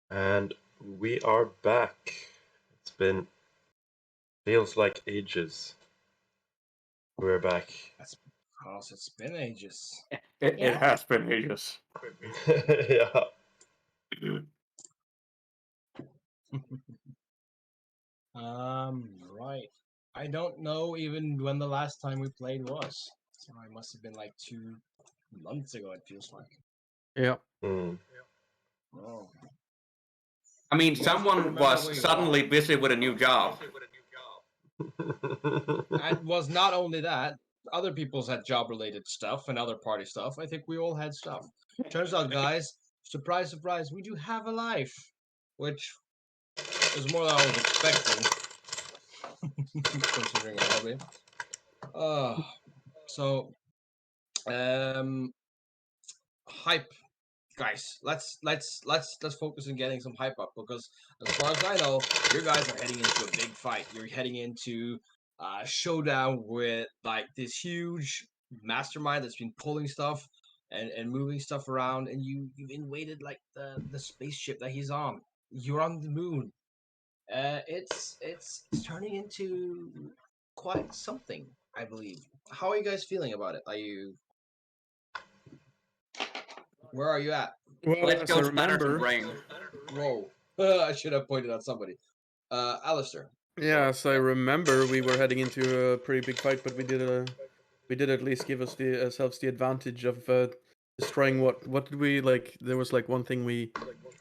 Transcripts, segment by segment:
And we are back. Feels like ages. We're back. That's because it's been ages. It has been ages. Yeah. Right. I don't know even when the last time we played was. So it must have been like 2 months ago, it feels like. Yeah. Mm. Oh. I mean, You guys someone remember was where you suddenly are? busy with a new job. And was not only that, other people's had job-related stuff and other party stuff. I think we all had stuff. Turns out, guys, surprise, surprise, we do have a life, which is more than I was expecting, considering a hobby. So, hype, guys. Let's focus on getting some hype up because, as far as I know, you guys are heading into a big fight. You're heading into a showdown with like this huge mastermind that's been pulling stuff and moving stuff around, and you've invaded like the spaceship that he's on. You're on the moon. It's turning into quite something, I believe. How are you guys feeling about it? Where are you at? Well, let's go splatter some brain. Whoa. I should have pointed at somebody. Alistair. Yeah, as I remember, we were heading into a pretty big fight, but we did at least give ourselves the advantage of destroying what did we like? There was like one thing we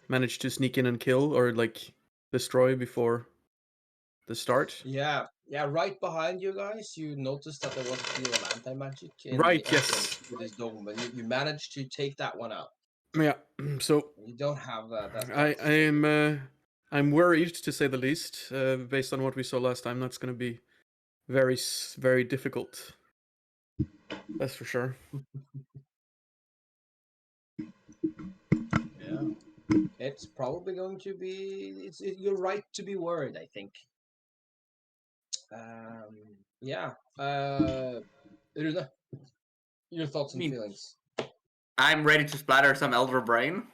managed to sneak in and kill or like destroy before the start. Yeah, right behind you guys, you noticed that there was a field of anti-magic in Right, the yes. entrance to this dome, but you managed to take that one out. Yeah. So You don't have that. I'm worried to say the least, based on what we saw last time. That's going to be very difficult. That's for sure. Yeah. It's probably going to be. You're right to be worried, I think. Yeah. Rune, your thoughts and feelings. I'm ready to splatter some elder brain.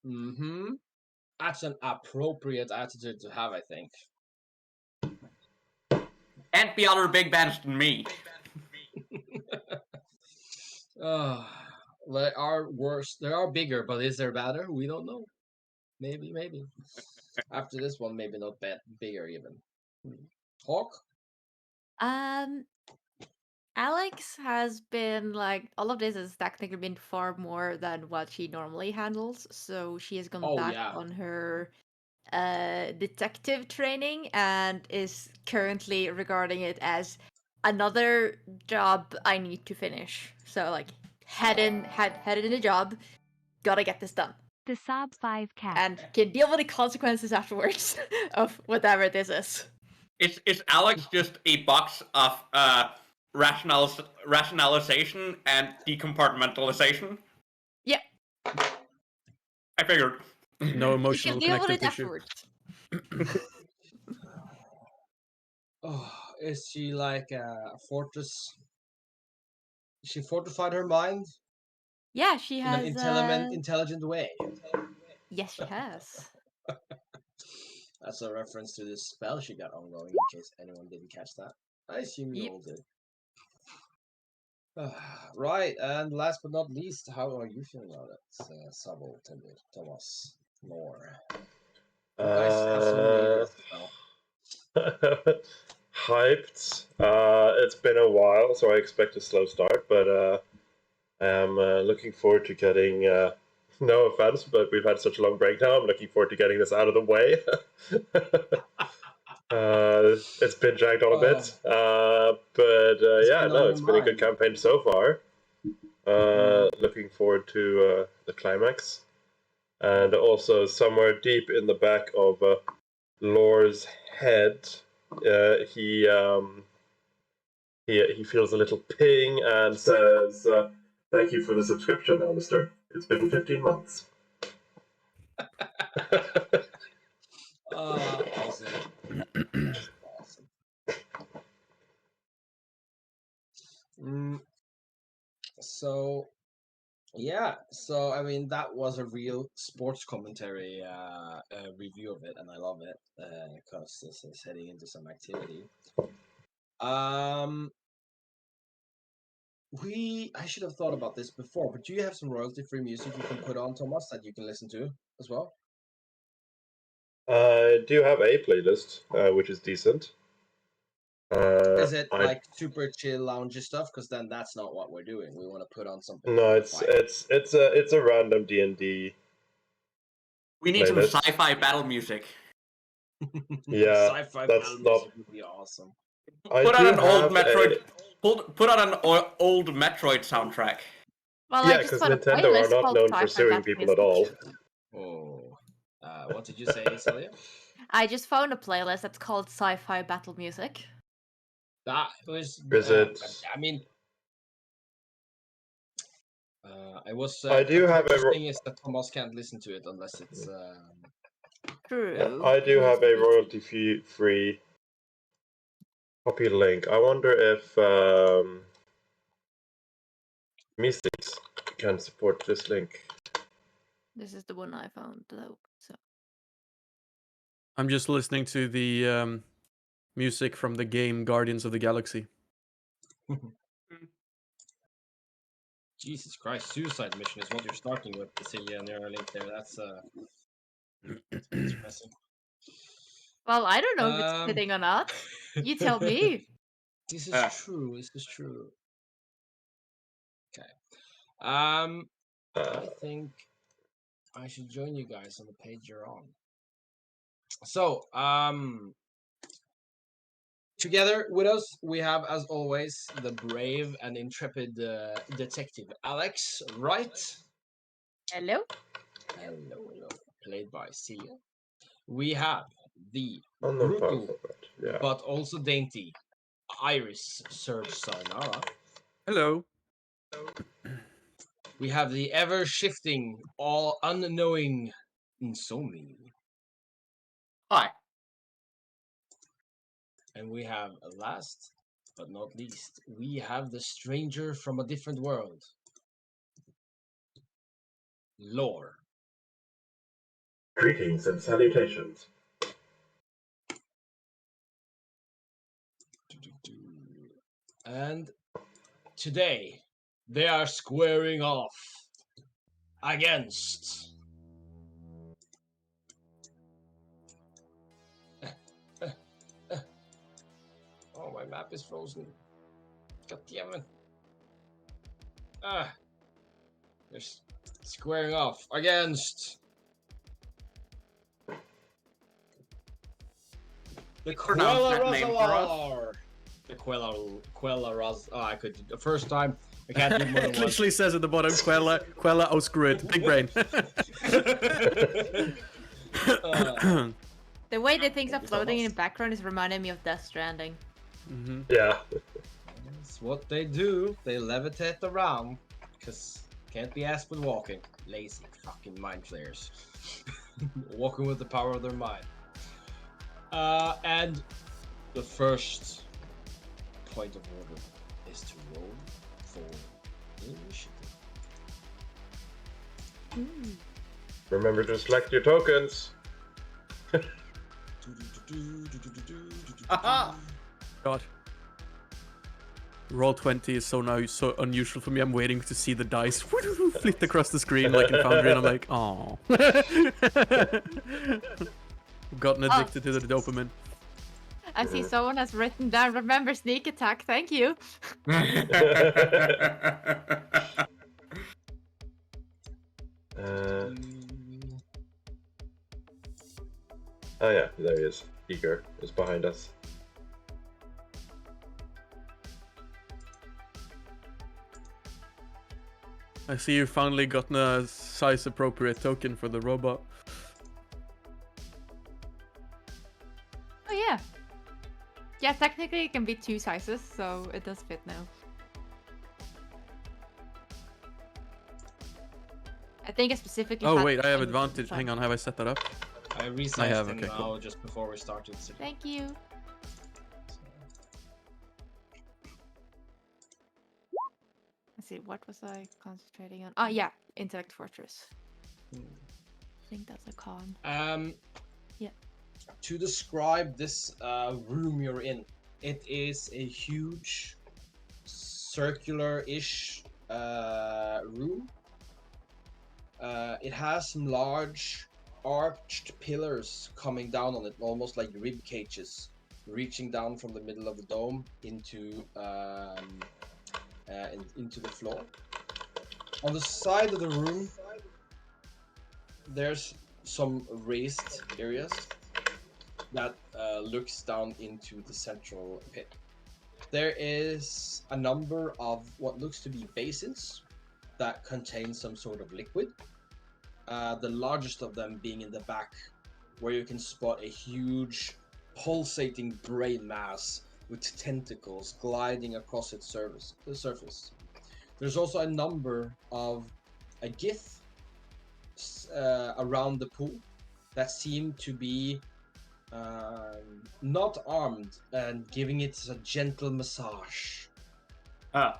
Mm-hmm. That's an appropriate attitude to have, I think. Can't be other big bands than me. There are worse. There are bigger, but is there better? We don't know. Maybe. After this one, maybe not bigger even. Hawk? Alex has been like all of this has technically been far more than what she normally handles. So she has gone back on her detective training and is currently regarding it as another job I need to finish. So like headed in the job, gotta get this done. The Sob 5 cat. And can deal with the consequences afterwards of whatever this is. Is Alex just a box of rationalization and decompartmentalization? Yeah. I figured. No emotional You can deal with connective it tissue. afterwards. Oh, is she like a fortress? She fortified her mind? Yeah, she has in an intelligent way. Yes, she has. That's a reference to this spell she got ongoing, in case anyone didn't catch that. I assume you all did. Right, and last but not least, how are you feeling about it, Sabo, Thomas, Lore? You guys have some news now. Hyped. It's been a while, so I expect a slow start, but I'm looking forward to getting. No offense, but we've had such a long break now. I'm looking forward to getting this out of the way. It's been dragged on a bit, but yeah, no, it's been a good campaign so far. Looking forward to the climax, and also somewhere deep in the back of Lore's head, he feels a little ping and says, "Thank you for the subscription, Alistair. It's been 15 months." Awesome. So, Yeah, so I mean that was a real sports commentary review of it, and I love it because this is heading into some activity. I should have thought about this before, but do you have some royalty-free music you can put on, Thomas, that you can listen to as well? I do have a playlist, which is decent. Is it like super chill loungy stuff? Because then that's not what we're doing. We want to put on something. No, it's a random D&D. We need playlist. some sci-fi battle music. Yeah, sci-fi that's battle not. music would be awesome. Put on an old Metroid. Put on an old Metroid soundtrack. Well, Yeah, I just because found a Nintendo are playlist not called known for Sci-Fi suing Battle people Music. at all. Oh, what did you say, Celia? I just found a playlist that's called Sci-Fi Battle Music. That was. Is it? I mean, I was. I do have a. thing is that Thomas can't listen to it unless it's. True. I do have a royalty-free copy link. I wonder if Mystics can support this link. This is the one I found, though. So I'm just listening to the music from the game Guardians of the Galaxy. Jesus Christ, Suicide Mission is what you're starting with, Cecilia, and your link there. That's interesting. well, I don't know if it's fitting or not. You tell me. This is true. This is true. Okay. I think I should join you guys on the page you're on. So, together with us, we have, as always, the brave and intrepid detective Alex, right? Hello? Hello. Played by Celia. We have the On the brutal, yeah. but also dainty Iris Serge Sayonara. Hello. We have the ever-shifting, all unknowing Insomi. Hi. And we have, last but not least, we have the stranger from a different world. Lore. Greetings and salutations. And today, they are squaring off against... Oh, my map is frozen. God damn it. They're squaring off against the Quella Razalar. The Quella Raz. Oh, I could the first time. I can't do more than It one. literally says at the bottom, Quella, oh screw it, big brain. The way the things are floating in the background is reminding me of Death Stranding. Mm-hmm. Yeah. That's what they do. They levitate around. Because can't be asked with walking. Lazy fucking mind flayers. Walking with the power of their mind. And the first point of order is to roll for initiative. Remember to select your tokens. God. Roll 20 is so unusual for me. I'm waiting to see the dice flit across the screen like in Foundry, and I'm like, oh. Gotten addicted to the dopamine. I see someone has written down, remember sneak attack, thank you. Oh yeah, there he is. Eager is behind us. I see you finally gotten a size appropriate token for the robot. Oh yeah. Yeah, technically it can be 2 sizes, so it does fit now. I think I specifically. Oh wait, I have advantage. Hang on, have I set that up? I resized him now cool. just before we started. Thank you. Let's see, what was I concentrating on? Oh yeah, Intellect Fortress. I think that's a con. Yeah. To describe this room you're in, it is a huge circular-ish room. It has some large arched pillars coming down on it, almost like rib cages, reaching down from the middle of the dome into the floor. On the side of the room, there's some raised areas that looks down into the central pit. There is a number of what looks to be basins that contain some sort of liquid. The largest of them being in the back, where you can spot a huge pulsating brain mass with tentacles gliding across its surface. There's also a number of gith around the pool that seem to be not armed and giving it a gentle massage. Ah.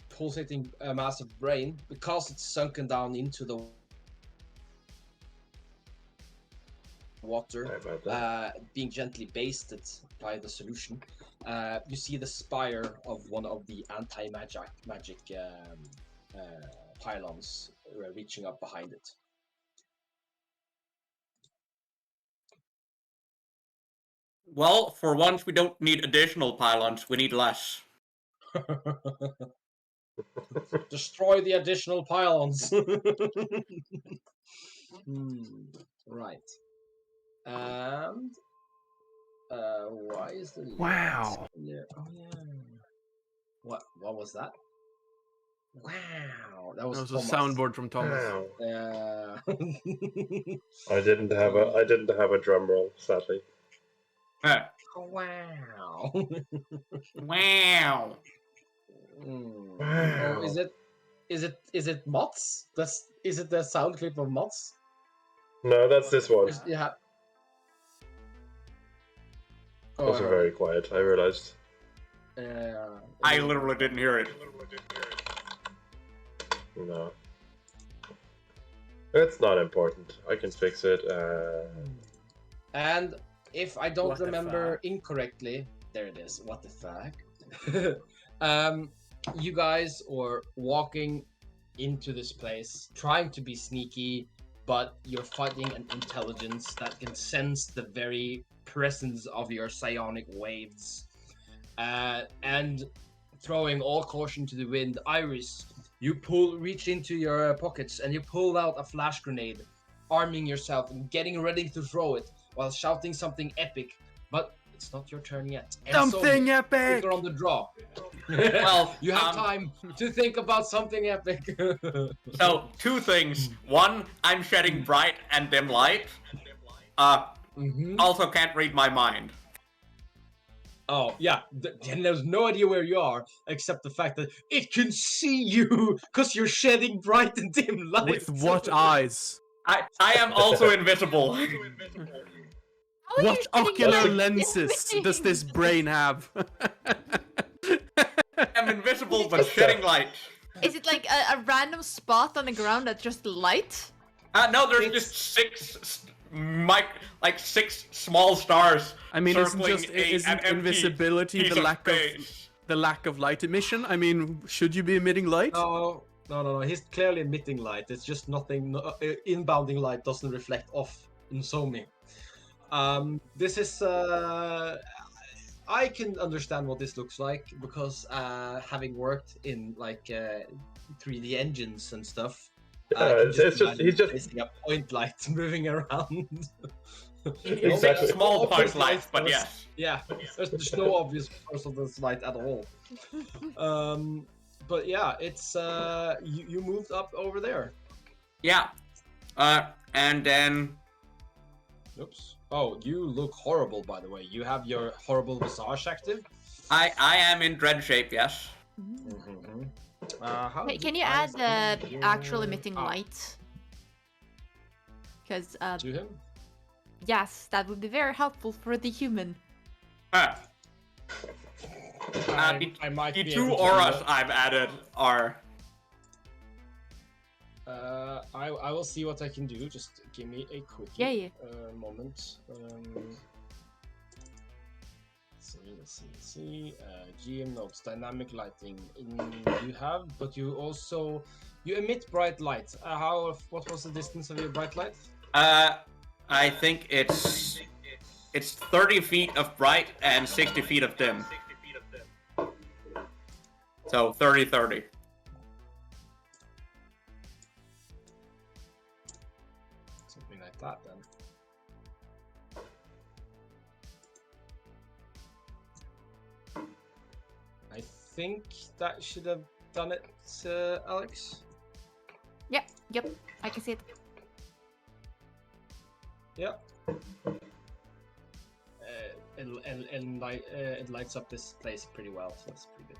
Pulsating mass of brain, because it's sunken down into the water, being gently basted by the solution. You see the spire of one of the anti-magic pylons reaching up behind it. Well, for once, we don't need additional pylons. We need less. Destroy the additional pylons. Right. And why is the Wow. there? Oh yeah. What was that? Wow. That was a Thomas. soundboard from Thomas. Wow. Yeah. I didn't have a drum roll, sadly. Ah. Wow. Wow. Wow. Oh, is it Mott's? Is it the sound clip of Mott's? No, that's this one. Yeah. Those are very quiet, I realized. I literally didn't hear it. No. It's not important. I can fix it. And if I don't What the remember fuck? incorrectly, there it is. What the fuck? You guys are walking into this place, trying to be sneaky, but you're fighting an intelligence that can sense the very presence of your psionic waves. And throwing all caution to the wind, Iris, you reach into your pockets and you pull out a flash grenade, arming yourself and getting ready to throw it while shouting something epic. But it's not your turn yet. And Something so, epic! you're on the draw. Well, you have time to think about something epic. So, two things. One, I'm shedding bright and dim light. Also can't read my mind. Oh, yeah. And there's no idea where you are, except the fact that it can see you, because you're shedding bright and dim light. With what eyes? I am also invisible. How are you What getting ocular like lenses this does this brain have? I'm invisible but shedding light. Is it like a random spot on the ground that's just light? No, there's just six small stars. I mean, circling isn't an empty invisibility piece the of lack of space. light emission? I mean, should you be emitting light? No. He's clearly emitting light. It's just nothing. Inbounding light doesn't reflect off in Somi. This is. I can understand what this looks like because having worked in like 3D engines and stuff. He's just basically a point light moving around. Exactly. Small point Obvious light, but source. yes. Yeah, there's no obvious source of this light at all. But yeah, it's you moved up over there. Yeah. And then. Oops. Oh, you look horrible, by the way. You have your horrible visage active. I am in dread shape, yes. Mm-hmm. Hey, can you add the actual emitting light? Because to him? yes, that would be very helpful for the human. I might The be two able to auras do that. I've added are. I will see what I can do. Just give me a quick moment. Let's see. GM notes, dynamic lighting. You have, but you also emit bright light. What was the distance of your bright light? I think it's 30 feet of bright and 60 feet of dim. So 30-30. Something like that then. I think that should have done it, Alex. Yep, I can see it. Yep. It lights up this place pretty well, so that's pretty good.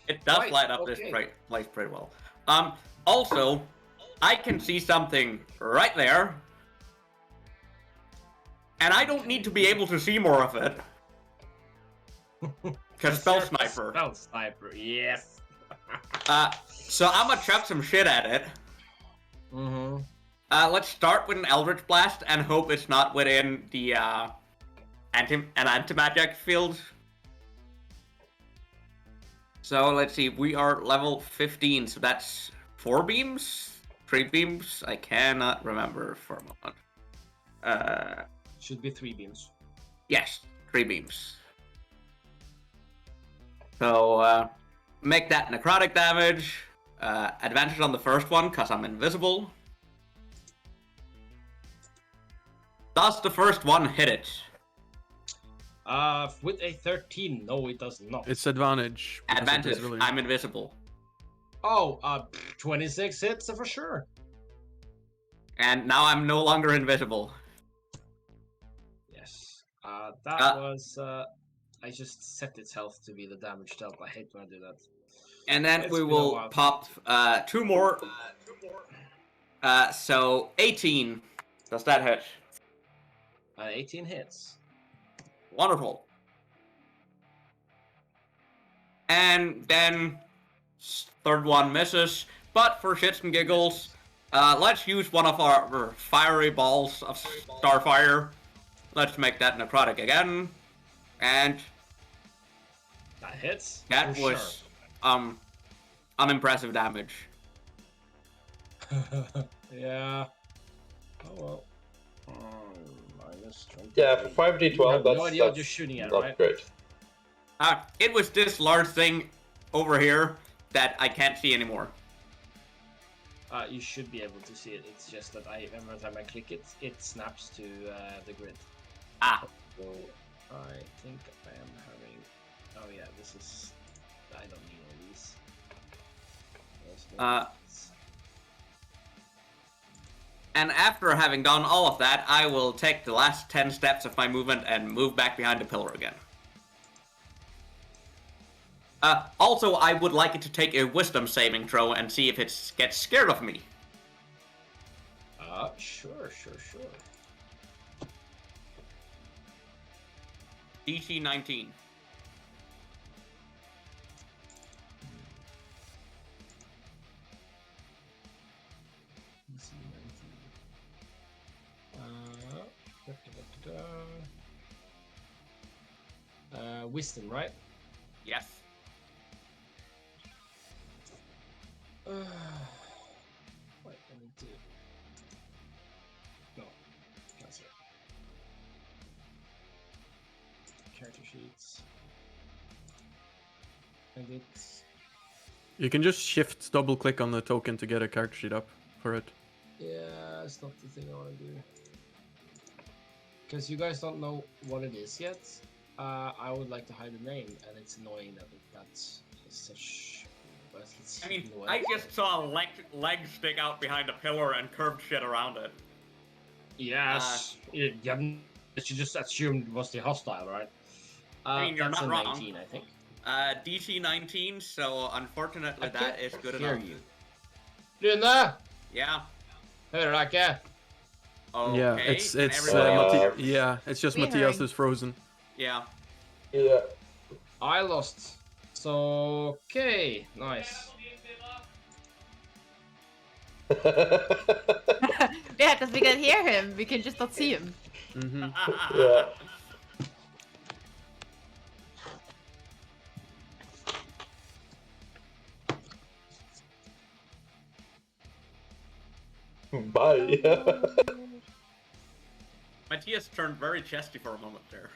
It does light up this place pretty well. Also, I can see something right there, and I don't need to be able to see more of it. Because spell sniper. Spell sniper, yes. So I'm gonna chuck some shit at it. Mm-hmm. Let's start with an Eldritch Blast and hope it's not within the anti-magic field. So let's see, we are level 15, so that's 4 beams? 3 beams? I cannot remember for a moment. Should be 3 beams. Yes, 3 beams. So, make that necrotic damage. Advantage on the first one, because I'm invisible. Does the first one hit it? With a 13, no, it does not. It's advantage. Advantage, I'm invisible. Oh, 26 hits for sure. And now I'm no longer invisible. Yes. That was, I just set its health to be the damage dealt. I hate when I do that. And then we will pop 2 more. So 18. Does that hit? 18 hits. Wonderful. And then third one misses. But for shits and giggles, let's use one of our fiery balls of starfire. Let's make that necrotic again. And that hits. That was unimpressive damage. Yeah. Oh well. Minus 20. Yeah, for 5d12, that's, no idea what you're shooting at, not right? great. It was this large thing over here that I can't see anymore. You should be able to see it. It's just that every time I click it, it snaps to the grid. Ah. So I think I am having. Oh yeah, this is. I don't need all these. And after having done all of that, I will take the last 10 steps of my movement and move back behind the pillar again. Also, I would like it to take a wisdom saving throw and see if it gets scared of me. Sure. DC 19. Wisdom, right? Yes. Wait, I need to. No, cancel. Character sheets. Edit. You can just shift double click on the token to get a character sheet up for it. Yeah, it's not the thing I want to do. Because you guys don't know what it is yet. I would like to hide the name, and it's annoying that that's such. I mean, I just saw a leg stick out behind a pillar and curved shit around it. Yes, you just assumed it was the hostile, right? I mean, you're that's not a wrong. 19, I think. DC 19, so unfortunately that is good enough. Luna! Yeah. Hör du ikke? Okay. Yeah, it's everybody else- yeah, it's just We Matthias heard. who's frozen. Yeah. Yeah. I lost. So, okay, nice. Yeah, because we can hear him, we can just not see him. Mm-hmm. Yeah. Bye. Matthias turned very chesty for a moment there.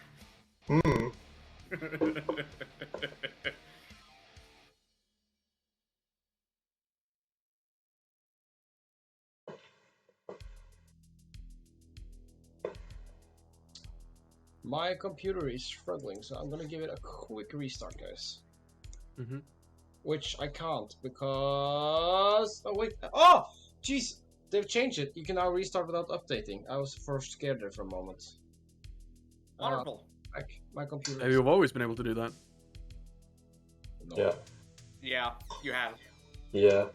Hmm. My computer is struggling, so I'm gonna give it a quick restart, guys. Mm-hmm. Which I can't because... Oh, wait. Oh! Jeez! They've changed it. You can now restart without updating. I was first scared there for a moment. Wonderful. My computer Have you always been able to do that? No. Yeah. Yeah, you have. Yeah.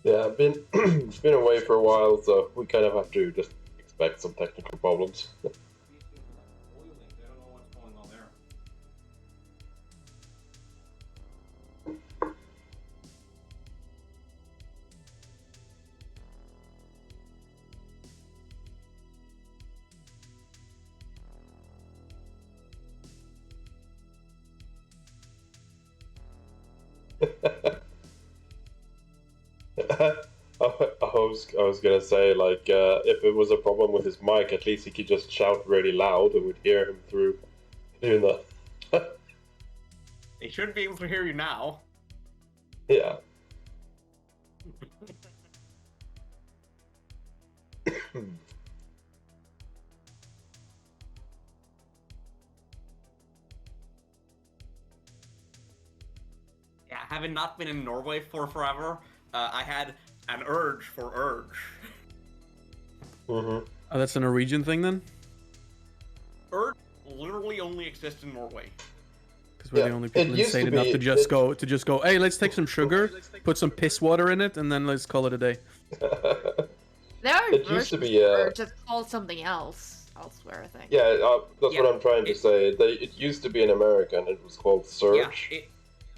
Yeah, I've been it's been away for a while, so we kind of have to just expect some technical problems. I was gonna say, like, if it was a problem with his mic, at least he could just shout really loud and we'd hear him through doing that. They should be able to hear you now. Yeah. Yeah, having not been in Norway for forever, I had an urge for Urge. Mm-hmm. Oh, that's a Norwegian thing then? Urge literally only exists in Norway. Because we're Yeah, the only it people used to insane enough be- to just go. Hey, let's take some sugar, put some piss water in it, and then let's call it a day. There are It used to versions be, of Urge that's called something else elsewhere, I think. Yeah, that's Yeah, what I'm trying to say. It used to be in America, and it was called Surge.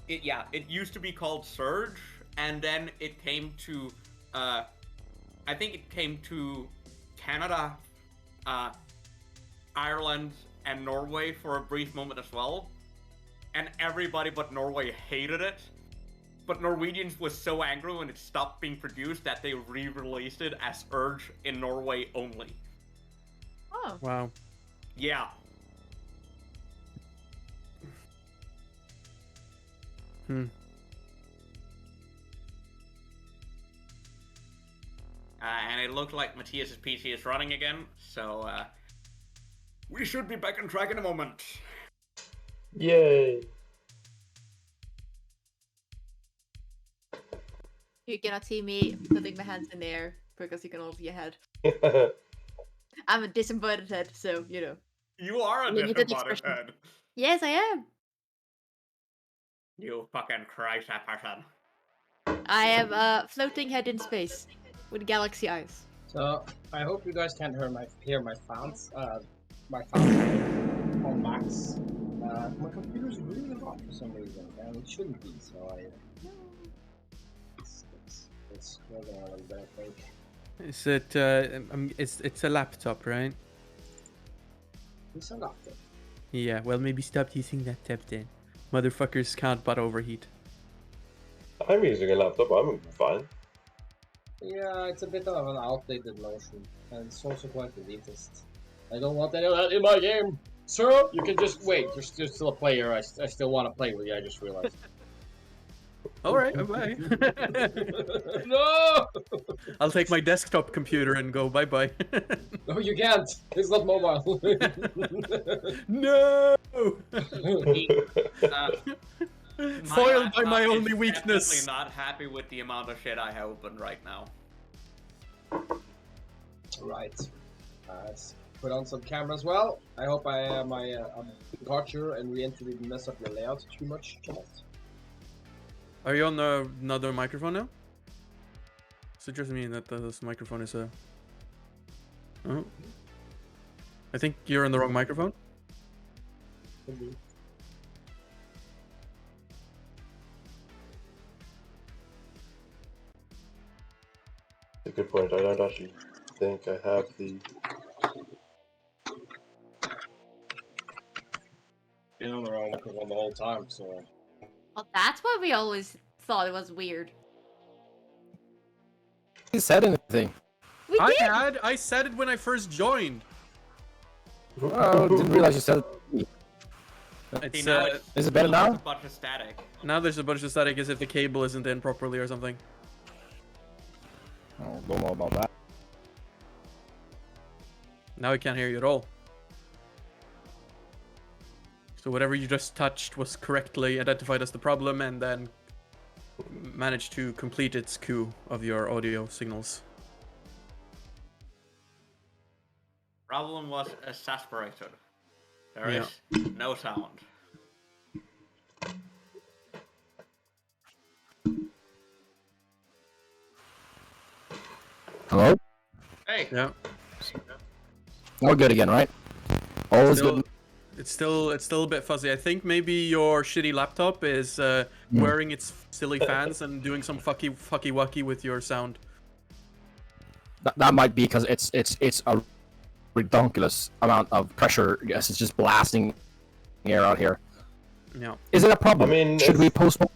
Yeah, it used to be called Surge, and then it came to, I think it came to Canada, Ireland, and Norway for a brief moment as well. And everybody but Norway hated it. But Norwegians was so angry when it stopped being produced that they re-released it as Urge in Norway only. Oh. Wow. Yeah. Hmm. And it looked like Matthias's PC is running again, so we should be back on track in a moment. Yay! You cannot see me putting my hands in the air because you can only see a head. I'm a disembodied head, so you know. You are a Limited disembodied expression. head. Yes, I am. You fucking crazy person. I am a floating head in space with galaxy eyes. So I hope you guys can't hear my fans. My fans on max. My computer's really hot for some reason, and it shouldn't be. So it's struggling a little bit, I think. Is it? It's a laptop, right? It's a laptop. Yeah. Well, maybe stop using that tab then. Motherfuckers can't but overheat. I'm using a laptop. I'm fine. Yeah, it's a bit of an outdated notion, and it's also quite elitist. I don't want any of that in my game, sir. You can just wait. You're still a player. I still want to play with you. I just realized. All right. Bye. No! I'll take my desktop computer and go bye bye. No, you can't. It's not mobile. No. Foiled by my laptop only is weakness. Definitely not happy with the amount of shit I have opened right now. Right. Let's put on some camera as well. I hope my departure and re-entry didn't mess up your layout too much, chat. Are you on another microphone now? Is it just me that this microphone is a... Oh. I think you're on the wrong microphone. That's a good point. I don't actually think I have the... Been on the wrong microphone the whole time, so... Well, that's why we always thought it was weird. You said anything? We did! I said it when I first joined. Oh, didn't realize you said it. It's, Is it better now? A bunch of static. now there's a bunch of static as if the cable isn't in properly or something. Oh, don't know about that. Now I can't hear you at all. So whatever you just touched was correctly identified as the problem and then managed to complete its coup of your audio signals. Problem was exasperated. There is no sound. Hello? Hey. Yeah. All good again, right? Always good. It's still a bit fuzzy. I think maybe your shitty laptop is wearing its silly fans and doing some fucky wucky with your sound. That might be because it's a ridiculous amount of pressure. Yes, it's just blasting air out here. Yeah. Is it a problem? I mean, should we postpone?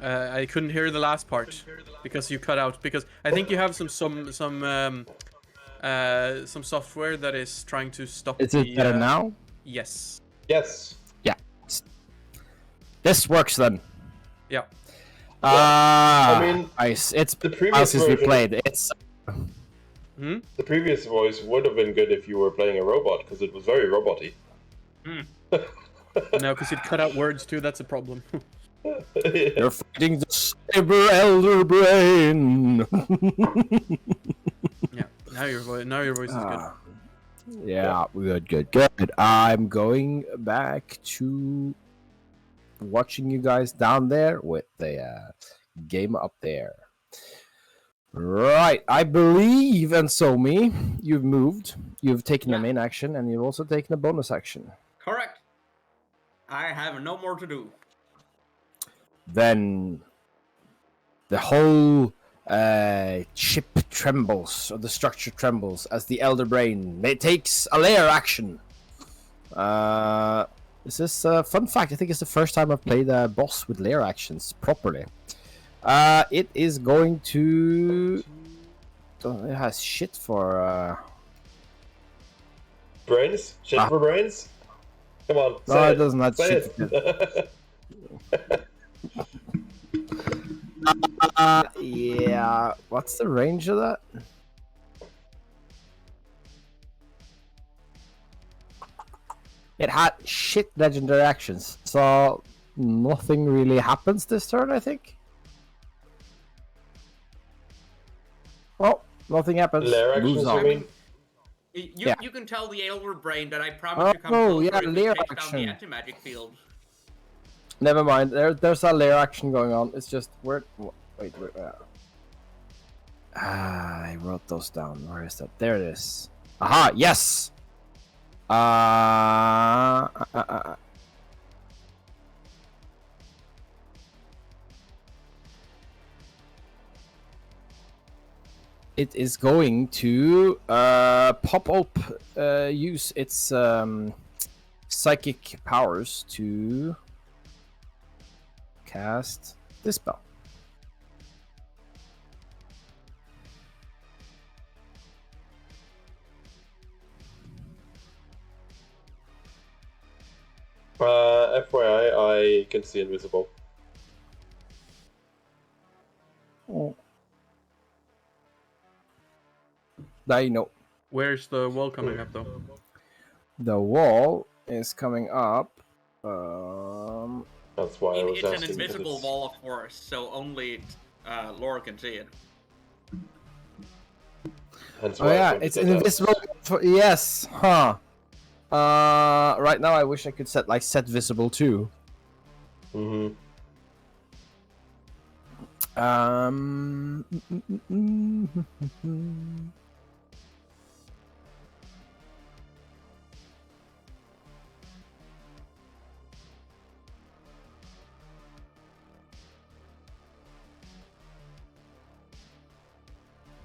I couldn't hear the last part because you cut out. Because I think you have some software that is trying to stop. Is it better now? Yes. Yes. Yeah. This works then. Yeah. I mean, it's the previous since we version- played. It's The previous voice would have been good if you were playing a robot, because it was very robot-y. No, because you'd cut out words too. That's a problem. you're fighting the cyber elder brain. Yeah. Now your voice is good. Yeah, good. I'm going back to watching you guys down there with the game up there. Right, I believe, and Somi, you've moved. You've taken a main action, and you've also taken a bonus action. Correct. I have no more to do. Then the whole ship trembles, or the structure trembles, as the Elder Brain takes a layer action. This is a fun fact. I think it's the first time I've played a boss with layer actions properly. It is going to... It has shit for... Brains? Shit for brains? Come on, No, say it doesn't have Say shit it. yeah. What's the range of that? It had shit legendary actions, so nothing really happens this turn, I think. Well, nothing happens. Lair actions, Moves you on. mean? You can tell the Elder Brain that I promise to come Oh, closer yeah, if layer it takes down action. the anti-magic field. Never mind. There's a layer action going on. It's just where. Wait. I wrote those down. Where is that? There it is. Aha! Yes. It is going to pop up, use its psychic powers to cast this spell. FYI, I can see invisible. Oh. Now you know. Where's the wall coming up though? The wall is coming up. That's why I was It's asking. an invisible because wall, of course, so only Laura can see it. hence Oh why I yeah, pointed it's that an out. invisible. Yes, huh? Right now I wish I could set visible too. Mhm. Um.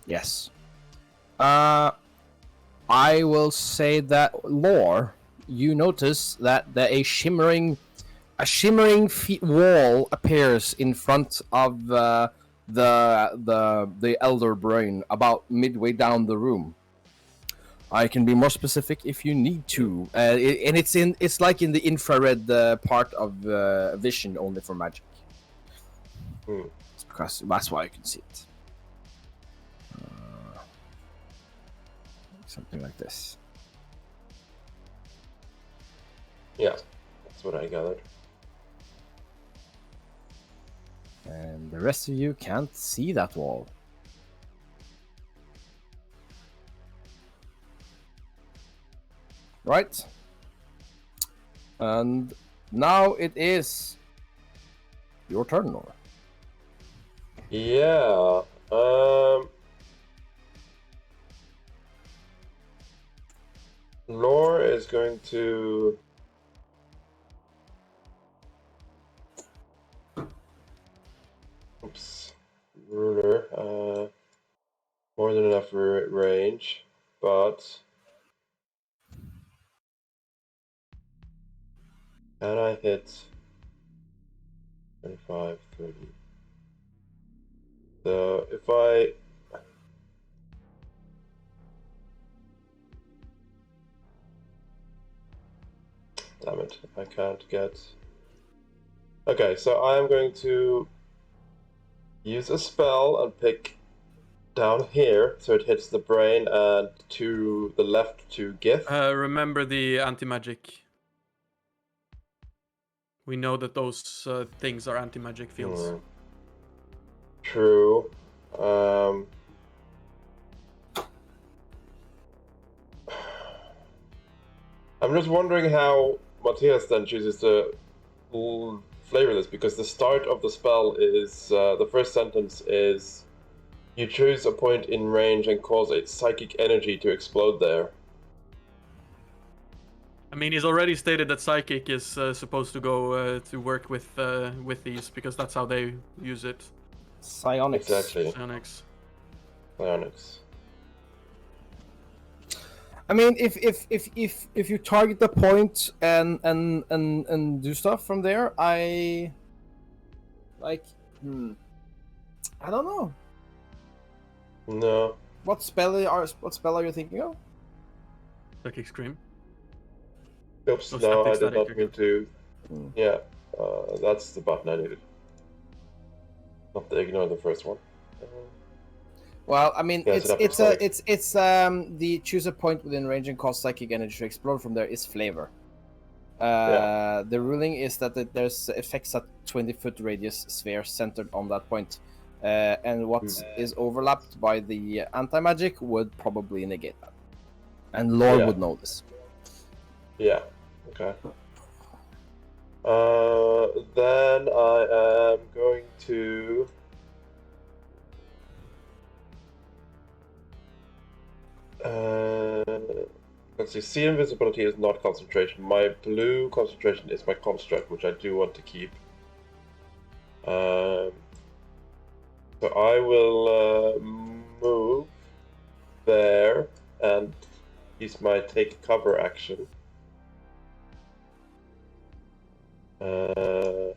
Yes. I will say that lore. You notice that a shimmering wall appears in front of the elder brain about midway down the room. I can be more specific if you need to, and it's like in the infrared part of vision only for magic. It's because that's why you can see it. Something like this. Yeah, that's what I gathered. And the rest of you can't see that wall. Right? And now it is your turn, Nora. Yeah. Lore is going to... Oops. Ruler. More than enough range, but... Can I hit 25, 30? So if I... Damn it, I can't get... Okay, so I am going to use a spell and pick down here, so it hits the brain, and to the left to Gith. Remember the anti-magic. We know that those things are anti-magic fields. True. I'm just wondering how Matthias then chooses to flavor this, because the start of the spell is, the first sentence is, you choose a point in range and cause a psychic energy to explode there. I mean, he's already stated that psychic is supposed to go to work with these, because that's how they use it. Psionics. Exactly. Psionics. I mean, if you target the point and do stuff from there, I don't know. No. What spell are you thinking of? Psychic Scream. Oops, Oh, no, I static, did not static, mean to. Yeah, that's the button I needed. Not to ignore the first one. Well, I mean, Yeah, it's the choose a point within range and cause psychic energy to explode from there is flavor. The ruling is that there's effects at 20-foot radius sphere centered on that point, and what is overlapped by the anti-magic would probably negate that. And Lore would know this. Yeah. Okay. Then I am going to... let's see, see invisibility is not concentration. My blue concentration is my construct, which I do want to keep. So I will move there and use my take cover action. A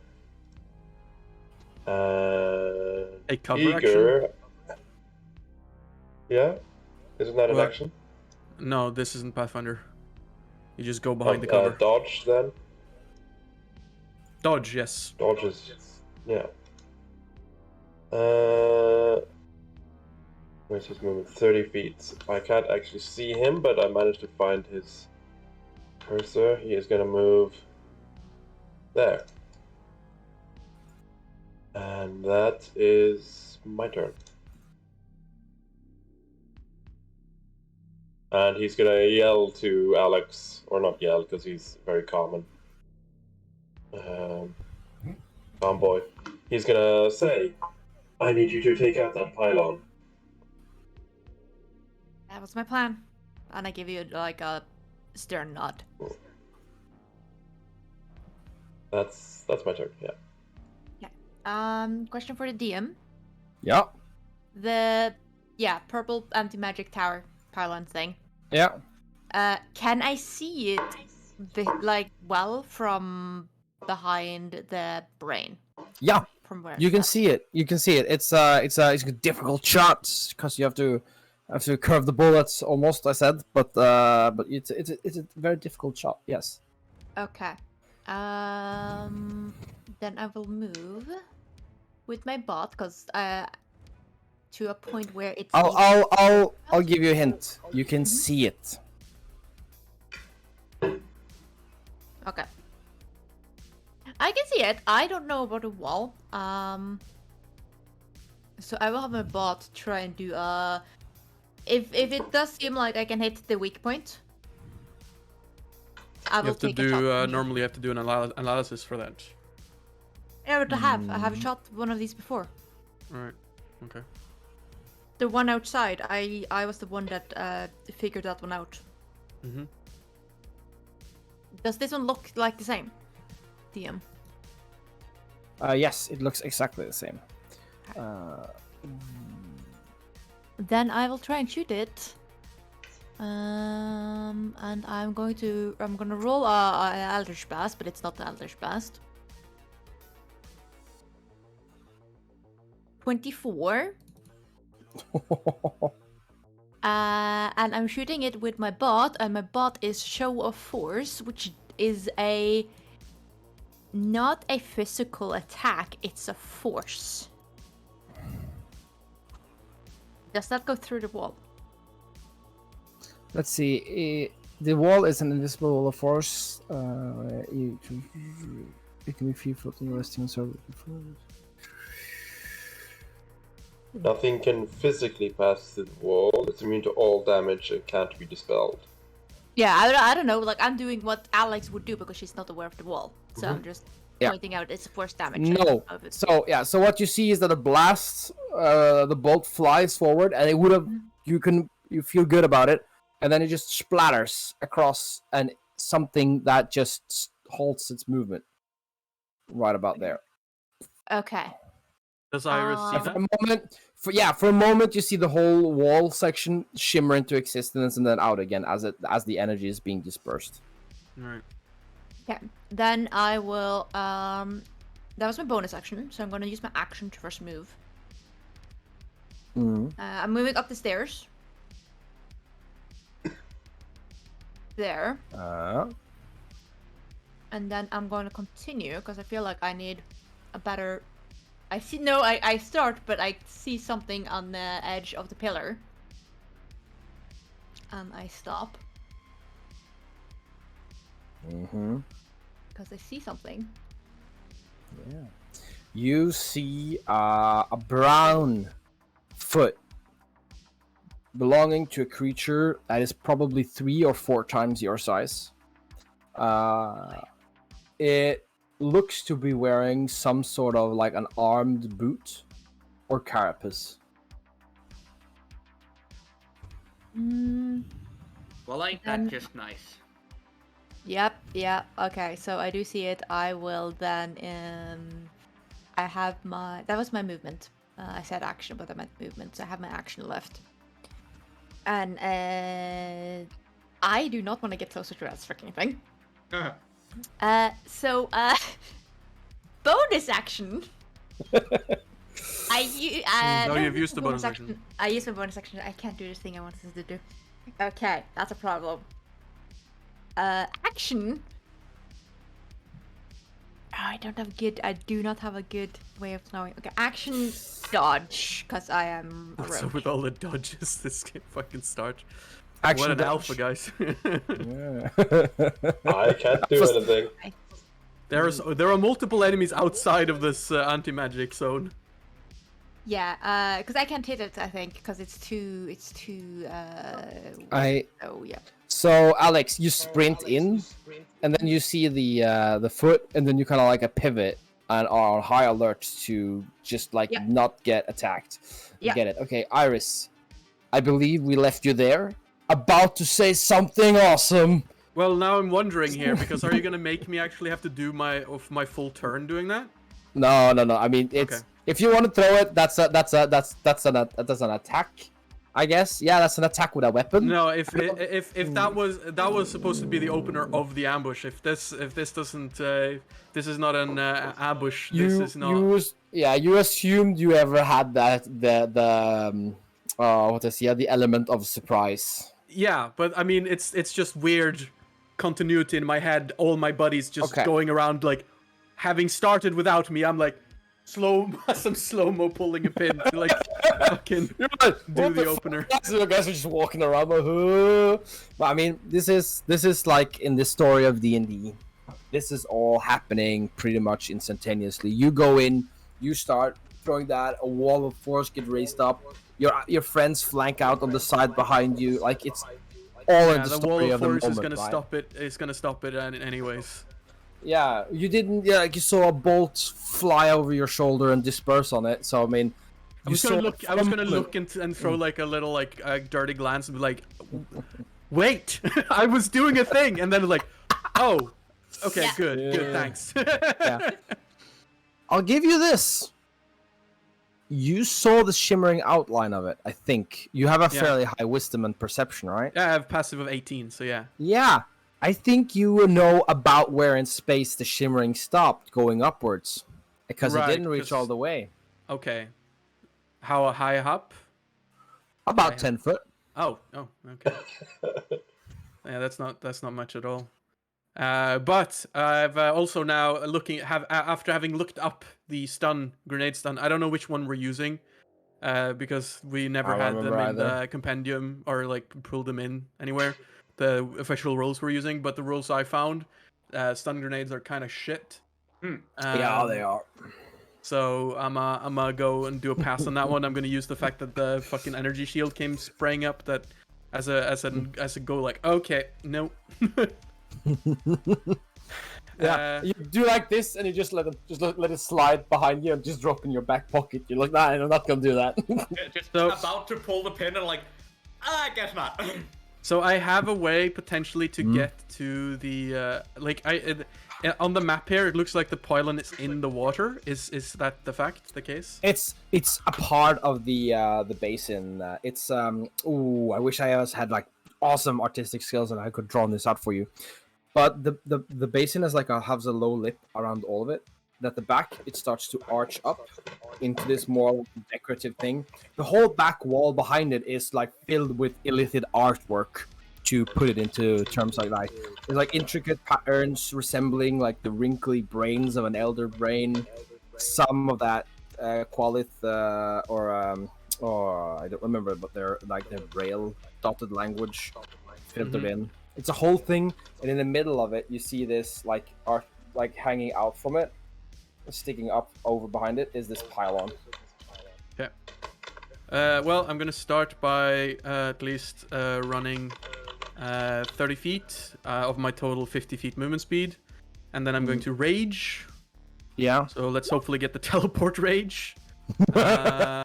cover action? action? Yeah? Isn't that an What? action? No, this isn't Pathfinder. You just go behind the cover. Dodge, then? Dodge, yes. Dodge is... yeah. Where's his movement? 30 feet. I can't actually see him, but I managed to find his cursor. He is going to move there. And that is my turn. And he's going to yell to Alex, or not yell, because he's very common. Calm boy. He's going to say, I need you to take out that pylon. That was my plan. And I give you like a stern nod. That's my turn. Yeah. Question for the DM. Yeah. The purple anti-magic tower pylon thing. Yeah. Can I see it from behind the brain? Yeah. From where? You can see it. You can see it. It's a difficult shot because you have to curve the bullets almost. I said, but it's a very difficult shot. Yes. Okay. Then I will move with my bot because to a point where it's. I'll give you a hint. You can see it. Okay. I can see it. I don't know about the wall. So I will have my bot try and do if it does seem like I can hit the weak point, I will take a shot. Normally you have to do an analysis for that. Yeah, but I have shot one of these before. Alright, okay. The one outside, I was the one that figured that one out. Mm-hmm. Does this one look like the same, DM? Yes, it looks exactly the same. Then I will try and shoot it. And I'm gonna roll a Eldritch Blast, but it's not the Eldritch Blast. 24. And I'm shooting it with my bot, and my bot is Show of Force, which is not a physical attack, it's a force. Does that go through the wall? Let's see. The wall is an invisible wall of force. It can be free floating, resting, so. Nothing can physically pass through the wall. It's immune to all damage and can't be dispelled. Yeah, I don't know. Like, I'm doing what Alex would do because she's not aware of the wall. So I'm just pointing out it's force damage. No. So what you see is that a blast, the bolt flies forward, and it would have. You feel good about it, and then it just splatters across, and something that just halts its movement. Right about there. Okay. Does Iris see that? For a moment, you see the whole wall section shimmer into existence and then out again as the energy is being dispersed. Alright. Okay. Then I will. That was my bonus action, so I'm gonna use my action to first move. I'm moving up the stairs. There. And then I'm going to continue because I feel like I need a better. I start, but I see something on the edge of the pillar. And I stop. Because I see something. Yeah. You see a brown foot belonging to a creature that is probably 3 or 4 times your size. It looks to be wearing some sort of like an armed boot or carapace. Well, ain't that just nice? Yep, yeah, okay, so I do see it. I will then, I have that was my movement. I said action, but I meant movement, so I have my action left. And, I do not want to get closer to that freaking thing. Bonus action! You've used the bonus action. I used my bonus action. I can't do this thing I wanted to do. Okay, that's a problem. Action. Oh, I do not have a good way of knowing. Okay, action dodge, because I am a rogue. So with all the dodges, this can fucking start. Action what an dodge. alpha, guys. I can't do anything. There are multiple enemies outside of this anti-magic zone. Yeah, because I can't hit it, I think, because it's too. Oh yeah. So Alex, you sprint in, and then you see the foot, and then you kind of like a pivot, and are on high alert to just like not get attacked. You get it. Okay, Iris, I believe we left you there, about to say something awesome. Well, now I'm wondering here, because are you gonna make me actually have to do my full turn doing that? No. I mean, it's if you want to throw it, that's an attack, I guess. Yeah, that's an attack with a weapon. No, if that was supposed to be the opener of the ambush. If this doesn't, this is not an ambush. This is not. You assumed you ever had the element of surprise. Yeah, but I mean, it's just weird continuity in my head. All my buddies just going around like having started without me. I'm like some slow-mo pulling a pin to like fucking do the opener. So guys are just walking around like, but I mean, this is like in the story of D&D. This is all happening pretty much instantaneously. You go in, you start throwing that, a wall of force get raised up. Your friends flank out on the side behind you. Like it's all in the story of the moment. The wall of force is gonna stop it. It's gonna stop it anyways. Yeah, you didn't. Yeah, like you saw a bolt fly over your shoulder and disperse on it. So I mean, I was gonna look and throw like a little like dirty glance and be like, "Wait, I was doing a thing," and then like, "Oh, okay, good, thanks." Yeah. I'll give you this. You saw the shimmering outline of it. I think you have a fairly high wisdom and perception, right? Yeah, I have passive of 18, so yeah. Yeah. I think you know about where in space the shimmering stopped going upwards, because it didn't reach all the way. Okay. How high up? About 10 foot. Oh, okay. Yeah, that's not much at all. But I've also now after having looked up the grenade stun. I don't know which one we're using, because we never had them in the compendium or like pulled them in anywhere. The official rules we're using, but the rules I found, stun grenades are kind of shit. Yeah, they are. So I'm gonna go and do a pass on that one. I'm gonna use the fact that the fucking energy shield came spraying up that as a go like, okay, no. Yeah, you do like this, and you just let it slide behind you and just drop in your back pocket. You're like, nah, I'm not gonna do that. Just about to pull the pin and like, I guess not. So I have a way potentially to get to the on the map here. It looks like the pylon is in the water. Is that the case? It's a part of the basin. It's I wish I had like awesome artistic skills and I could draw this out for you. But the basin is like has a low lip around all of it. At the back, it starts to arch up into this more decorative thing. The whole back wall behind it is like filled with illithid artwork, to put it into terms like that. There's like intricate patterns resembling like the wrinkly brains of an elder brain. Some of that Qualith or I don't remember, but they're like their Braille dotted language filtered in. It's a whole thing, and in the middle of it, you see this like art like hanging out from it. Sticking up over behind it is this pylon. Okay. Well, I'm gonna start by at least running 30 feet of my total 50 feet movement speed, and then I'm going to rage. Yeah. So let's hopefully get the teleport rage. I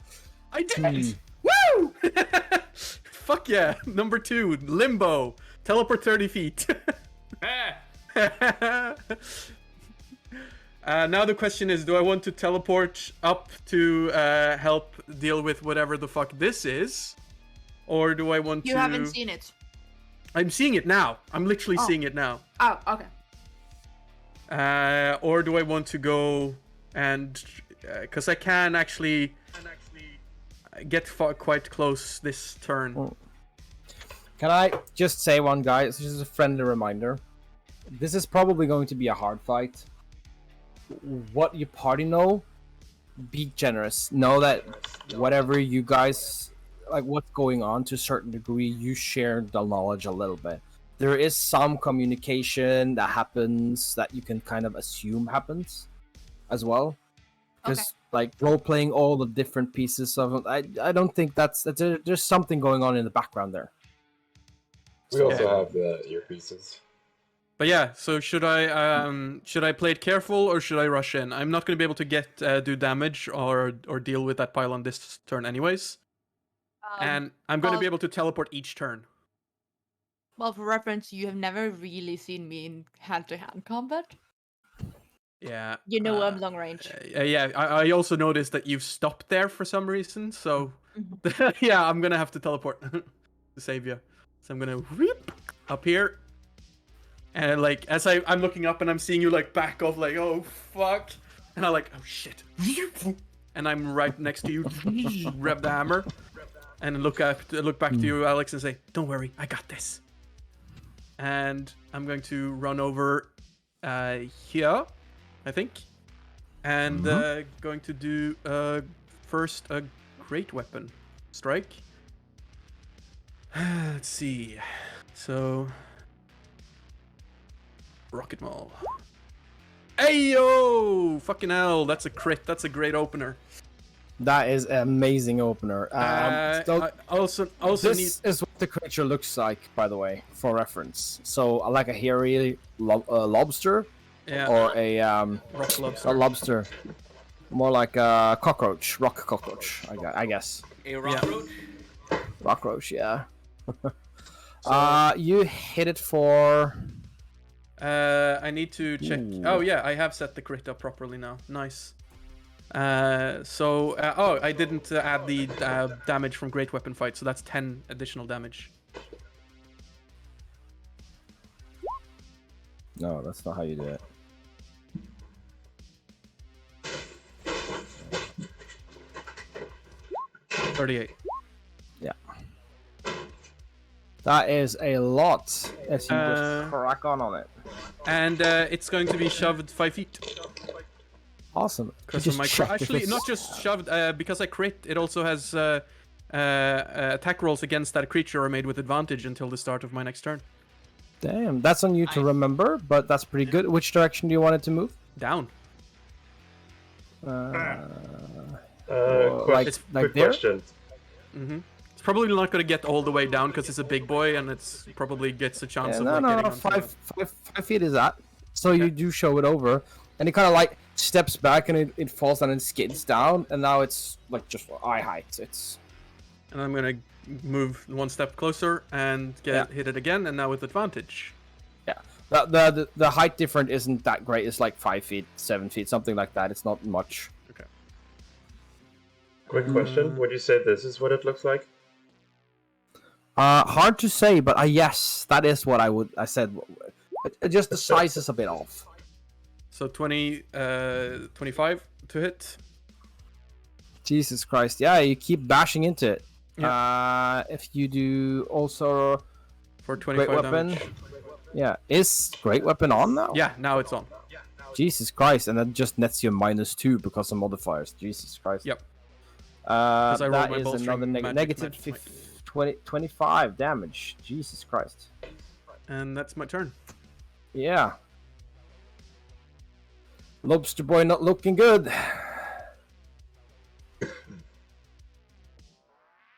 did! Woo! Fuck yeah! Number 2, limbo. Teleport 30 feet. Now the question is, do I want to teleport up to help deal with whatever the fuck this is? Or do I want to... You haven't seen it. I'm seeing it now. I'm literally seeing it now. Oh, okay. Or do I want to go and... Because I can actually get quite close this turn. Can I just say one, guy? This is a friendly reminder. This is probably going to be a hard fight. What you party know, be generous. Know that whatever you guys like, what's going on to a certain degree, you share the knowledge a little bit. There is some communication that happens that you can kind of assume happens as well. Because like role playing all the different pieces of it, I don't think that's there's something going on in the background there. We also have the earpieces. But yeah, so should I play it careful or should I rush in? I'm not going to be able to do damage or deal with that pile on this turn anyways. And I'm going to be able to teleport each turn. Well, for reference, you have never really seen me in hand-to-hand combat. Yeah. You know I'm long range. Yeah, I also noticed that you've stopped there for some reason, so Mm-hmm. yeah, I'm gonna have to teleport to save you. So I'm gonna whoop up here, and like as I'm looking up and I'm seeing you like back off, like oh fuck, and I'm like oh shit, and I'm right next to you, grab the hammer, and look back to you, Alex, and say, "Don't worry, I got this." And I'm going to run over here, I think, and going to do first a great weapon strike. Let's see. So rocket maul. Ayo! Fucking hell, that's a crit. That's a great opener. That is an amazing opener. I also this is what the creature looks like, by the way, for reference. So, like a hairy lobster, or a rock lobster. A lobster, more like a cockroach, rock cockroach, I guess. A rockroach? Rockroach, yeah. You hit it for. I need to check. Ooh. Oh yeah, I have set the crit up properly now. Nice. Oh, I didn't add the damage from great weapon fight, so that's 10 additional damage. No, that's not how you do it. $38. Yeah. That is a lot. As you just crack on it. And it's going to be shoved 5 feet. Awesome. Because of my actually, not just shoved. Because I crit, it also has attack rolls against that creature are made with advantage until the start of my next turn. Damn, that's on you to remember, but that's pretty good. Which direction do you want it to move? Down. Quick there? question. It's probably not going to get all the way down because it's a big boy and it's probably gets a chance of getting onto five feet is that. So you do show it over, and it kind of like steps back and it falls down and skids down, and now it's like just eye height. It's. And I'm gonna move one step closer and hit it again, and now with advantage. Yeah, the height difference isn't that great. It's like 5 feet, 7 feet, something like that. It's not much. Okay. Quick question: would you say this is what it looks like? Hard to say, but yes, that is what I said. Just the size is a bit off. So 25 to hit. Jesus Christ! Yeah, you keep bashing into it. Yeah. If you do also for 25 great weapon, damage. Yeah, is great weapon on now? Yeah, now it's on. Jesus Christ, and that just nets you -2 because of modifiers. Jesus Christ. Yep. That is another negative 25 damage. Jesus Christ. And that's my turn. Yeah. Lobster boy not looking good.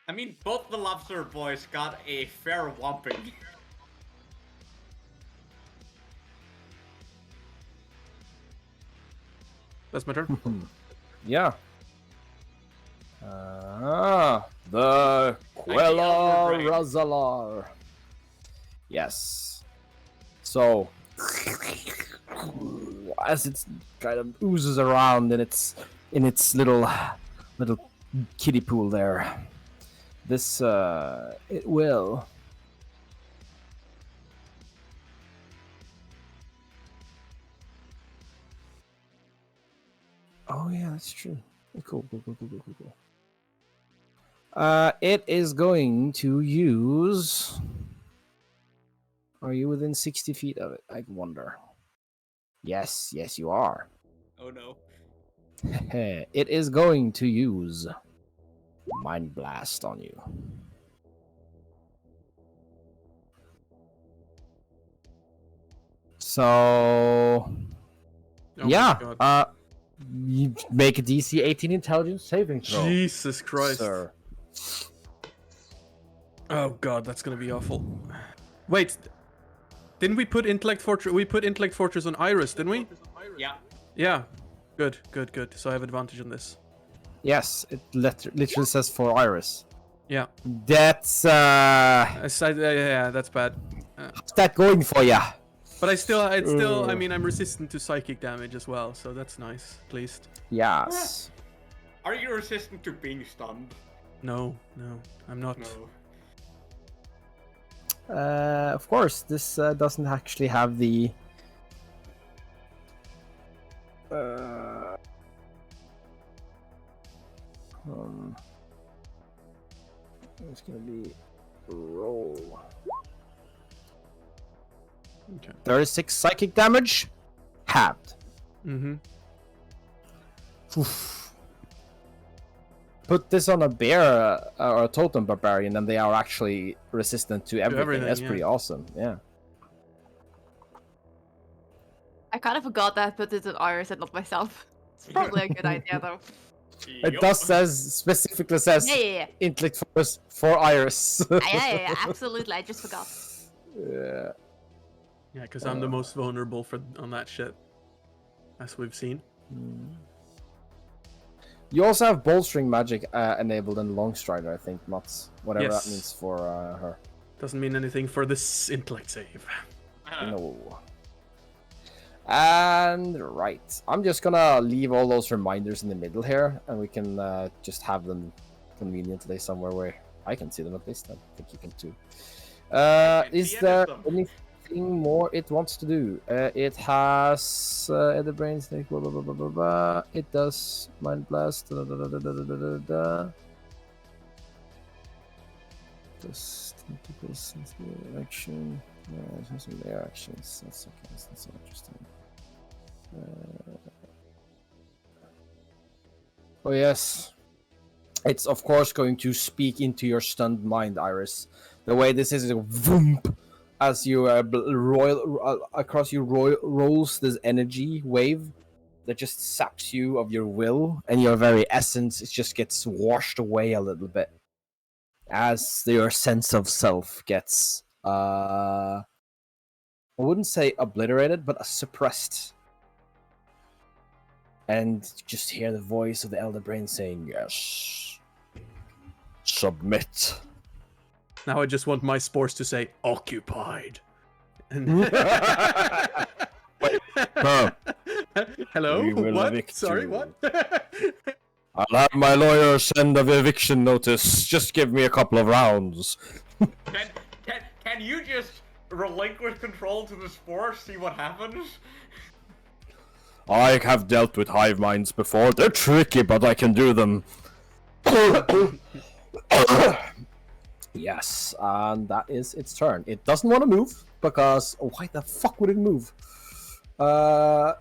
I mean, both the lobster boys got a fair whomping. That's my turn. Yeah. The Quella Razalar. Yes. So, as it kind of oozes around in its little kiddie pool there, this it will. Oh yeah, that's true. Cool. It is going to use. Are you within 60 feet of it? I wonder. Yes, you are. Oh no. It is going to use Mind Blast on you. So, you make a DC 18 Intelligence saving throw. Jesus Christ. Sir. Oh god, that's gonna be awful. Wait. Didn't we put Intellect Fortress? We put Intellect Fortress on Iris, didn't we? Yeah. Yeah. Good. So I have advantage on this. Yes, it literally says for Iris. Yeah. That's Yeah, that's bad. how's that going for ya? But I mean, I'm resistant to psychic damage as well, so that's nice, at least. Yes. Are you resistant to being stunned? No, I'm not. No. Of course, this doesn't actually have the. It's gonna be roll. Okay. 36 psychic damage, halved. Mm-hmm. Oof. Put this on a bear or a totem barbarian, and they are actually resistant to everything. That's pretty awesome. Yeah. I kind of forgot that I put it on Iris and not myself. It's probably a good idea though. It does specifically says Yeah. intellect force for Iris. Yeah, absolutely. I just forgot. Yeah. Yeah, because I'm the most vulnerable on that shit, as we've seen. You also have bolstering magic enabled in Longstrider, I think, Mats. Whatever Yes. that means for her. Doesn't mean anything for this intellect save. No. And right, I'm just gonna leave all those reminders in the middle here, and we can just have them conveniently somewhere where I can see them at least. I think you can too. Is there anything more it wants to do? It has the brain snake. Blah, blah, blah, blah, blah, blah. It does mind blast. Da, da, da, da, da, da, da, da. Just tentacles action. Yeah, some of their actions. That's okay. That's so interesting. Oh yes, it's of course going to speak into your stunned mind, Iris. The way this is a voomp as you across you rolls this energy wave that just saps you of your will, and your very essence it just gets washed away a little bit as your sense of self gets I wouldn't say obliterated, but suppressed. And just hear the voice of the Elder Brain saying, "Yes, submit." Now I just want my spores to say occupied. Hello? We will What? evict Sorry, you. what? I'll have my lawyer send an eviction notice. Just give me a couple of rounds. Can you just relinquish control to the spores, see what happens? I have dealt with hive minds before. They're tricky, but I can do them. Yes, and that is its turn. It doesn't want to move, because why the fuck would it move? Yeah.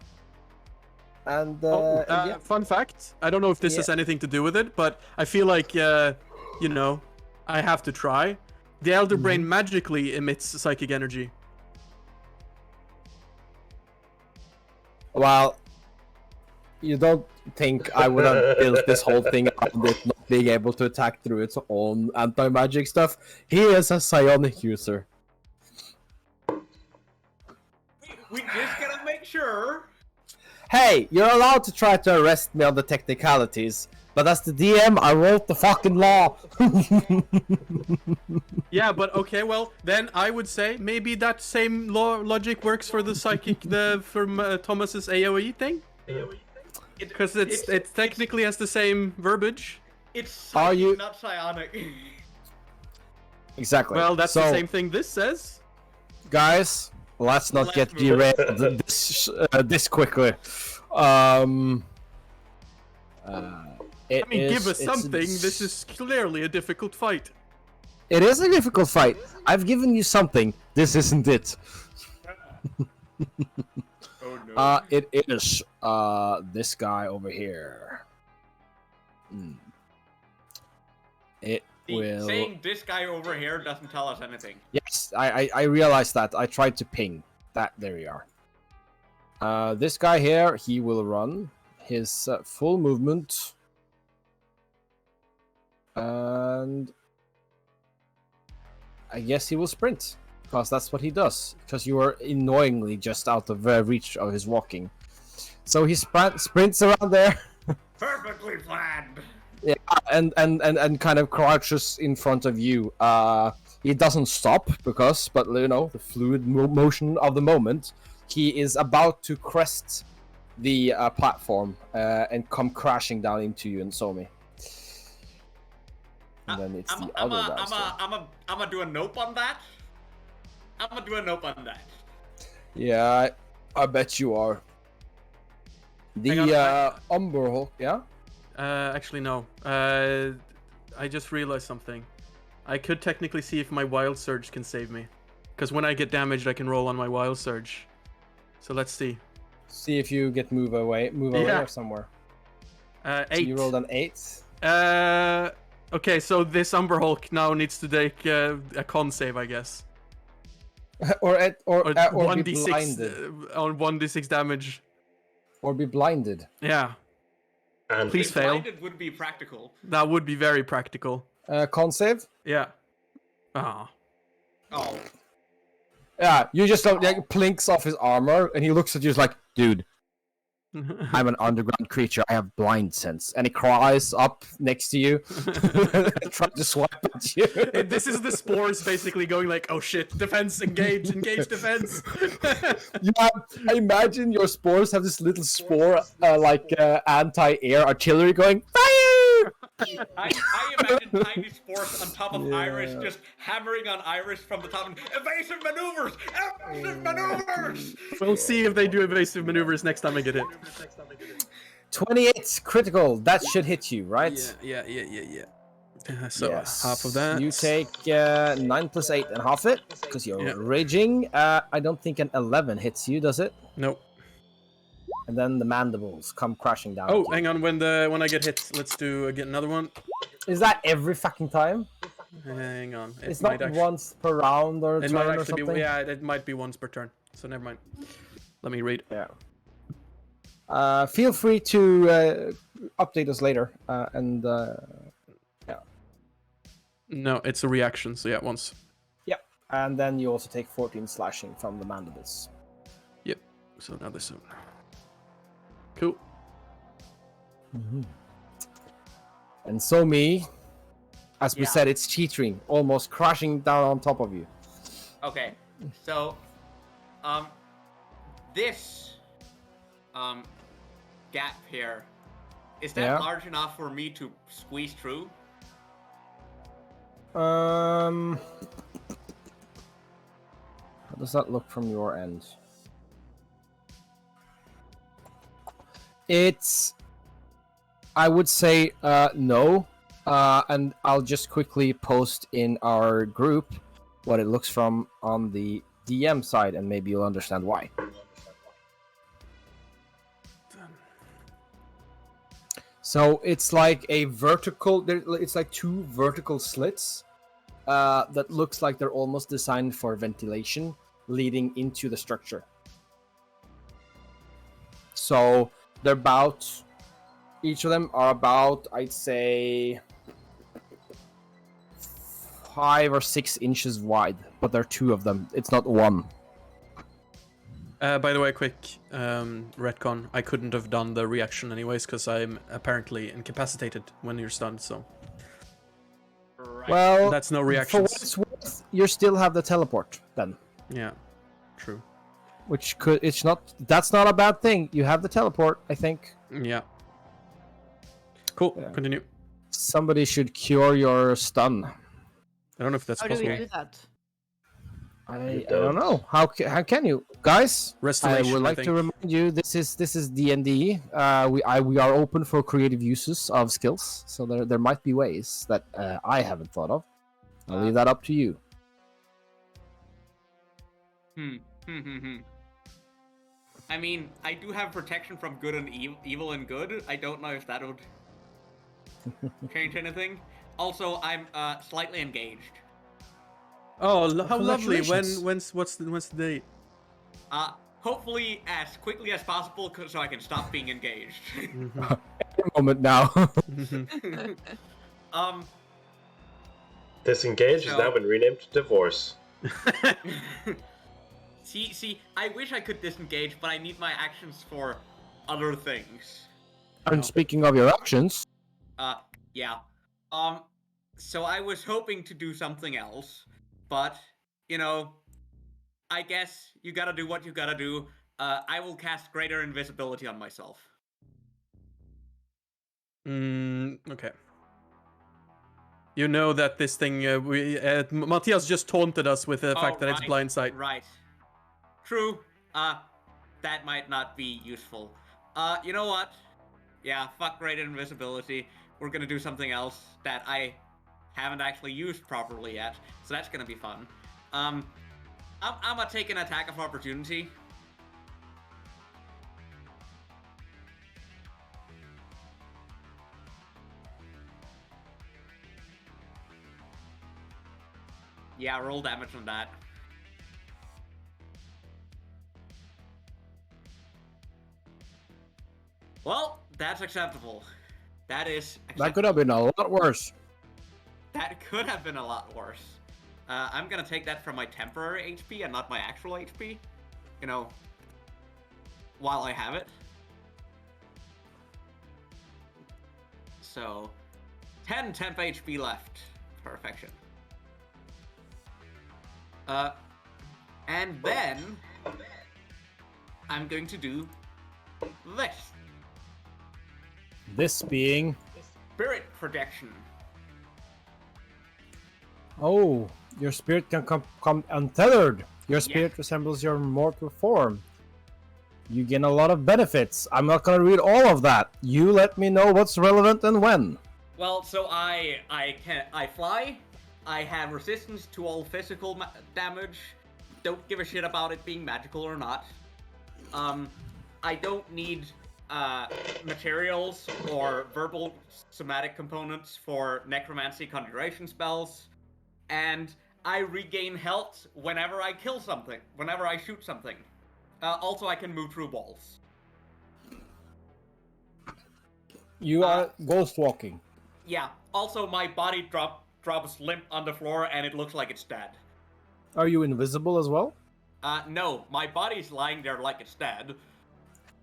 Fun fact, I don't know if this has anything to do with it, but I feel like, you know, I have to try. The Elder Brain magically emits psychic energy. Well, you don't think I would have built this whole thing around it not being able to attack through its own anti-magic stuff? He is a psionic user. We just gotta make sure. Hey, you're allowed to try to arrest me on the technicalities, but as the DM, I wrote the fucking law. Yeah, but okay, well, then I would say maybe that same logic works for the psychic, for Thomas's AoE thing? Because it technically has the same verbiage. It's psychic, not psionic. Exactly. Well, that's the same thing this says. Guys, let's not get derailed this quickly. I mean, give us something. This is clearly a difficult fight. It is a difficult fight. I've given you something. This isn't it. Oh no. It is this guy over here. Saying this guy over here doesn't tell us anything. Yes, I realized that. I tried to ping that. There we are. This guy here, he will run his full movement. And I guess he will sprint. because that's what he does. Because you are annoyingly just out of reach of his walking. So he sprints around there. Perfectly planned. Yeah, and kind of crouches in front of you. He doesn't stop but you know, the fluid motion of the moment. He is about to crest the platform and come crashing down into you and Somi. And then it's the other guy's turn. I'm gonna do a nope on that. Yeah, I bet you are. The Umber Hulk, yeah? Actually, no. I just realized something. I could technically see if my Wild Surge can save me. Because when I get damaged, I can roll on my Wild Surge. So let's see. See if you get move away or somewhere. 8. So you rolled an 8? Okay, so this Umber Hulk now needs to take a con save, I guess. or be 1d6 blinded. On 1d6 damage. Or be blinded. Yeah. And Please fail. Blinded would be practical. That would be very practical. Con save? Yeah. Ah. Oh. Yeah, you just like plinks off his armor, and he looks at you like, dude, I'm an underground creature. I have blind sense. And he cries up next to you, trying to swipe at you. This is the spores basically going like, oh shit, defense, engage, defense. I imagine your spores have this little spore, anti-air artillery going, fire! I imagine tiny spores on top of Iris just hammering on Iris from the top. Evasive maneuvers! Evasive maneuvers! We'll see if they do evasive maneuvers next time I get hit. 28 critical. That should hit you, right? Yeah. So half of that. You take 9 plus 8 and half it because you're raging. I don't think an 11 hits you, does it? Nope. And then the mandibles come crashing down. Oh, hang on. When I get hit, let's get another one. Is that every fucking time? Hang on. It's not once per round or it turn might or actually something? it might be once per turn. So never mind. Let me read. Yeah. Feel free to update us later. No, it's a reaction. So yeah, once. Yeah. And then you also take 14 slashing from the mandibles. Yep. So now this one. Cool. Mm-hmm. And so as we said, it's cheating, almost crashing down on top of you. Okay, so, this, gap here, is that large enough for me to squeeze through? How does that look from your end? I would say no, and I'll just quickly post in our group what it looks from on the DM side, and maybe you'll understand why. So it's like a vertical, it's like 2 vertical slits that looks like they're almost designed for ventilation leading into the structure. So they're each of them are about, I'd say, 5 or 6 inches wide, but there are 2 of them. It's not 1. By the way, quick retcon. I couldn't have done the reaction anyways because I'm apparently incapacitated when you're stunned. So, Right. Well, that's no for reactions. what it's worth, you still have the teleport then. Yeah, true. That's not a bad thing. You have the teleport, I think. Yeah. Cool. Yeah. Continue. Somebody should cure your stun. I don't know if that's How do possible. we do that? I don't know. How can you guys? Restoration, I would like to remind you this is D&D. We are open for creative uses of skills, so there might be ways that I haven't thought of. I'll leave that up to you. I mean, I do have protection from good and evil and good. I don't know if that would change anything. Also, I'm slightly engaged. Oh, how lovely! Congratulations. What's the date? Hopefully as quickly as possible, so I can stop being engaged. Every moment now. Disengage has now been renamed to Divorce. See, I wish I could disengage, but I need my actions for other things. And speaking of your actions, Yeah. So I was hoping to do something else, but, you know, I guess you gotta do what you gotta do. I will cast Greater Invisibility on myself. Okay. You know that this thing, Matthias just taunted us with the fact that it's blind sight. Right. True. That might not be useful. You know what? Yeah, fuck Greater Invisibility. We're gonna do something else that I haven't actually used properly yet, so that's gonna be fun. I'm gonna take an attack of opportunity. Yeah, roll damage on that. Well, that's acceptable. That is acceptable. That could have been a lot worse. That could have been a lot worse. I'm gonna take that from my temporary HP and not my actual HP. You know, while I have it. So, 10 temp HP left. Perfection. And then I'm going to do this. This being... Spirit projection. Oh, your spirit can come untethered. Your spirit resembles your mortal form. You gain a lot of benefits. I'm not gonna read all of that. You let me know what's relevant and when. Well, so I fly. I have resistance to all physical damage. Don't give a shit about it being magical or not. I don't need materials or verbal somatic components for necromancy conjuration spells. And I regain health whenever I kill something, whenever I shoot something. Also, I can move through walls. You are ghost walking. Yeah. Also, my body drops limp on the floor, and it looks like it's dead. Are you invisible as well? No. My body's lying there like it's dead.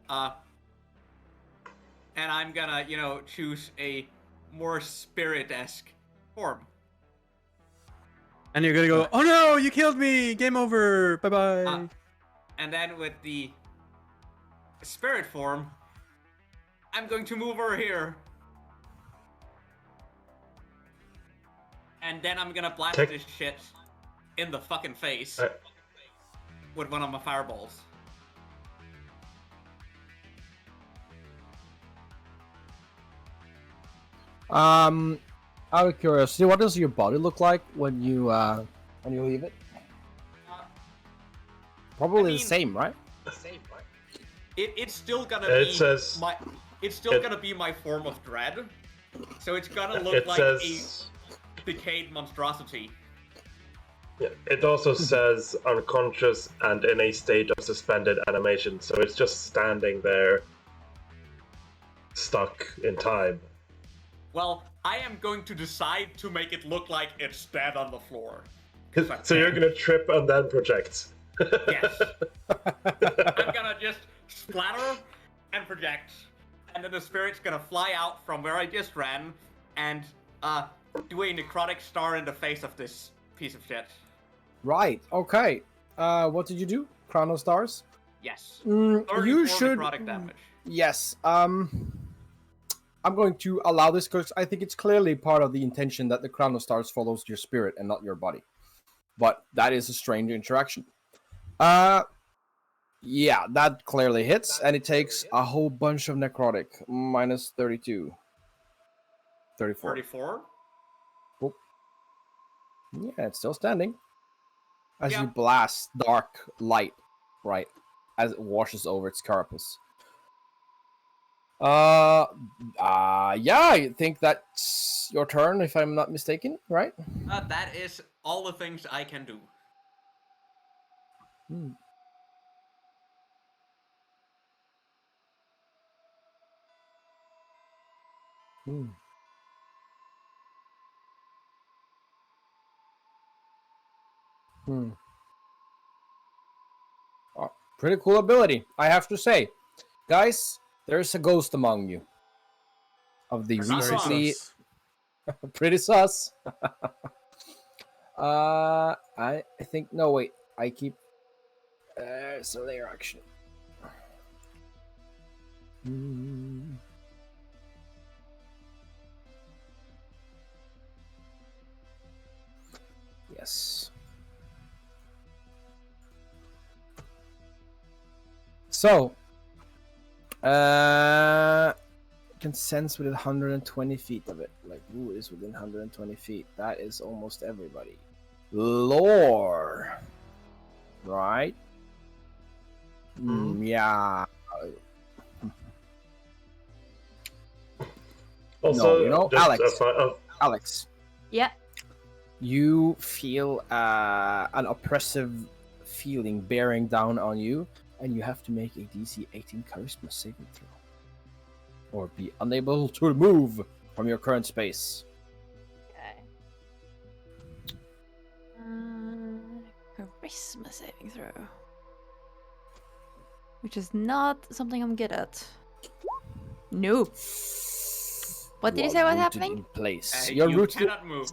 And I'm gonna, choose a more spirit-esque form. And you're gonna go, oh no, you killed me! Game over! Bye-bye! And then with the spirit form, I'm going to move over here. And then I'm gonna blast this shit in the fucking face with one of my fireballs. Out of curiosity, what does your body look like when you leave it? Probably the same, right? It's still gonna be my form of dread. So it's gonna look like a decayed monstrosity. Yeah, it also says unconscious and in a state of suspended animation, so it's just standing there, stuck in time. Well, I am going to decide to make it look like it's dead on the floor. So you're gonna trip and then project. Yes. I'm gonna just splatter and project, and then the spirit's gonna fly out from where I just ran and do a necrotic star in the face of this piece of shit. Right. Okay. What did you do? Crown of Stars? Yes. You should. Necrotic damage. Yes. I'm going to allow this because I think it's clearly part of the intention that the Crown of Stars follows your spirit and not your body. But that is a strange interaction. Yeah, that clearly hits, and it takes a whole bunch of necrotic. Minus 32. 34. 34? Oh. Yeah, it's still standing. As you blast dark light, right, as it washes over its carapace. Yeah, I think that's your turn, if I'm not mistaken, right? That is all the things I can do. Oh, pretty cool ability, I have to say. Guys, there's a ghost among you. Of the Not recently... sus. Pretty sus. I think... No, wait. I keep... it's a layer action. Yes. So, can sense within 120 feet of it. Like, who is within 120 feet? That is almost everybody. Lore. Right? Yeah. Also, no, you know, just Alex. Yeah. You feel an oppressive feeling bearing down on you, and you have to make a DC 18 Charisma saving throw. Or be unable to move from your current space. Okay. Charisma saving throw. Which is not something I'm good at. No. What did you say was happening? In place. You You're rooted. cannot move.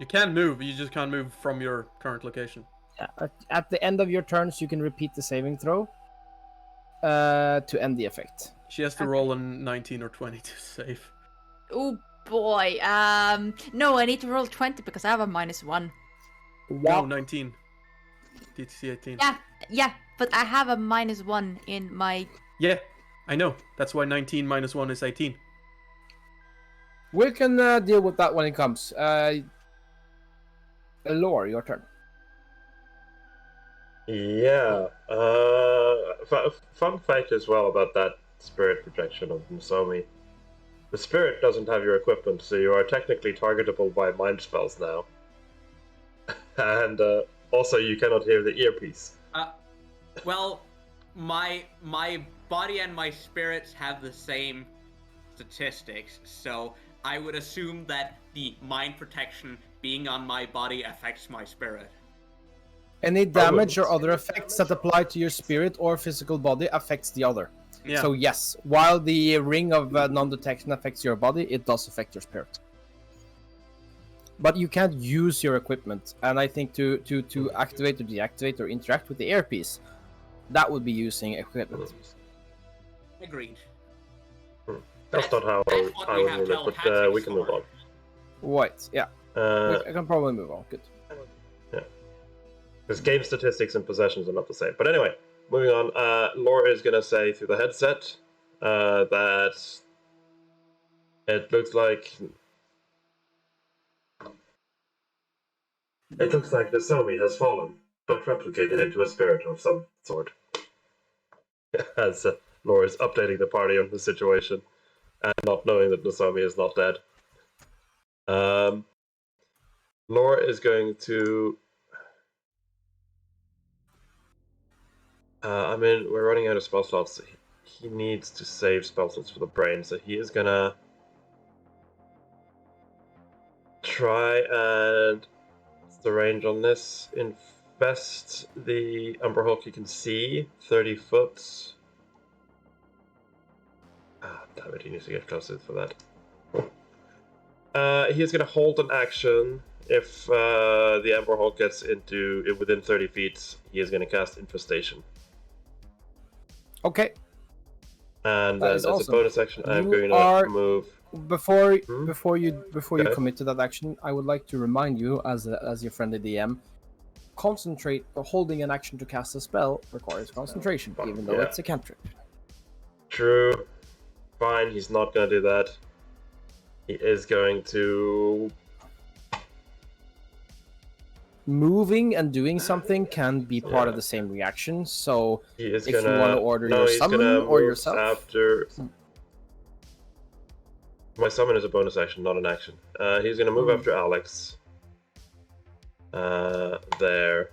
You can move, you just can't move from your current location. At the end of your turns, you can repeat the saving throw to end the effect. She has to roll a 19 or 20 to save. Oh boy. No, I need to roll 20 because I have a -1. No, 19. DC 18. Yeah, but I have a -1 in my... Yeah, I know. That's why 19 minus 1 is 18. We can deal with that when it comes. Lore, your turn. Yeah. Fun fact as well about that spirit projection of Musomi. The spirit doesn't have your equipment, so you are technically targetable by mind spells now. And also, you cannot hear the earpiece. Well, my body and my spirits have the same statistics, so I would assume that the mind protection being on my body affects my spirit. Any damage or other effects that apply to your spirit or physical body affects the other. Yeah. So yes, while the ring of non-detection affects your body, it does affect your spirit. But you can't use your equipment, and I think to activate or deactivate or interact with the earpiece, that would be using equipment. Agreed. That's not how I would rule it, but we can move on. Right, yeah. I can probably move on. Good. Yeah. Because game statistics and possessions are not the same. But anyway, moving on. Laura is going to say through the headset that it looks like Nozomi has fallen, but replicated into a spirit of some sort. As Laura is updating the party on the situation and not knowing that Nozomi is not dead. Laura is going to... I mean, we're running out of spell slots. He needs to save spell slots for the brain, so he is gonna try and... What's the range on this? Infest the Umber Hulk you can see, 30 foot. Ah, damn it, he needs to get closer for that. He is going to hold an action. If the Ember Hulk gets within 30 feet, he is going to cast Infestation. Okay. And then as awesome. a bonus action, I'm going to move. Before you commit to that action, I would like to remind you, as your friendly DM, concentrate. Holding an action to cast a spell requires concentration, even though it's a cantrip. True. Fine, he's not going to do that. He is going to... Moving and doing something can be part of the same reaction, so if you want to order your he's summon gonna or move yourself... After... My summon is a bonus action, not an action. He's going to move after Alex. There.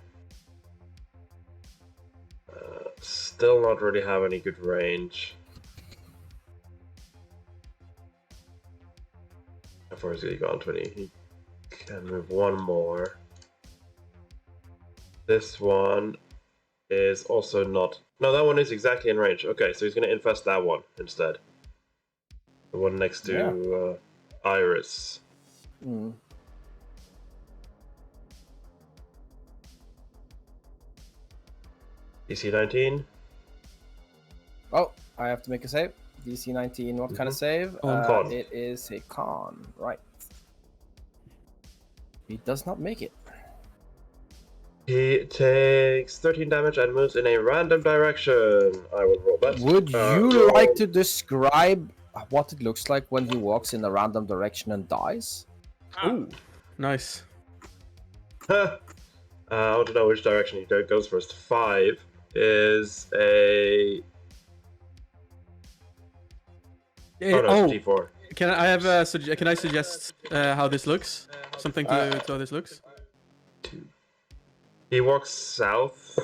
Still not really have any good range. How far is he gone? 20. He can move one more. This one is also not. No, that one is exactly in range. Okay, so he's going to infest that one instead. The one next to Iris. Mm. DC 19. Oh, I have to make a save. DC 19, what kind of save? Con. It is a con, right. He does not make it. He takes 13 damage and moves in a random direction. I will roll that. Would you roll. like to describe what it looks like when he walks in a random direction and dies? Ooh, nice. I want to know which direction he goes first. 5 is a... Oh no, it's D4. Can I have can I suggest how this looks? Something to how this looks? He walks south.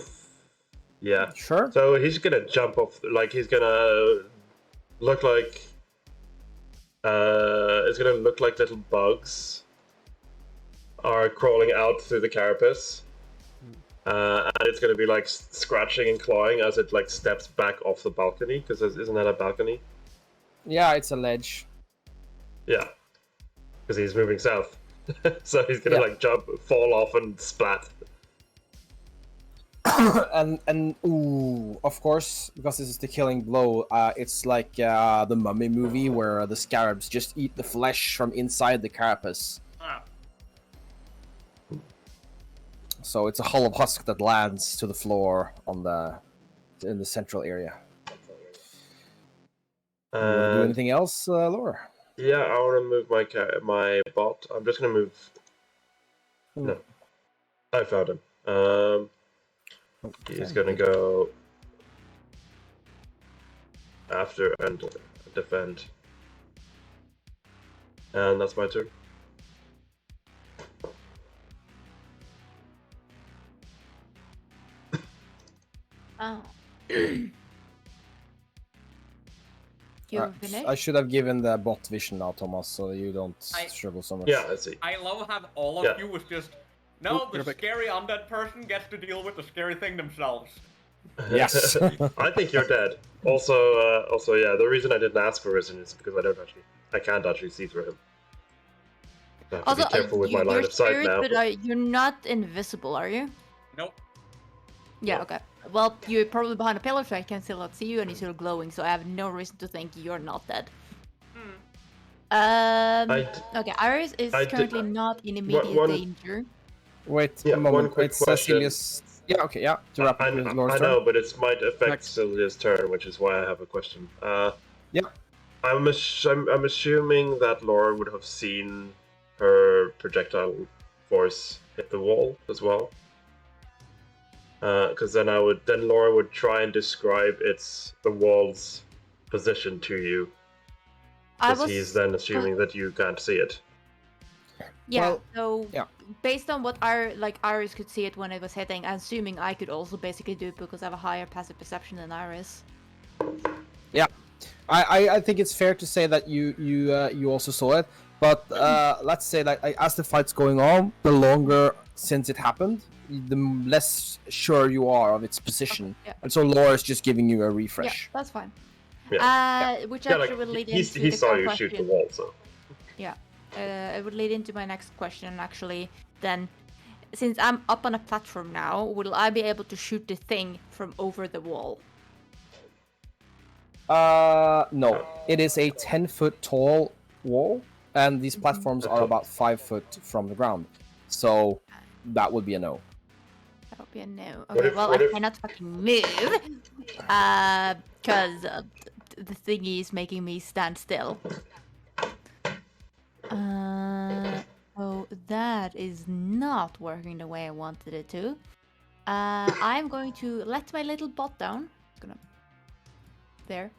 Yeah. Sure. So he's gonna jump off. Like he's gonna look like. It's gonna look like little bugs are crawling out through the carapace, and it's gonna be like scratching and clawing as it like steps back off the balcony. Because isn't that a balcony? Yeah, it's a ledge. Yeah. Because he's moving south, so he's gonna like jump, fall off, and splat. and ooh, of course, because this is the killing blow, it's like the Mummy movie where the scarabs just eat the flesh from inside the carapace. So it's a hollow husk that lands to the floor in the central area. You want to do anything else, Laura? Yeah, I want to move my bot. I'm just gonna move. No, I found him. He's gonna go after and defend, and that's my turn. Oh. You finished? I should have given the bot vision now, Thomas, so you don't struggle so much. Yeah, I see. I love how all of you was just, no, the scary undead person gets to deal with the scary thing themselves. Yes. I think you're dead. Also, yeah, the reason I didn't ask for Risen is because I can't actually see through him. I have to be careful with my line of sight now. But you're not invisible, are you? Nope. Yeah, okay. Well, you're probably behind a pillar, so I can still not see you, and you're still glowing, so I have no reason to think you're not dead. Okay, Iris is currently not in immediate danger. Wait Yeah, a moment. one quick question. Cecilia's... Yeah, okay, yeah. To wrap up with Laura's I turn. know, but it might affect Celia's turn, which is why I have a question. Yeah. I'm assuming that Laura would have seen her projectile force hit the wall as well. Because then Laura would try and describe the wall's position to you. Because he's then assuming that you can't see it. Yeah. Well, so based on what Iris could see it when it was hitting, I'm assuming I could also basically do it because I have a higher passive perception than Iris. Yeah, I think it's fair to say that you also saw it, but let's say like as the fight's going on, the longer since it happened, the less sure you are of its position, and so Laura's just giving you a refresh. Yeah, that's fine. Yeah. Which actually would lead into he the saw you question. shoot the wall, so. Yeah, it would lead into my next question actually. Then, since I'm up on a platform now, will I be able to shoot the thing from over the wall? No. It is a 10-foot tall wall, and these platforms are about 5 foot from the ground. So that would be a no. That would be a no. Okay, I cannot fucking move. Because the thingy is making me stand still. Oh, that is not working the way I wanted it to. I'm going to let my little bot down. There.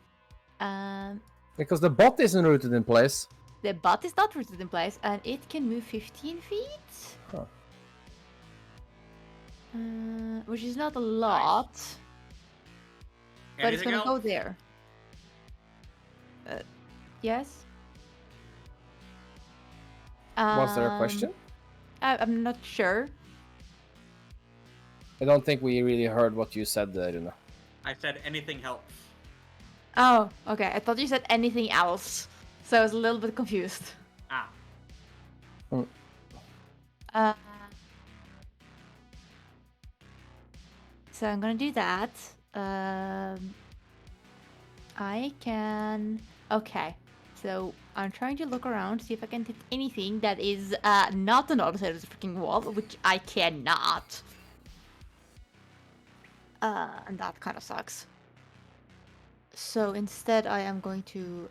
Because the bot isn't rooted in place. The bot is not rooted in place, and it can move 15 feet. Huh. Which is not a lot. But it's gonna go there. Yes? Was there a question? I'm not sure. I don't think we really heard what you said, Runa. I said anything helps. Oh, okay. I thought you said anything else, so I was a little bit confused. Ah. So I'm gonna do that. I can. Okay. So I'm trying to look around, see if I can hit anything that is not on the other side of the freaking wall, which I cannot. And that kind of sucks. So instead, I am going to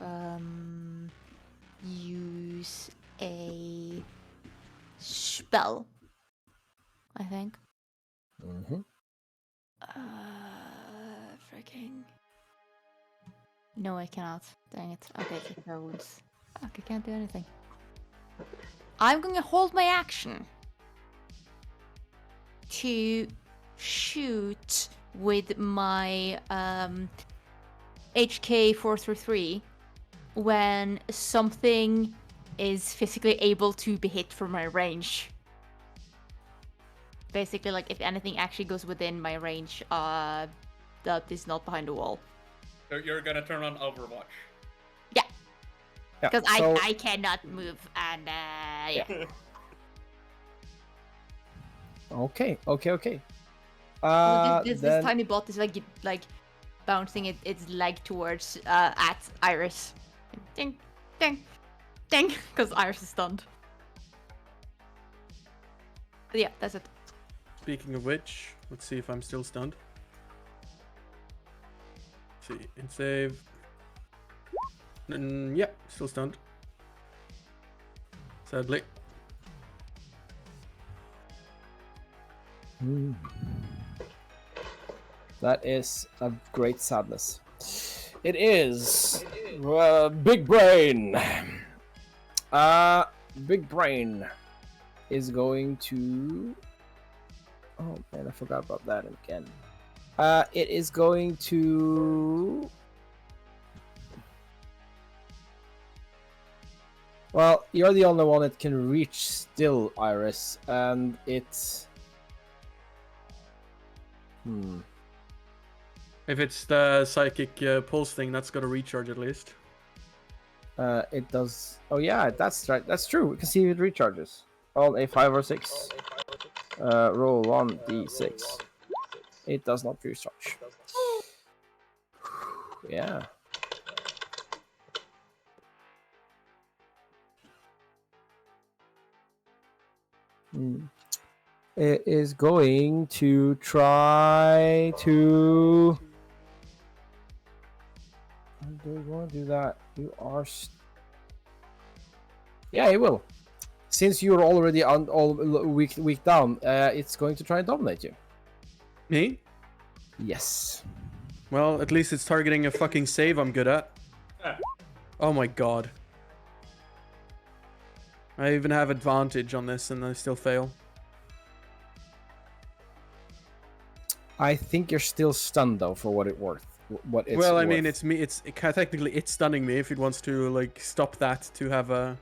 use a spell, I think. Mm-hmm. Freaking. No, I cannot. Dang it. Okay, take care wounds. Fuck, I can't do anything. I'm going to hold my action to shoot with my HK 433 when something is physically able to be hit from my range. Basically, like if anything actually goes within my range, that is not behind the wall. So you're gonna turn on Overwatch. Yeah. Because so... I cannot move, and yeah. Okay. This tiny bot is like bouncing its leg towards at Iris. Ding, ding, ding, because Iris is stunned. But yeah, that's it. Speaking of which, let's see if I'm still stunned. Let's see, and save. Yeah, still stunned. Sadly. That is a great sadness. It is Big Brain. Big Brain is going to. Oh man, I forgot about that again. It is going to. Well, you're the only one that can reach still, Iris, and it's. If it's the psychic pulse thing, that's got to recharge at least. It does. Oh yeah, that's right. That's true. We can see if it recharges. Roll a 5 or 6. Roll 1d6. It does not recharge. Yeah. It is going to try to. Do you want to do that? You are. Yeah, it will. Since you're already all weak down, it's going to try and dominate you. Me? Yes. Well, at least it's targeting a fucking save I'm good at. Oh my god. I even have advantage on this and I still fail. I think you're still stunned though, for what it's worth. Well, I mean, it's me. Technically it's stunning me. If it wants to like stop that to have a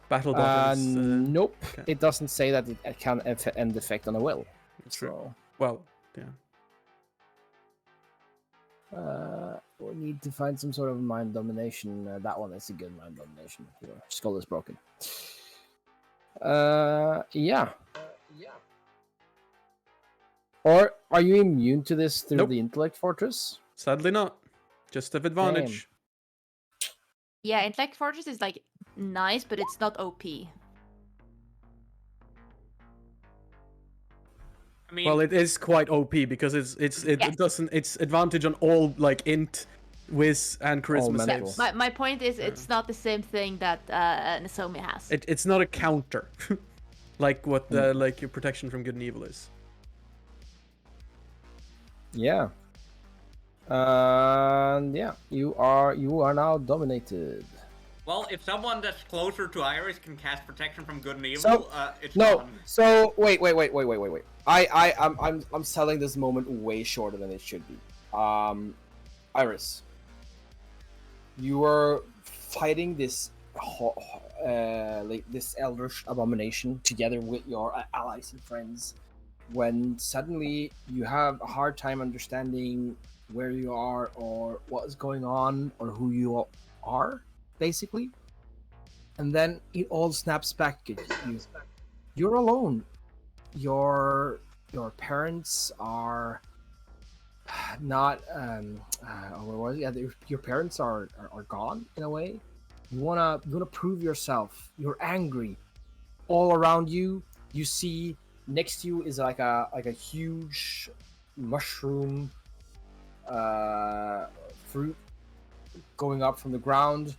battle dot. Nope. Okay. It doesn't say that it can end effect on a will. That's true. Well, yeah. We need to find some sort of mind domination. That one is a good mind domination. Your skull is broken. Yeah. Or are you immune to this through the intellect fortress? Sadly not. Just have advantage. Damn. Yeah, intellect fortress is like nice, but it's not OP. I mean, Well, it is quite OP because it doesn't it's advantage on all like int, whiz, and charisma saves. My point is it's not the same thing that Nozomi has. It's not a counter, like what like your protection from good and evil is. Yeah. Yeah, you are now dominated. well, if someone that's closer to Iris can cast protection from good and evil, So, it's no. gone. So wait. I'm selling this moment way shorter than it should be. Iris, you are fighting this like this eldritch abomination together with your allies and friends, when suddenly you have a hard time understanding where you are or what is going on or who you are, basically. And then it all snaps back at you. You're alone. Your parents are not what was it? Yeah, your parents are gone in a way. You wanna prove yourself. You're angry. All around you, you see next to you is like a huge mushroom fruit going up from the ground.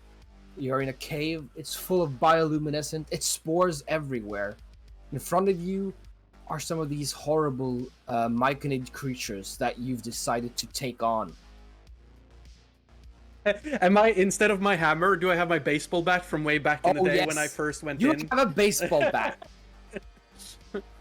You're in a cave. It's full of bioluminescent. It's spores everywhere. In front of you are some of these horrible myconid creatures that you've decided to take on. Am I, instead of my hammer, do I have my baseball bat from way back in the day when I first went in? You have a baseball bat.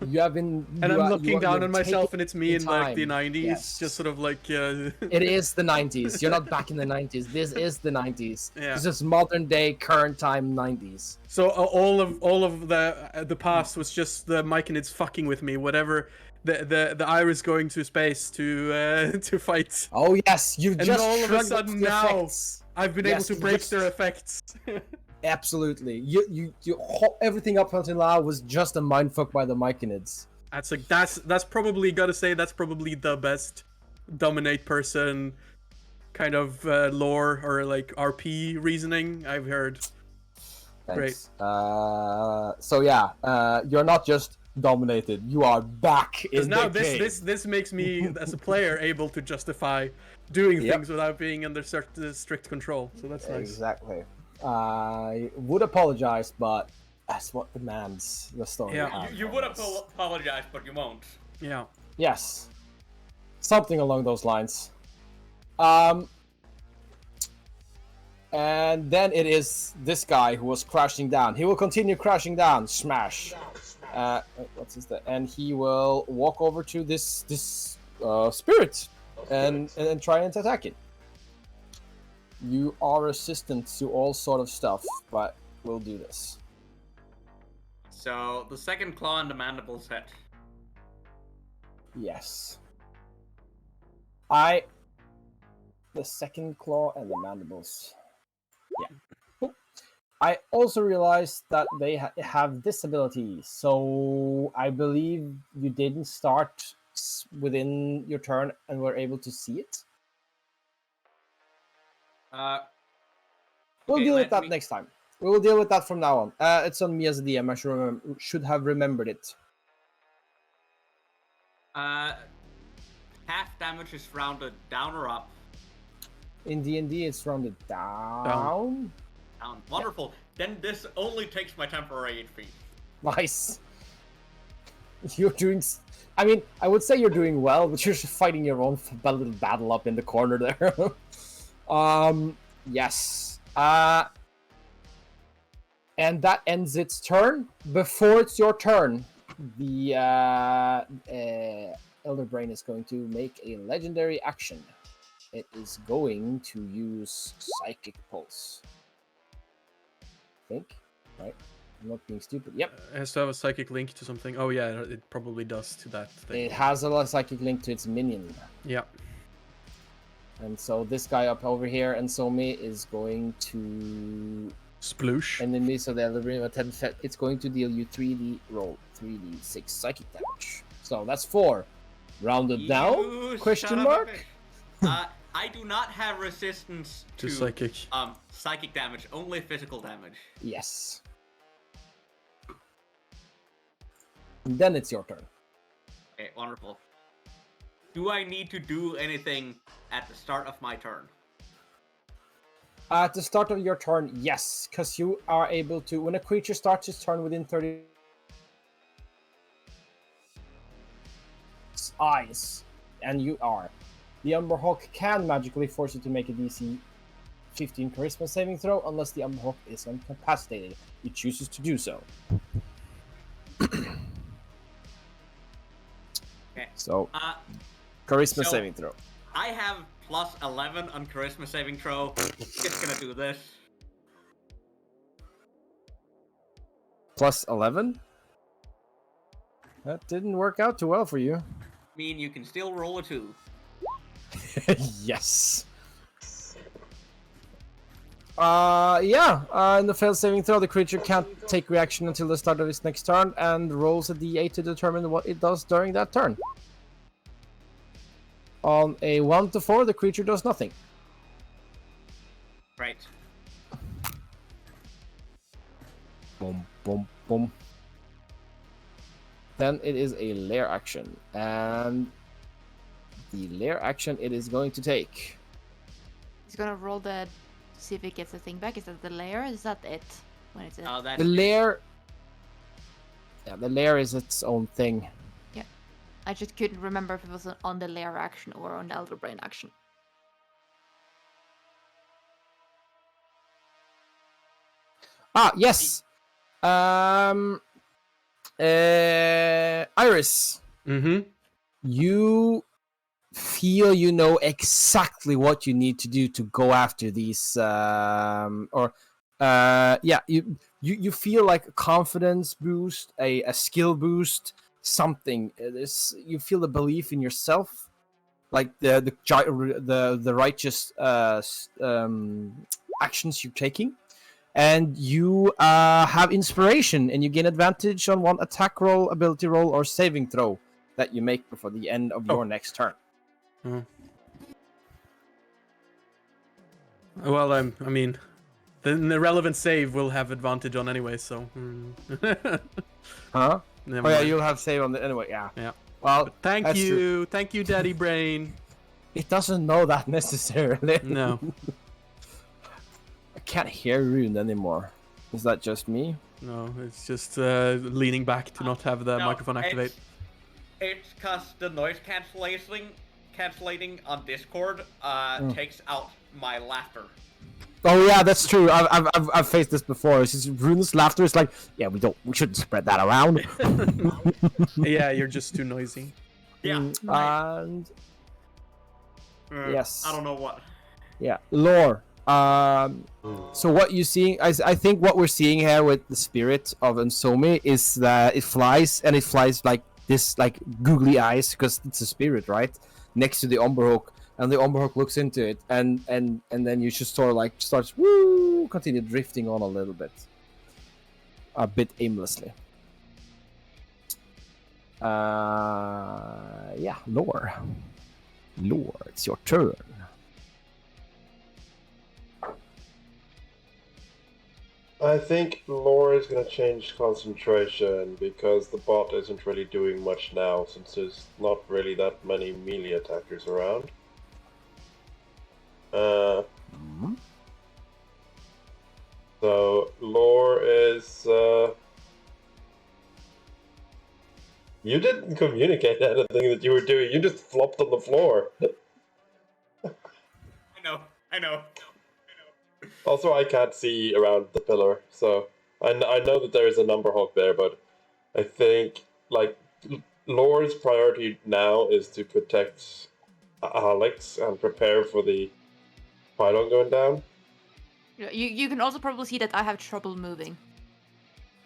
You have been... And I'm looking down on myself and it's me in like the 90s, yes. just sort of like... It is the 90s. You're not back in the 90s. This is the 90s. Yeah. This is modern day, current time 90s. So all of the past was just the myconids fucking with me, whatever... The iris going to space to fight. Oh yes, you've and just all of a sudden now effects. I've been able to break their effects. Absolutely, you everything up until now was just a mindfuck by the myconids. That's probably, gotta say, that's probably the best dominate person kind of lore or like RP reasoning I've heard. Thanks. Great. So yeah, you're not just dominated, you are back in now the game. This makes me as a player able to justify doing things without being under strict control, so that's nice. Exactly. I would apologize, but that's what demands the story. Yeah, you would apologize, but you won't. Yeah. Yes, something along those lines. And then it is this guy who was crashing down. He will continue crashing down. Smash. What's his name? And he will walk over to this spirit and try and attack it. You are resistant to all sort of stuff, but we'll do this. So the second claw and the mandibles hit. Yes. The second claw and the mandibles. Yeah. I also realized that they have disability, so I believe you didn't start within your turn and were able to see it. We'll deal with that next time. We will deal with that from now on. It's on me as a DM. I should have remembered it. Half damage is rounded down or up? In D&D, it's rounded down. Wonderful. Yeah. Then this only takes my temporary HP. Nice. You're doing... I mean, I would say you're doing well, but you're just fighting your own little battle up in the corner there. Yes. And that ends its turn. Before it's your turn, the Elder Brain is going to make a legendary action. It is going to use Psychic Pulse. I think, right? I'm not being stupid. Yep. It has to have a psychic link to something. Oh yeah, it probably does to that thing. It has a psychic link to its minion. Yeah. And so this guy up over here, and Somi, is going to... Sploosh. Enemies of the Elder Brain, it's going to deal you 3d6 psychic damage. So that's 4. Rounded down? Question mark? I do not have resistance to psychic damage, only physical damage. Yes. And then it's your turn. Okay, wonderful. Do I need to do anything at the start of my turn? At the start of your turn, yes, because you are able to, when a creature starts its turn within 30 eyes, and you are, the Umber Hawk can magically force you to make a DC 15 Charisma saving throw unless the Umber Hawk is incapacitated. It chooses to do so. Okay. So, Charisma so saving throw. I have plus 11 on Charisma saving throw. It's gonna do this. Plus 11? That didn't work out too well for you. Mean you can still roll a 2. Yes. In the failed saving throw, the creature can't take reaction until the start of its next turn and rolls a d8 to determine what it does during that turn. On a 1 to 4, the creature does nothing. Right. Boom, boom, boom. Then it is a lair action, and the lair action it is going to take. He's gonna roll the see if it gets the thing back. Is that the lair? Is that it? When it's it? Oh, that's The lair. Yeah, the lair is its own thing. Yeah, I just couldn't remember if it was on the lair action or on the Elder Brain action. Ah, yes. Iris. Mm-hmm. You feel you know exactly what you need to do to go after these you feel like a confidence boost, a skill boost, something. You feel the belief in yourself, like the righteous actions you're taking, and you have inspiration, and you gain advantage on one attack roll, ability roll, or saving throw that you make before the end of your next turn. Well, I mean, the relevant save will have advantage on anyway, so. Huh? Never Oh yeah, mind. you'll have save on the anyway. Yeah. Yeah. Well, But thank that's you, Daddy Brain. It doesn't know that necessarily. No, I can't hear Rune anymore. Is that just me? no, it's just leaning back to not have the No, microphone activate. It's because the noise cancellating on Discord takes out my laughter. Oh yeah, that's true. I've faced this before. It's just Rune's laughter is like, yeah, we shouldn't spread that around. Yeah, you're just too noisy. Yeah. And yes. I don't know what. yeah, lore. So what you seeing? I think what we're seeing here with the spirit of Unsomi is that it flies like this, like googly eyes, because it's a spirit, right? Next to the Umberhawk, and the Umberhawk looks into it, and then you just sort of like starts continue drifting on a bit aimlessly. Yeah, lore, it's your turn. I think Lore is going to change concentration because the bot isn't really doing much now since there's not really that many melee attackers around. So Lore is you didn't communicate anything that you were doing, you just flopped on the floor. I know. Also, I can't see around the pillar, so I know that there is a Umberhawk there, but I think like Lore's priority now is to protect Alex and prepare for the pylon going down. You can also probably see that I have trouble moving.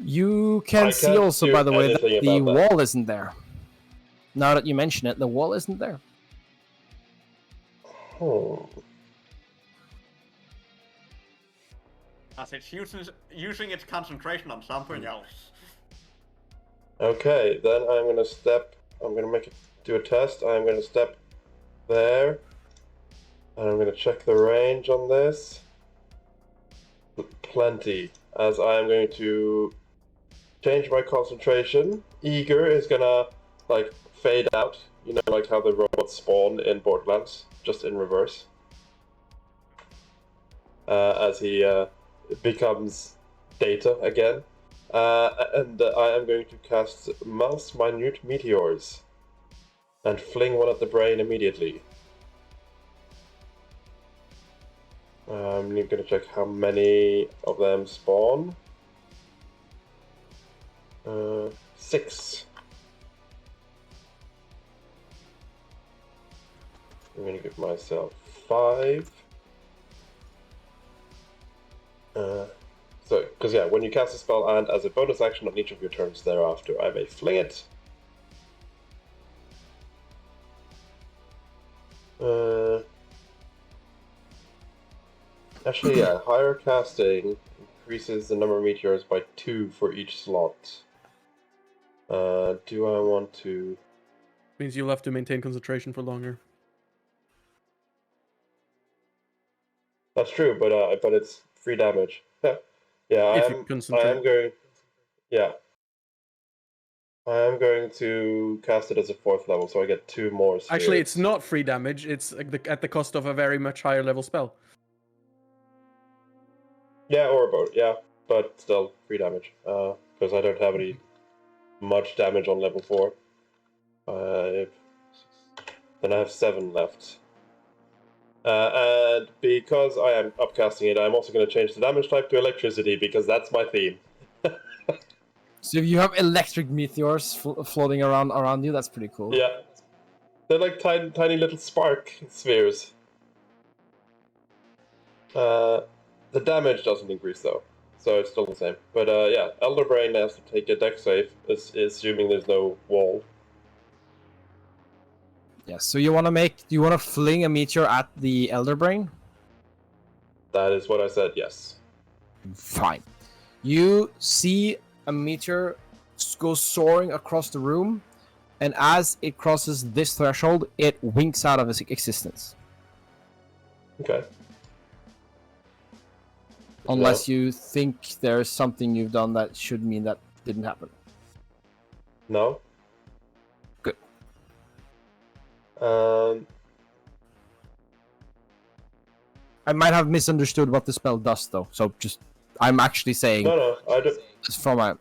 You can see can't also, do by the way, that anything the about that. wall isn't there. Now that you mention it, the wall isn't there. As it's using its concentration on something else. Okay, then I'm gonna do a test. I'm gonna step there, and I'm gonna check the range on this. Plenty, as I'm going to change my concentration. Eager is gonna like fade out, you know, like how the robots spawn in Borderlands, just in reverse. As he becomes data again. And I am going to cast Mouse Minute Meteors and fling one at the brain immediately. I'm going to check how many of them spawn. 6. I'm going to give myself 5. Because when you cast a spell and as a bonus action on each of your turns thereafter, I may fling it Actually, yeah, higher casting increases the number of meteors by 2 for each slot. Do I want to... Means you'll have to maintain concentration for longer. That's true, but it's free damage. Yeah, I am going... Yeah. I am going to cast it as a 4th level, so I get 2 more spheres. Actually, it's not free damage. It's at the cost of a very much higher level spell. Yeah, or a boat, yeah. But still, free damage. Because I don't have any much damage on level 4. Then I have 7 left. And because I am upcasting it, I'm also going to change the damage type to electricity, because that's my theme. So if you have electric meteors floating around you, that's pretty cool. Yeah. They're like tiny little spark spheres. The damage doesn't increase though, so it's still the same. But yeah, Elder Brain has to take a dex save, assuming there's no wall. Yeah, so you want to fling a meteor at the Elder Brain? That is what I said, yes. Fine. You see a meteor go soaring across the room, and as it crosses this threshold, it winks out of its existence. Okay. Unless you think there's something you've done that should mean that didn't happen. No. Good. I might have misunderstood what the spell does, though. So I'm actually saying. No, I don't. From my.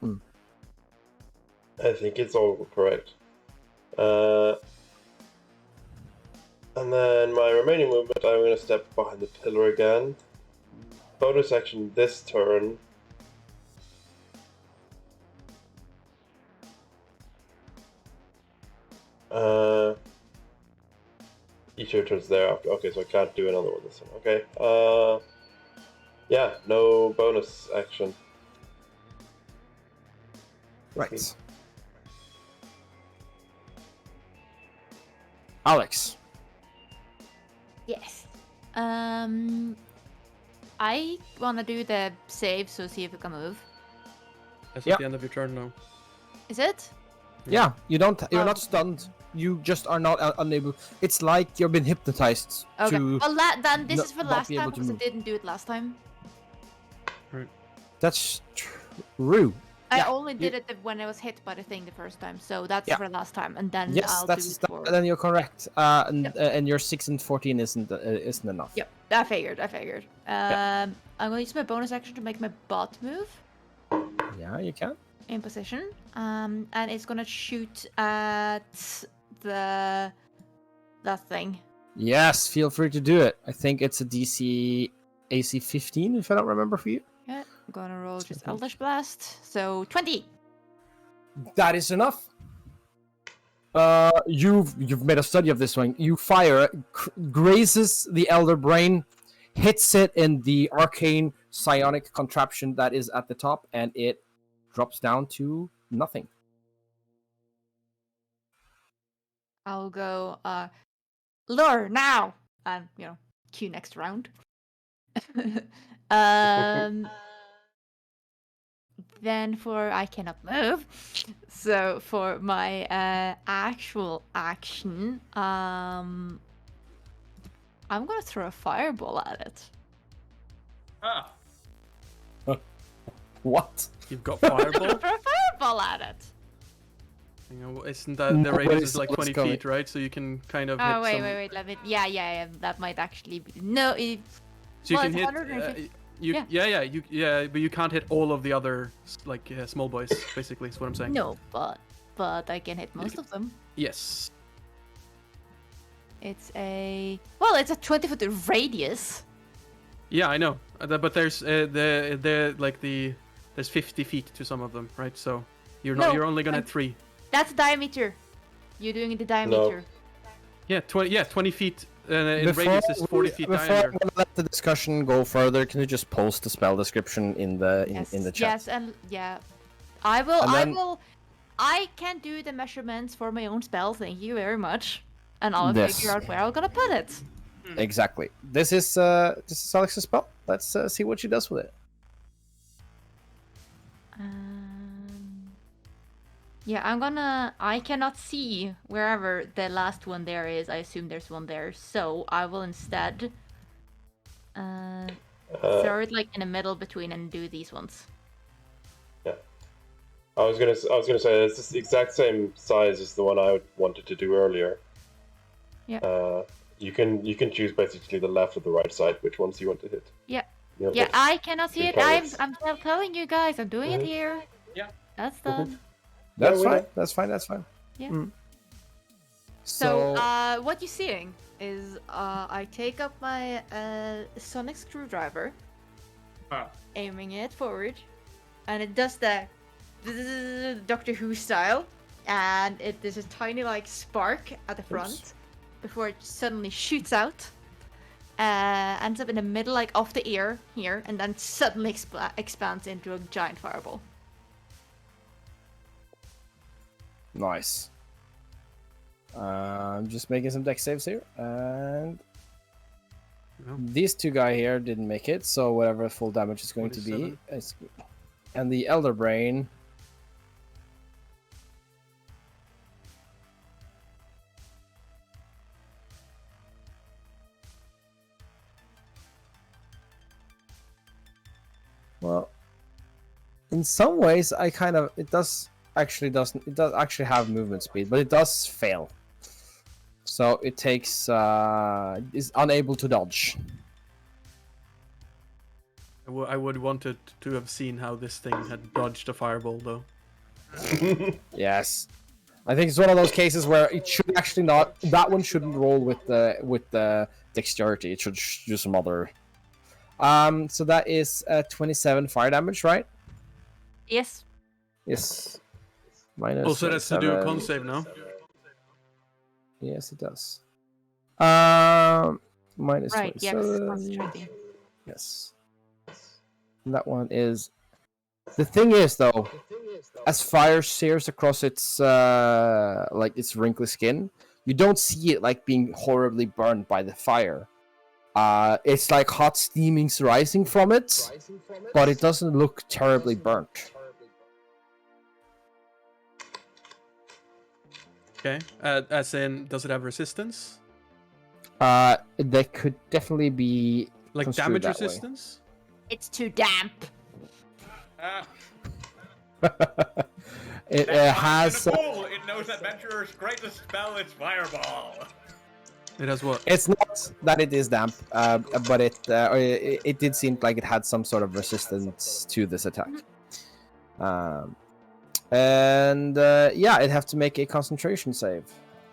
I think it's all correct. And then my remaining movement, I'm going to step behind the pillar again. Bonus action this turn. Each of your turns thereafter. Okay, so I can't do another one this one. Okay. Yeah, no bonus action. Right. Alex. Yes. I wanna do the save, so see if we can move. That's at the end of your turn now. Is it? Yeah, you're not stunned. You just are not unable. It's like you've been hypnotized. Okay. To Well, then this is for not last be able time to because I move. didn't do it last time. That's true. I Yeah, only did it when I was hit by the thing the first time, so that's Yeah. for last time, and then Yes, I'll that's do it for. then you're correct. And Yep. and your 6 and 14 isn't enough. Yep, I figured. I'm gonna use my bonus action to make my bot move Yeah, you can. in position, and it's gonna shoot at that thing. Yes, feel free to do it. I think it's a DC AC 15, if I don't remember for you. Yeah, I'm gonna roll just Eldritch Blast. So 20. That is enough. You've made a study of this one. You fire it, grazes the Elder Brain, hits it in the arcane psionic contraption that is at the top, and it drops down to nothing. I'll go lure now, and cue next round. Then for I cannot move, so for my actual action, I'm gonna throw a fireball at it. Ah. What? You've got fireball. Throw a fireball at it. Isn't that the radius is like Nobody's 20 feet, right? So you can kind of hit Oh wait, some... wait. Let me. Yeah. That might actually be no. So you well, can it's hit. 150. But you can't hit all of the other small boys. Basically, is what I'm saying. No, but I can hit most of them. Yes. It's a 20-foot radius. Yeah, I know. But there's there's 50 feet to some of them, right? So you're only gonna hit 3. That's diameter. You're doing the diameter. Yeah, 20 feet. In radius is 40 feet before diameter. we let the discussion go further, can you just post the spell description in the chat? Yes, and I will. And then- I can do the measurements for my own spell. Thank you very much. And I'll This. figure out where I'm gonna put it. Exactly. This is Alex's spell. Let's see what she does with it. Yeah, I cannot see wherever the last one there is. I assume there's one there. So I will instead throw it like in the middle between and do these ones. Yeah. I was gonna say it's the exact same size as the one I wanted to do earlier. Yeah. You can choose basically the left or the right side, which ones you want to hit. Yeah. You know, Yeah, like I cannot see three it. targets. I'm telling you guys, I'm doing it here. Yeah. That's done. That's we fine. know. That's fine. That's fine. Yeah. Mm. So, what you're seeing is I take up my sonic screwdriver, aiming it forward, and it does the Doctor Who style, and there's a tiny like spark at the front before it suddenly shoots out, ends up in the middle like of the ear here, and then suddenly expands into a giant fireball. Nice. I'm just making some deck saves here, and these two guys here didn't make it, so whatever full damage is going to be, and the Elder Brain. Well, in some ways, it does actually have movement speed, but it does fail. So it takes is unable to dodge. I would wanted to have seen how this thing had dodged a fireball, though. Yes, I think it's one of those cases where it should actually not. That one shouldn't roll with the dexterity. It should do some other. So that is 27 fire damage, right? Yes. Yes. Minus. Also, that's to do a 27. con save now. Yes, it does. Minus Right. Yeah, 'cause it's 27. concentrating. Yes. And that one is. The thing is, though, as fire sears across its its wrinkly skin, you don't see it like being horribly burned by the fire. It's like hot steamings rising from it, but it doesn't look terribly burnt. Okay. As in, does it have resistance? That could definitely be Like construed damage that way. resistance? It's too damp. It has. It knows adventurer's greatest spell is fireball. It has what? It's not that it is damp, but it did seem like it had some sort of resistance to this attack. It'd have to make a concentration save.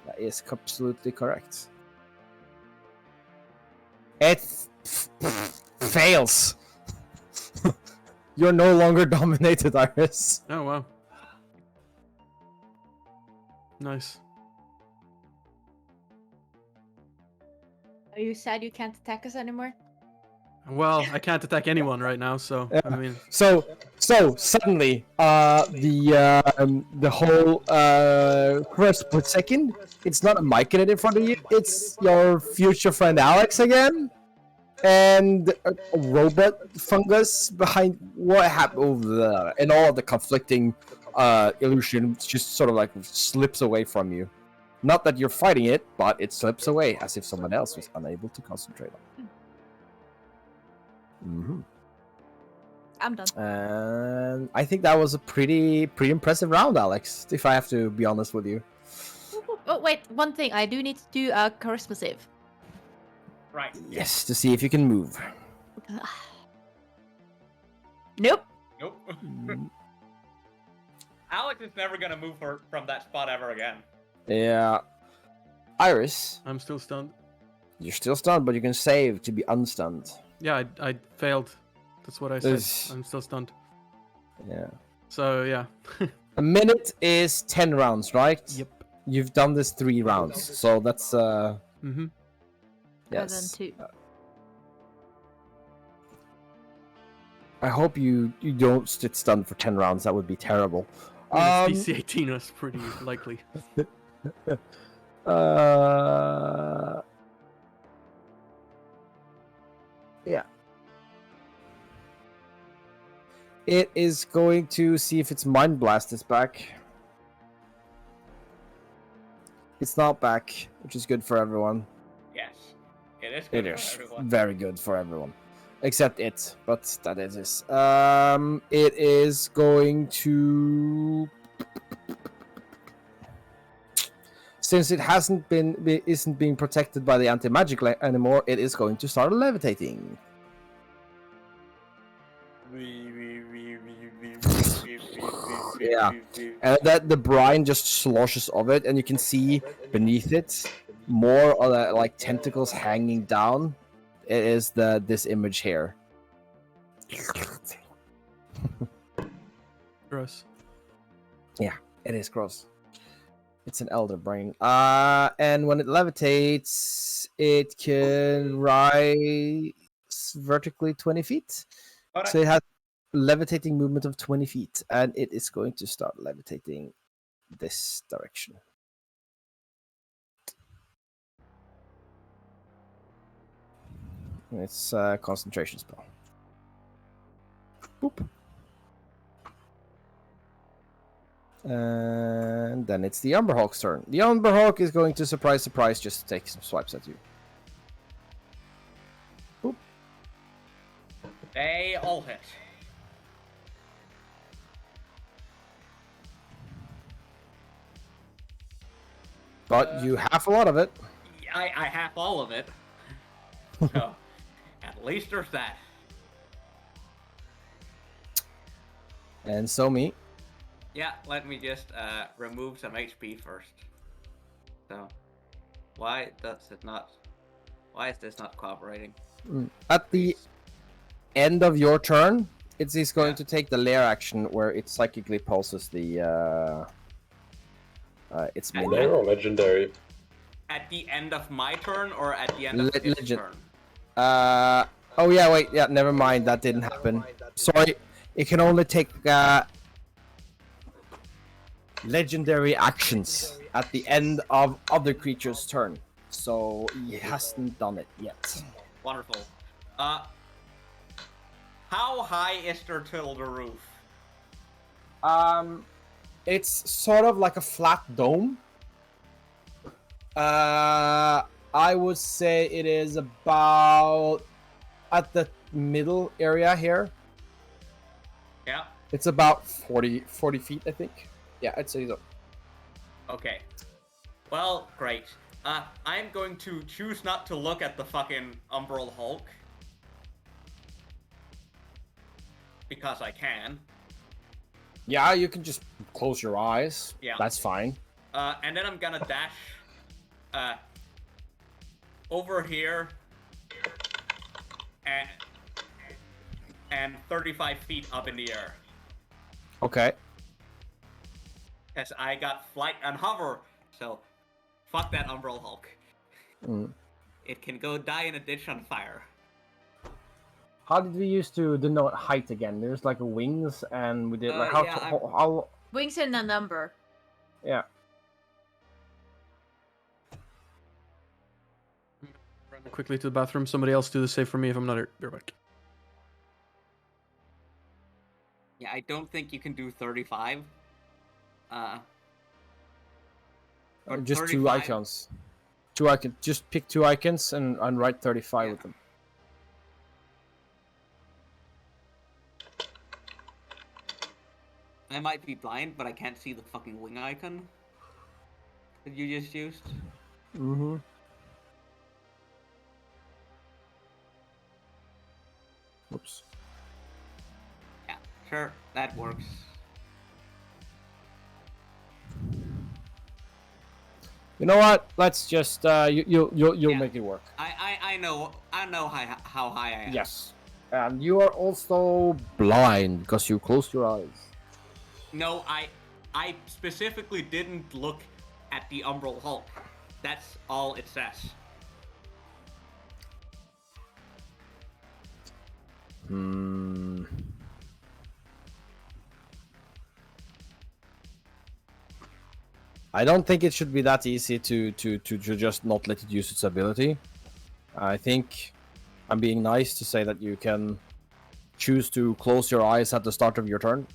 That is absolutely correct. It fails. You're no longer dominated, Iris. Oh, wow. Nice. Are you sad you can't attack us anymore? Well, I can't attack anyone right now, so I mean. So suddenly, the whole for a split second, it's not a Myconid in front of you. It's your future friend Alex again, and a robot fungus behind what happened, and all of the conflicting illusion just sort of like slips away from you. Not that you're fighting it, but it slips away as if someone else was unable to concentrate on it. Mm-hmm. I'm done. And I think that was a pretty impressive round, Alex, if I have to be honest with you. Oh, wait, one thing. I do need to do a charisma save. Right. Yes, to see if you can move. Nope. Nope. Alex is never gonna move from that spot ever again. Yeah. Iris, I'm still stunned. you're still stunned, but you can save to be unstunned. Yeah, I failed. That's what I said. Is- I'm still stunned. Yeah. So, yeah. A minute is 10 rounds, right? Yep. You've done this 3 rounds, so that's Mm-hmm. yes. 2. I hope you don't sit stunned for 10 rounds. That would be terrible. DC 18 was pretty likely. Yeah. It is going to see if its Mind Blast is back. It's not back, which is good for everyone. Yes, it is good It for is everyone. very good for everyone. Except it, but that it is. It is going to... Since it isn't being protected by the anti-magic anymore, it is going to start levitating. Yeah, and that the brine just sloshes of it, and you can see beneath it more of the, like, tentacles hanging down. It is this image here. Gross. Yeah, it is gross. It's an elder brain. And when it levitates, it can rise vertically 20 feet. But So it has levitating movement of 20 feet, and it is going to start levitating this direction. It's a concentration spell. Boop. And then it's the Umberhawk's turn. The Umberhawk is going to surprise, just take some swipes at you. Boop. they all hit. But you have a lot of it. I have all of it. So, at least there's that. And so me. Yeah, let me just remove some HP first. So, why is this not cooperating? At the end of your turn, it's going to take the lair action where it psychically pulses the its At minion. Rare or legendary? At the end of my turn or at the end of its Legend. turn? Oh yeah, wait, yeah, never mind, that didn't happen. Sorry, it can only take legendary actions at the end of other creature's turn. So he hasn't done it yet. Wonderful. How high is there till the roof? It's sort of like a flat dome. I would say it is about at the middle area here. Yeah. It's about 40 feet, I think. Yeah, I'd say so. Okay. Well, great. I'm going to choose not to look at the fucking Umbral Hulk. Because I can. Yeah, you can just close your eyes. Yeah. That's fine. And then I'm gonna dash over here and 35 feet up in the air. Okay. Because I got flight and hover, so fuck that Umbral Hulk. It can go die in a ditch on fire. How did we used to denote height again? There's like wings, and we did like how Wings in a number. yeah. Run quickly to the bathroom. Somebody else do the save for me if I'm not here. Be right back. Yeah, I don't think you can do 35. But Just 35, two icons. Two icons. Just pick two icons and write 35 with them. I might be blind, but I can't see the fucking wing icon that you just used. Mm-hmm. Oops. Yeah, sure, that works. You know what? Let's just you'll Yeah. make it work. I know how high I am. Yes. And you are also blind because you closed your eyes. No, I specifically didn't look at the Umbral Hulk. That's all it says. I don't think it should be that easy to just not let it use its ability. I think I'm being nice to say that you can choose to close your eyes at the start of your turn.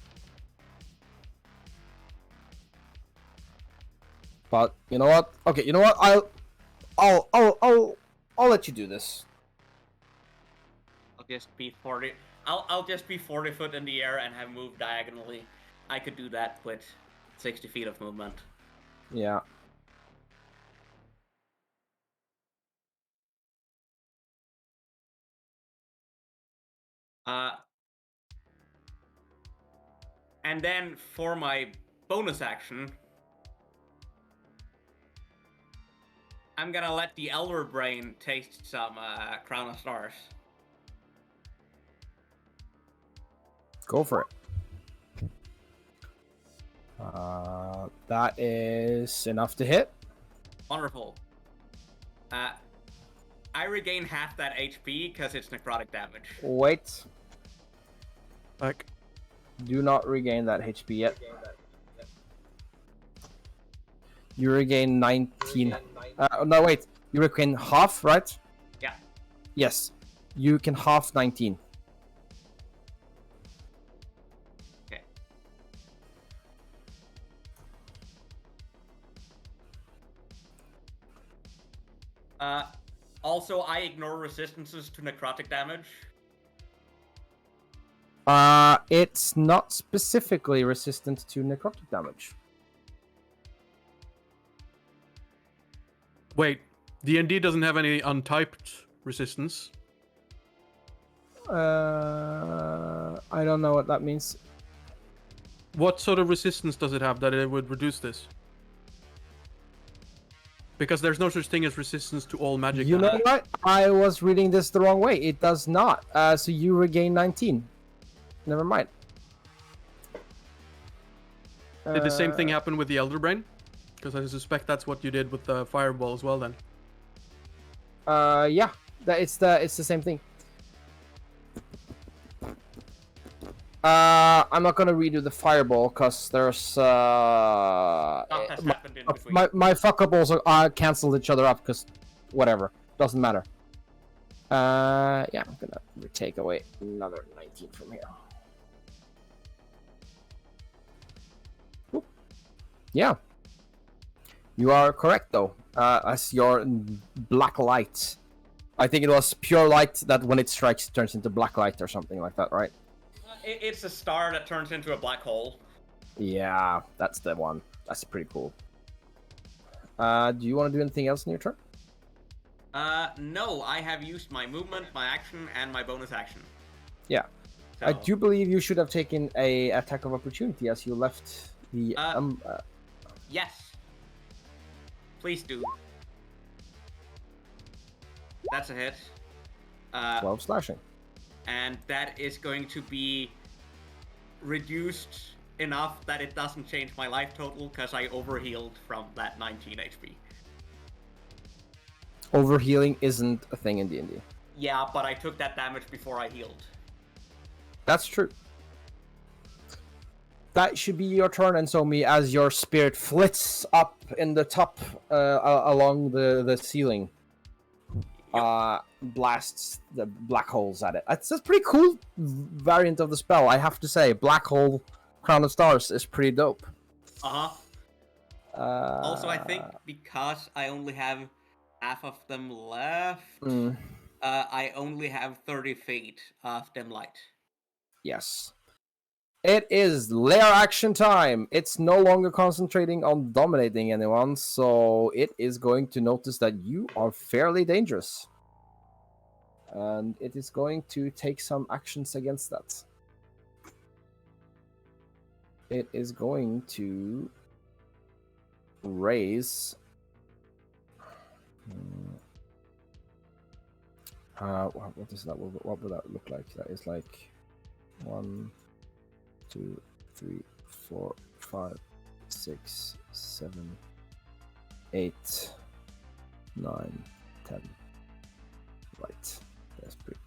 But you know what? Okay, you know what? I'll let you do this. I'll just be 40. I'll just be 40 foot in the air and have moved diagonally. I could do that with 60 feet of movement. Yeah. And then for my bonus action, I'm gonna let the Elder Brain taste some Crown of Stars. Go for it. That is enough to hit. Wonderful. I regain half that HP because it's necrotic damage. Wait. Back. Do not regain that HP yet. You regain 19. No, wait. You regain half, right? Yeah. Yes. You can half 19. Okay. Also, I ignore resistances to necrotic damage. It's not specifically resistant to necrotic damage. Wait, D&D doesn't have any untyped resistance. I don't know what that means. What sort of resistance does it have that it would reduce this? Because there's no such thing as resistance to all magic. You know what? I was reading this the wrong way. It does not. So you regain 19. Never mind. Did the same thing happen with the Elder Brain? Because I suspect that's what you did with the Fireball as well then. Yeah. It's the same thing. I'm not gonna redo the Fireball because there's my fuck up also canceled each other up because whatever, doesn't matter. Yeah, I'm gonna take away another 19 from here. Oop. Yeah, you are correct though. As your black light, I think it was pure light that when it strikes turns into black light or something like that, right? It's a star that turns into a black hole. Yeah, that's the one. That's pretty cool. Do you want to do anything else in your turn? No, I have used my movement, my action, and my bonus action. Yeah. So... I do believe you should have taken a attack of opportunity as you left the... Yes. Please do. That's a hit. 12 slashing. And that is going to be reduced enough that it doesn't change my life total because I overhealed from that 19 HP. Overhealing isn't a thing in D&D. Yeah, but I took that damage before I healed. That's true. That should be your turn, and so me as your spirit flits up in the top along the ceiling. Blasts the black holes at it. It's a pretty cool variant of the spell, I have to say. Black hole Crown of Stars is pretty dope. Also, I think because I only have half of them left, I only have 30 feet of dim light. Yes. It is lair action time. It's no longer concentrating on dominating anyone, so it is going to notice that you are fairly dangerous. And it is going to take some actions against that. It is going to raise... what is that? What would that look like? That is like 1, 2, 3, 4, 5, 6, 7, 8, 9, 10. Right. That's pretty.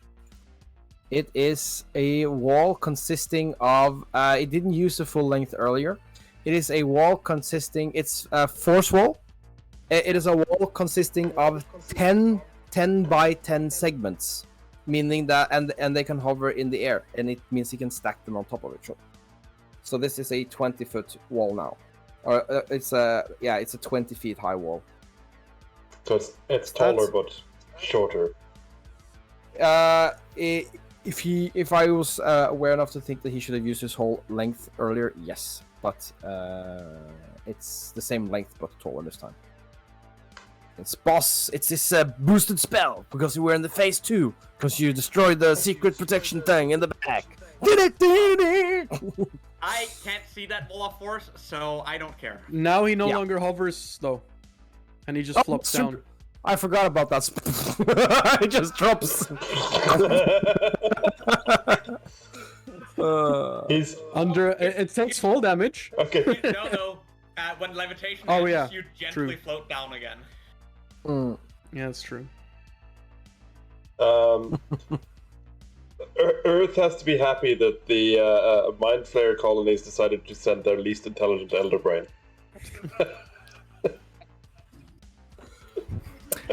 It is a wall consisting of. It didn't use a full length earlier. It is a wall consisting. It's a force wall. It is a wall consisting of 10 by 10 segments, meaning that and they can hover in the air, and it means you can stack them on top of each other. So this is a 20-foot wall now, or it's a 20 feet high wall. So it's taller but shorter. If I was aware enough to think that he should have used his whole length earlier, yes, but it's the same length but taller this time. It's boss. It's this boosted spell because you were in the phase 2 because you destroyed the secret protection thing in the back. I can't see that wall of force, so I don't care. Now he no longer hovers though, and he just flops down. I forgot about that. It just drops. He's under. It takes fall damage. Okay. No. When levitation ends, you gently float down again. Yeah, that's true. Earth has to be happy that the Mind Flayer colonies decided to send their least intelligent Elder Brain.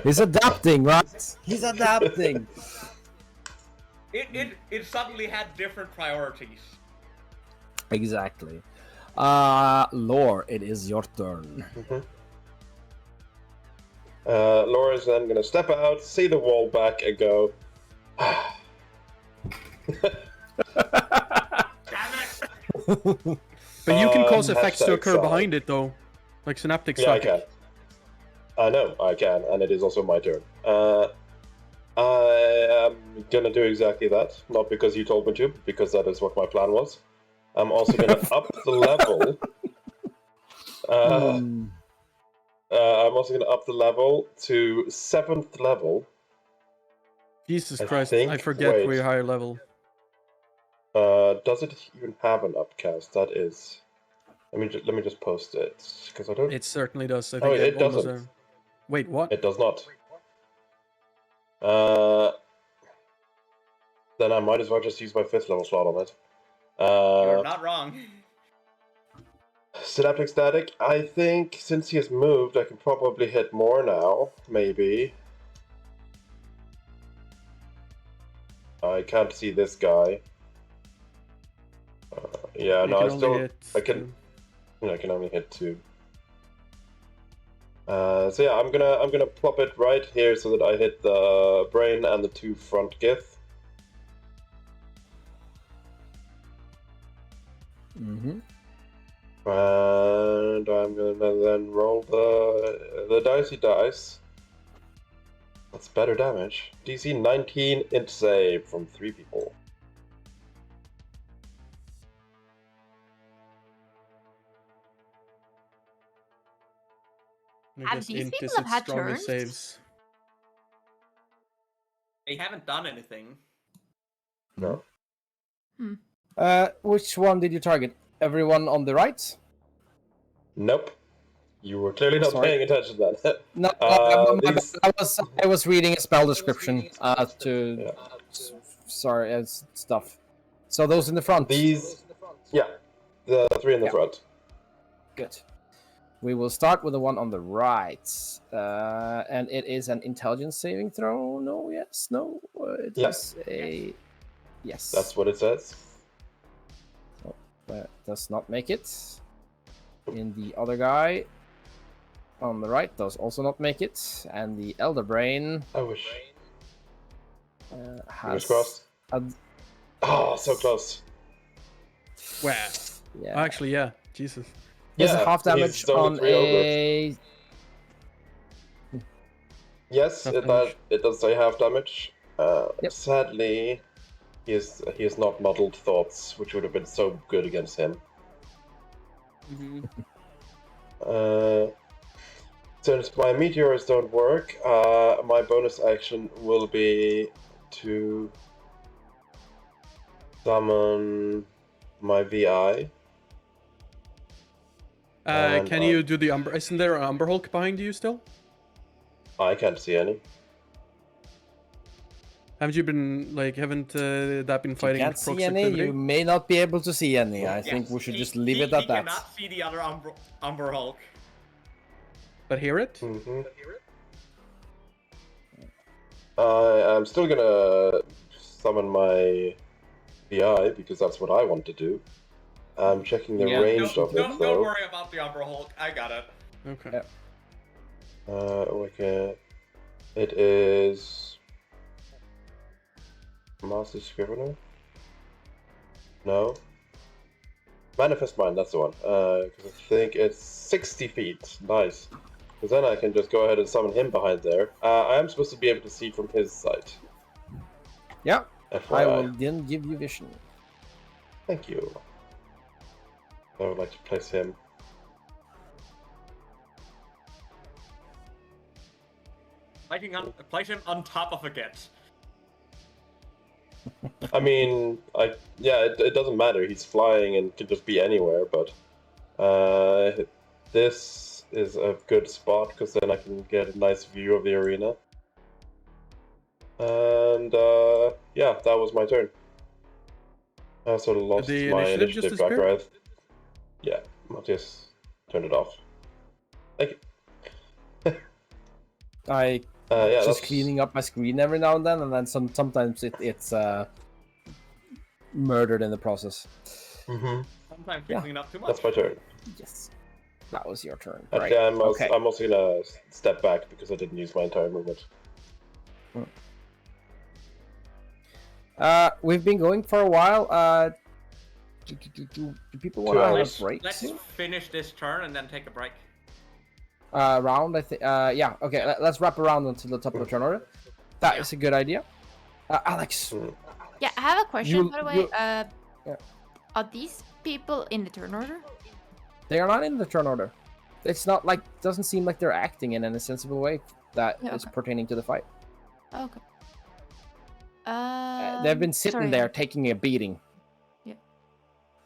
He's adapting, right? He's adapting. It suddenly had different priorities. Exactly. Lore, it is your turn. Laura's then gonna step out, see the wall back, and go. Damn it! But you can cause effects to occur behind it, though, like synaptic static. Yeah, I can. I know I can, and it is also my turn. I am gonna do exactly that, not because you told me to, but because that is what my plan was. I'm also gonna up the level. I'm also gonna up the level to 7th level. Jesus Christ! I forget we're higher level. Does it even have an upcast? That is. Let me just post it because I don't. It certainly does. I think it doesn't. Wait, what? It does not. Then I might as well just use my 5th level slot on it. You're not wrong. Synaptic static. I think since he has moved, I can probably hit more now. Maybe. I can't see this guy. Yeah, no, I can only hit 2. So yeah, I'm gonna plop it right here so that I hit the brain and the 2 front gith. And I'm gonna then roll the dicey dice. That's better damage. DC 19 int save from 3 people. And these people have had turns? Saves. They haven't done anything. No. Which one did you target? Everyone on the right? Nope. You were clearly not paying attention to that. No, I was reading a spell description stuff. So those in the front. These, yeah, the 3 in the front. Good. We will start with the one on the right, and it is an intelligence saving throw. No, yes, no. It is a yes. That's what it says. Oh, that does not make it. In the other guy on the right does also not make it, and the Elder Brain. I wish. Has crossed. Oh, so close. Wow. Yeah. Actually, yeah. Jesus. He has half damage on a. Yes, it does say half damage. Sadly, he has not muddled thoughts, which would have been so good against him. Since my meteors don't work, my bonus action will be to summon my VI. Can you do the Umber? Isn't there an Umber Hulk behind you still? I can't see any. Haven't you been like? Haven't that been You fighting can't see any. proximity? You may not be able to see any. I think we should just leave it at He that. cannot see the other Umber Hulk. But hear it? Mm-hmm. I'm still gonna summon my VI because that's what I want to do. I'm checking the range of it though. Don't worry about the Umber Hulk. I got it. Okay. Yeah. Okay. It is Master Scrivener? No. Manifest Mind, that's the one. Because I think it's 60 feet. Nice. Because then I can just go ahead and summon him behind there. I am supposed to be able to see from his side. Yeah. FYI. I will then give you vision. Thank you. I would like to place him. Place him on top of a Get. I mean, it doesn't matter. He's flying and can just be anywhere, but this is a good spot because then I can get a nice view of the arena. And yeah, that was my turn. I sort of lost The my initiative initiative just back, right? Yeah, Matthias turned it off. Thank you. Just that's cleaning up my screen every now and then sometimes it's murdered in the process. Mm-hmm. Sometimes fixing it up too much. That's my turn. Yes, that was your turn. Okay, Right. I'm also gonna step back because I didn't use my entire movement. We've been going for a while. Do people want to have a break? Let's soon? finish this turn and then take a break. Round, I think. Yeah. Okay. Let's wrap around until the top of the turn order. That is a good idea. Alex. Yeah, I have a question, by the way. Yeah. Are these people in the turn order? They are not in the turn order. It's not like doesn't seem like they're acting in any sensible way that is pertaining to the fight. Okay. They've been sitting there taking a beating. Yeah.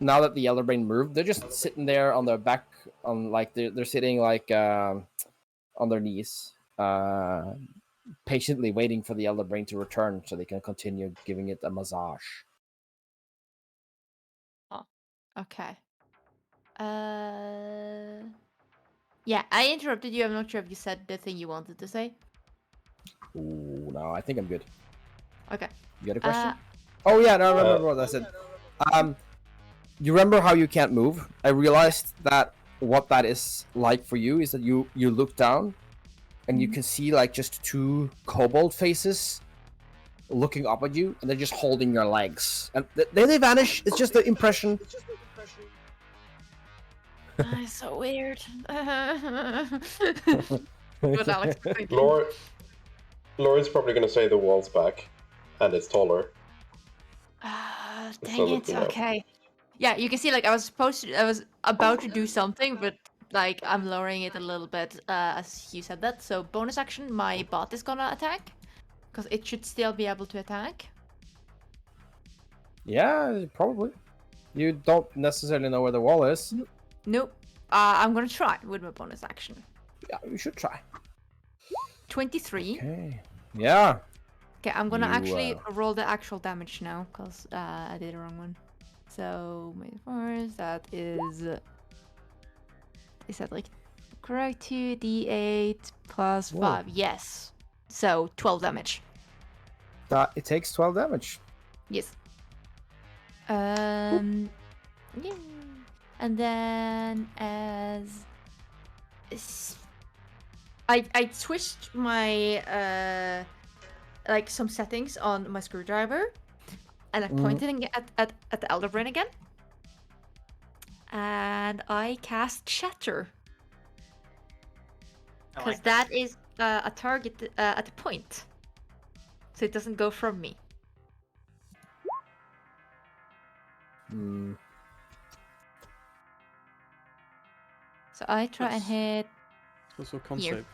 Now that the Elder Brain moved, they're just sitting there on their back, on like they're sitting like on their knees, patiently waiting for the Elder Brain to return so they can continue giving it a massage. Oh, okay. Yeah, I interrupted you. I'm not sure if you said the thing you wanted to say. Ooh, no, I think I'm good. Okay. You got a question? Oh yeah, no, I remember what I said. You remember how you can't move? I realized that what that is like for you is that you look down, and you can see like just two kobold faces looking up at you, and they're just holding your legs, and then they vanish. It's just the impression. It's so weird. What Alex was thinking. Laura's probably gonna say the wall's back, and it's taller. Dang it. Okay. Yeah, you can see like I was about to do something, but like I'm lowering it a little bit as you said that. So bonus action, my bot is gonna attack because it should still be able to attack. Yeah, probably. You don't necessarily know where the wall is. Nope. I'm gonna try with my bonus action. Yeah, you should try. 23. Okay. Yeah. Okay, I'm gonna actually roll the actual damage now because I did the wrong one. So my force, that is that like correct? 2d8 plus 5. Yes. So 12 damage. It takes 12 damage. Yes. Yeah. And then as I switched my like some settings on my screwdriver, and I pointed at the Elder Brain again, and I cast Shatter because that is a target at a point, so it doesn't go from me. So I try and hit. Also concept.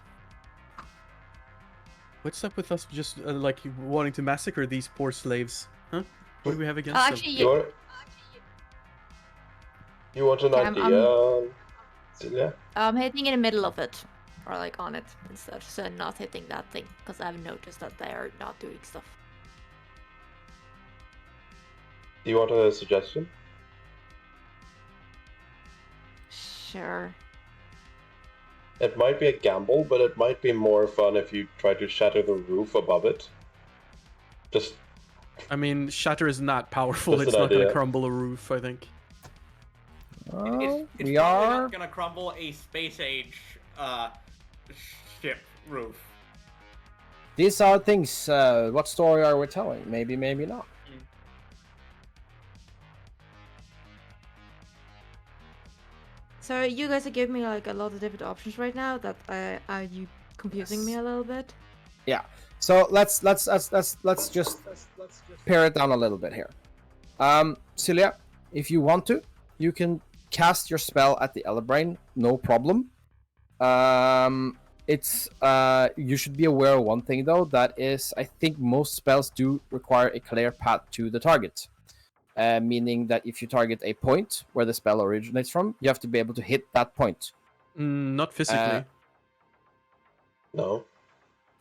What's up with us just like wanting to massacre these poor slaves? Huh? What do we have against them? Actually, You want an idea, Celia? I'm hitting in the middle of it, or like on it instead, so not hitting that thing, because I've noticed that they are not doing stuff. Do you want a suggestion? Sure. It might be a gamble, but it might be more fun if you try to shatter the roof above it. Just. I mean, shatter is not powerful. Just It's an not going to idea. crumble a roof, I think. It's we probably are. not gonna crumble a space age ship roof. These are things. What story are we telling? Maybe, maybe not. So you guys are giving me like a lot of different options right now. That are you confusing me a little bit? Yeah. So let's just pare it down a little bit here. Celia, if you want to, you can cast your spell at the Elebrain, no problem. It's you should be aware of one thing though. That is, I think most spells do require a clear path to the target. Meaning that if you target a point where the spell originates from, you have to be able to hit that point. Not physically. No.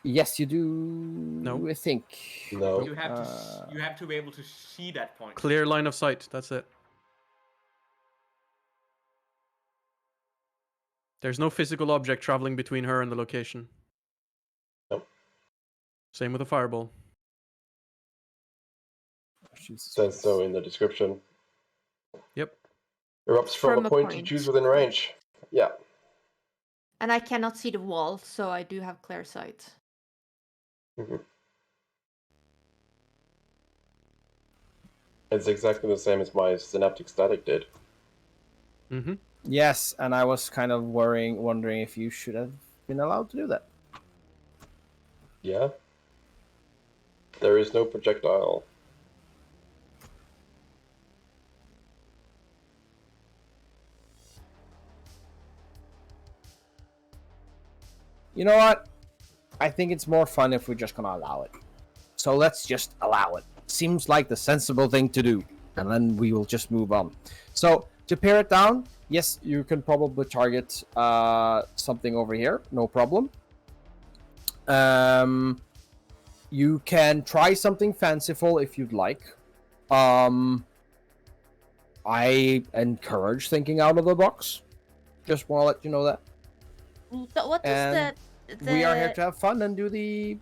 Yes, you do. No. I think. No. You have to be able to see that point. Clear line of sight. That's it. There's no physical object traveling between her and the location. Nope. Same with a fireball. Says so in the description. Yep. Erupts from a point you choose within range. Yeah. And I cannot see the wall, so I do have clear sight. Mm-hmm. It's exactly the same as my synaptic static did. Mm-hmm. Yes, and I was kind of wondering if you should have been allowed to do that. Yeah. There is no projectile. You know what? I think it's more fun if we're just gonna allow it. So let's just allow it. Seems like the sensible thing to do. And then we will just move on. So, to pare it down, yes, you can probably target something over here. No problem. You can try something fanciful if you'd like. I encourage thinking out of the box. Just want to let you know that. But what does We are here to have fun and do the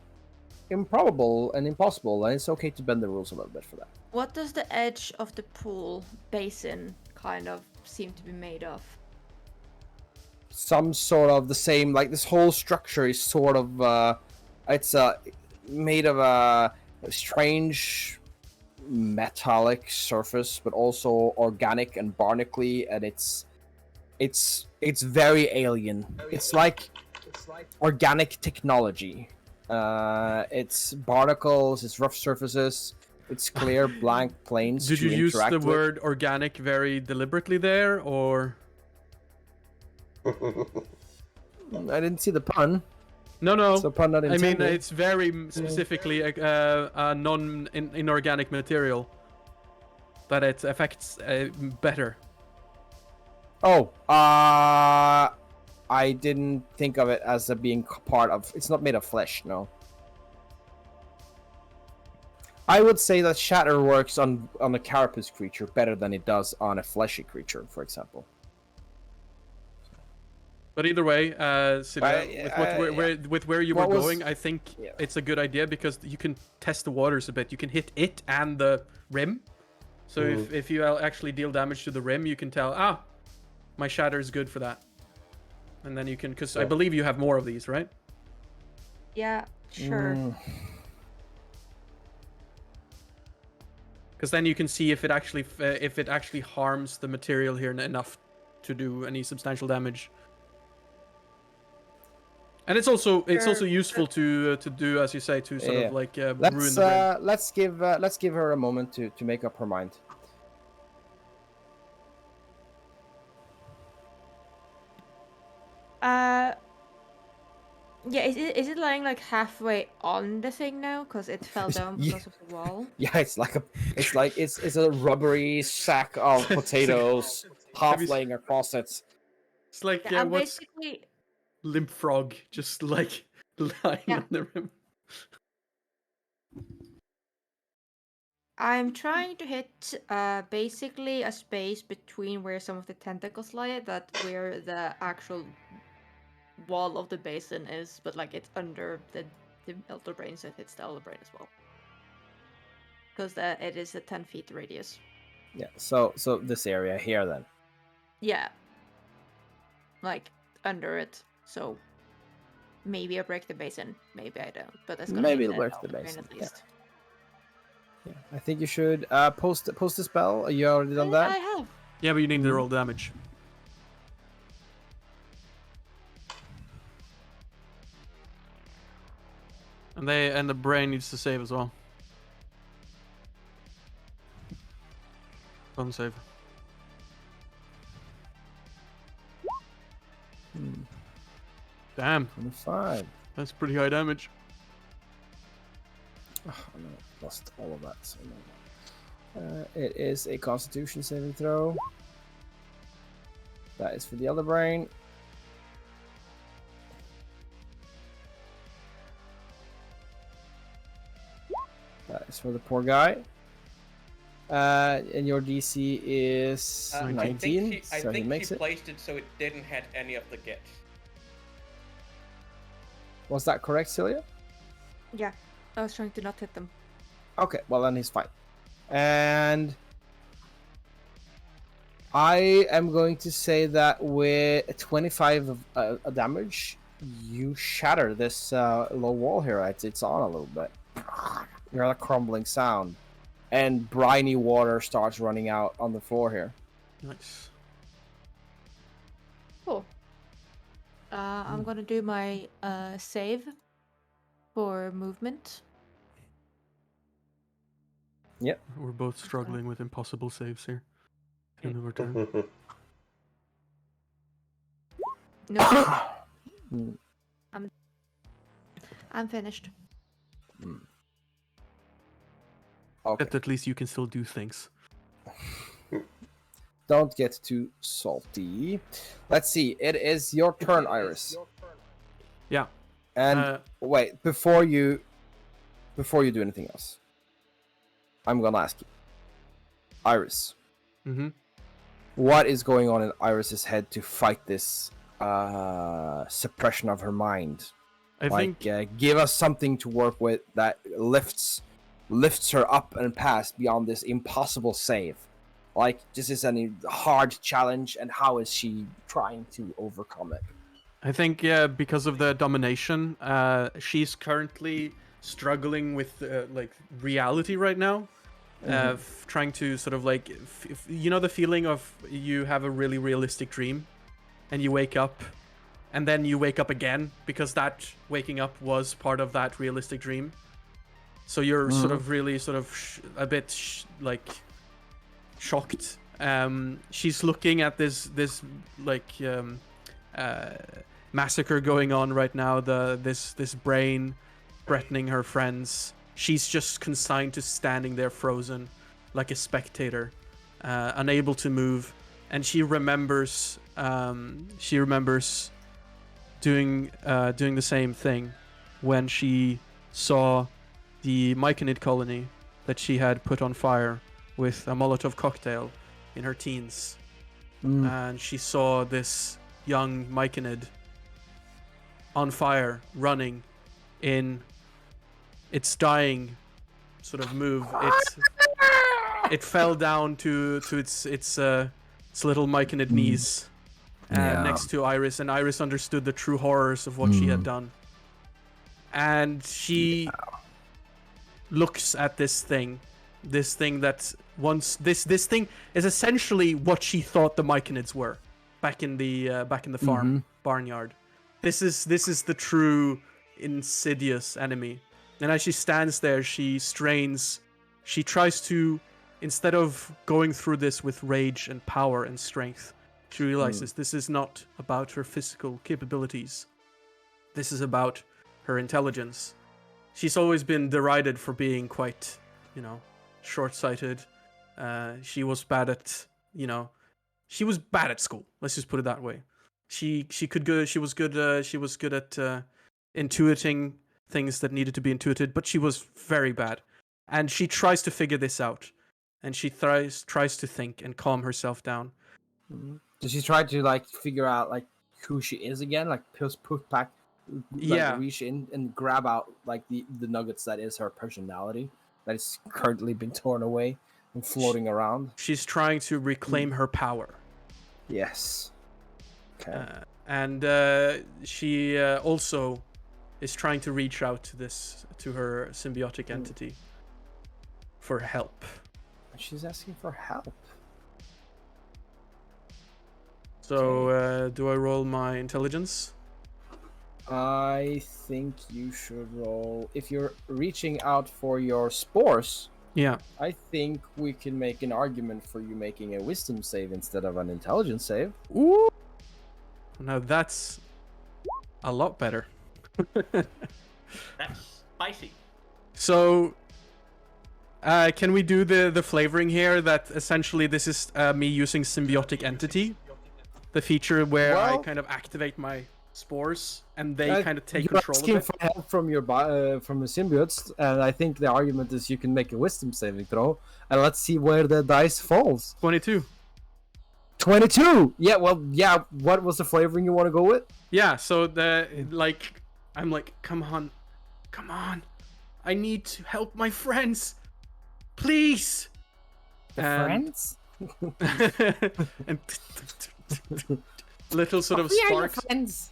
improbable and impossible, and it's okay to bend the rules a little bit for that. What does the edge of the pool basin kind of seem to be made of? Some sort of the same, like this whole structure is sort of, it's made of a strange metallic surface, but also organic and barnacly, and it's very alien. It's like organic technology. It's barnacles, it's rough surfaces, it's clear blank planes. Did you use the with. word organic very deliberately there, or? I didn't see the pun. No. So pun not intended. I mean, it's very specifically a non-inorganic material that it affects better. Oh, I didn't think of it as being part of. It's not made of flesh, no. I would say that shatter works on a carapace creature better than it does on a fleshy creature, for example. But either way, Silja, with where you were going, I think it's a good idea because you can test the waters a bit. You can hit it and the rim. So if you actually deal damage to the rim, you can tell, my shatter is good for that. And then you can, because I believe you have more of these, right? Yeah, sure. Because then you can see if it actually harms the material here enough to do any substantial damage. And it's also useful to do, as you say, to sort of like ruin the ring. Let's give her a moment to make up her mind. Yeah, is it lying like halfway on the thing now? Because it fell down because of the wall. Yeah, it's a rubbery sack of potatoes half laying across it. It's like what's basically limp frog just like lying on the rim. I'm trying to hit basically a space between where some of the tentacles lie, that where the actual wall of the basin is, but like it's under the elder brain, so it hits the elder brain as well. Because it is a 10 feet radius. Yeah. So this area here then. Yeah. Like under it. So maybe I break the basin, maybe I don't. But that's gonna Maybe hit it'll break elder the brain basin, at least. Yeah. I think you should post the spell. You already done that? I have. Yeah, but you need to roll damage. And the brain needs to save as well. Fun save. Damn, 25. that's pretty high damage. Oh, no, lost all of that. So no. It is a Constitution saving throw. That is for the other brain. That is for the poor guy. And your DC is 19, so he makes it. Placed it so it didn't hit any of the gets. Was that correct, Celia? Yeah. I was trying to not hit them. Okay, well then he's fine. And I am going to say that with 25 of damage, you shatter this low wall here. It's on a little bit. You hear a crumbling sound, and briny water starts running out on the floor here. Nice. Cool. I'm gonna do my save for movement. Yep. We're both struggling with impossible saves here. End of our turn. No. I'm finished. Okay. But at least you can still do things. Don't get too salty. Let's see. It is your turn, Iris. Yeah. And wait, before you do anything else, I'm gonna ask you, Iris. Mm-hmm. What is going on in Iris's head to fight this suppression of her mind? I think give us something to work with that lifts her up and past beyond this impossible save. Like, this is a hard challenge, and how is she trying to overcome it? I think because of the domination, she's currently struggling with like reality right now. Trying to sort of like, you know, the feeling of you have a really realistic dream, and you wake up, and then you wake up again because that waking up was part of that realistic dream. So you're sort of really a bit like shocked. She's looking at this like massacre going on right now. This brain threatening her friends. She's just consigned to standing there frozen, like a spectator, unable to move. And she remembers doing the same thing when she saw the Myconid colony that she had put on fire with a Molotov cocktail in her teens. And she saw this young Myconid on fire, running in its dying sort of move. It fell down to its little Myconid knees next to Iris, and Iris understood the true horrors of what she had done. And she looks at this thing that once this thing is essentially what she thought the Myconids were back in the farm barnyard. This is the true insidious enemy. And as she stands there, she strains. She tries to, instead of going through this with rage and power and strength, she realizes this is not about her physical capabilities. This is about her intelligence. She's always been derided for being quite, short-sighted. She was bad at, she was bad at school. Let's just put it that way. She was good at intuiting things that needed to be intuited, but she was very bad. And she tries to figure this out. And she tries to think and calm herself down. Does she try to like figure out like who she is again? Like put back, like reach in and grab out like the nuggets that is her personality that is currently been torn away and floating around. She's trying to reclaim her power. Yes. Okay. And she also is trying to reach out to her symbiotic entity for help. She's asking for help. So, do I roll my intelligence? I think you should roll. If you're reaching out for your spores, Yeah. I think we can make an argument for you making a wisdom save instead of an intelligence save. Ooh. Now that's a lot better. That's spicy. So, can we do the flavoring here that essentially this is me using symbiotic entity? The feature where I kind of activate my spores and they kind of take control of it. You're asking for help from your from the symbiotes, and I think the argument is you can make a wisdom saving throw, and let's see where the dice falls. 22. 22. Yeah. Well. Yeah. What was the flavoring you want to go with? Yeah. So I'm like, come on, I need to help my friends, please. Friends. And little sort of sparks. Friends.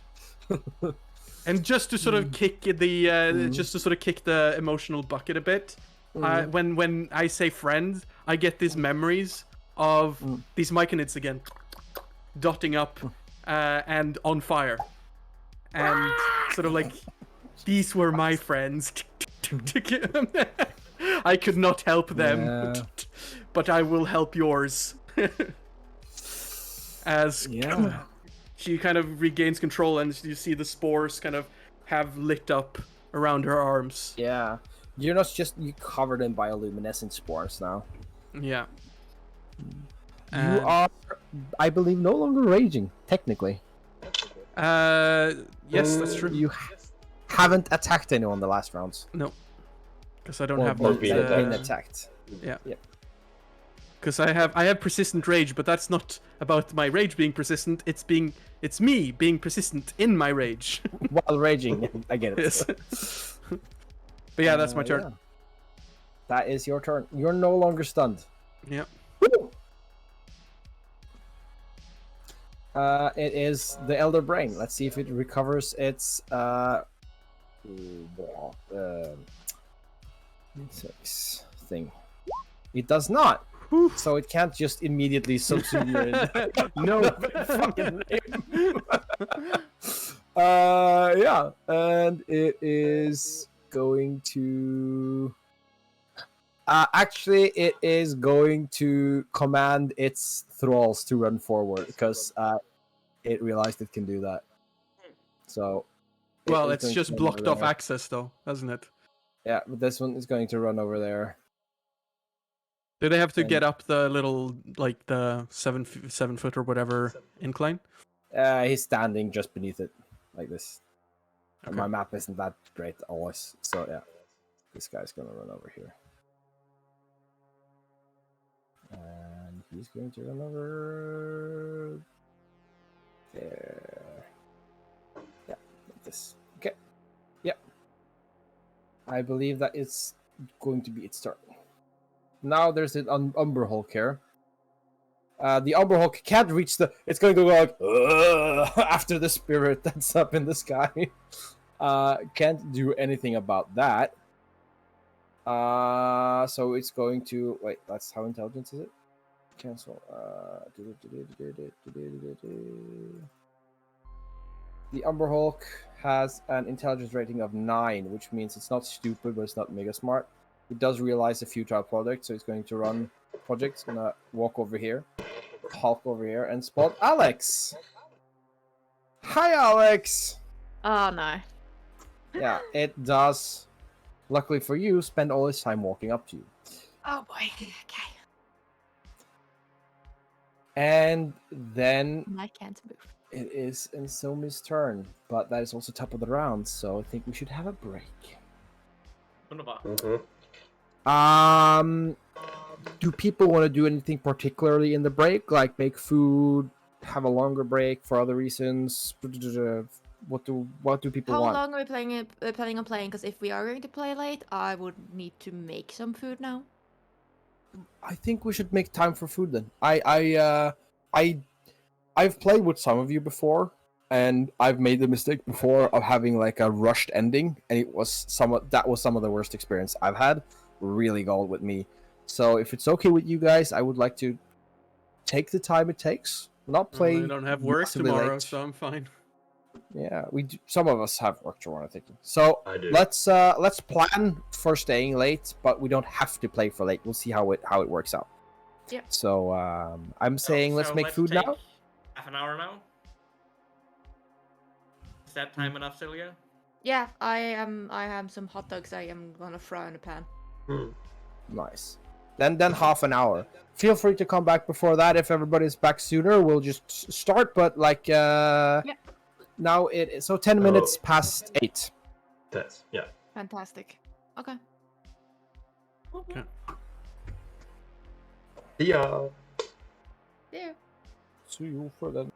And just to sort of kick the emotional bucket a bit, when I say friend, I get these memories of these myconids again, dotting up and on fire, and sort of like these were my friends. I could not help them, but I will help yours. As she kind of regains control, and you see the spores kind of have lit up around her arms. Yeah, you're not just covered in bioluminescent spores now. Yeah. You are, I believe, no longer raging, technically. Yes, that's true. You haven't attacked anyone the last rounds. No. Because I don't have been attacked. Yeah. Yep. Because I have persistent rage, but that's not about my rage being persistent. It's me being persistent in my rage. While raging. I get it. Yes. But yeah, that's my turn. Yeah. That is your turn. You're no longer stunned. Yeah. It is the Elder Brain. Let's see if it recovers its 6 thing. It does not. So it can't just immediately subsume your no fucking name. Yeah, and it is going to actually it is going to command its thralls to run forward because it realized it can do that. So well, it's just blocked off access though, hasn't it? Yeah, but this one is going to run over there. Do they have to get up the little, like the 7 foot or whatever incline? He's standing just beneath it, like this. Okay. And my map isn't that great always, so yeah. This guy's gonna run over here. And he's going to run over there. Yeah, like this. Okay. Yeah. I believe that it's going to be its turn. Now there's an Umber Hulk here. The Umber Hulk can't reach the... It's going to go like... after the spirit that's up in the sky. Can't do anything about that. So it's going to... Wait, that's how intelligence is it? Cancel. The Umber Hulk has an intelligence rating of 9, which means it's not stupid, but it's not mega smart. It does realize a futile project, so it's going to run project. It's going to walk over here, Hulk over here, and spot Alex. Hi, Alex. Oh, no. Yeah, it does. Luckily for you, spend all its time walking up to you. Oh, boy. Okay. And then... I can't move. It is Insomi's turn, but that is also top of the round, so I think we should have a break. Mm-hmm. Do people want to do anything particularly in the break, like make food, have a longer break for other reasons? What do people How want? long are we planning on playing? Because if we are going to play late, I would need to make some food now. I think we should make time for food then. I've played with some of you before, and I've made the mistake before of having like a rushed ending, and it was some of the worst experience I've had. Really galled with me. So if it's okay with you guys, I would like to take the time it takes. Not play. I don't have work massively tomorrow, late. so I'm fine. Yeah, we do, some of us have work tomorrow, I think. So I do. let's plan for staying late, but we don't have to play for late. We'll see how it works out. Yeah. So I'm saying let's make food now. Half an hour now. Is that time enough, Celia? Yeah, I have some hot dogs I am gonna fry in a pan. Nice. Then half an hour. Feel free to come back before that if everybody's back sooner. We'll just start, but like now it is so 10 minutes past 8. That's yeah. Fantastic. Okay. Okay. Yeah. There. See you for then.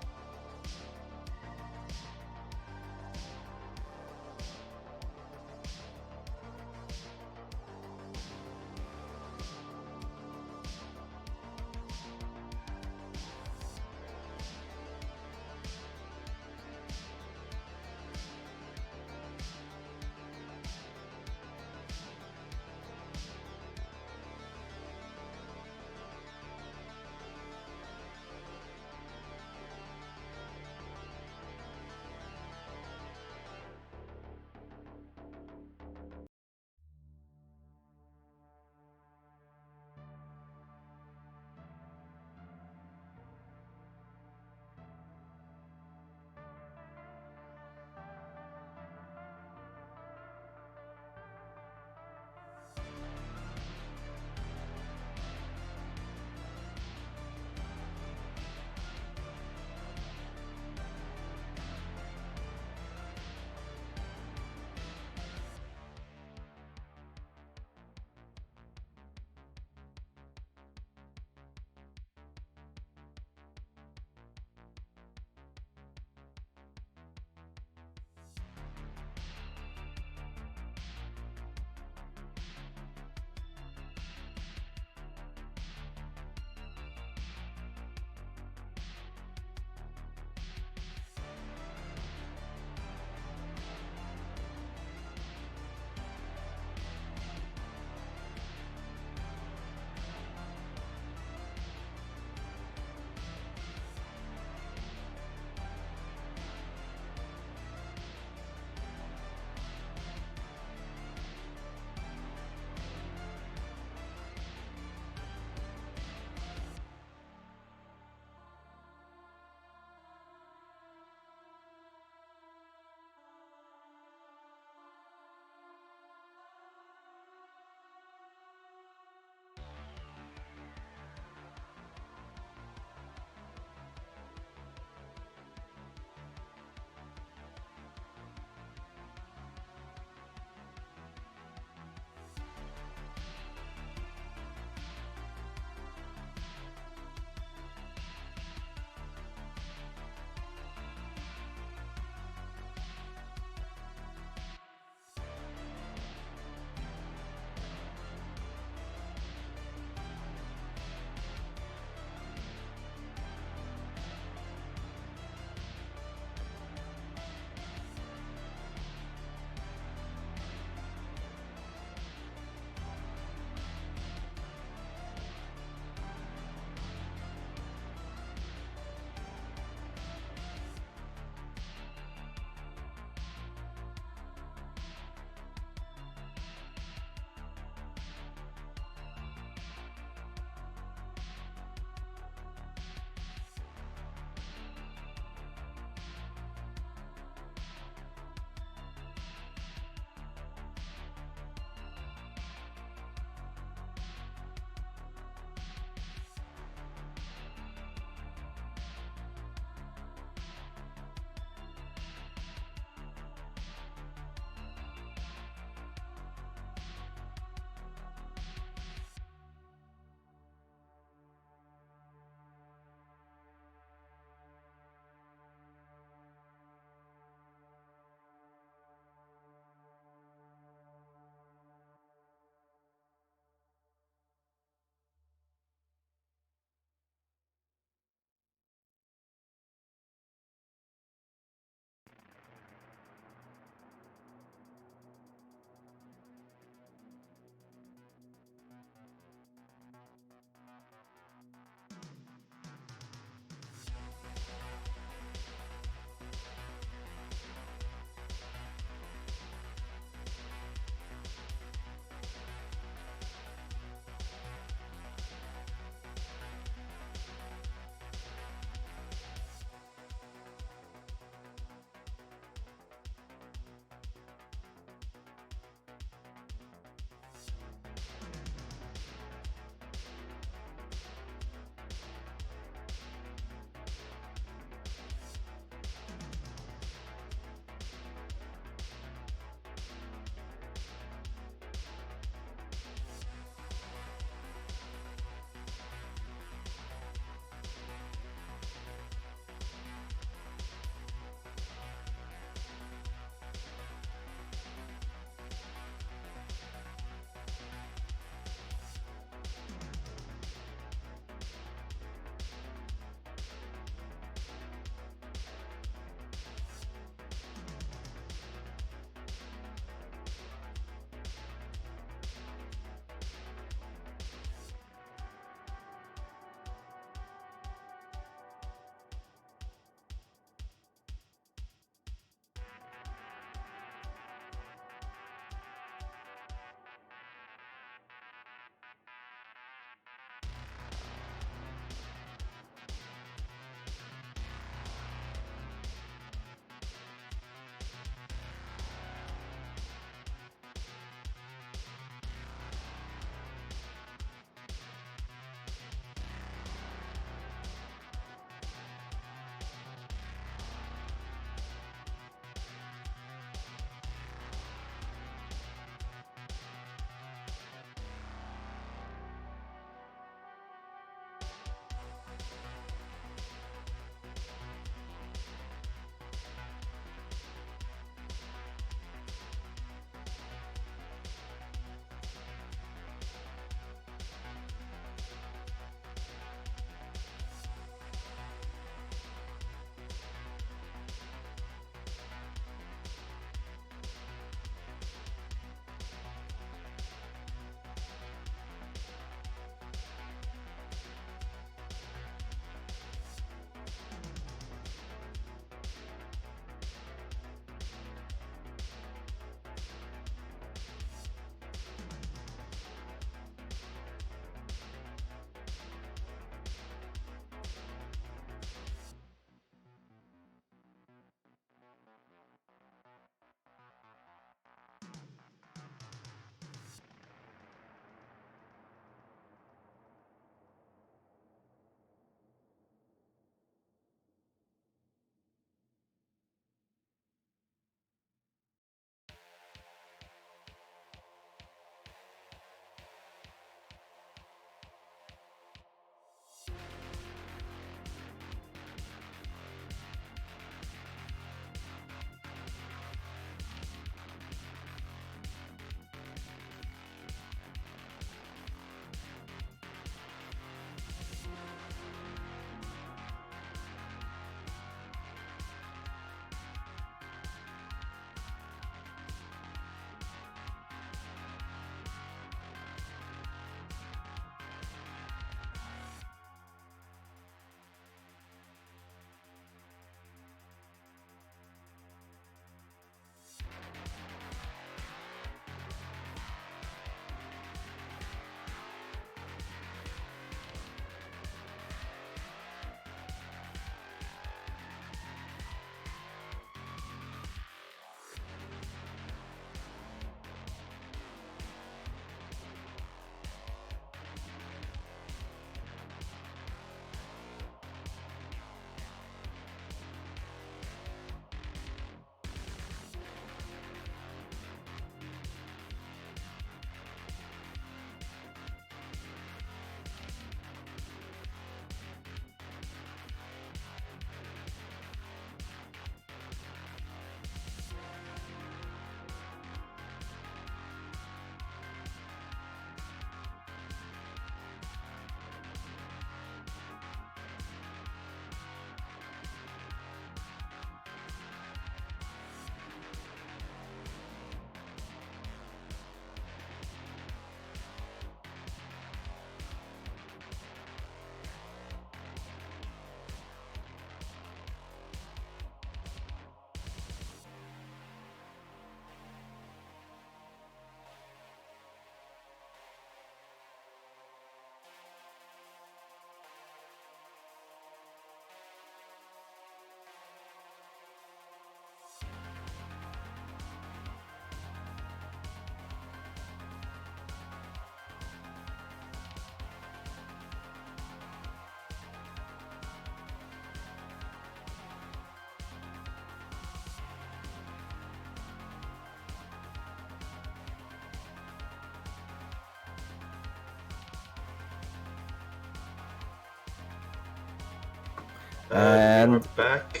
And we are back.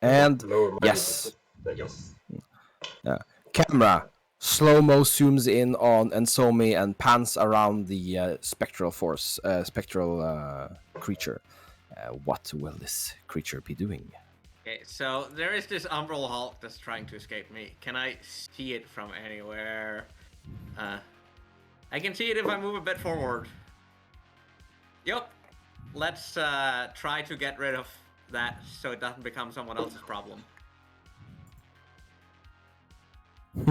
And Lower my yes. There you go. Camera slow-mo zooms in on Ensomi and pans around the spectral creature. What will this creature be doing? Okay, so there is this Umbral Hulk that's trying to escape me. Can I see it from anywhere? I can see it if I move a bit forward. Yup. Let's try to get rid of that so it doesn't become someone else's problem.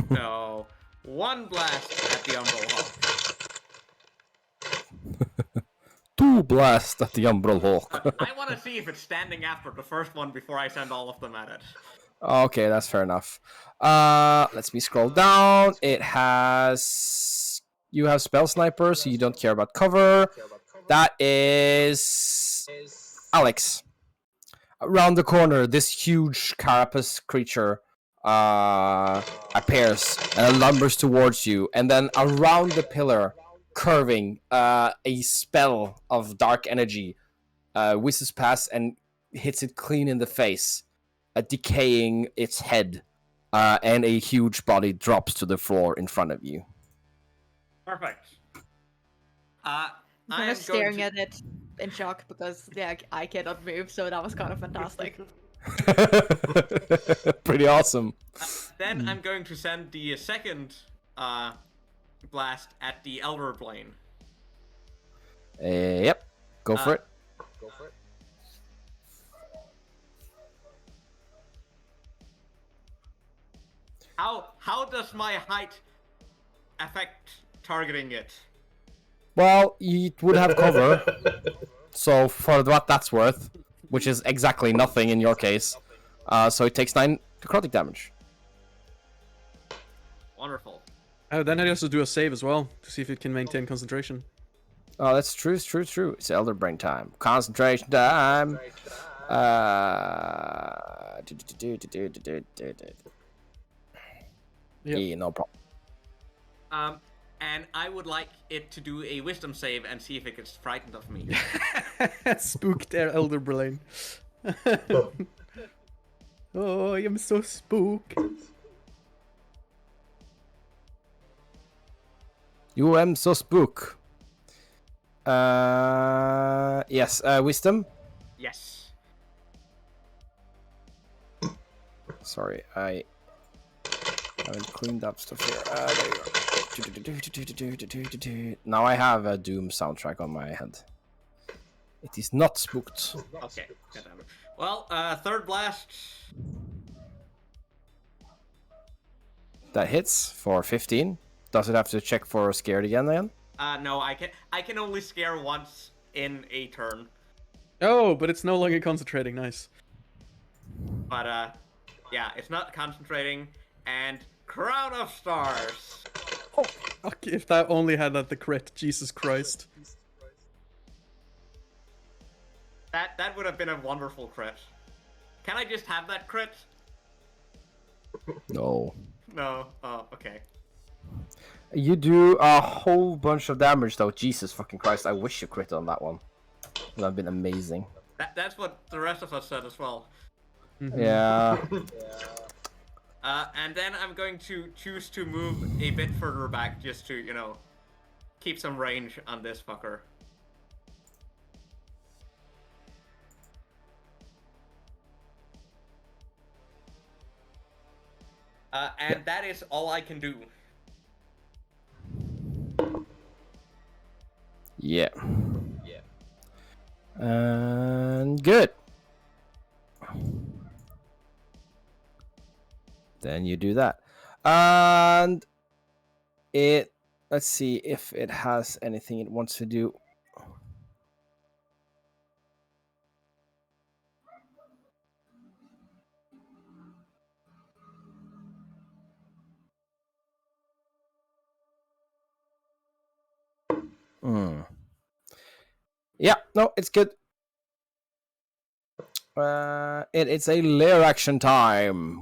So, one blast at the Umbral Hulk. 2 blasts at the Umbral Hawk. I want to see if it's standing after the first one before I send all of them at it. Okay, that's fair enough. Let's me scroll down. It has... You have Spell Sniper, so you don't care about cover. That is... Alex. Around the corner, this huge carapace creature appears and lumbers towards you. And then around the pillar, curving, a spell of dark energy whizzes past and hits it clean in the face, decaying its head, and a huge body drops to the floor in front of you. Perfect. I'm staring at it in shock because I cannot move, so that was kind of fantastic. Pretty awesome. Then I'm going to send the second blast at the Elder Plane. Yep. Go for it. How does my height affect targeting it? Well, you would have cover. So for what that's worth, which is exactly nothing in your case, so it takes 9 necrotic damage. Wonderful. Then I also do a save as well to see if it can maintain concentration. Oh, that's true. It's true. It's Elder Brain time. Concentration time. Yeah, no problem. And I would like it to do a wisdom save and see if it gets frightened of me. Spooked there, Elder Brain. Oh, I am so spooked. You am so spook. Yes, wisdom? Yes. Sorry, I haven't cleaned up stuff here. There you go. Now I have a Doom soundtrack on my head. It is not spooked. Okay. Well, third blast. That hits for 15. Does it have to check for scared again then? No, I can only scare once in a turn. Oh, but it's no longer concentrating. Nice. But yeah, it's not concentrating. And Crown of Stars. Oh, okay, if that only had the crit, Jesus Christ. That would have been a wonderful crit. Can I just have that crit? No. No. Oh, okay. You do a whole bunch of damage though. Jesus fucking Christ, I wish you crit on that one. That would have been amazing. That's what the rest of us said as well. Yeah. And then I'm going to choose to move a bit further back just to, you know, keep some range on this fucker. And that is all I can do. Yeah. And good. Then you do that. And it, let's see if it has anything it wants to do. Yeah, no, it's good. It's a lair action time.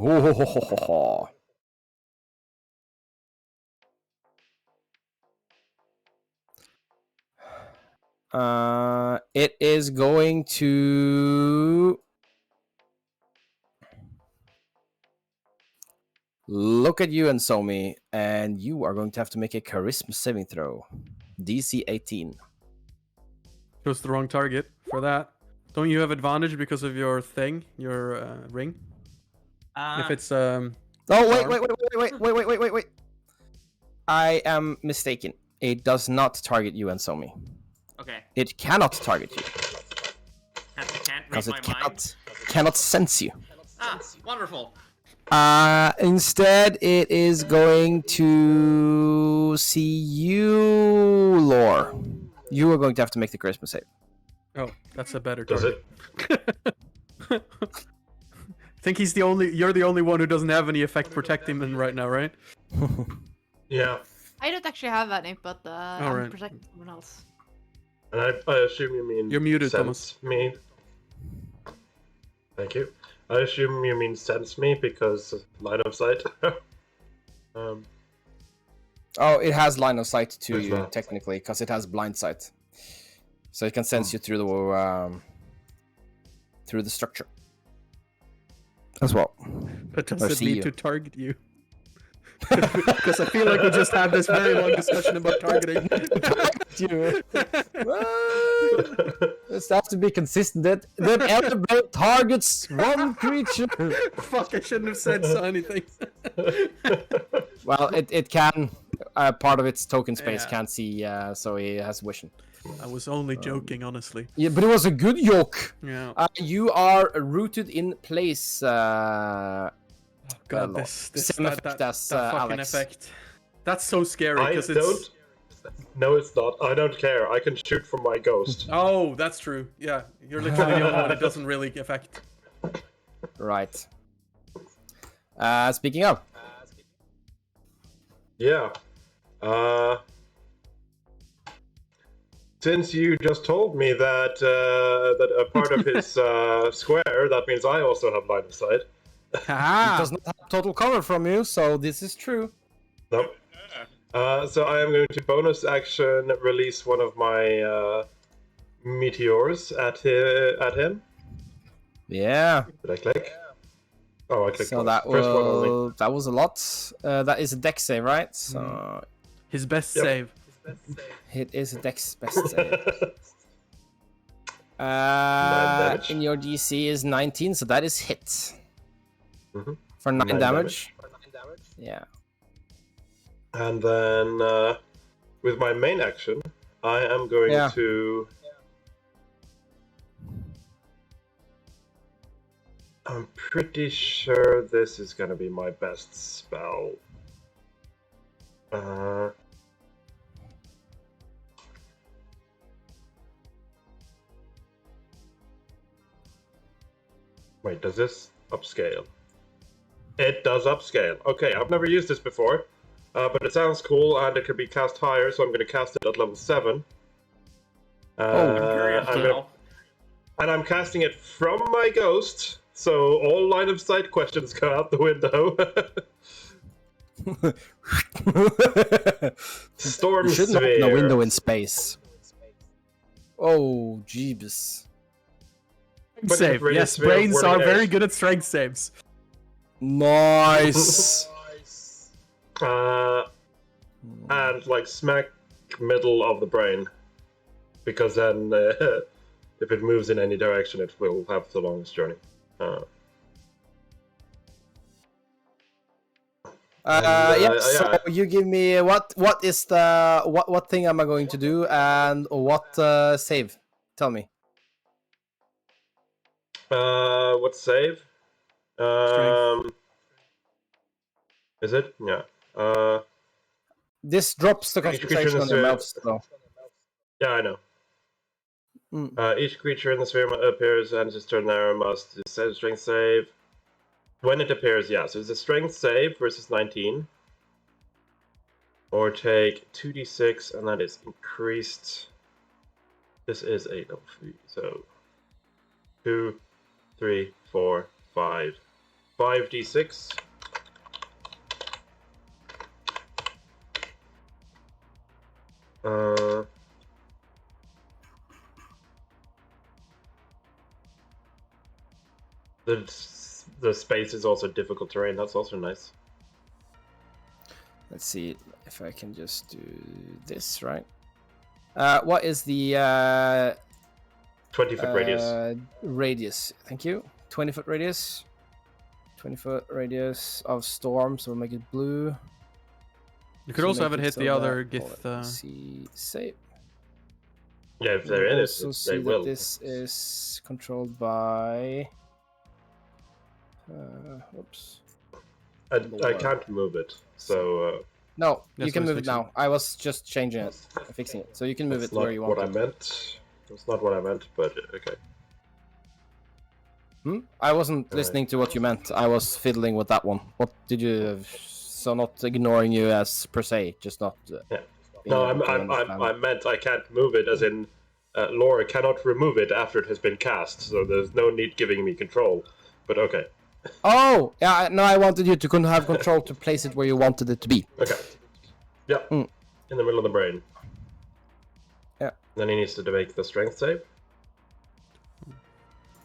It is going to look at you and Somi, and you are going to have to make a charisma saving throw. DC 18. Chose the wrong target for that. Don't you have advantage because of your thing, your ring? If it's Oh charm? wait. I am mistaken. It does not target you and Somi. Okay. It cannot target you Can't read because my it mind. cannot sense you. Ah, wonderful. Instead, it is going to see you, Lore. You are going to have to make the charisma save. Oh, that's a better Does target. it? I think you're the only one who doesn't have any effect protecting him right now, right? Yeah. I don't actually have any, but I'm Alright. protecting someone else. And I assume you mean You're muted, sense me. Thank you. I assume you mean sense me because line of sight. Oh, it has line of sight to It's you, not. technically, because it has blind sight. So it can sense you through the structure. As well. But does Or it see need you. to target you? Because I feel like we just had this very long discussion about targeting. This has to be consistent. That elder targets one creature. Fuck, I shouldn't have said anything. Well, it can. Part of its token space Yeah. can't see, so it has vision. I was only joking, honestly. Yeah, but it was a good yoke. Yeah. You are rooted in place. God, Lord. this Same effect as fucking Alex. effect. That's so scary I because don't. it's. No, it's not. I don't care. I can shoot from my ghost. Oh, that's true. Yeah, you're literally the only one it doesn't really affect. Right. Speaking of. Yeah. Since you just told me that that a part of his square, that means I also have line of sight. It does not have total cover from you, so this is true. Nope. So I am going to bonus action release one of my meteors at him. Yeah. Did I click? Oh, I clicked So once. that First one only. that was a lot. That is a dex save, right? So His best Yep. save. it is a dex best save. damage. In your DC is 19, so that is hit. Mhm. For 9 9 damage. Yeah. And then with my main action, I am going Yeah. to. I'm pretty sure this is gonna be my best spell. Wait, does this upscale? It does upscale. Okay, I've never used this before, but it sounds cool and it could be cast higher, so I'm going to cast it at level 7. And I'm casting it from my ghost, so all line of sight questions go out the window. Storm You shouldn't Sphere. open a window in space. Oh, jeebus. But Save. it's Yes, really brains wording are very edge. good at strength saves. Nice. And like smack middle of the brain, because then if it moves in any direction, it will have the longest journey. So you give me what is the what thing am I going to do and what save? Tell me. What save? Is it? Yeah. This drops the Each creature concentration in on the your sphere- mouth, though. Yeah, I know. Each creature in the sphere appears and its turn arrow must set a strength save. When it appears, yeah. So it's a strength save versus 19. Or take 2d6, and that is increased. This is a level 3, so 2, 3, 4, 5. 5d6. The space is also difficult terrain. That's also nice. Let's see if I can just do this right. What is the 20-foot radius? Radius. Thank you. 20-foot radius. 20-foot radius of storm, so we'll make it blue. You could also have it hit the other Gith. See, save. Yeah, if they're in it, also see they that will. this is controlled by. Whoops. I can't move it, so. No, That's you can what move it's it now. I was just changing it, fixing it, so you can move it That's where you want. What I meant. That's not what I meant, but okay. I wasn't listening to what you meant. I was fiddling with that one. What did you? So not ignoring you as per se, just not. Yeah. No, I meant I can't move it, as in Laura cannot remove it after it has been cast, so there's no need giving me control. But okay. Oh, yeah. No, I wanted you to have control to place it where you wanted it to be. Okay. Yeah. In the middle of the brain. Yeah. Then he needs to make the strength save.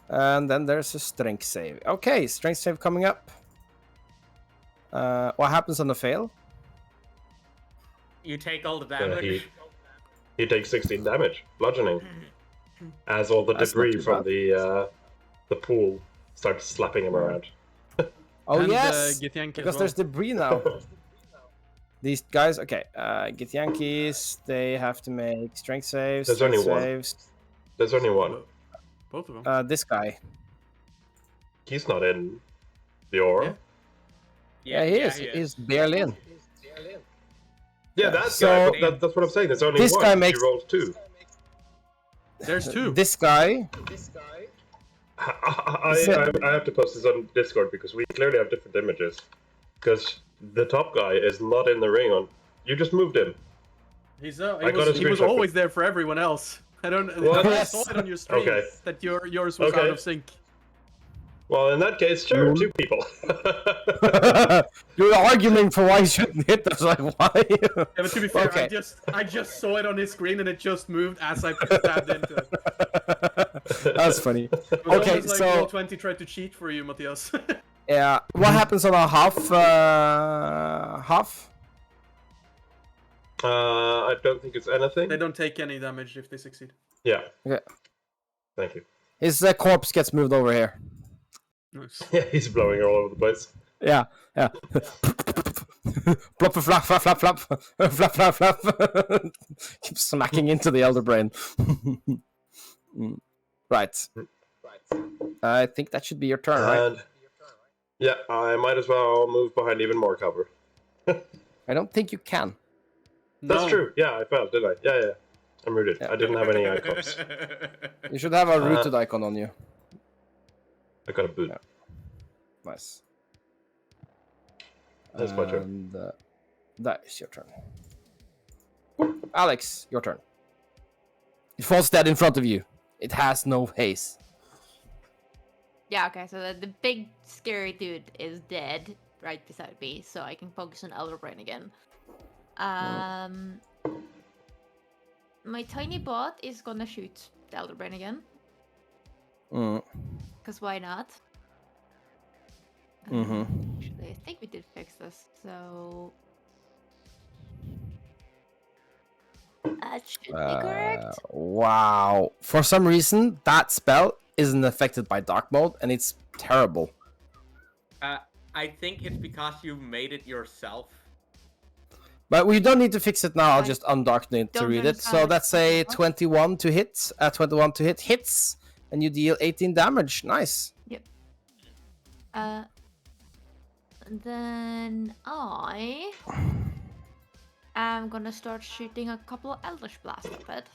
And then there's a strength save. Okay, strength save coming up. What happens on the fail? You take all the damage. He takes 16 damage, bludgeoning, as all the debris from the pool starts slapping him around. Oh, And, yes! Githyanki Because as there's debris now. These guys, okay. Githyanki's, they have to make strength saves. There's only one. saves. There's only one. Both of them. This guy. He's not in the aura. Yeah, he is. He's barely in. Yeah, that So- guy. That's what I'm saying. There's only This one. guy makes- He rolled 2. There's two. This guy. I have to post this on Discord because we clearly have different images. Because the top guy is not in the ring on. You just moved him. He got a was screenshot. always there for everyone else. I don't. What? I saw it on your stream Okay. that yours was Okay. out of sync. Well, in that case, sure, 2 people. You're arguing for why you shouldn't hit us. Like, why? Yeah, but to be fair, Okay. I just saw it on his screen and it just moved as I stabbed into it. That's funny. It was Okay, almost like so- Roll20 tried to cheat for you, Matthias. Yeah. What happens on a half? Half? I don't think it's anything. They don't take any damage if they succeed. Yeah. Okay. Thank you. His corpse gets moved over here. Nice. Yeah, he's blowing all over the place. Yeah, yeah. Flop, flap, flap, flap, flap, flap, flap, flap. Keep smacking into the elder brain. Right. I think that should be your turn, right? And yeah, I might as well move behind even more cover. I don't think you can. That's No. true. Yeah, I fell, didn't I? Yeah. I'm rooted. Yeah. I didn't have any icons. You should have a rooted icon on you. I got a boot. Yeah. Nice. That's my turn. And that is your turn. Alex, your turn. It falls dead in front of you. It has no haze. Yeah, okay, so the big scary dude is dead right beside me, so I can focus on Elder Brain again. My tiny bot is gonna shoot the Elder Brain again. Because why not? Actually, I think we did fix this, so... That should be correct. Wow. For some reason, that spell isn't affected by dark mode, and it's terrible. I think it's because you made it yourself. But we don't need to fix it now. I'll I just undarken it to don't read it. So understand that's a what? 21 to hit. 21 to hit hits, and you deal 18 damage. Nice. Yep. Then I am gonna start shooting a couple of Eldritch Blast at it.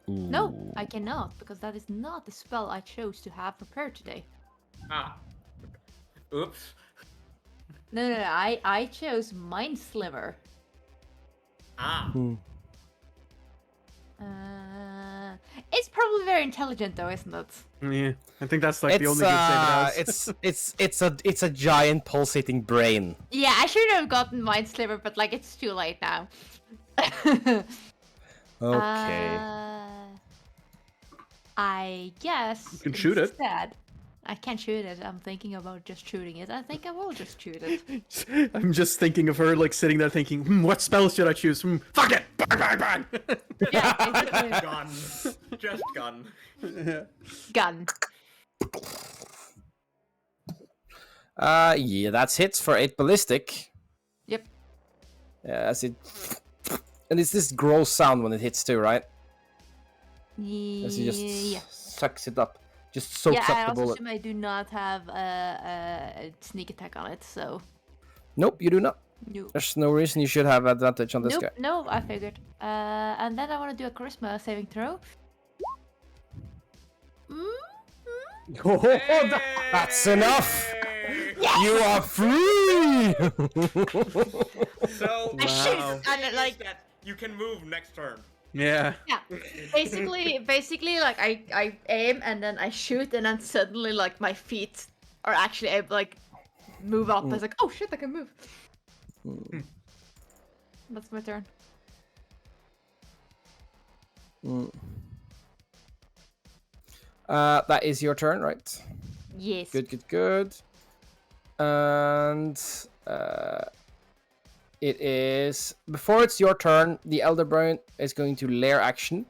No, I cannot, because that is not the spell I chose to have prepared today. Ah. Oops. No, I chose Mind Sliver. Ah. It's probably very intelligent though, isn't it? Yeah, I think that's like the only good save it has. It's a giant pulsating brain. Yeah, I should have gotten Mind Sliver, but like it's too late now. Okay. I guess You can shoot it. instead, I can't shoot it. I'm thinking about just shooting it. I think I will just shoot it. I'm just thinking of her like sitting there thinking, what spells should I choose? Fuck it! Bang, bang, bang! Yeah, basically. Gun. Just gun. Gun. Yeah, that's hits for 8 ballistic. Yep. Yeah, as it... And it's this gross sound when it hits too, right? As he just Yeah. sucks it up. Just soaks Yeah, up I the also bullet. assume I do not have a sneak attack on it, so Nope, you do not. no. There's no reason you should have advantage on this Nope, guy. no, I figured. And then I want to do a charisma saving throw. That's enough! Hey! You are free! So I shoot, Wow. and it, like, that you can move next turn. Yeah. yeah, basically, like I aim and then I shoot, and then suddenly, like my feet are actually able, like, move up. I was like, oh shit, I can move. That's my turn. That is your turn, right? Yes. Good. And it is before it's your turn. The Elder Brain is going to lair action.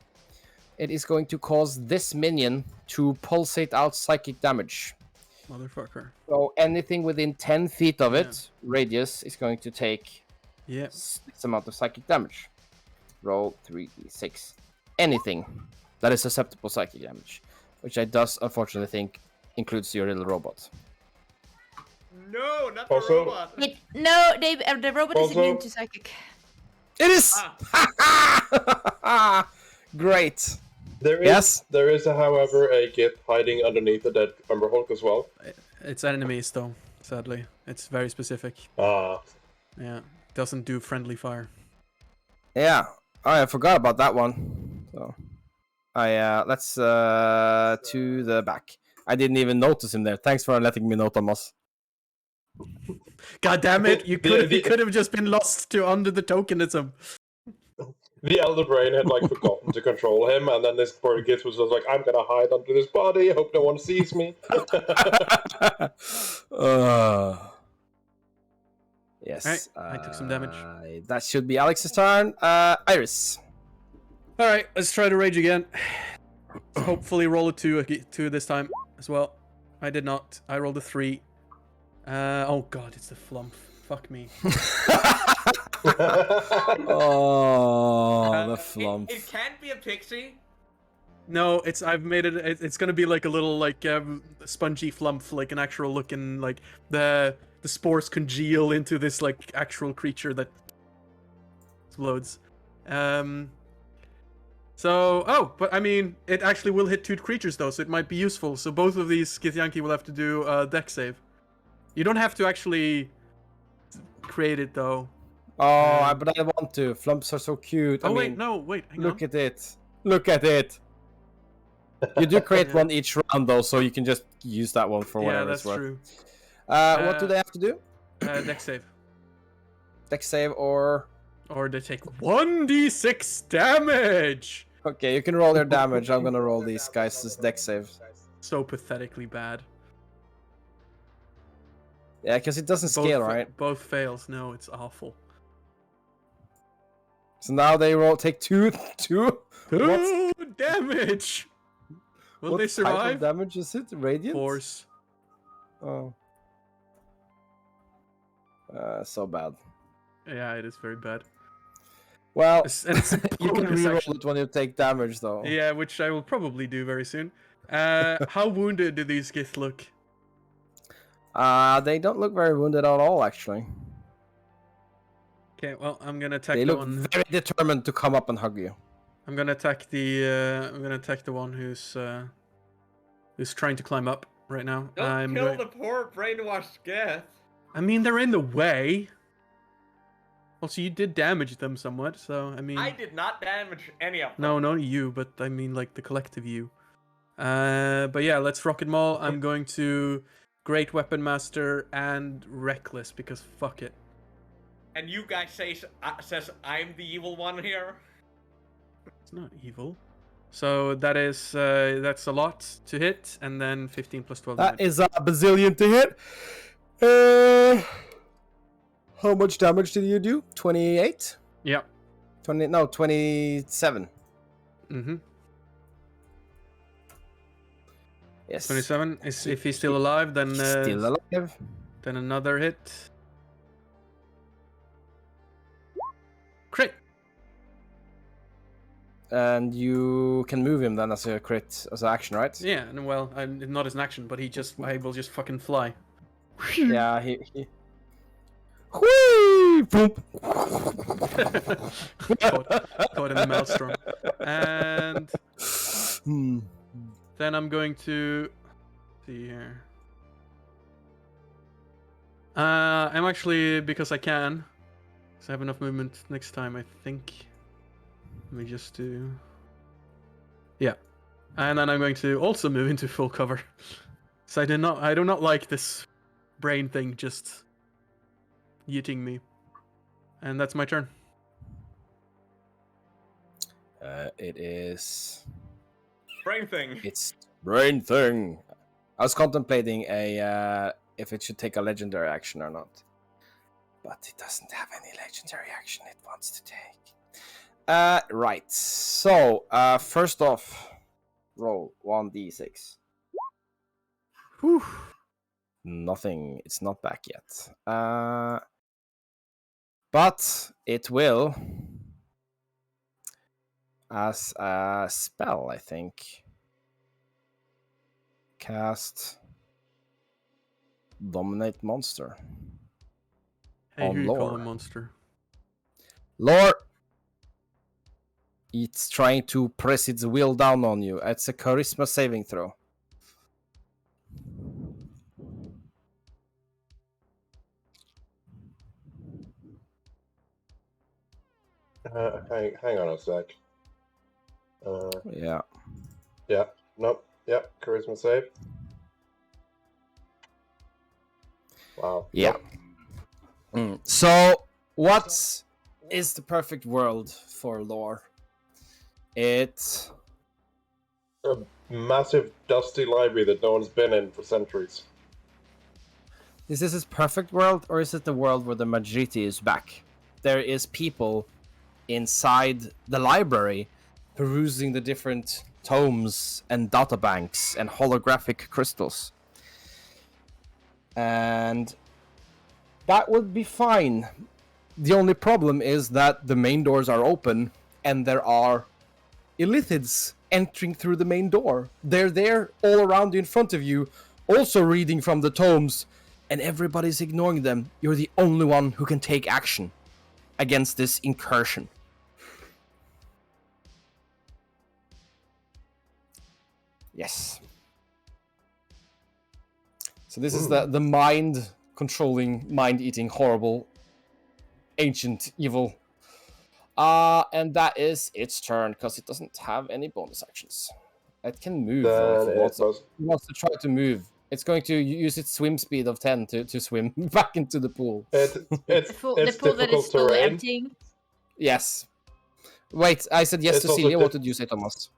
It is going to cause this minion to pulsate out psychic damage. Motherfucker. So anything within 10 feet of it, radius, is going to take Yeah. this amount of psychic damage. Roll 3d6. Anything that is susceptible psychic damage, which I does unfortunately think includes your little robot. No, not Also- the robot. No, the robot is Also- immune to psychic. It is. Great. There is, however, a git hiding underneath the dead Umber Hulk as well. It's enemies though, sadly. It's very specific. Ah, Yeah. Doesn't do friendly fire. Yeah. Oh, I forgot about that one. So, let's to the back. I didn't even notice him there. Thanks for letting me know, Thomas. God damn it! You The- could have just been lost to under the tokenism. the Elder Brain had like forgotten to control him, and then this poor git was just like, "I'm gonna hide under this body. Hope no one sees me." Yes. Alright, I took some damage. That should be Alex's turn. Iris. All right, let's try to rage again. Hopefully, roll a two this time as well. I did not. I rolled a 3. Oh god, it's the flump. Fuck me. Oh, the flump. It can't be a pixie. No, I've made it. It's gonna be like a little like spongy flump, like an actual looking like the spores congeal into this like actual creature that explodes. But I mean, it actually will hit 2 creatures though, so it might be useful. So both of these Githyanki will have to do a deck save. You don't have to actually create it though. Oh, but I want to. Flumps are so cute. Oh I wait, mean, no, wait, hang look on. at it. Look at it. You do create one each round though, so you can just use that one for Yeah, whatever that's it's worth. true. What do they have to do? Deck save. Deck save or... Or they take 1d6 damage! Okay, you can roll your damage. I'm gonna roll these guys as deck save. So pathetically bad. Yeah, because it doesn't scale, right? Both fails. No, it's awful. So now they take two. Ooh, damage! Will What they type survive? of damage is it? Radiant? Force. Oh. So bad. Yeah, it is very bad. Well, It's you can bonus reroll action. it when you take damage, though. Yeah, which I will probably do very soon. How wounded do these Gith look? They don't look very wounded at all, actually. Okay, well, I'm gonna attack They the look one. very determined to come up and hug you. I'm gonna attack the one who's trying to climb up right now. Don't kill the poor brainwashed Geth. I mean, they're in the way. Also, you did damage them somewhat, so I mean. I did not damage any of them. No, not you, but I mean like the collective you. But yeah, let's rock 'em all. I'm going to Great Weapon Master and Reckless because fuck it. And you guys says I'm the evil one here. It's not evil. So that's a lot to hit, and then 15 plus 12 That damage. is a bazillion to hit. How much damage did you do? 28? Yeah. 27. Mm-hmm. Yes. 27. If he's still alive, then Still alive. Then another hit. Crit. And you can move him then as a crit, as an action, right? Yeah, and well, not as an action, but I will just fucking fly. Yeah, he... Whee! Boom! caught in the maelstrom. And then I'm going to see here. I'm actually, because I can, because I have enough movement next time, I think. Let me just do... Yeah. And then I'm going to also move into full cover. So I do not like this brain thing just yeeting me. And that's my turn. It is... Brain thing. It's brain thing. I was contemplating if it should take a legendary action or not. But it doesn't have any legendary action it wants to take. Right. So, first off, roll 1d6. Whew. Nothing. It's not back yet. But it will, as a spell, I think, cast Dominate Monster. Hey, On who you call lore. a monster? Lore! It's trying to press its will down on you. It's a charisma saving throw. Hang on a sec. Yeah. Yeah. Nope. Yep. Charisma save. Wow. Yeah. Nope. So, what is the perfect world for lore? It's A massive dusty library that no one's been in for centuries. Is this his perfect world, or is it the world where the Majority is back? There is people inside the library perusing the different tomes and databanks and holographic crystals. And that would be fine. The only problem is that the main doors are open and there are illithids entering through the main door. They're there all around you, in front of you, also reading from the tomes, and everybody's ignoring them. You're the only one who can take action against this incursion. Yes. So this is the mind controlling, mind eating, horrible, ancient evil. And that is its turn, because it doesn't have any bonus actions. It can move though, if it wants to try to move. It's going to use its swim speed of 10 to swim back into the pool. It's The pool that is difficult slowly terrain. emptying. Yes. Wait, I said yes It's to also Celia. What did you say, Thomas?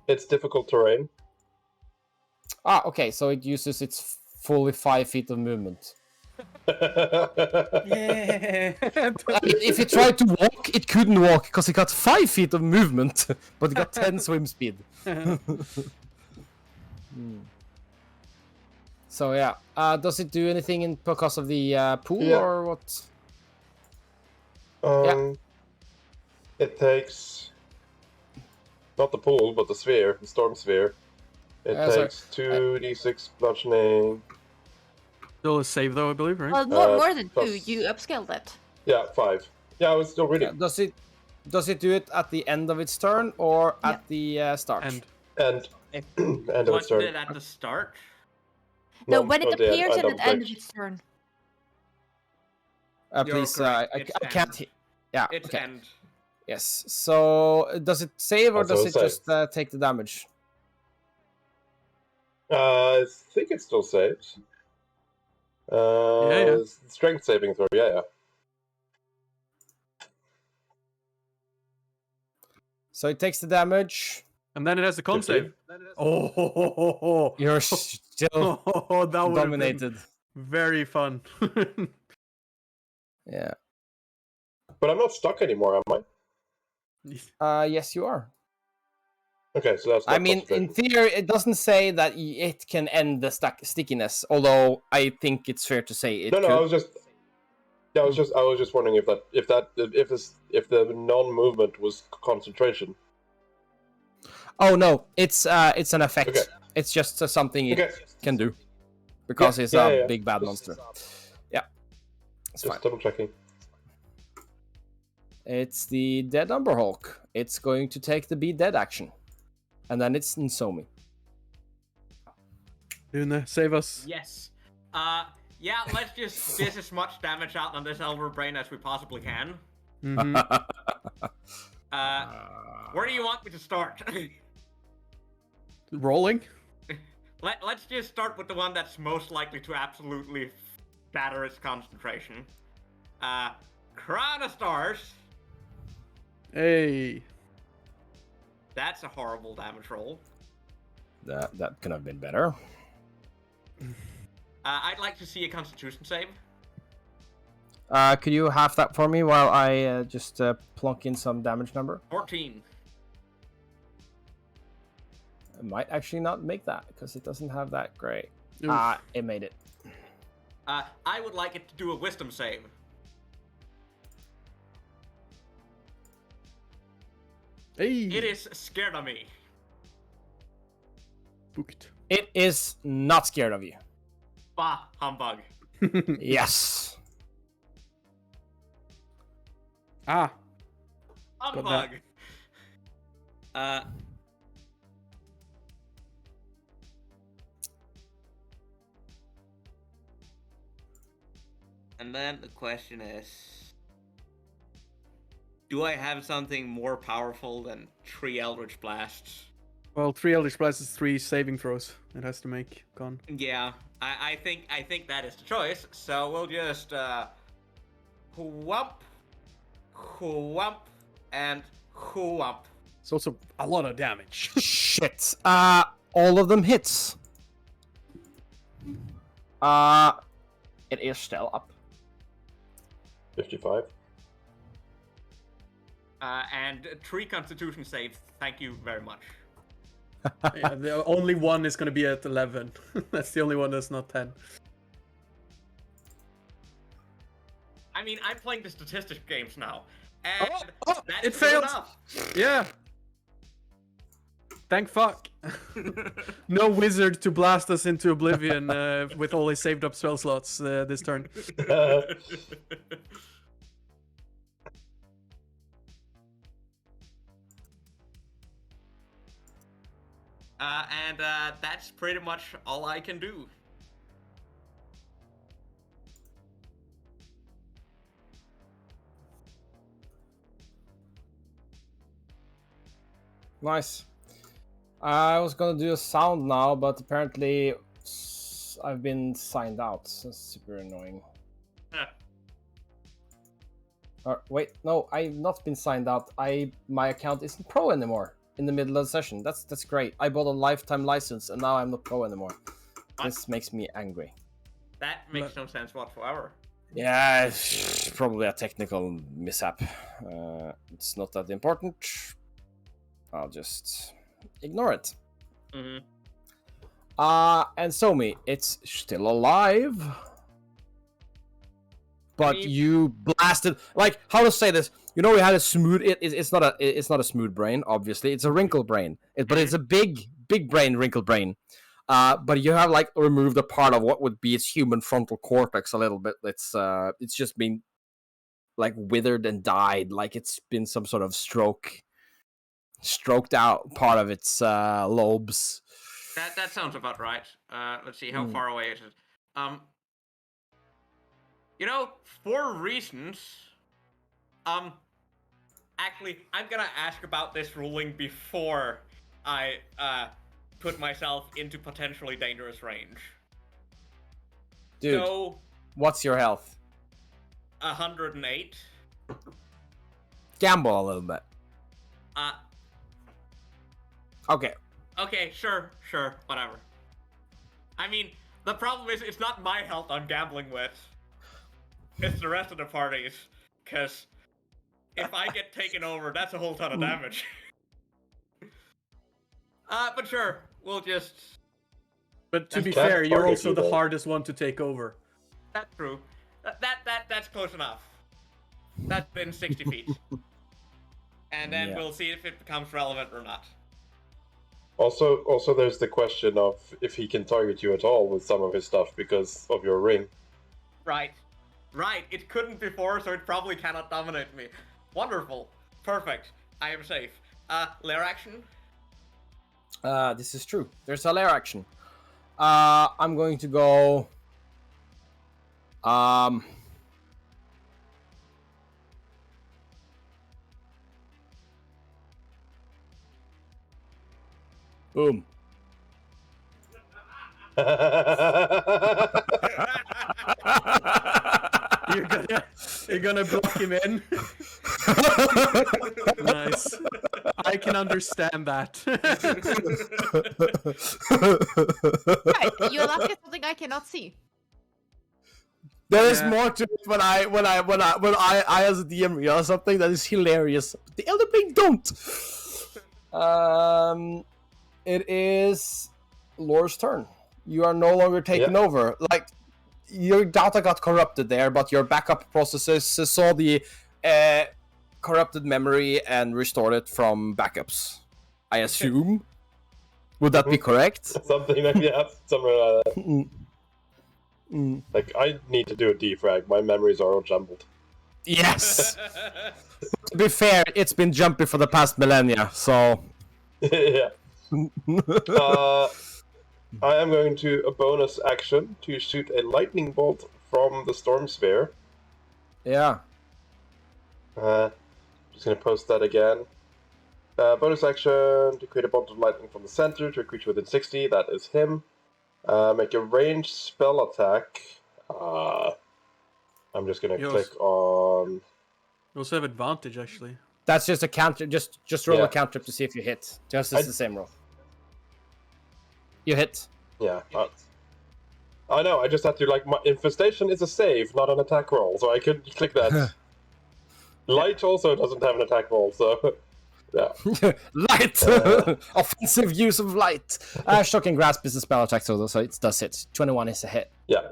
It's difficult terrain. Ah, okay, so it uses its fully 5 feet of movement. Yeah. If it tried to walk, it couldn't walk because it got 5 feet of movement, but it got 10 swim speed. So yeah, does it do anything because of the pool or what? It takes not the pool, but the sphere, the storm sphere. It takes 2d6 bludgeoning. Still a save though, I believe, right? Well, more than plus- 2. You upscaled it. Yeah, 5. Yeah, I was still reading. Does it do it at the end of its turn or at the start? And And end of What its turn. did at the start? No, when it not the end, appears I at the end of double-clicked. its turn. You're Please, correct, I it's can't. end. Yeah. It's okay. end. Yes. So does it save or Also does it save. just take the damage? I think it still saves. Yeah. Strength saving throw, yeah. So it takes the damage. And then it has the con 15. save. Oh, You're still oh, that would have been dominated. very fun. Yeah. But I'm not stuck anymore, am I? Yes, you are. Okay, so that's. I mean, in theory, it doesn't say that it can end the stickiness. Although I think it's fair to say it. No, could. I was just wondering if the non-movement was concentration. Oh no, it's an effect. Okay. It's just something it can do because it's a big bad monster. Yeah, it's Just fine. double checking. It's the Dead Umber Hulk. It's going to take the Be Dead action, and then it's Nsomi. Luna, save us. Yes. Yeah, let's just dish as much damage out on this Elder Brain as we possibly can. Mhm. Where do you want me to start? Rolling? Let's just start with the one that's most likely to absolutely shatter its concentration. Crown of Stars. Hey. That's a horrible damage roll. That could have been better. I'd like to see a Constitution save. Could you half that for me while I just plunk in some damage number? 14. I might actually not make that because it doesn't have that great. Oof. It made it. I would like it to do a Wisdom save. Hey. It is scared of me. Booked. It is not scared of you. Bah, humbug. Yes. Ah. Humbug. And then the question is, do I have something more powerful than 3 Eldritch Blasts? Well, 3 Eldritch Blasts is 3 saving throws. It has to make con. Yeah, I think that is the choice. So we'll just whump, whump, and whump. It's also a lot of damage. Shit. All of them hits. It is still up. 55. And 3 Constitution saves. Thank you very much. Yeah, the only one is going to be at 11. That's the only one that's not 10. I mean, I'm playing the statistics games now, and that's it failed. enough. Yeah. Thank fuck. No wizard to blast us into oblivion with all his saved up spell slots this turn. And that's pretty much all I can do. Nice. I was gonna do a sound now, but apparently I've been signed out. So it's super annoying. Wait, no, I've not been signed out. My account isn't pro anymore in the middle of the session. That's great. I bought a lifetime license and now I'm not pro anymore. What? This makes me angry. That makes no sense whatsoever. Yeah, it's probably a technical mishap. It's not that important. I'll just ignore it. Mm-hmm. And Somi, it's still alive. But you blasted, like, how to say this? You know, we had a smooth. It's not a smooth brain, obviously. It's a wrinkle brain. But it's a big brain, wrinkle brain. But you have like removed a part of what would be its human frontal cortex a little bit. It's just been like withered and died, like it's been some sort of stroked out part of its lobes. That sounds about right. Let's see how far away it is. You know, for reasons, actually, I'm gonna ask about this ruling before I put myself into potentially dangerous range. Dude, so, what's your health? 108. Gamble a little bit. Okay. Okay, sure, whatever. I mean, the problem is it's not my health I'm gambling with. It's the rest of the party's. Because if I get taken over, that's a whole ton of damage. But sure, we'll just... But to be That's fair, you're part of also you, the though. hardest one to take over. That's true. That's close enough. That's been 60 feet. And then we'll see if it becomes relevant or not. Also, there's the question of if he can target you at all with some of his stuff because of your ring. Right. It couldn't before, so it probably cannot dominate me. Wonderful. Perfect. I am safe. Lair action? This is true. There's a lair action. I'm going to go... Boom. You're gonna block him in. Nice. I can understand that. Right, you'll ask at something I cannot see. There is Yeah. more to it when I as a DM realize something that is hilarious. The Elder Being don't. It is Lore's turn. You are no longer taken over. Like, your data got corrupted there, but your backup processes saw the corrupted memory and restored it from backups. I assume. Would that be correct? Something like something like that. Like, I need to do a defrag. My memories are all jumbled. Yes. To be fair, it's been jumpy for the past millennia, so. Yeah. I am going to a bonus action to shoot a lightning bolt from the storm sphere. Yeah. Just gonna post that again. Bonus action to create a bolt of lightning from the center to a creature within 60. That is him. Make a ranged spell attack. I'm just gonna click on. You also have advantage, actually. That's just a counter. Just roll Yeah. a cantrip to see if you hit. Just as the same roll. You hit. Yeah. I know. I just had to my infestation is a save, not an attack roll, so I could click that. Light also doesn't have an attack roll, so yeah. Light. Offensive use of light. Shocking grasp is a spell attack, so it does hit. 21 is a hit. Yeah.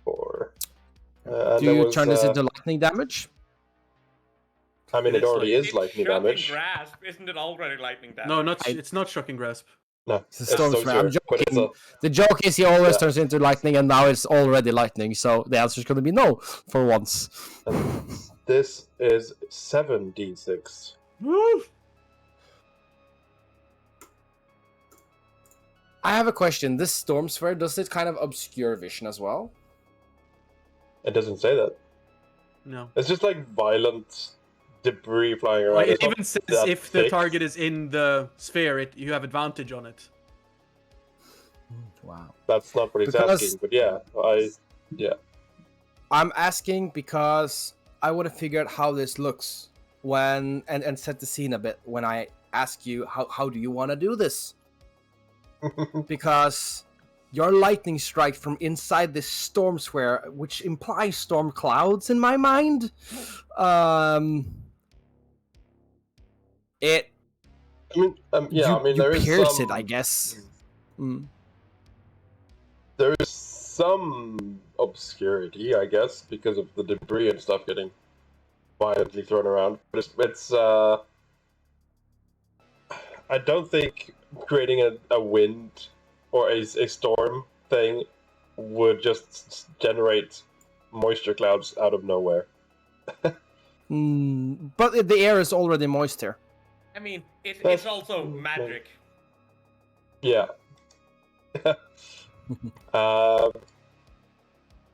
4. Do you turn this into lightning damage? I mean, it already is lightning Shocking damage. grasp, isn't it already lightning damage? No, it's not shocking grasp. No, It's a storm sphere. I'm but it's joking. The joke is he always turns into lightning, and now it's already lightning, so the answer is going to be no for once. This is 7d6. Woo! I have a question. This storm sphere, does it kind of obscure vision as well? It doesn't say that. No. It's just like violent debris flying around. Well, it It's not even says that if the thick. target is in the sphere, you have advantage on it. Wow. That's not what he's asking, but yeah, I'm asking because I want to figure out how this looks when and set the scene a bit when I ask you how do you want to do this? Because your lightning strike from inside this storm sphere, which implies storm clouds in my mind, it. I mean, you there is pierce some. it, I guess. Mm. There is some obscurity, I guess, because of the debris and stuff getting violently thrown around. But it's I don't think creating a wind or a storm thing would just generate moisture clouds out of nowhere. But the air is already moist here. I mean, it's also magic. Yeah. But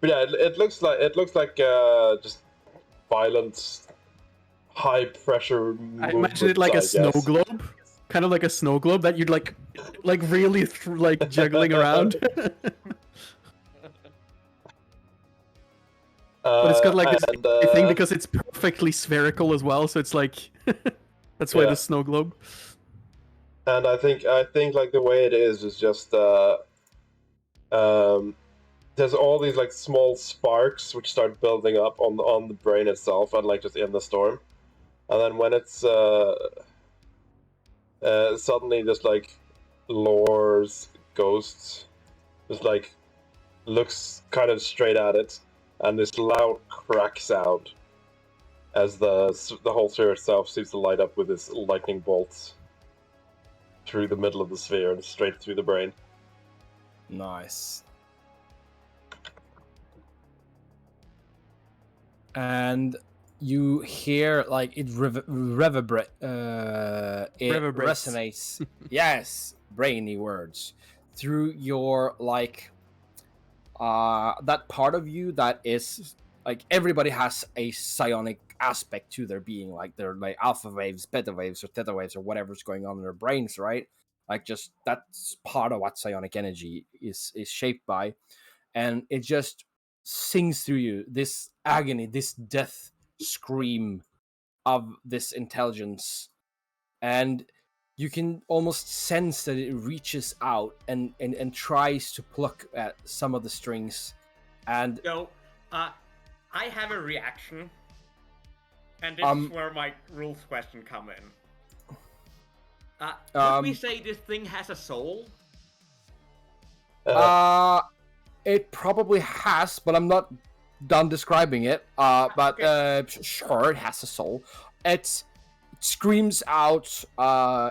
yeah, it looks like just violent, high pressure. I imagine it like a snow globe, kind of like a snow globe that you'd like really juggling around. But it's got like this thing because it's perfectly spherical as well, so it's like that's why the snow globe. And I think like the way it is just there's all these like small sparks which start building up on the brain itself and like just in the storm, and then when it's suddenly just like lures ghosts just like looks kind of straight at it, and this loud crack sound as the whole sphere itself seems to light up with this lightning bolts through the middle of the sphere and straight through the brain. Nice. And you hear like it resonates. Yes, brainy words through your like that part of you that is like everybody has a psionic aspect to their being, like they're like alpha waves, beta waves, or theta waves, or whatever's going on in their brains, right? Like just that's part of what psionic energy is shaped by, and it just sings through you this agony, this death scream of this intelligence, and you can almost sense that it reaches out and tries to pluck at some of the strings. And so I have a reaction, and this is where my rules question come in. Did we say this thing has a soul? It probably has, but I'm not done describing it. Sure, it has a soul. It screams out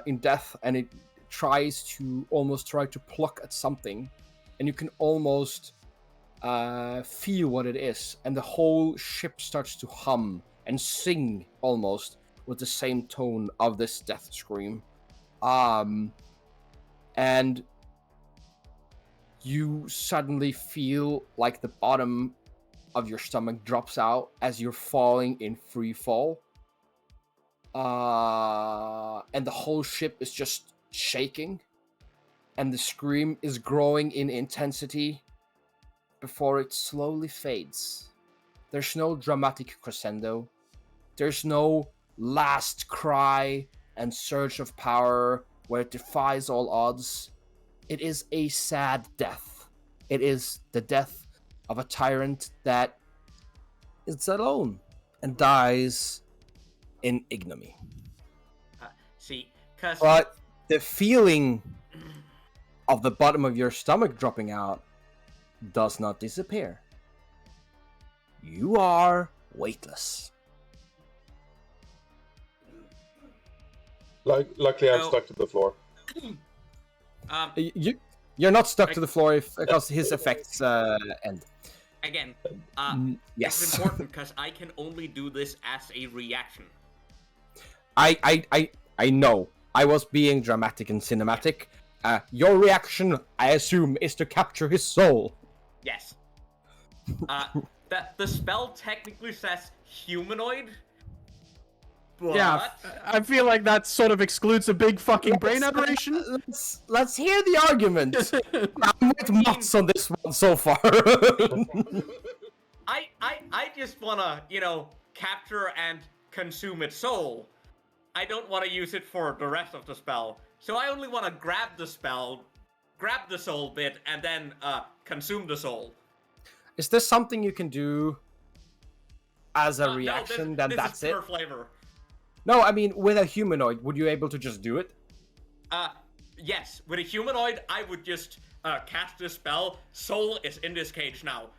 in death, and it tries to pluck at something, and you can almost feel what it is, and the whole ship starts to hum and sing almost with the same tone of this death scream. And you suddenly feel like the bottom of your stomach drops out as you're falling in free fall. And the whole ship is just shaking, and the scream is growing in intensity before it slowly fades. There's no dramatic crescendo. There's no last cry and surge of power where it defies all odds. It is a sad death. It is the death of a tyrant that is alone and dies in ignominy. But the feeling of the bottom of your stomach dropping out does not disappear. You are weightless. Luckily, I'm stuck to the floor. You're not stuck to the floor because his effects end. Again, yes. It's important because I can only do this as a reaction. I know. I was being dramatic and cinematic. Your reaction, I assume, is to capture his soul. Yes. The spell technically says humanoid. But... Yeah, I feel like that sort of excludes a big fucking brain aberration. Let's hear the argument. I'm with Mats on this one so far. I just wanna, capture and consume its soul. I don't want to use it for the rest of the spell. So I only want to grab the spell, grab the soul bit, and then consume the soul. Is this something you can do as a reaction? This That's is it? pure flavor. No, I mean, with a humanoid, would you be able to just do it? Yes. With a humanoid, I would just cast this spell. Soul is in this cage now.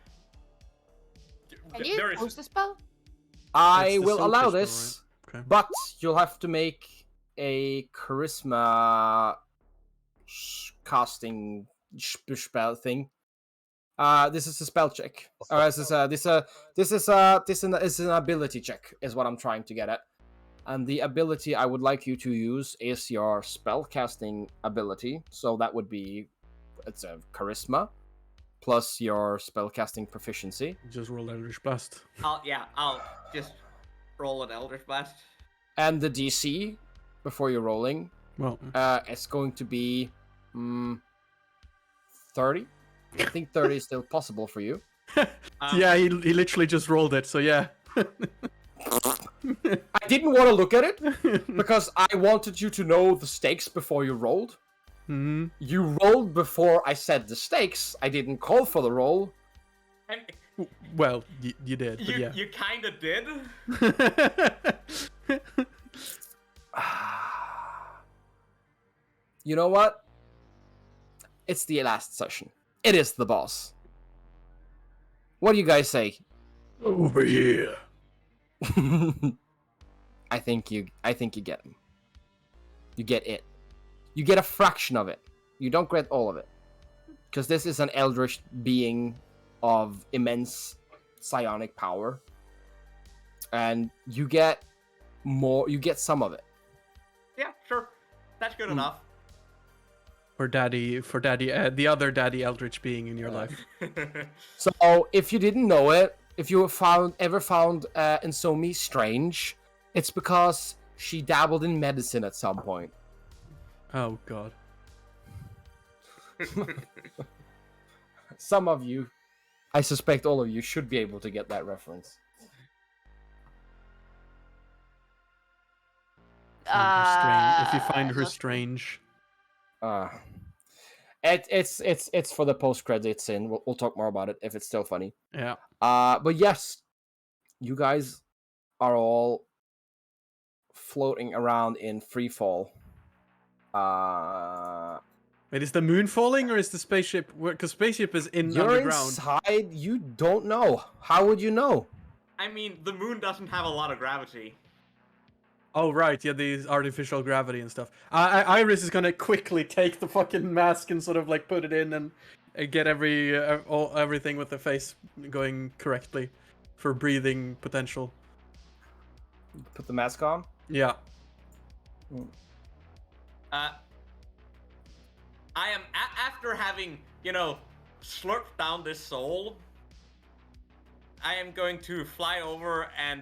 Can you post the spell? I will allow this, right? Okay. but you'll have to make a charisma casting spell thing. This is a spell check. This is an ability check, is what I'm trying to get at. And the ability I would like you to use is your spell casting ability. So that would be, it's a charisma plus your spell casting proficiency. Just roll Eldritch Blast. I'll just roll an Eldritch Blast. And the DC before you're rolling, well, it's going to be 30. I think 30 is still possible for you. yeah, he literally just rolled it, so yeah. I didn't want to look at it because I wanted you to know the stakes before you rolled. Mm-hmm. You rolled before I said the stakes. I didn't call for the roll. And Well, you did, but yeah. you kind of did. You know what? It's the last session. It is the boss. What do you guys say? Over here. I think you get him. You get it. You get a fraction of it. You don't get all of it. Because this is an eldritch being of immense psionic power. And you get more, you get some of it. Yeah, sure. That's good enough. For daddy, the other daddy eldritch being in your life. So, if you didn't know it, if you ever found Insomi strange, it's because she dabbled in medicine at some point. Oh god. Some of you, I suspect all of you, should be able to get that reference. If you find her not- strange. It's for the post credits scene. We'll talk more about it if it's still funny. Yeah. But yes, you guys are all floating around in free fall. Wait, is the moon falling or is the spaceship? Because spaceship is You're underground. inside. You don't know. How would you know? I mean, the moon doesn't have a lot of gravity. Oh right, yeah, these artificial gravity and stuff. Iris is gonna quickly take the fucking mask and sort of like put it in and get everything with the face going correctly for breathing potential. Put the mask on. Yeah. I am after having, slurped down this soul. I am going to fly over and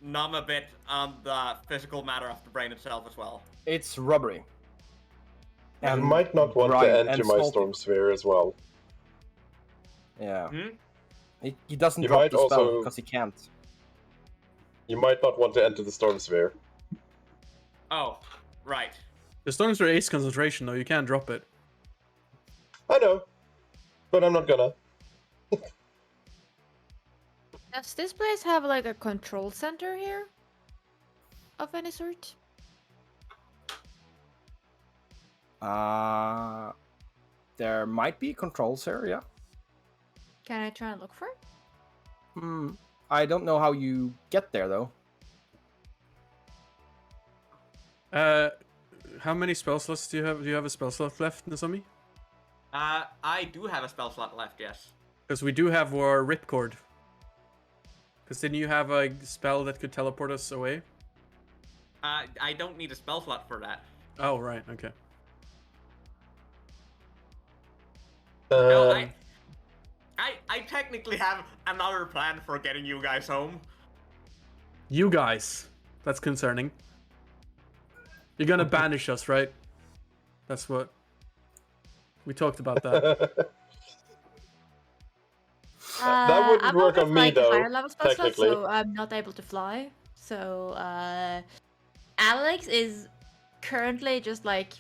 numb a bit on the physical matter of the brain itself as well. It's rubbery. I might not want to enter my storm sphere as well. Yeah. He doesn't You drop might the spell also- because he can't. You might not want to enter the storm sphere. Oh, right. The storms are ace concentration though, you can't drop it. I know, but I'm not gonna. Does this place have like a control center here? Of any sort? There might be controls here, yeah. Can I try and look for it? I don't know how you get there though. How many spell slots do you have? Do you have a spell slot left, Nozomi? I do have a spell slot left, yes. Because we do have our ripcord. Because didn't you have a spell that could teleport us away? I don't need a spell slot for that. Oh, right, okay. No, I technically have another plan for getting you guys home. You guys. That's concerning. You're gonna banish us, right? That's what... We talked about that. That wouldn't I'm work out on of, me, like, though, higher level spell slot, technically. so I'm not able to fly. So, Alex is currently just like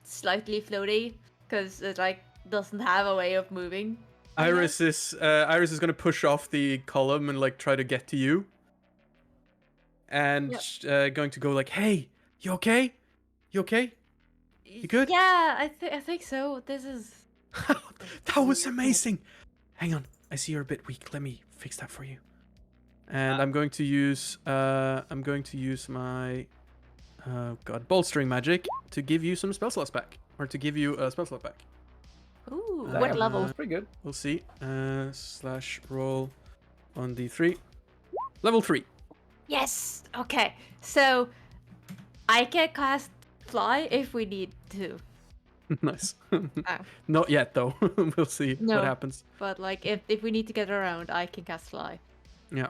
slightly floaty because it like doesn't have a way of moving. Iris is gonna push off the column and like try to get to you. And going to go like, "Hey, you okay? You okay? You good?" Yeah, I think so. This is That was amazing. Hang on, I see you're a bit weak. Let me fix that for you. And I'm going to use my bolstering magic to give you some spell slots back, or to give you a spell slot back. ooh. Damn, What level? That's pretty good. We'll see. Slash roll on D3. Level 3. Yes. Okay. So I can cast fly if we need to. Nice. Not yet though. We'll see No. what happens. But like if we need to get around, I can cast fly. Yeah.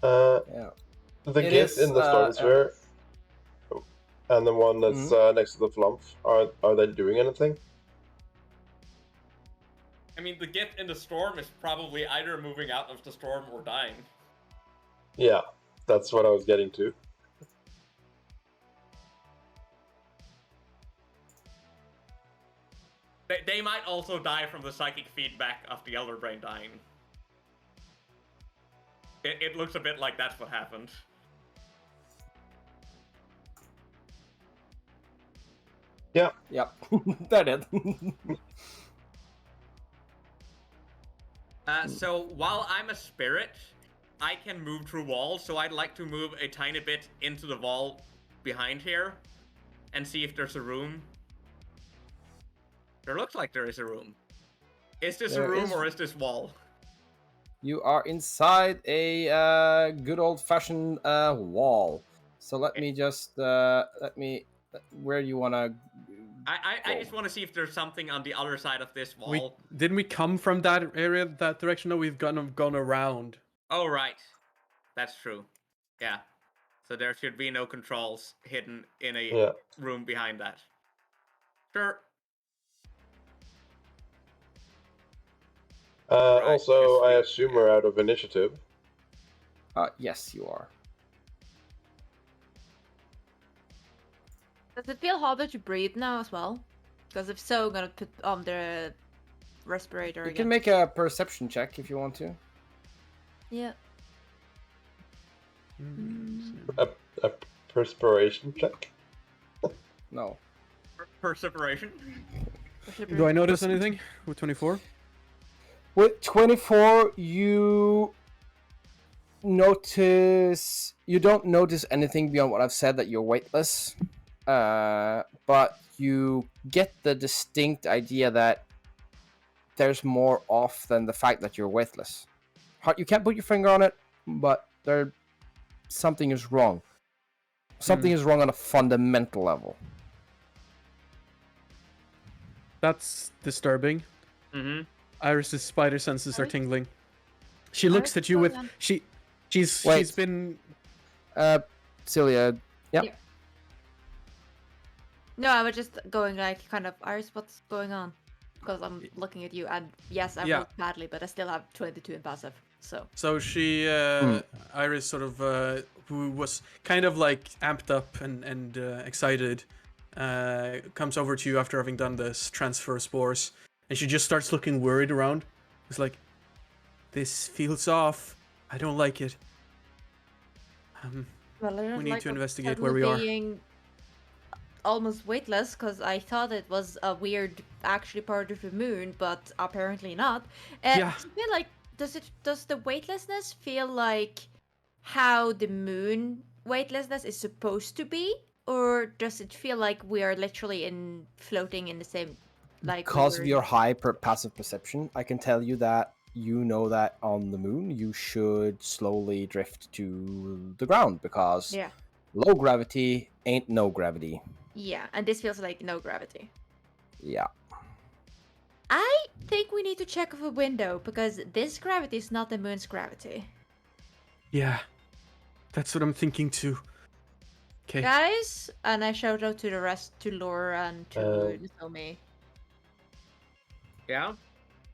Yeah. The It gift is, in the storm sphere and the one that's next to the flump, are they doing anything? I mean, the gift in the storm is probably either moving out of the storm or dying. Yeah. That's what I was getting to. They might also die from the psychic feedback of the Elder Brain dying. It looks a bit like that's what happened. Yeah. Yep. That it. So while I'm a spirit, I can move through walls, so I'd like to move a tiny bit into the wall behind here and see if there's a room. There looks like there is a room. Is this a room or is this wall? You are inside a good old-fashioned wall. So let me just where you wanna? I just want to see if there's something on the other side of this wall. Didn't we come from that area, that direction? No, we've gone around. Oh right, that's true. Yeah. So there should be no controls hidden in a room behind that. Sure. Right, also, I assume we're out of initiative. Yes, you are. Does it feel harder to breathe now as well? Because if so, I'm gonna put on the respirator again. You can make a perception check if you want to. Yeah. A perspiration check? No. Perspiration? Do I notice anything with 24? With 24, you don't notice anything beyond what I've said, that you're weightless. But you get the distinct idea that there's more off than the fact that you're weightless. You can't put your finger on it, but something is wrong. Something is wrong on a fundamental level. That's disturbing. Mm-hmm. Iris's spider senses are tingling. She looks at you with she's been Celia. Yep. Yeah. No, I was just going like kind of, Iris, what's going on? Because I'm looking at you, and yes, I rolled badly, but I still have 22 in passive. So she Iris sort of who was kind of like amped up and excited comes over to you after having done this transfer of spores, and she just starts looking worried around. It's like, this feels off. I don't like it. We need to investigate where we are. Being almost weightless, because I thought it was a weird actually part of the moon, but apparently not. Does it feel like, does the weightlessness feel like how the moon weightlessness is supposed to be, or does it feel like we are literally floating in the same, like, because of your high passive perception, I can tell you that you know that on the moon you should slowly drift to the ground, because low gravity ain't no gravity. Yeah, and this feels like no gravity. Yeah. I think we need to check the window, because this gravity is not the moon's gravity. Yeah, that's what I'm thinking too. Okay. Guys, and I shout out to the rest, to Laura and to Nozomi. Yeah?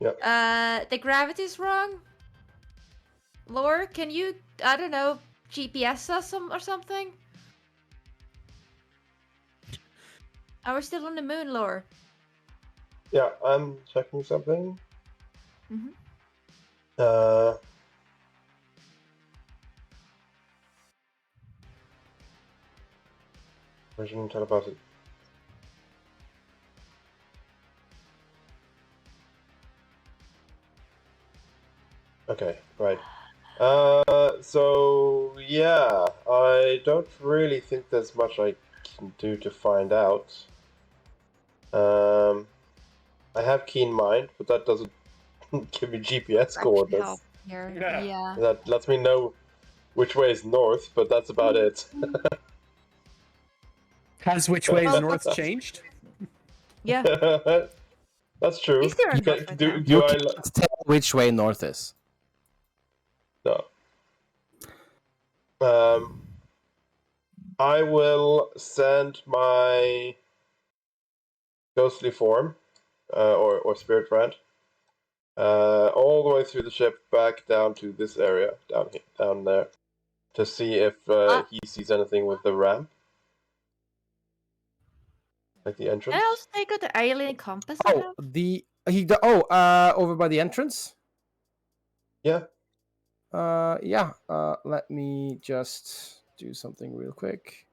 The gravity's wrong. Laura, can you, I don't know, GPS us or something? Are we still on the moon, Laura? Yeah, I'm checking something. Version teleported. Okay, right. So yeah, I don't really think there's much I can do to find out. I have keen mind, but that doesn't give me GPS coordinates. Yeah. That lets me know which way is north, but that's about it. Has which way is north changed? Yeah. That's true. Is there a north Do You I can't tell which way north is. No. I will send my ghostly form, or spirit friend, all the way through the ship back down to this area, down there. to see if he sees anything with the ramp, like the entrance. Can I also take out the alien compass? Oh, over by the entrance. Yeah. Yeah. Let me just do something real quick.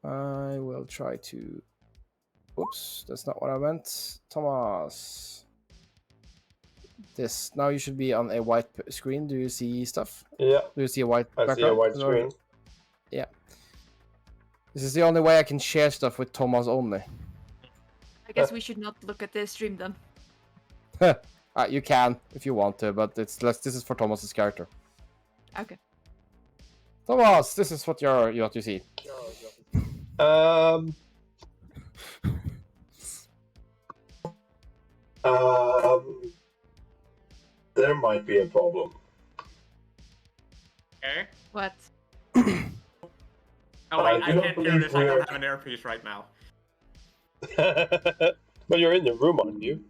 I will try to. Oops, that's not what I meant. Thomas. This now you should be on a white screen. Do you see stuff? Yeah. Do you see a white I background? see a white screen. Yeah. This is the only way I can share stuff with Thomas only. I guess we should not look at the stream then. You can if you want to, but this is for Thomas's character. Okay. Thomas, this is what you see. There might be a problem. Okay. What? Oh wait, I do not can't hear believe this. I we don't are- have an earpiece right now. But you're in the room, aren't you?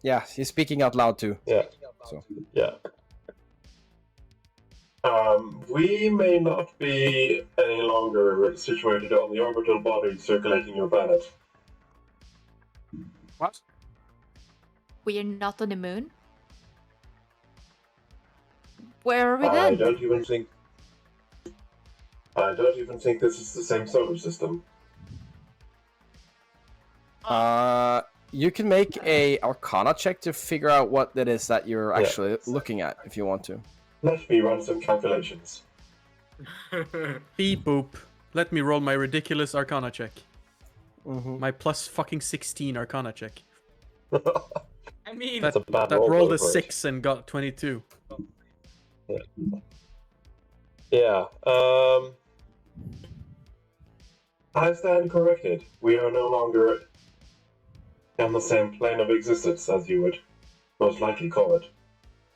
Yeah, he's speaking out loud too. Yeah. So. Yeah. We may not be any longer situated on the orbital body circulating your planet. What? We are not on the moon? Where are we I then? don't even think this is the same solar system. You can make a Arcana check to figure out what that is that you're actually looking at, if you want to. Let me run some calculations. Beep boop. Let me roll my ridiculous Arcana check. Mm-hmm. My plus fucking 16 Arcana check. I mean, That's a bad That roll, rolled a though, 6 and got 22. Yeah. I stand corrected. We are no longer on the same plane of existence as you would most likely call it.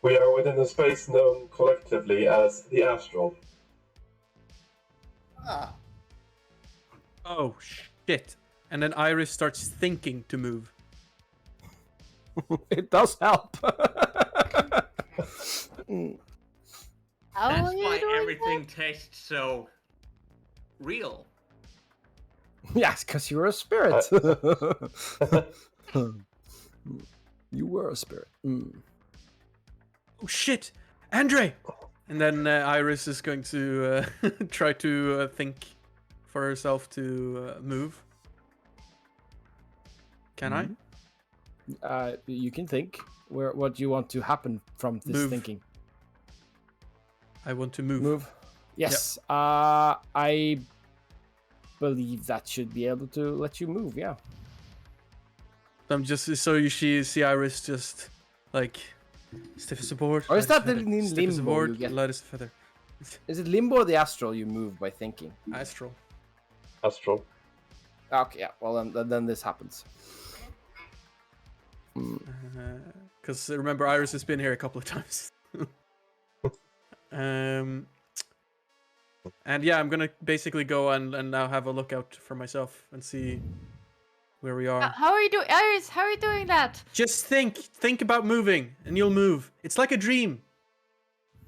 We are within a space known collectively as the astral. Oh shit. And then Iris starts thinking to move. It does help. How that's are you why doing everything tastes so real. Yes, because you're a spirit. You were a spirit. Oh shit! Andre! And then Iris is going to try to think for herself to move. Can I? You can think. What do you want to happen from this Move. thinking? I want to move. Move. Yes. I believe that should be able to let you move. Yeah. I'm just so you see Iris just like stiff as a board. Or is light as that a the feather, stiff as a limbo board, you get? light as a feather. Is it limbo or the astral you move by thinking? Astral. Astral. Okay. Yeah. Well, then this happens. Because remember, Iris has been here a couple of times. And yeah, I'm gonna basically go and now have a look out for myself and see where we are. How are you doing, Iris? How are you doing that? Just think about moving, and you'll move. It's like a dream.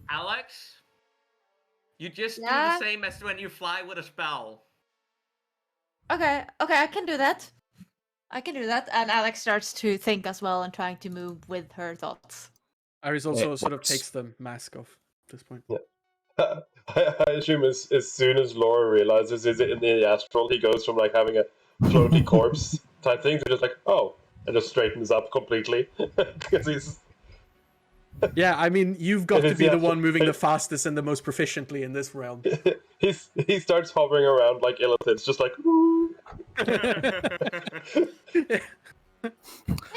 Alex, you just Yeah? do the same as when you fly with a spell. Okay, I can do that. And Alex starts to think as well and trying to move with her thoughts. Iris also It sort of works. takes the mask off at this point. I assume as soon as Laura realizes he's in the astral, he goes from like having a floaty corpse type thing to just like, oh, and just straightens up completely. Because he's... Yeah, I mean, you've got It to is be the the one moving the actual- fastest and the most proficiently in this realm. he starts hovering around like Illithid, just like... Oh, I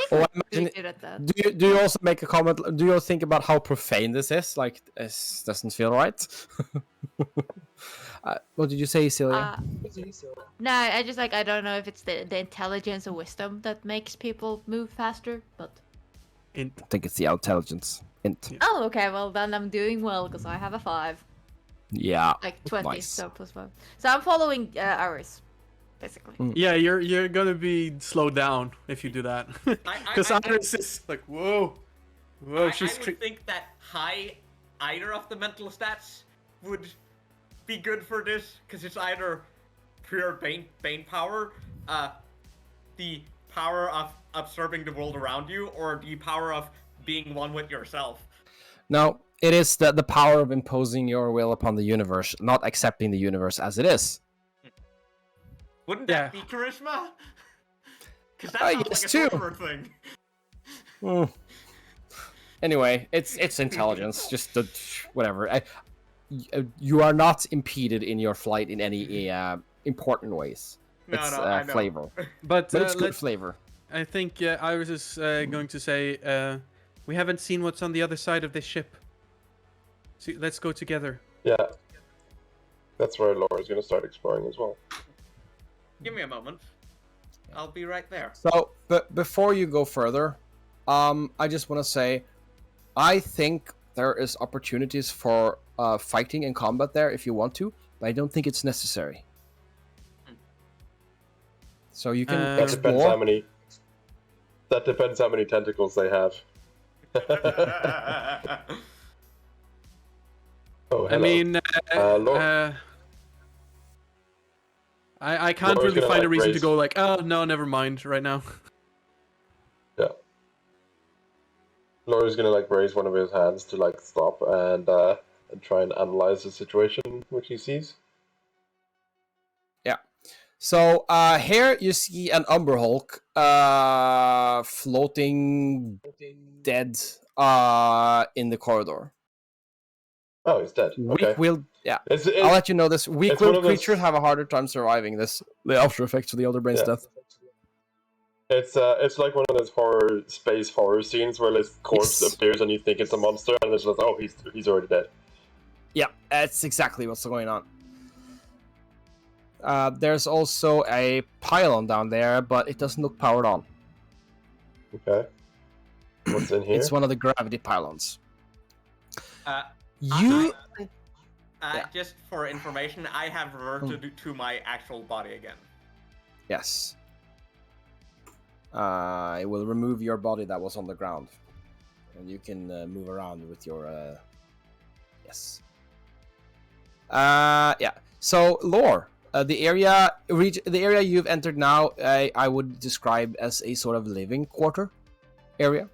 Pretty imagine. good at that. Do you also make a comment? Do you think about how profane this is? Like, this doesn't feel right. What did you say, Celia? No, I just I don't know if it's the intelligence or wisdom that makes people move faster, but Int. I think it's the intelligence. Int. oh, okay, well then I'm doing well because I have a 5, Yeah. like 20, Nice. so +5. So I'm following Iris. basically. Yeah, you're gonna be slowed down if you do that. Because Iris is like, whoa. I would think that high either of the mental stats would be good for this, because it's either pure bane power, the power of observing the world around you, or the power of being one with yourself. No, it is the power of imposing your will upon the universe, not accepting the universe as it is. Wouldn't that be charisma? Because that sounds like a sorcerer thing. Anyway, it's intelligence. Just whatever. You are not impeded in your flight in any important ways. It's I know. flavor, but it's good flavor. I think Iris is going to say, we haven't seen what's on the other side of this ship. So let's go together. Yeah. That's where Laura's going to start exploring as well. Give me a moment. I'll be right there. So, but before you go further, I just want to say, I think there is opportunities for fighting and combat there if you want to, but I don't think it's necessary. So you can explore. That depends how many tentacles they have. Oh, I mean, I can't Laura's really find a reason raise... to go like, oh no, never mind right now. Yeah. Laura's gonna raise one of his hands to stop and try and analyze the situation which he sees. Yeah. So here you see an Umber Hulk floating dead in the corridor. Oh, he's dead. Okay. Weak-willed, I'll let you know this. Weak-willed creatures have a harder time surviving this. The after effects of the Elder Brain's death. It's like one of those space horror scenes where this corpse appears and you think it's a monster, and it's just oh, he's already dead. Yeah, that's exactly what's going on. There's also a pylon down there, but it doesn't look powered on. Okay. What's in here? It's one of the gravity pylons. Just for information, I have reverted to my actual body again. Yes. I will remove your body that was on the ground, and you can move around with your. Yes. Yeah. So lore. The area you've entered now, I would describe as a sort of living quarter area.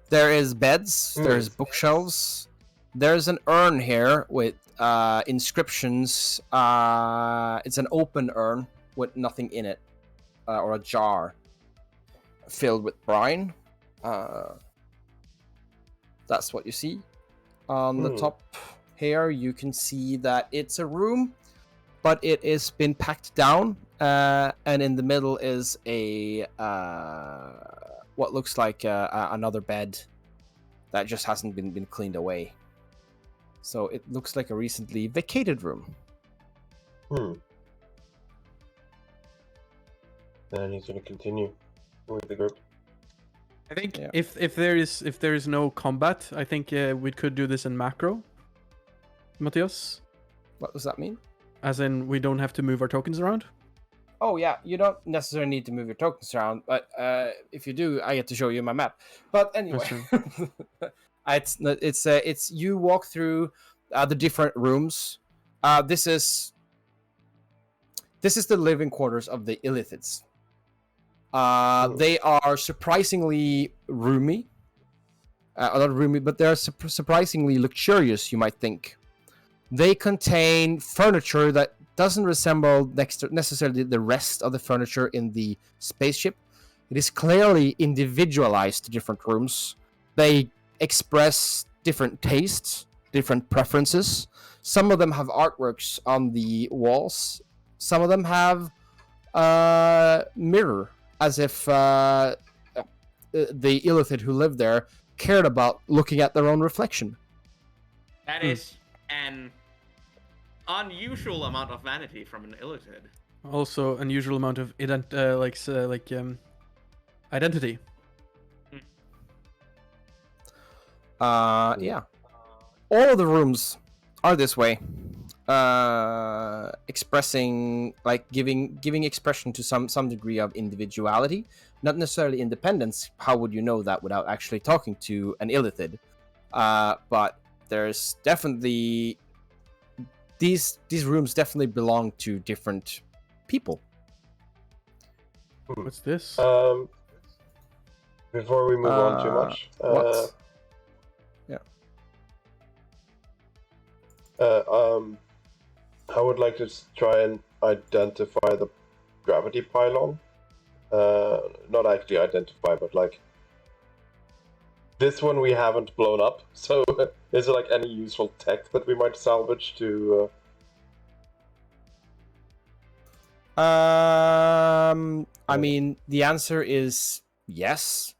There is beds. There's bookshelves. There's an urn here with inscriptions. It's an open urn with nothing in it, or a jar filled with brine. That's what you see. On the top here, you can see that it's a room, but it has been packed down, and in the middle is a what looks like another bed that just hasn't been cleaned away. So it looks like a recently vacated room. And he's going to continue with the group. I think if there is no combat, I think we could do this in macro. Matthias? What does that mean? As in, we don't have to move our tokens around? Oh yeah, you don't necessarily need to move your tokens around, but if you do, I get to show you my map. But anyway, it's you walk through the different rooms. This is the living quarters of the Illithids. They are surprisingly roomy. Not roomy, but they're surprisingly luxurious, you might think. They contain furniture that doesn't resemble necessarily the rest of the furniture in the spaceship. It is clearly individualized to different rooms. They express different tastes, different preferences. Some of them have artworks on the walls. Some of them have mirror, as if the Illithid who lived there cared about looking at their own reflection. That is an unusual amount of vanity from an Illithid. Also, unusual amount of identity. Yeah. All of the rooms are this way. expressing, like giving expression to some degree of individuality, not necessarily independence. How would you know that without actually talking to an illithid? But there's definitely these rooms definitely belong to different people. What's this? Before we move on too much, What? Yeah. I would like to try and identify the gravity pylon. Not actually identify, but like this one we haven't blown up. So, is there like any useful tech that we might salvage to? I mean, the answer is yes,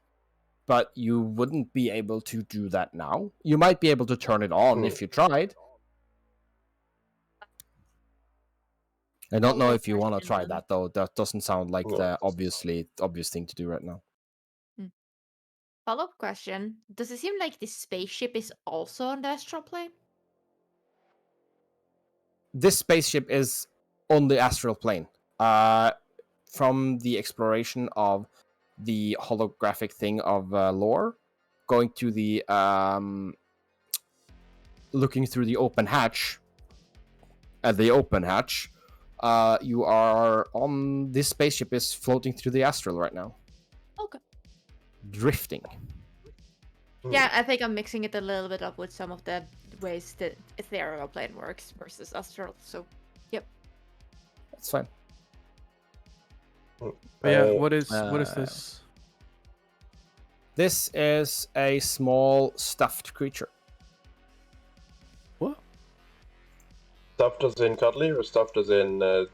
but you wouldn't be able to do that now. You might be able to turn it on if you tried. I don't know if you want to try that though. That doesn't sound like the obvious thing to do right now. Follow-up question: does it seem like this spaceship is also on the astral plane? This spaceship is on the astral plane. From the exploration of the holographic thing of lore, going to the looking through the open hatch. At the open hatch, you are on. This spaceship is floating through the astral right now. Okay. Drifting. Yeah, I think I'm mixing it a little bit up with some of the ways that ethereal plane works versus astral. So, yep. That's fine. But yeah, what is this? This is a small stuffed creature. What? Stuffed as in cuddly or stuffed as in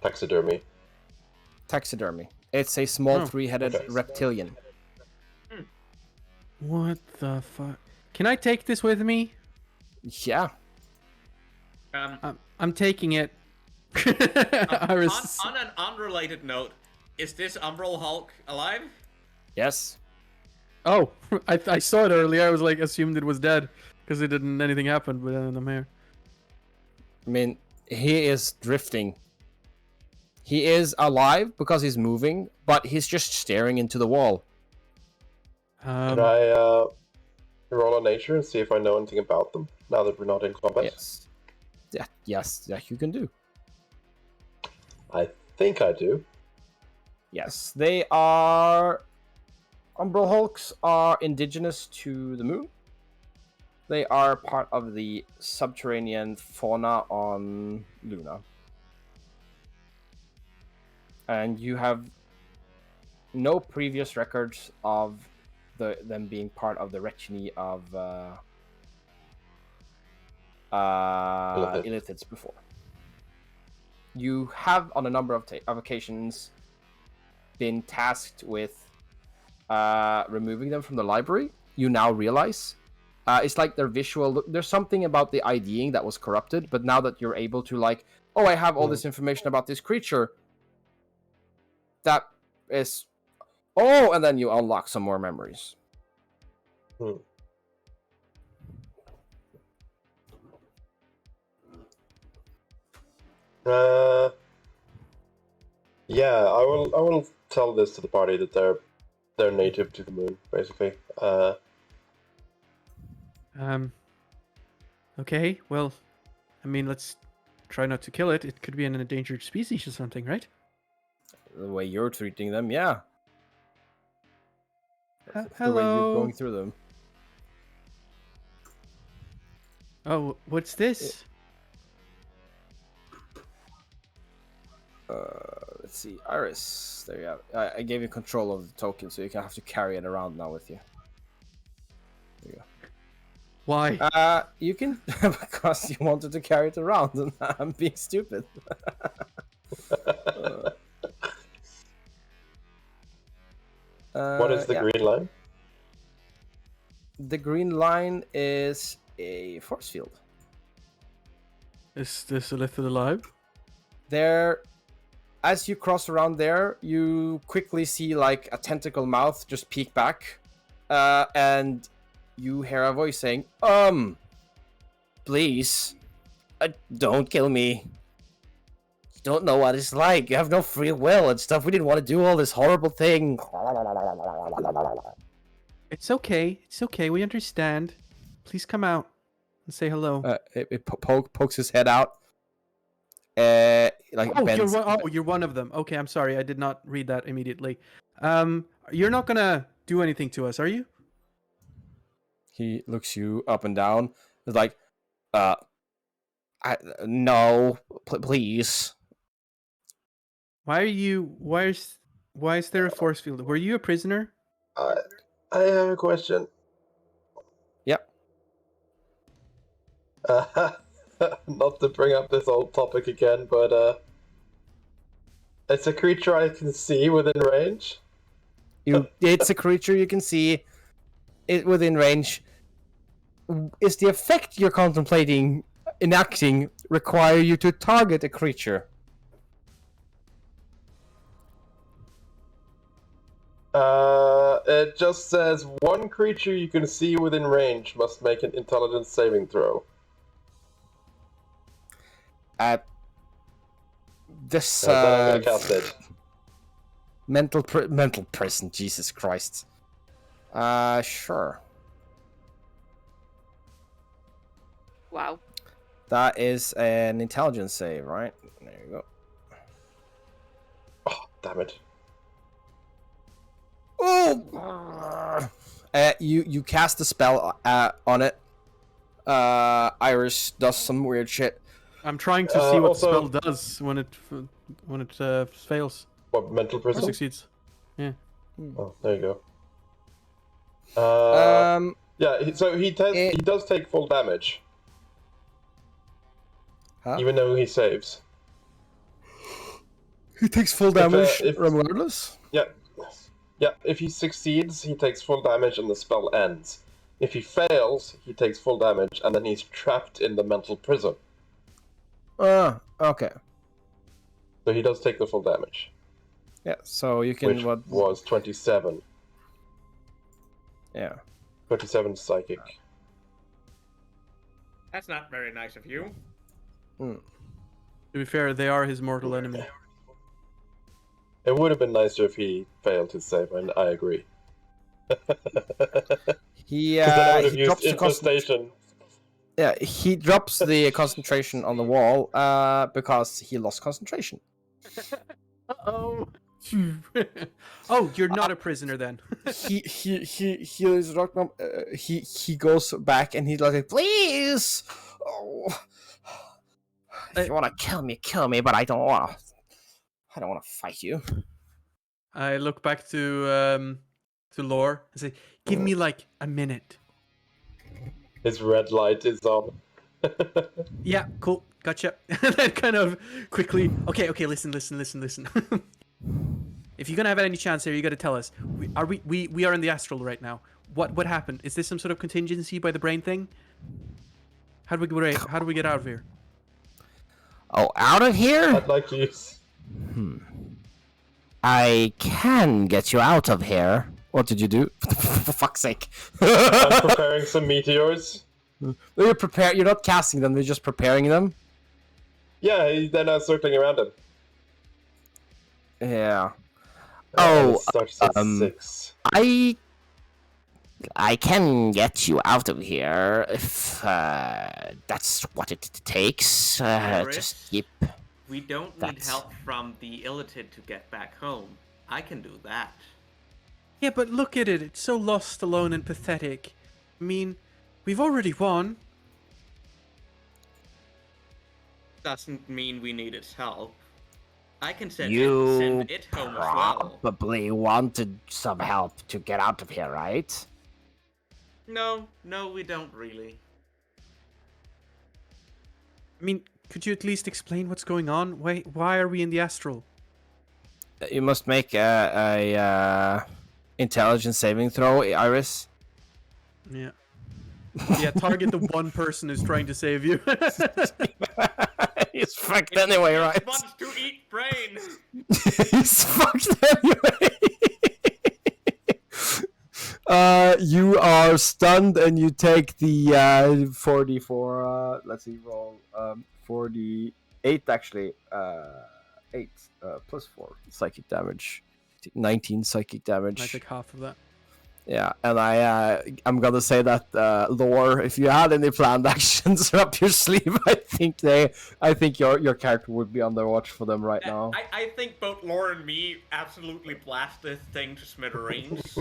taxidermy? Taxidermy. It's a small three-headed reptilian. What the fuck? Can I take this with me? Yeah. I'm taking it. On an unrelated note, is this Umbral Hulk alive? Yes. Oh, I saw it earlier. I was like, assumed it was dead because it didn't anything happened. But then I'm here. I mean, he is drifting. He is alive because he's moving, but he's just staring into the wall. Can I roll a nature and see if I know anything about them now that we're not in combat? Yes. Yes, you can do. I think I do. Yes, they are. Umbral Hulks are indigenous to the moon. They are part of the subterranean fauna on Luna. And you have no previous records of them being part of the Rechini of Illithids before. You have, on a number of occasions, been tasked with removing them from the library. You now realize it's like their visual look. There's something about the IDing that was corrupted, but now that you're able to, like, oh, I have all this information about this creature, that is, oh, and then you unlock some more memories. Yeah, I will tell this to the party that they're native to the moon, basically. Okay, well, I mean, let's try not to kill it. It could be an endangered species or something, right? The way you're treating them, yeah. Hello. The way you're going through them. Oh, what's this? Let's see, Iris. There you have it. I gave you control of the token, so you can have to carry it around now with you. There you go. Why? You can because you wanted to carry it around, and I'm being stupid. What is the green line? The green line is a force field. Is this Illithid alive? There, as you cross around there, you quickly see like a tentacle mouth just peek back, and you hear a voice saying, please, Don't kill me. You don't know what it's like. You have no free will and stuff. We didn't want to do all this horrible thing. It's okay. It's okay. We understand. Please come out and say hello. It pokes his head out. Bends. You're one of them. Okay, I'm sorry. I did not read that immediately. You're not gonna do anything to us, are you? He looks you up and down. It's like, no, please. Why is there a force field? Were you a prisoner? I have a question. Yep. Not to bring up this old topic again, but it's a creature I can see within range. It's a creature you can see it within range. Is the effect you're contemplating enacting require you to target a creature? It just says one creature you can see within range must make an intelligence saving throw. This I'm gonna cast it. mental prison. Jesus Christ. Sure. Wow. That is an intelligence save, right? There you go. Oh, damn it. Oh! You cast the spell on it. Iris does some weird shit. I'm trying to see what the spell does when it fails. What, mental Or prison? succeeds. Yeah. Oh, there you go. Yeah, so he does take full damage. Huh? Even though he saves. He takes full damage if- regardless? Yeah. Yeah, if he succeeds, he takes full damage and the spell ends. If he fails, he takes full damage and then he's trapped in the mental prison. Okay. So he does take the full damage. Yeah, so you can... Which was 27. Yeah. 27 psychic. That's not very nice of you. Mm. To be fair, they are his mortal enemy. It would have been nicer if he failed his save, and I agree. He drops the concentration. Yeah, he drops the concentration on the wall because he lost concentration. Uh-oh. Oh, you're not a prisoner then. he is he goes back and he's like, please. Oh, if you want to kill me, but I don't want to fight you. I look back to Lore and say, give me like a minute. His red light is on. Yeah, cool, gotcha. And then kind of quickly, okay, listen. If you're gonna have any chance here, you gotta tell us. We are in the astral right now. What happened? Is this some sort of contingency by the brain thing? How do we get out of here? Oh, out of here? I'd like to use... I can get you out of here. What did you do? For fuck's sake. I'm preparing some meteors. You're not casting them, you're just preparing them? Yeah, they're not circling around him. Yeah. It starts at 6. I can get you out of here if that's what it takes. Just keep... We don't need help from the illithid to get back home. I can do that. Yeah, but look at it. It's so lost, alone, and pathetic. I mean, we've already won. Doesn't mean we need its help. I can send it home as well. Probably wanted some help to get out of here, right? No, we don't really. I mean, could you at least explain what's going on? Why are we in the astral? You must make a intelligence saving throw, Iris. Yeah. Yeah, target the one person who's trying to save you. He's fucked anyway, right? He wants to eat brain. He's fucked anyway. You are stunned, and you take the 44. Let's see, roll 48 actually. 8 plus 4 psychic damage. 19 psychic damage. I take half of that. Yeah, and I'm gonna say that Lore, if you had any planned actions up your sleeve, I think your character would be on the watch for them right now. I think both Lore and me absolutely blast this thing to smithereens.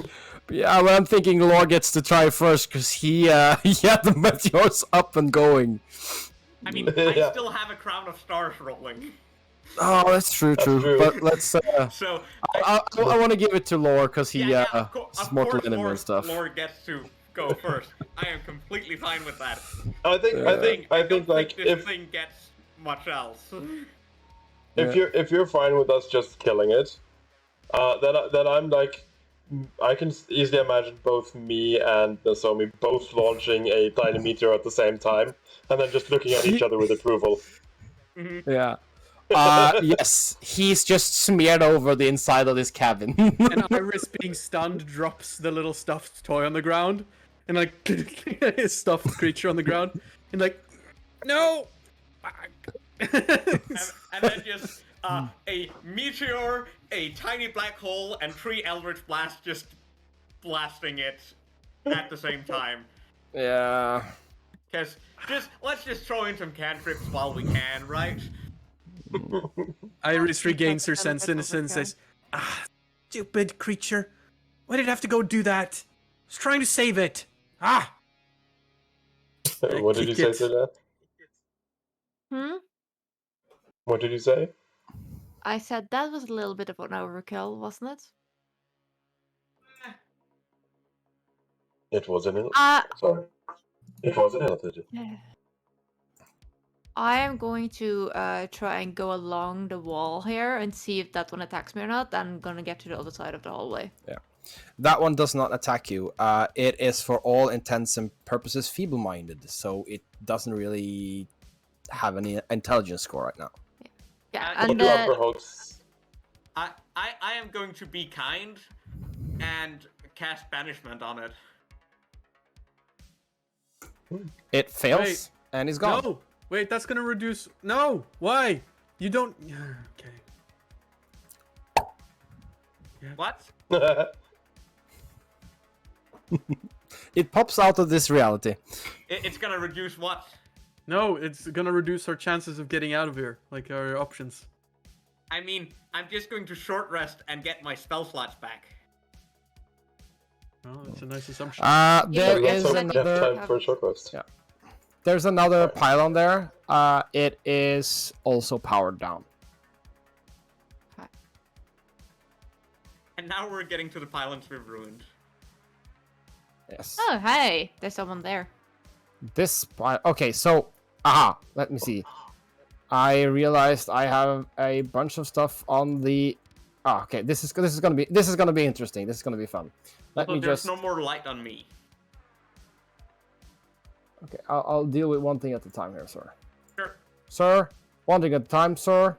Yeah, well, I'm thinking Lore gets to try first because he had the meteors up and going. I mean, I still have a crown of stars rolling. Oh, that's true. But let's. So I want to give it to Lore because he of mortal course, enemy and stuff. Lore gets to go first. I am completely fine with that. I think like this if thing gets much else. if you're fine with us just killing it, then I'm like, I can easily imagine both me and Nozomi both launching a tiny meteor at the same time, and then just looking at each other with approval. Yeah. Yes, he's just smeared over the inside of this cabin. And Iris, being stunned, drops the little stuffed toy on the ground, and like his stuffed creature on the ground, and like, no. and then just a meteor, a tiny black hole, and 3 eldritch blasts just blasting it at the same time. Yeah. Cause let's just throw in some cantrips while we can, right? Iris regains her sense innocence and says, stupid creature. Why did it have to go do that? I was trying to save it. What did you say to that? What did you say? I said that was a little bit of an overkill, wasn't it? It was an sorry. It was an illicit. I am going to try and go along the wall here and see if that one attacks me or not. I'm gonna get to the other side of the hallway. Yeah. That one does not attack you. It is for all intents and purposes feeble-minded, so it doesn't really have any intelligence score right now. Yeah, And I am going to be kind and cast banishment on it. It fails Wait. and is gone. No, wait, that's gonna reduce. No, why? You don't. Okay. What? It pops out of this reality. It's gonna reduce what? No, it's gonna reduce our chances of getting out of here, like our options. I mean, I'm just going to short rest and get my spell slots back. Oh, that's a nice assumption. There Yeah, is so- another. time for a short rest. Yeah. There's another pylon there. It is also powered down. And now we're getting to the pylons we've ruined. Yes. Oh, hey, there's someone there. Okay, so let me see. I realized I have a bunch of stuff on the. Okay, this is gonna be interesting. This is gonna be fun. Let me there's just. no more light on me. Okay, I'll deal with one thing at a time here, sir. Sure. Sir, one thing at a time, sir.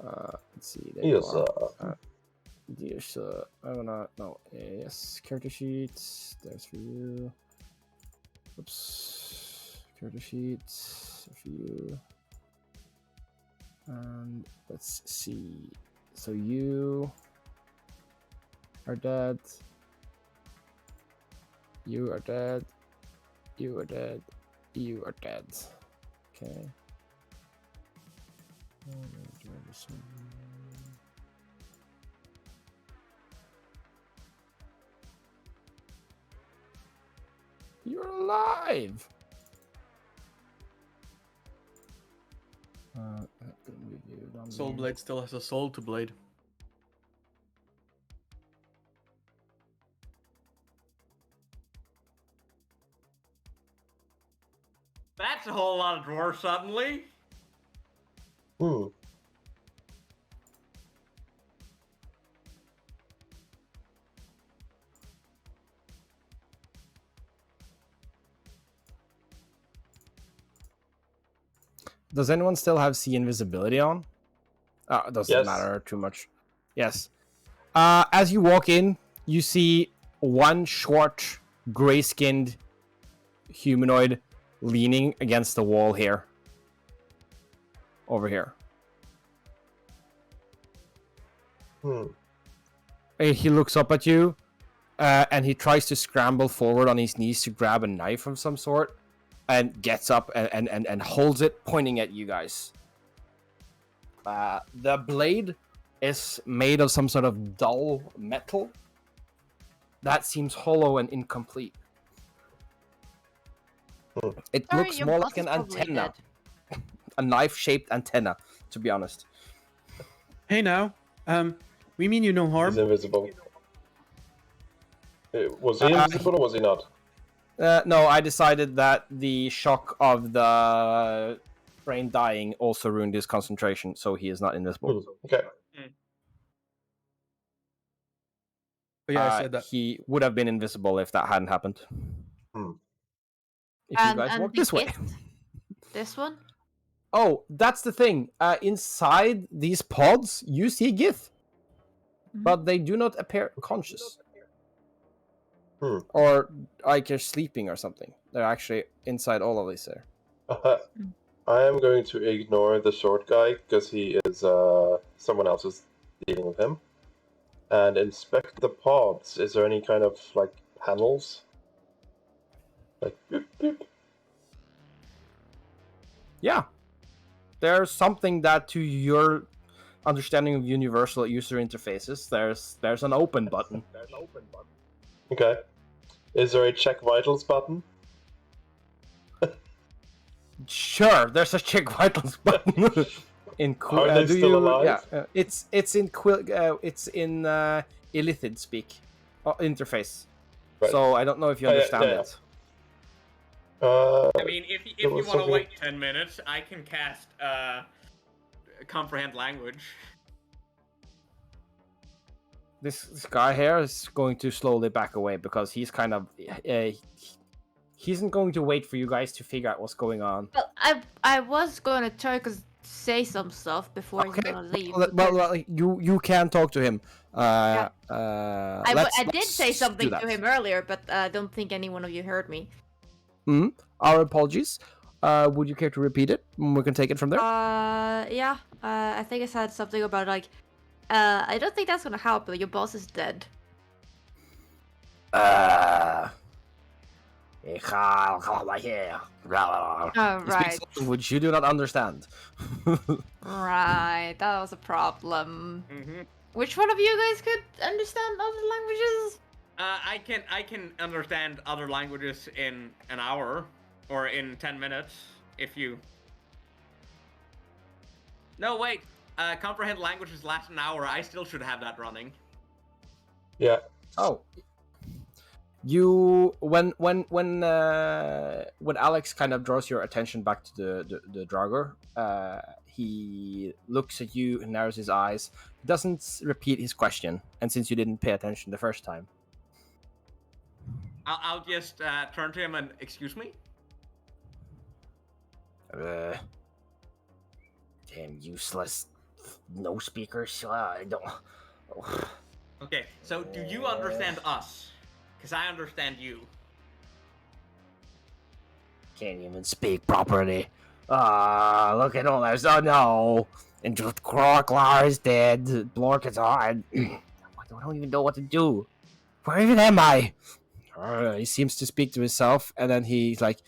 Let's see. There you Yes, are. Dear sir, yes, character sheets. There's for you. Oops. Character sheets for you. And let's see. So you are dead. You are dead. You are dead. You are dead. Okay. You're alive. Soul Blade still has a soul to blade. That's a whole lot of dwarves suddenly. Does anyone still have see invisibility on? It doesn't matter too much. Yes. As you walk in, you see one short, gray-skinned humanoid leaning against the wall here. Over here. He looks up at you, and he tries to scramble forward on his knees to grab a knife of some sort, and gets up and holds it, pointing at you guys. The blade is made of some sort of dull metal that seems hollow and incomplete. It looks more like an antenna. A knife-shaped antenna, to be honest. Hey now, we mean you no harm. He's invisible. Was he invisible or was he not? No, I decided that the shock of the brain dying also ruined his concentration, so he is not invisible. Okay. But yeah, I said that. He would have been invisible if that hadn't happened. If you guys walk this way. This one? Oh, that's the thing. Inside these pods, you see Gith. But they do not appear conscious. Or like you're sleeping or something. They're actually inside all of these there. I am going to ignore the short guy because he is someone else is dealing with him. And inspect the pods. Is there any kind of like panels? Like boop, boop. Yeah. There's something that to your understanding of universal user interfaces, there's an open button. Okay. Is there a check vitals button? Sure, there's a check vitals button. Are they still alive? Yeah, it's in Illithid speak interface. Right. So I don't know if you understand it. I mean, if you want to wait 10 minutes, I can cast comprehend language. This guy here is going to slowly back away because he's kind of he isn't going to wait for you guys to figure out what's going on. Well, I was going to try to say some stuff before you're gonna leave. Well, you can talk to him. I did say something to him earlier, but I don't think any one of you heard me. Our apologies. Would you care to repeat it? We can take it from there. Yeah. I think I said something about like, I don't think that's gonna help, but your boss is dead. Right. Which you do not understand. Right, that was a problem. Which one of you guys could understand other languages? I can understand other languages in an hour or in 10 minutes if you. No, wait. Comprehend languages last an hour. I still should have that running. Yeah. Oh. You when Alex kind of draws your attention back to the Draugr, he looks at you and narrows his eyes. He doesn't repeat his question, and since you didn't pay attention the first time, I'll just turn to him and excuse me. Damn useless no speakers. I don't. Okay, so do you understand us? Because I understand you. Can't even speak properly. Look at all this. Oh no! And just Kroklar is dead. Blork is on. I don't even know what to do. Where even am I? He seems to speak to himself, and then he's like,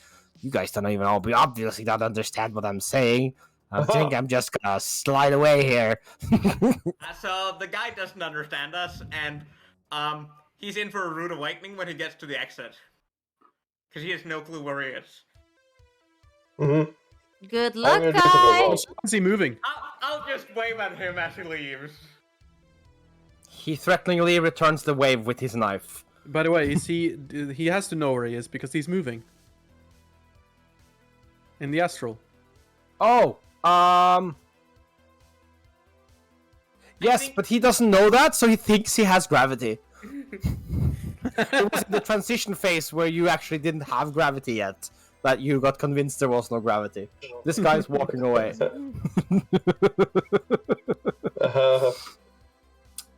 "You guys don't even obviously not understand what I'm saying. I think I'm just gonna slide away here." So the guy doesn't understand us, and he's in for a rude awakening when he gets to the exit. Because he has no clue where he is. Good luck, guys! Is he moving? I'll just wave at him as he leaves. He threateningly returns the wave with his knife. By the way, he has to know where he is because he's moving. In the astral. Oh, yes, but he doesn't know that, so he thinks he has gravity. It was in the transition phase where you actually didn't have gravity yet, that you got convinced there was no gravity. This guy's walking away.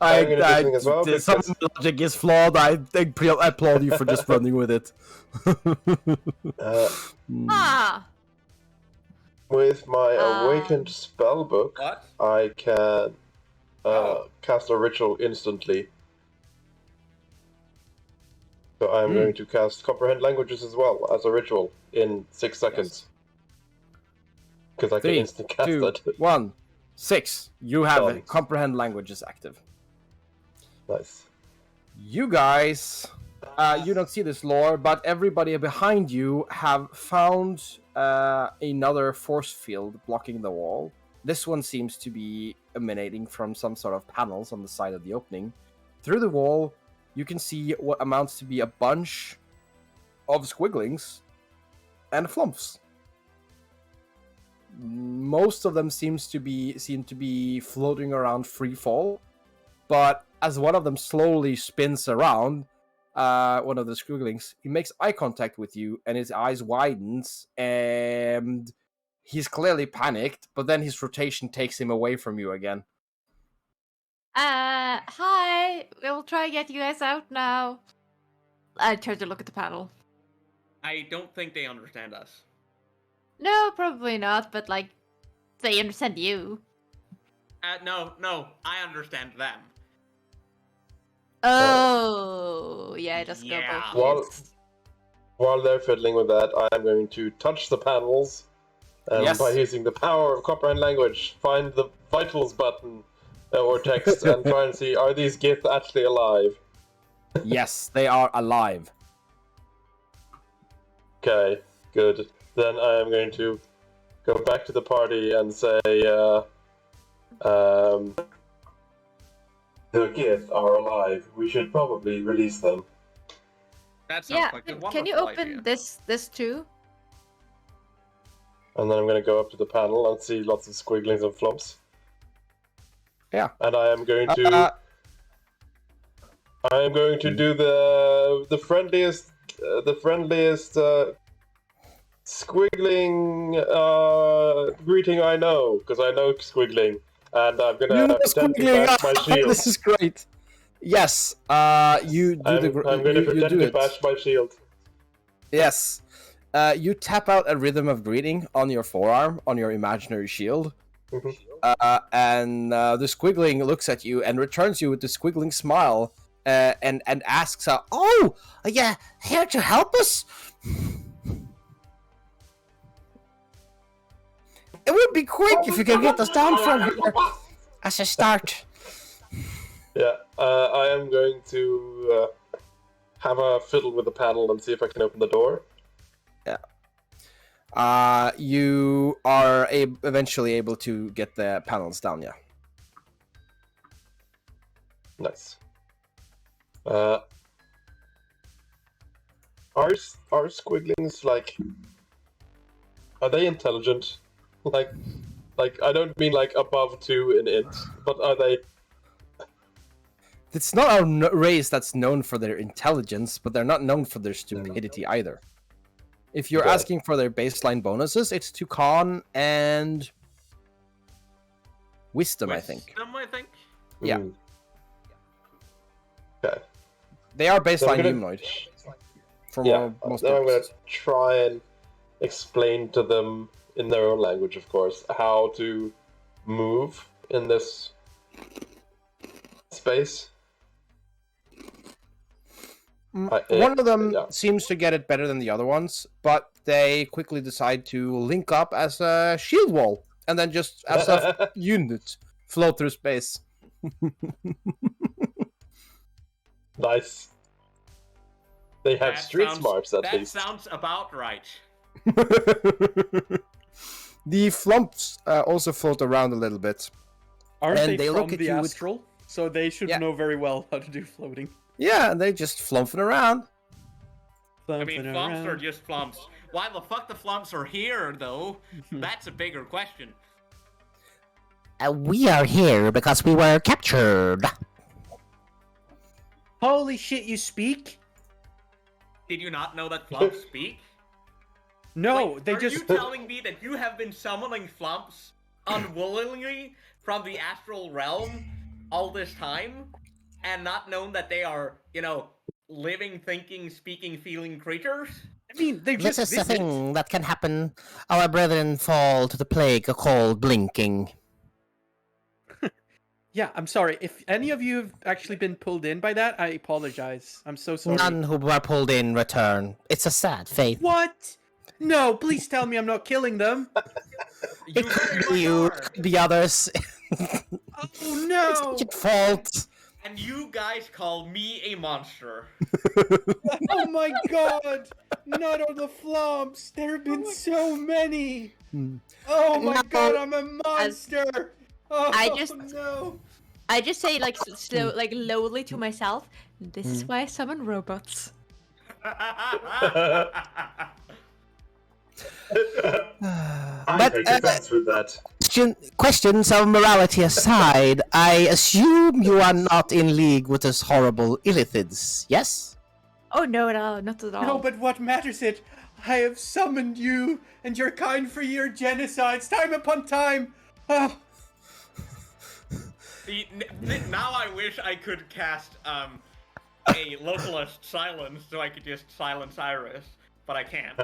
I'm gonna do something as well, Some because- logic is flawed. I applaud you for just running with it. Ah! With my awakened spellbook, What? I can cast a ritual instantly. So I'm going to cast Comprehend Languages as well as a ritual in 6 seconds. Because I can 3, instantly cast 2, that. 1, 6. You have Done. Comprehend Languages active. Nice. You guys, you don't see this lore, but everybody behind you have found another force field blocking the wall. This one seems to be emanating from some sort of panels on the side of the opening. Through the wall, you can see what amounts to be a bunch of squigglings and flumps. Most of them seem to be floating around free fall, but as one of them slowly spins around, one of the squigglings, he makes eye contact with you, and his eyes widens, and he's clearly panicked. But then his rotation takes him away from you again. Hi. We'll try and get you guys out now. I tried to look at the panel. I don't think they understand us. No, probably not, but like, they understand you. No, I understand them. Oh, yeah, it does go Yeah. both ways. While they're fiddling with that, I'm going to touch the panels, and Yes. by using the power of Comprehend Language, find the vitals button or text and try and see, are these Gith actually alive? Yes, they are alive. Okay, good. Then I am going to go back to the party and say, the Gith are alive. We should probably release them. That sounds Yeah, like a can you wonderful open idea. this too? And then I'm going to go up to the panel and see lots of squigglings and flumps. Yeah. And I am going to do the friendliest squiggling greeting I know, because I know squiggling, and I'm gonna pretend to bash my shield. This is great. Yes, you do I'm gonna pretend to bash my shield. Yes, you tap out a rhythm of greeting on your forearm on your imaginary shield. And the squiggling looks at you and returns you with the squiggling smile, and asks, "Oh, yeah, here to help us? It would be quick if you could get us down from here as a start." Yeah, I am going to have a fiddle with the panel and see if I can open the door. Yeah. You are eventually able to get the panels down, yeah. Nice. Are squigglings like? Are they intelligent? Like I don't mean like above 2 in int, but are they? It's not a race that's known for their intelligence, but they're not known for their stupidity either. If you're asking for their baseline bonuses, it's to con and wisdom, I think. Wisdom, I think. Yeah. Okay. They are So I'm baseline gonna- humanoid. For most then I'm going purposes. to try and explain to them in their own language, of course, how to move in this space. One of them seems to get it better than the other ones, but they quickly decide to link up as a shield wall, and then just as a unit float through space. Nice. They have street smarts at that least. That sounds about right. The flumps also float around a little bit. Aren't And they, they from look at the you with- astral? So they should Yeah. know very well how to do floating. Yeah, and they just flumping around. I mean, flumps are just flumps. Why the fuck the flumps are here, though? That's a bigger question. We are here because we were captured. Holy shit, you speak? Did you not know that flumps speak? No, Wait, they are just... you telling me that you have been summoning flumps unwillingly from the astral realm all this time and not known that they are, living, thinking, speaking, feeling creatures? I mean, they just This is a visit. thing that can happen. Our brethren fall to the plague called blinking. Yeah, I'm sorry. If any of you have actually been pulled in by that, I apologize. I'm so sorry. None who were pulled in return. It's a sad fate. What? No, please tell me I'm not killing them. You It very could much be you, are. it could be others. Oh no! It's your fault. And you guys call me a monster. Oh my god! Not on the flumps! There have been so many! Oh my No. god, I'm a monster! Oh no! I just say like slow, like lowly to myself. This is why I summon robots. I take offense with that. Questions of morality aside, I assume you are not in league with those horrible illithids, yes? Oh no, not at all. No, but what matters it? I have summoned you and your kind for your genocides time upon time! Oh. See, now I wish I could cast a localist silence so I could just silence Iris, but I can't.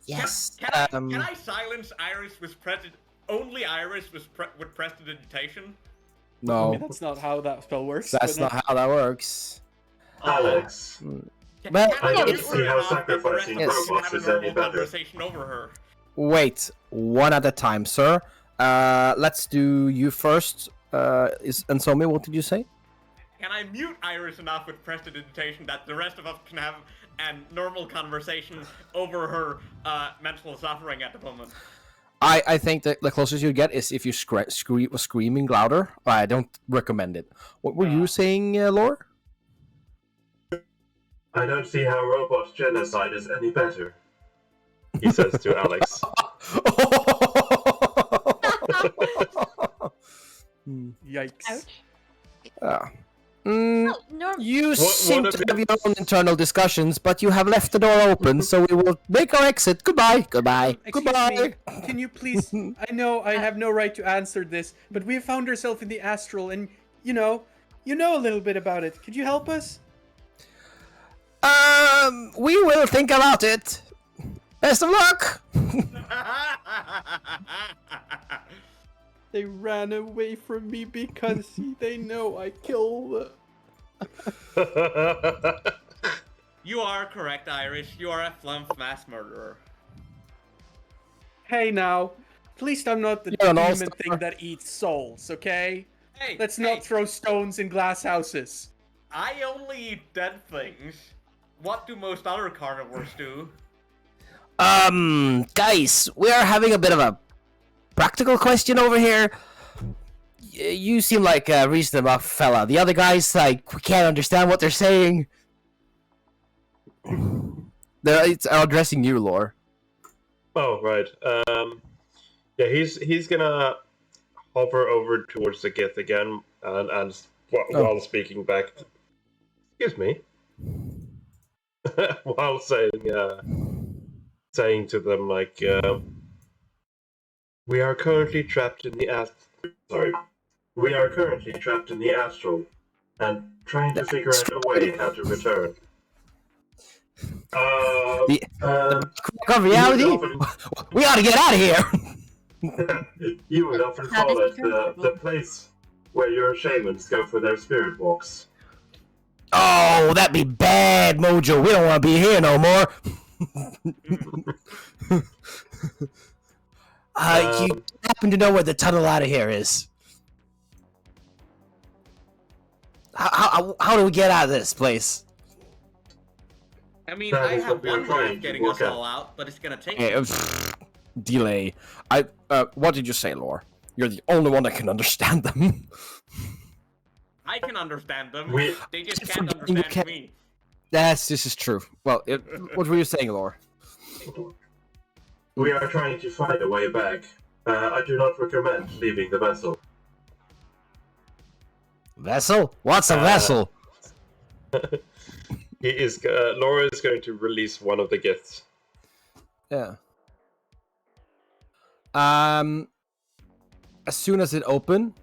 Yes. Can I silence Iris with only Iris with prestidigitation? I No, mean, that's not how that spell works. that's but not how that works. Alex, But I don't mute see her how enough that the rest sacrificing of us can robots have a is any normal better. conversation over her. wait, one at a time, sir. Let's do you first. And Somi, what did you say? Can I mute Iris enough with prestidigitation that the rest of us can have a normal conversation over her mental suffering at the moment? I think that the closest you get is if you screaming louder. I don't recommend it. What were you saying, Lore? I don't see how robot genocide is any better. He says to Alex. Yikes. You seem to have your own internal discussions, but you have left the door open, so we will make our exit. Goodbye. Goodbye. Excuse Goodbye. me, can you please... I know I have no right to answer this, but we found ourselves in the astral and, you know a little bit about it. Could you help us? We will think about it. Best of luck. They ran away from me because they know I killed them. You are correct, Iris. You are a flump mass murderer. Hey now, at least I'm not the You're an demon all-star. thing that eats souls, okay? Hey, Let's hey, not throw stones in glass houses. I only eat dead things. What do most other carnivores do? Guys, we are having a bit of a practical question over here. You seem like a reasonable fella. The other guys, like, we can't understand what they're saying. It's addressing you, Lore. Oh, right. Yeah, he's gonna hover over towards the Gith again, and while speaking back. Excuse me. While saying to them like, we are currently trapped in the astral, and trying to figure out a way how to return. Of reality, we ought to get out of here. You would often call it the place where your shamans go for their spirit walks. Oh, that'd be bad, Mojo. We don't want to be here no more. You happen to know where the tunnel out of here is? How do we get out of this place? I mean, That I is have what we are one way trying of to getting work us out. all out, but it's gonna take. Delay. What did you say, Lore? You're the only one that can understand them. I can understand them. We- They just can't You understand can't- me. This is true. Well, what were you saying, Lore? We are trying to find a way back. I do not recommend leaving the vessel. Vessel? What's a vessel? Laura is going to release one of the gifts. Yeah. as soon as it opened,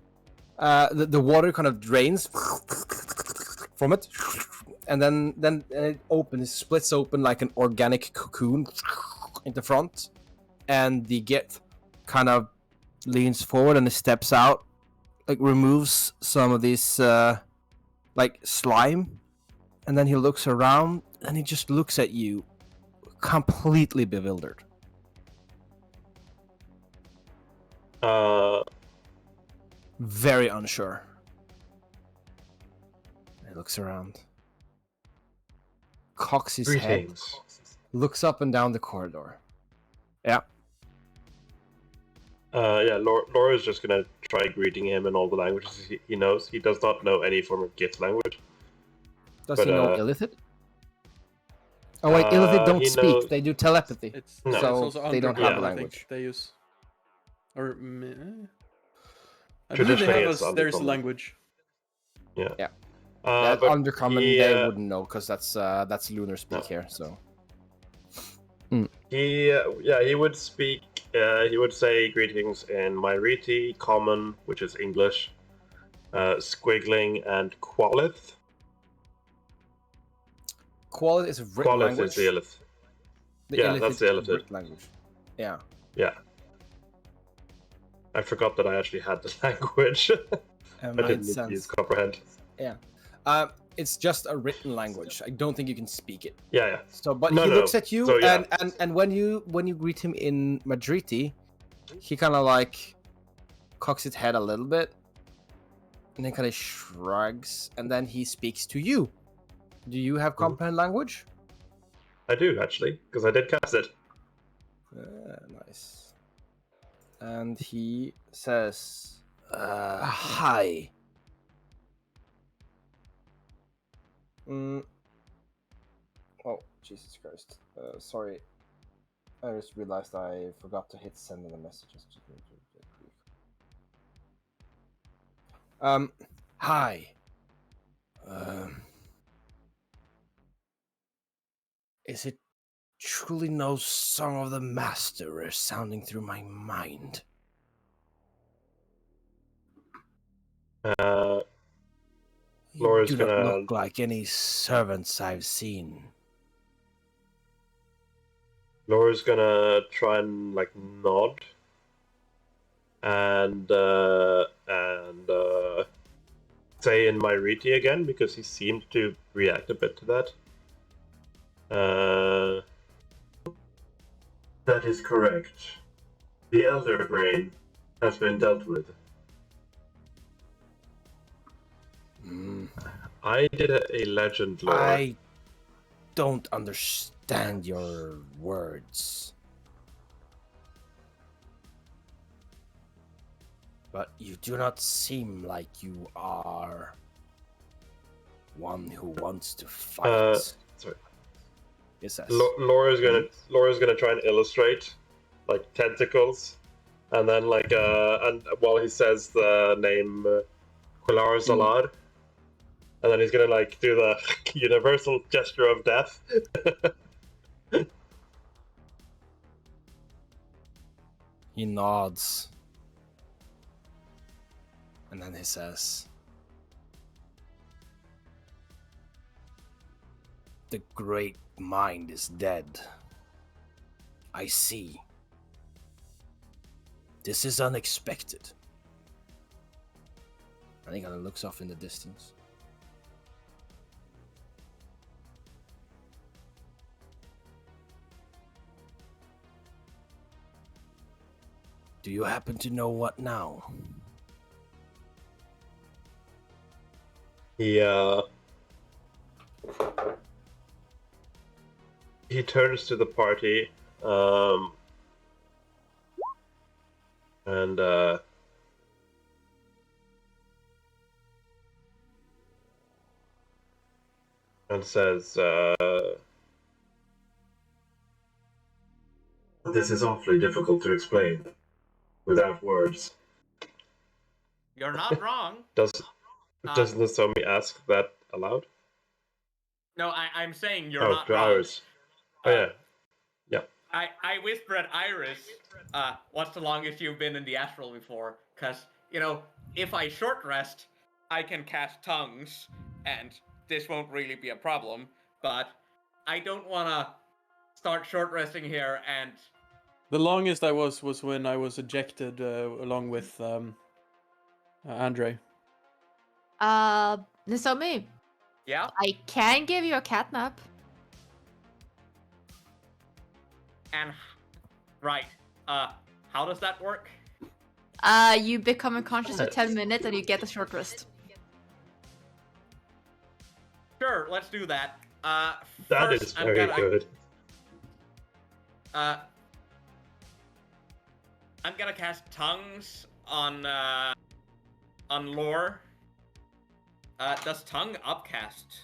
the water kind of drains from it, and then it opens, splits open like an organic cocoon in the front, and the Gith kind of leans forward and it steps out, like removes some of this like slime, and then he looks around and he just looks at you, completely bewildered. Very unsure. He looks around, cocks his head, looks up and down the corridor. Yeah. Laura's just gonna try greeting him in all the languages he knows. He does not know any form of Gith language. Does he know Illithid? Oh wait, Illithid don't speak. knows... They do telepathy. So they don't have a language. They use, or I Traditionally, believe there's a language. Yeah. But Undercommon they wouldn't know because that's lunar speak here. So. He would speak. He would say greetings in Myriti, Common, which is English, Squiggling, and Qualith. Qualith is a written Qualith language. is the Illithid. Yeah, that's the Illithid language. Yeah. Yeah. I forgot that I actually had the language. I didn't use comprehend. Yeah. It's just a written language. I don't think you can speak it. Yeah. So, but he looks at you, and when you greet him in Madriti, he kind of like cocks his head a little bit, and then kind of shrugs, and then he speaks to you. Do you have comprehend language? I do actually, because I did cast it. Nice. And he says, "Hi." Oh, Jesus Christ. Sorry. I just realized I forgot to hit send in the messages. Hi. Is it truly no song of the master resounding through my mind? Laura's you do gonna not look like any servants I've seen. Laura's gonna try and like nod and say in Myriti again because he seemed to react a bit to that. That is correct. The Elder Brain has been dealt with. I did a legend, Laura. I don't understand your words. But you do not seem like you are one who wants to fight. Sorry. Yes, Laura's gonna try and illustrate like tentacles, and then like and while he says the name Quilar Zalar, and then he's gonna like do the universal gesture of death. He nods. And then he says, "The great mind is dead. I see. This is unexpected." And he kind of looks off in the distance. Do you happen to know what now? He turns to the party, and says, "This is awfully difficult to explain without words." You're not wrong. Doesn't Nozomi ask that aloud? No, I'm saying you're not to wrong. Iris. Oh yeah. I whisper at Iris, what's the longest you've been in the astral before? Because, if I short rest, I can cast tongues, and this won't really be a problem, but I don't want to start short resting here and... The longest I was when I was ejected along with Andre. Nozomi, Yeah? I can give you a catnap. And, right, how does that work? You become unconscious for 10 minutes and you get a short rest. Sure, let's do that. That first, is very good. I'm gonna cast tongues on lore. Does tongue upcast?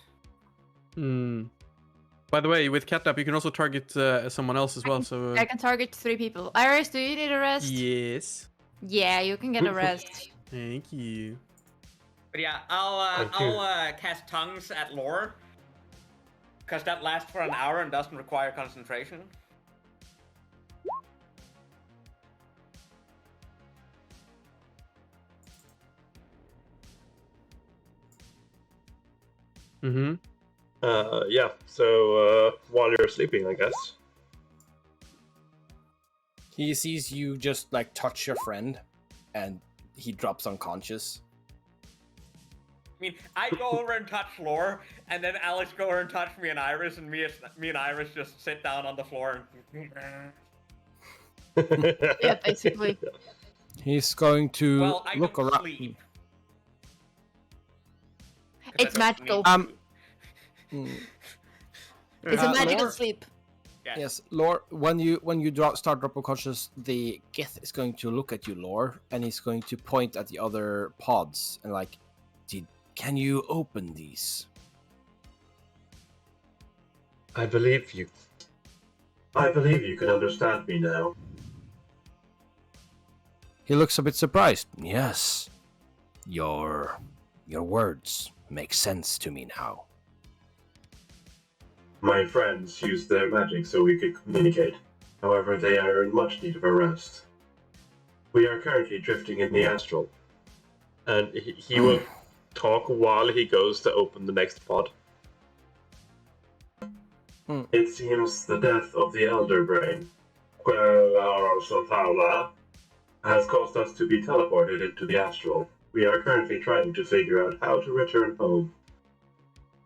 By the way, with catnap, you can also target someone else as well. So I can target 3 people. Iris, do you need a rest? yes. Yeah, you can get a rest. Thank you. But yeah, I'll cast tongues at lore, because that lasts for an hour and doesn't require concentration. Mm-hmm. Yeah, so while you're sleeping, I guess. He sees you just like touch your friend, and he drops unconscious. I mean, I go over and touch lore, and then Alex go over and touch me and Iris, and me and Iris just sit down on the floor and... Yeah, basically. He's going to Well, I look don't around. sleep. 'Cause It's I don't magical. need to. It's a magical Lore? sleep. Yes, Lore. When you start drop unconscious, the Gith is going to look at you, Lore, and he's going to point at the other pods and like, can you open these? I believe you. I believe you can understand me now. He looks a bit surprised. Yes, your words make sense to me now. My friends used their magic so we could communicate. However, they are in much need of a rest. We are currently drifting in the astral. And he will talk while he goes to open the next pod. It seems the death of the Elder Brain, has caused us to be teleported into the astral. We are currently trying to figure out how to return home.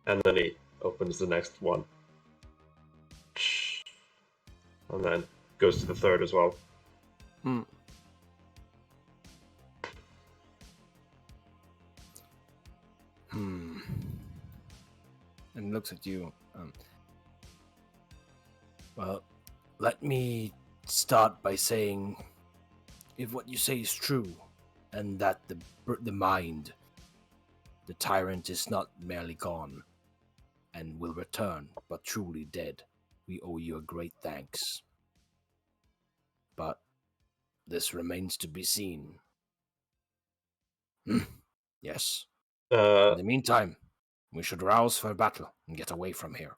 And then he opens the next one. And then goes to the third as well. And looks at you. Well, let me start by saying, if what you say is true, and that the mind, the tyrant is not merely gone, and will return, but truly dead, we owe you a great thanks. But this remains to be seen. Yes. In the meantime, we should rouse for battle and get away from here.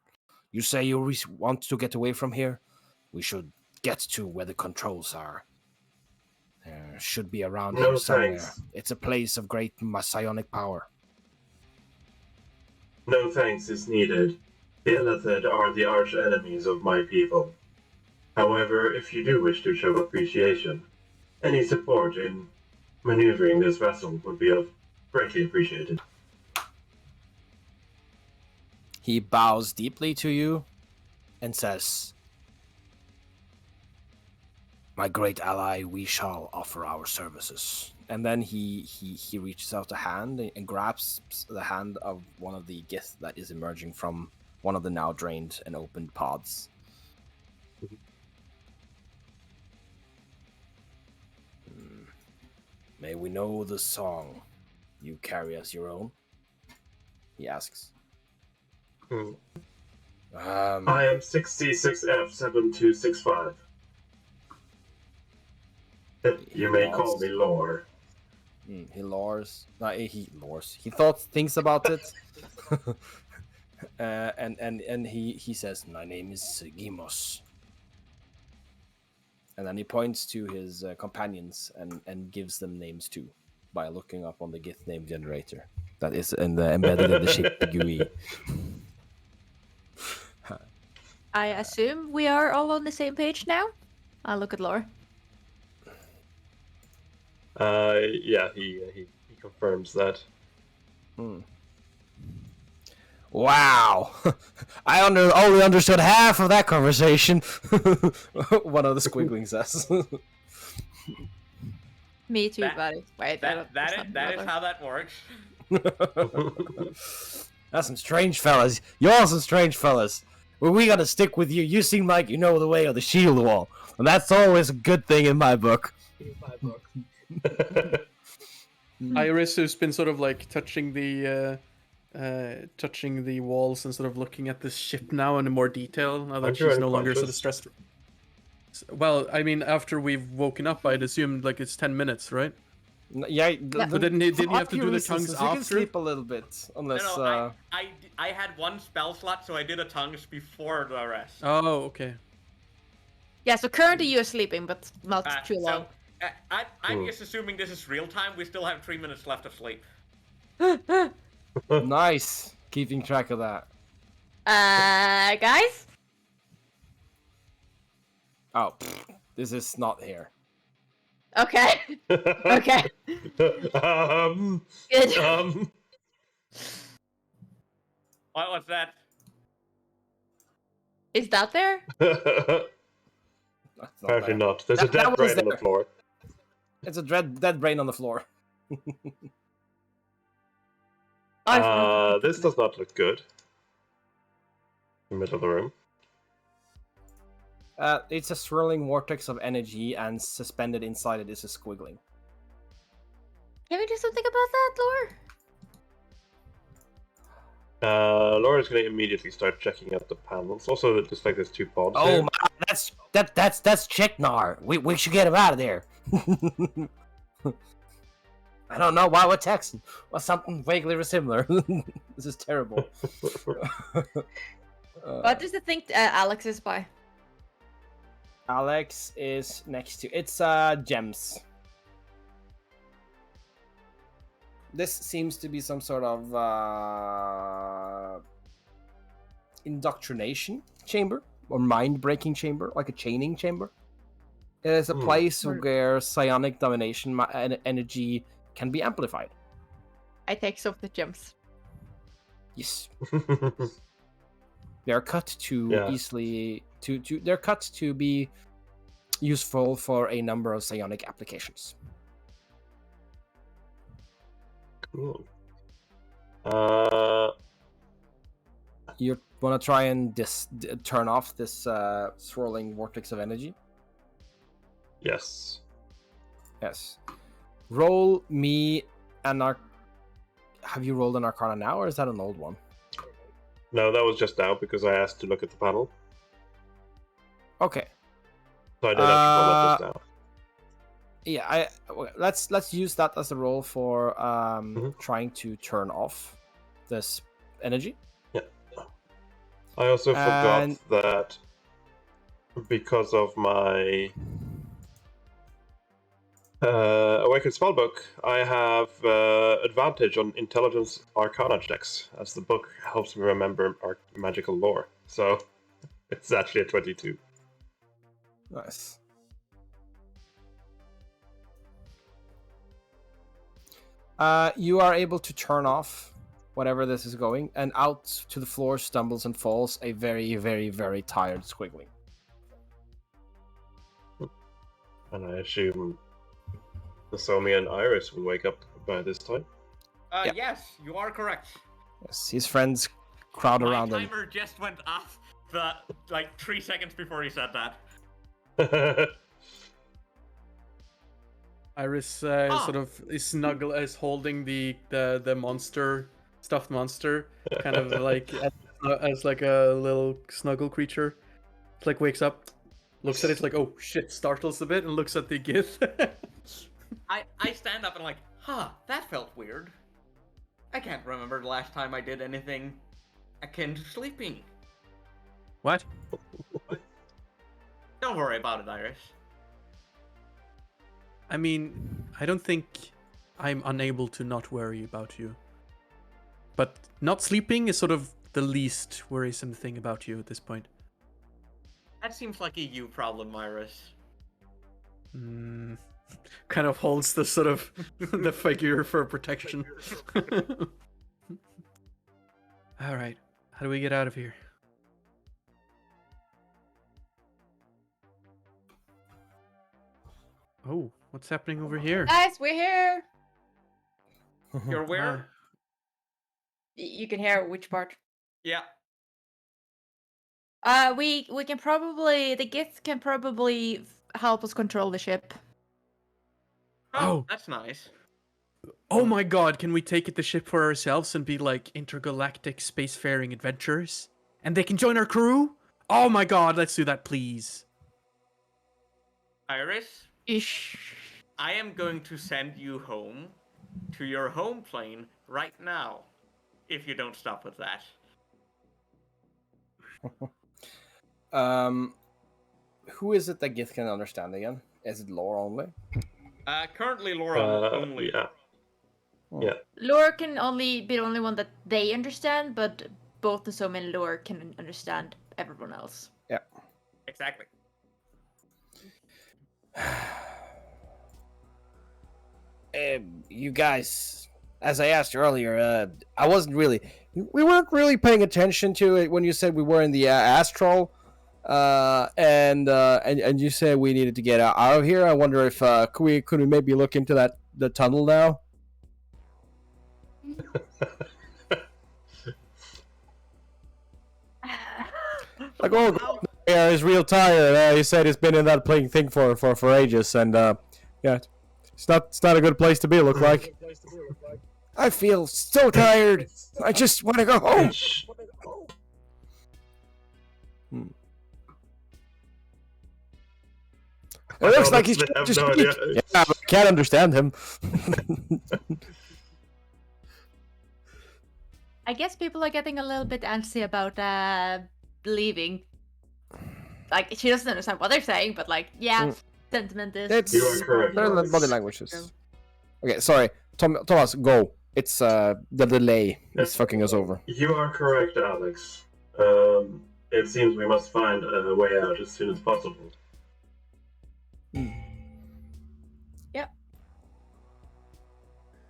You say you want to get away from here? We should get to where the controls are. There should be around here somewhere. Thanks. It's a place of great psionic power. No thanks is needed. The Illithid are the arch enemies of my people. However, if you do wish to show appreciation, any support in maneuvering this vessel would be greatly appreciated. He bows deeply to you and says, my great ally, we shall offer our services. And then he reaches out a hand and grabs the hand of one of the Gith that is emerging from one of the now drained and opened pods. May we know the song you carry as your own? He asks. I am 6C6F7265. You may call me Lore. He lores. He lores. He thinks about it. And he says, my name is Gimos. And then he points to his companions and gives them names too by looking up on the Gith name generator that is embedded in the ship GUI. I assume we are all on the same page now. I'll look at Lore. Yeah, he confirms that. Wow, I only understood half of that conversation. One of the squigglings says. Me too, buddy. Wait, that is how that works. That's some strange fellas. You're some strange fellas. Well, we gotta stick with you. You seem like you know the way of the shield wall, and that's always a good thing in my book. Iris, who's been sort of like touching the walls and sort of looking at this ship now in more detail, now that she's no longer sort of stressed. Well, I mean, after we've woken up, I'd assume like it's 10 minutes, right? Yeah, but didn't you have to do the tongues after? You can sleep a little bit, unless. No, I had one spell slot, so I did a tongues before the rest. Oh, okay. Yeah, so currently you're sleeping, but not too long. I'm just assuming this is real time. We still have 3 minutes left of sleep. Nice, keeping track of that. Guys? Oh, this is not here. Okay. Okay. Good. What was that? Is that there? Apparently not. There's a dead brain on the floor. It's a dead brain on the floor. This does not look good. In the middle of the room. It's a swirling vortex of energy, and suspended inside it is a squiggling. Can we do something about that, Lore? Laura's going to immediately start checking out the panels. Also, it looks like there's 2 pods Oh, here. that's Chicknar. We should get him out of there. I don't know why we're texting. Well, something vaguely similar. This is terrible. What does the thing Alex is by? Alex is next to it's gems. This seems to be some sort of indoctrination chamber or mind-breaking chamber, like a chaining chamber. It is a place where psionic domination energy can be amplified. I take some of the gems. Yes. They are cut to easily they're cut to be useful for a number of psionic applications. Cool. You want to try and turn off this swirling vortex of energy? Yes. Yes. Roll me an Have you rolled an Arcana now, or is that an old one? No, that was just now because I asked to look at the panel. Okay. So I did actually roll it just now. Yeah, let's use that as a roll for trying to turn off this energy. Yeah. I also forgot that because of my Awakened Spellbook, I have advantage on Intelligence Arcana checks, as the book helps me remember our magical lore. So it's actually a 22. Nice. You are able to turn off whatever this is going, and out to the floor stumbles and falls a very, very, very tired squiggling. And I assume Nozomi and Iris will wake up by this time. Yep. Yes, you are correct. Yes, his friends crowd around him. My timer just went off like 3 seconds before he said that. Iris sort of is holding the monster, stuffed monster, kind of like as like a little snuggle creature. It's like wakes up, looks at it, like, oh shit, startles a bit, and looks at the Gith. I stand up and like, that felt weird. I can't remember the last time I did anything akin to sleeping. What? Don't worry about it, Iris. I mean, I don't think I'm unable to not worry about you. But not sleeping is sort of the least worrisome thing about you at this point. That seems like a you problem, Iris. Kind of holds the sort of the figure for protection. All right, how do we get out of here? Oh, what's happening over here? Guys, we're here. You're where? You can hear which part. Yeah. We can probably the Gith can probably help us control the ship. Oh. That's nice. Oh my god, can we take the ship for ourselves and be like intergalactic spacefaring adventurers? And they can join our crew? Oh my god, let's do that, please. Iris, Ish. I am going to send you home to your home plane right now, if you don't stop with that. Who is it that Gith can understand again? Is it lore only? Currently Laura only. Yeah. Yeah. Lore can only be the only one that they understand, but both the Somi and Lore can understand everyone else. Yeah. Exactly. You guys, as I asked earlier, I wasn't really. We weren't really paying attention to it when you said we were in the astral, and you said we needed to get out of here. I wonder if could we maybe look into the tunnel now? Like, oh, yeah, he's real tired. He said he's been in that playing thing for ages, and yeah, it's not a good place to be. Look like. I feel so tired. I just want to go home. It looks like he's just. No idea. Yeah, but I can't understand him. I guess people are getting a little bit antsy about leaving. Like, she doesn't understand what they're saying, but like, yeah, sentiment is. You are correct. They're body languages. Okay, sorry, Thomas, go. It's the delay is fucking us over. You are correct, Alex. It seems we must find a way out as soon as possible. Yep.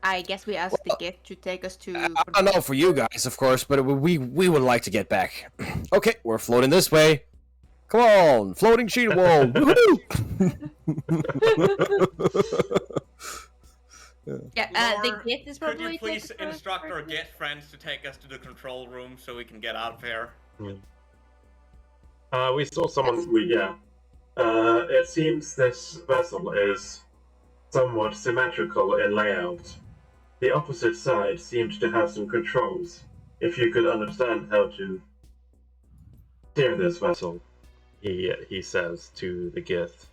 I guess we asked the Gith to take us to. I don't know for you guys, of course, but we would like to get back. Okay, we're floating this way. Come on, floating sheet wall. Woohoo! Yeah, the Gith is Could probably. you please taking us instruct our first. Git friends to take us to the control room so we can get out of here? We saw someone. It seems this vessel is somewhat symmetrical in layout. The opposite side seemed to have some controls. If you could understand how to steer this vessel, he says to the Gith.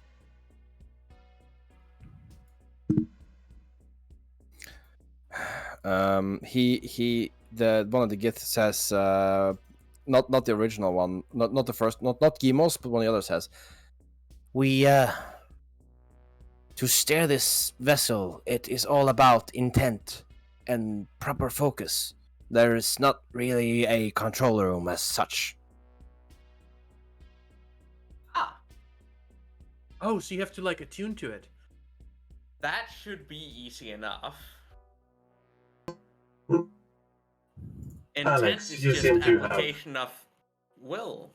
The one of the Gith says, not the original one, not the first, not Gimos, but one of the others says, we to steer this vessel, it is all about intent and proper focus. There is not really a control room as such. Oh, so you have to like attune to it. That should be easy enough. Intent Alex, is you just seem to have- application of will.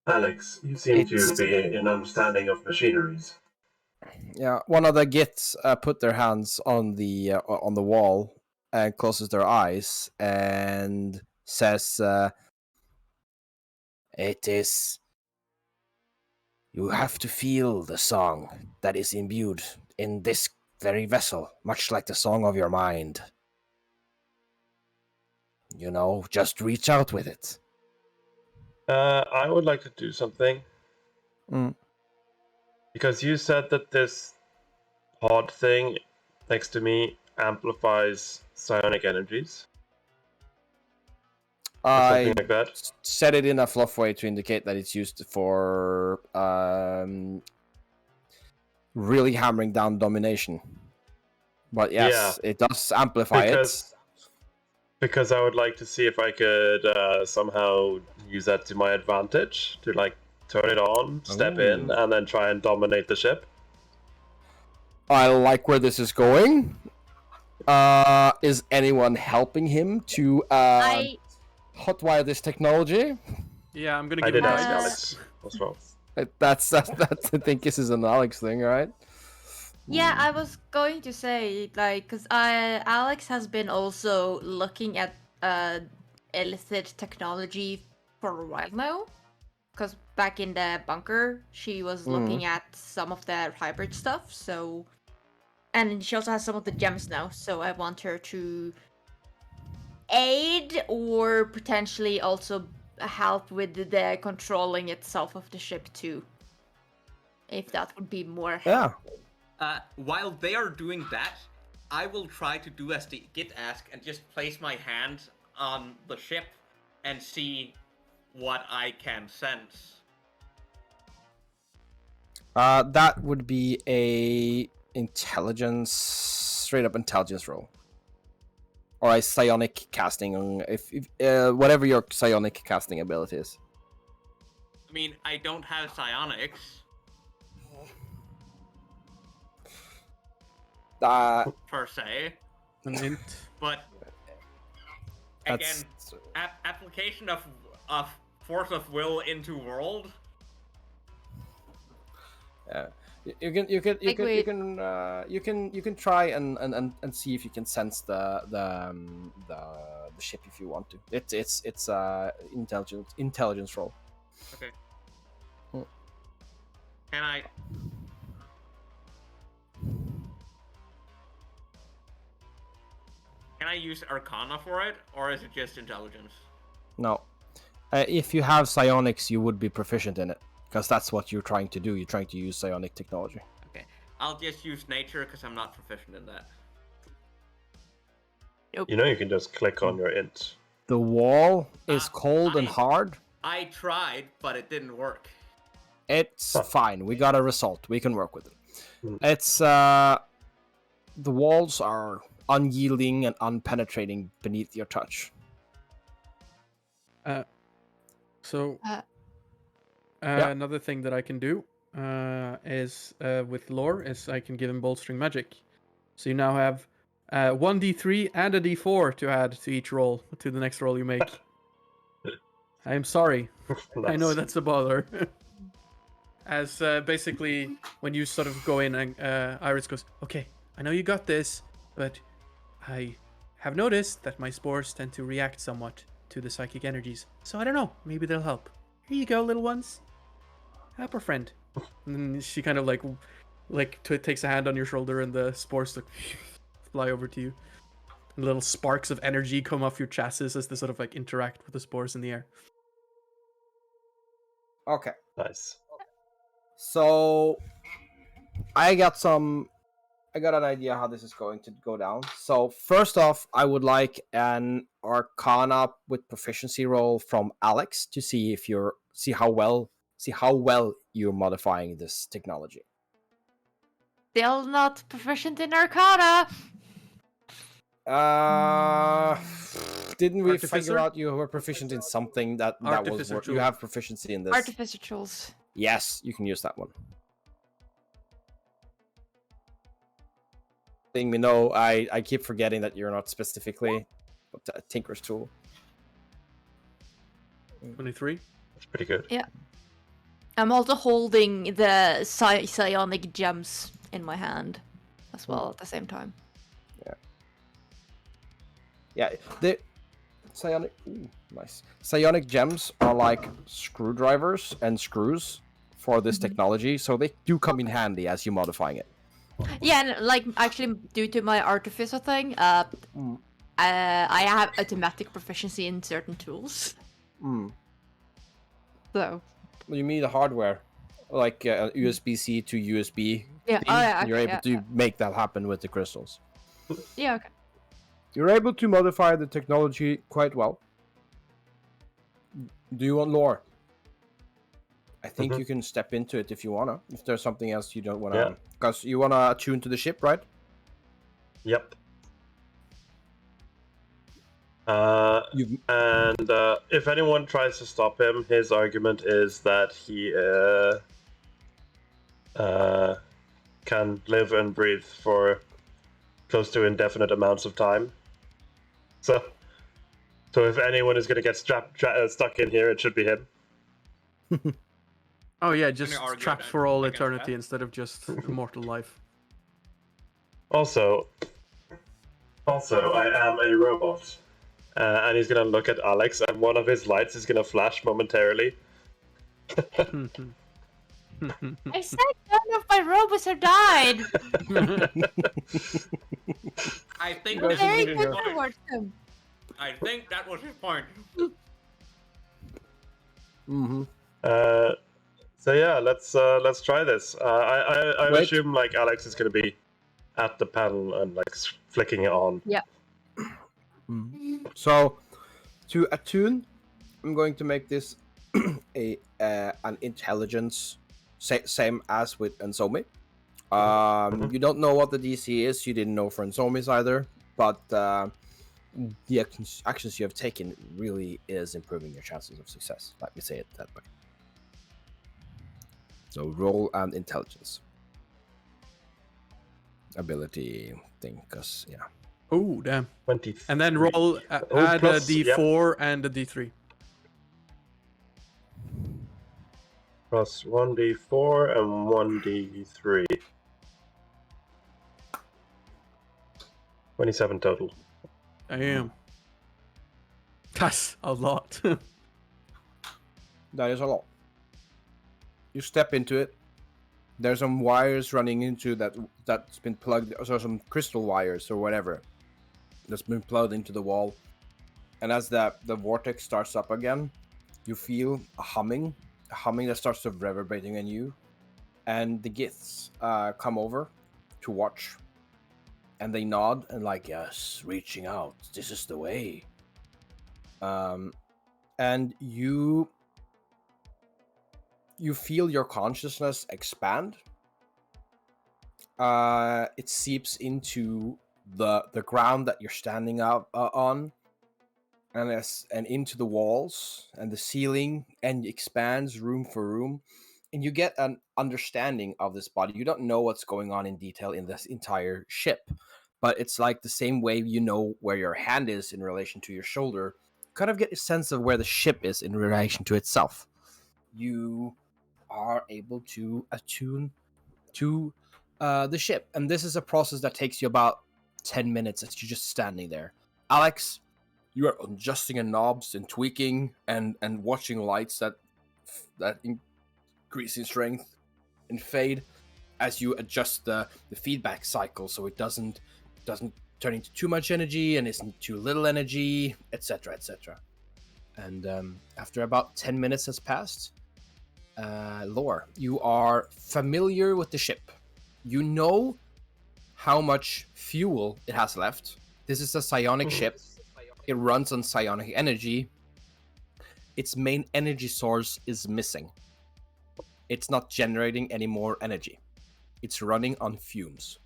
Alex, you seem to be an understanding of machineries. Yeah, one of the Giths put their hands on the wall and closes their eyes and says, "It is. You have to feel the song that is imbued in this very vessel, much like the song of your mind. You know, just reach out with it." I would like to do something. Mm. Because you said that this pod thing next to me amplifies psionic energies. Or I something like that. said it in a fluff way to indicate that it's used for really hammering down domination. But yes, it does amplify it. Because I would like to see if I could somehow use that to my advantage, to like turn it on, step in, and then try and dominate the ship. I like where this is going. Is anyone helping him to hotwire this technology? Yeah, I'm gonna I give did him ask Alex. Alex as well. That's I think this is an Alex thing, right? Yeah, I was going to say, like, because Alex has been also looking at illicit technology for a while now. Because back in the bunker, she was looking at some of the hybrid stuff, so... And she also has some of the gems now, so I want her to aid or potentially also help with the controlling itself of the ship too. If that would be more helpful. While they are doing that, I will try to do as the Git ask and just place my hand on the ship and see what I can sense. That would be a intelligence, straight up intelligence roll, or a psionic casting. If whatever your psionic casting ability is. I mean, I don't have psionics. Per se. An int. But again, application of force of will into world. You can try and see if you can sense the ship if you want to. It's intelligence roll. Okay. Can I? Can I use Arcana for it, or is it just intelligence? No. If you have psionics, you would be proficient in it, because that's what you're trying to do. You're trying to use psionic technology. Okay. I'll just use nature, because I'm not proficient in that. Nope. You know you can just click on your int. The wall is cold and hard. I tried, but it didn't work. It's fine. We got a result. We can work with it. It's the walls are unyielding and unpenetrating beneath your touch. Another thing that I can do is with lore is I can give him bolstering magic. So you now have 1d3 and a d4 to add to each roll, to the next roll you make. I am sorry. Nice. I know that's a bother. As basically, when you sort of go in and Iris goes, okay, I know you got this, but I have noticed that my spores tend to react somewhat to the psychic energies. So I don't know, maybe they'll help. Here you go, little ones. Help our friend. And then she kind of takes a hand on your shoulder and the spores fly over to you. And little sparks of energy come off your chassis as they sort of like interact with the spores in the air. Okay. Nice. So I got an idea how this is going to go down. So first off, I would like an Arcana with proficiency roll from Alex to see how well you're modifying this technology. Still not proficient in Arcana. Didn't we Artificer? figure out you were proficient in something that was Artificer you have proficiency in this? Artificer tools. Yes, you can use that one. Thing we know, I keep forgetting that you're not specifically a Tinker's tool. 23? That's pretty good. Yeah. I'm also holding the psionic gems in my hand as well at the same time. Yeah, the psionic, nice. Psionic gems are like screwdrivers and screws for this technology, so they do come in handy as you're modifying it. Yeah, and like actually due to my artificer thing, I have automatic proficiency in certain tools. So. You mean the hardware, like USB-C to USB. Yeah. Thing, Oh yeah. Okay, you're able to make that happen with the crystals. Yeah. Okay. You're able to modify the technology quite well. Do you want lore? I think you can step into it if you wanna. If there's something else you don't wanna, because you wanna attune to the ship, right? Yep. And if anyone tries to stop him, his argument is that he can live and breathe for close to indefinite amounts of time. So if anyone is going to get stuck in here, it should be him. Oh yeah, just argue trapped that for all against eternity that? instead of just immortal life. Also, I am a robot. And he's going to look at Alex, and one of his lights is going to flash momentarily. I said none of my robots have died. I think Guys, that's Very his good point. towards them. I think that was his point. So yeah, let's try this. I Wait. assume like Alex is going to be at the panel and like flicking it on. Yeah. So, to attune, I'm going to make this an intelligence, same as with Ensomi. You don't know what the DC is. You didn't know for Ensomis either, but the actions you have taken really is improving your chances of success. Let me say it that way. So roll and intelligence. Ability thing, because yeah. Oh damn! 20. And then roll add plus, a D4 and a D3. Plus 1d4 and 1d3. 27 total. Damn. That's a lot. That is a lot. You step into it. There's some wires running into that's been plugged, or some crystal wires or whatever that's been plugged into the wall. And as the vortex starts up again, you feel a humming that starts to reverberating on you. And the Giths come over to watch. And they nod and like, yes, reaching out. This is the way. And you feel your consciousness expand. It seeps into the ground that you're standing up on, and into the walls and the ceiling, and expands room for room, and you get an understanding of this body. You don't know what's going on in detail in this entire ship, but it's like the same way you know where your hand is in relation to your shoulder. Kind of get a sense of where the ship is in relation to itself. You are able to attune to the ship, and this is a process that takes you about 10 minutes as you're just standing there. Alex, you are adjusting knobs and tweaking and watching lights that increase in strength and fade as you adjust the feedback cycle so it doesn't turn into too much energy and isn't too little energy, etc., etc. And after about 10 minutes has passed, Lore, you are familiar with the ship. You know how much fuel it has left. This is a psionic ship. It runs on psionic energy. Its main energy source is missing. It's not generating any more energy. It's running on fumes.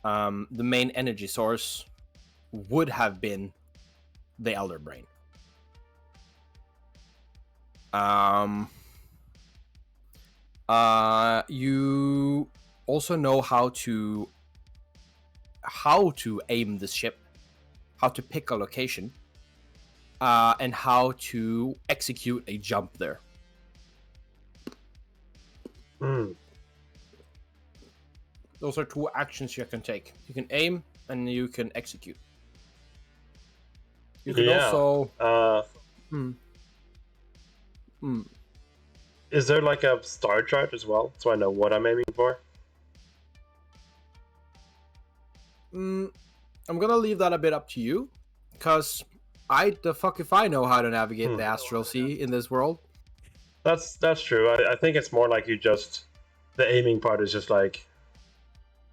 The main energy source would have been the Elder Brain. You also know how to aim this ship, how to pick a location, and how to execute a jump there. Those are two actions you can take. You can aim and you can execute. You can also... Is there like a star chart as well, so I know what I'm aiming for? I'm gonna leave that a bit up to you, because the fuck if I know how to navigate the astral sea in this world. That's true. I think it's more like the aiming part is just like,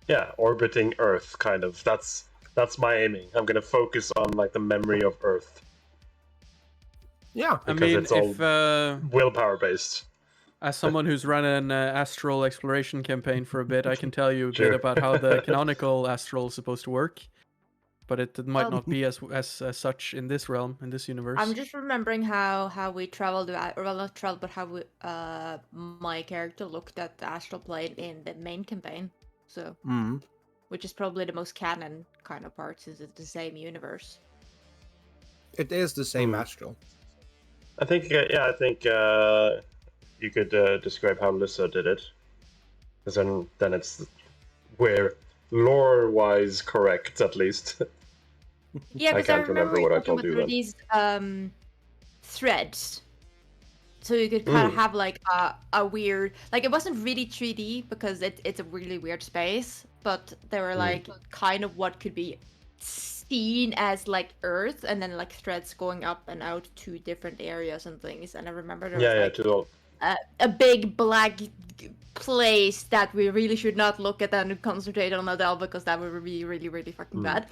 yeah, orbiting Earth, kind of. That's my aiming. I'm gonna focus on like the memory of Earth. Yeah. I Because mean, it's all if willpower based. as someone who's run an astral exploration campaign for a bit, I can tell you a Sure. bit about how the canonical astral is supposed to work. But it might not be as such in this realm, in this universe. I'm just remembering how we traveled, or well, not traveled, but how we, my character looked at the astral plane in the main campaign. So, which is probably the most canon kind of part, since it's the same universe. It is the same astral. I think, I think you could describe how Lyssa did it. Because then it's we're lore-wise correct, at least. Yeah, I because can't remember what I told you then. these threads, so you could kind of have like a weird, like it wasn't really 3D because it's a really weird space, but they were like kind of what could be seen as like Earth, and then like threads going up and out to different areas and things. And I remember there was a big black place that we really should not look at and concentrate on Adele, because that would be really, really fucking bad.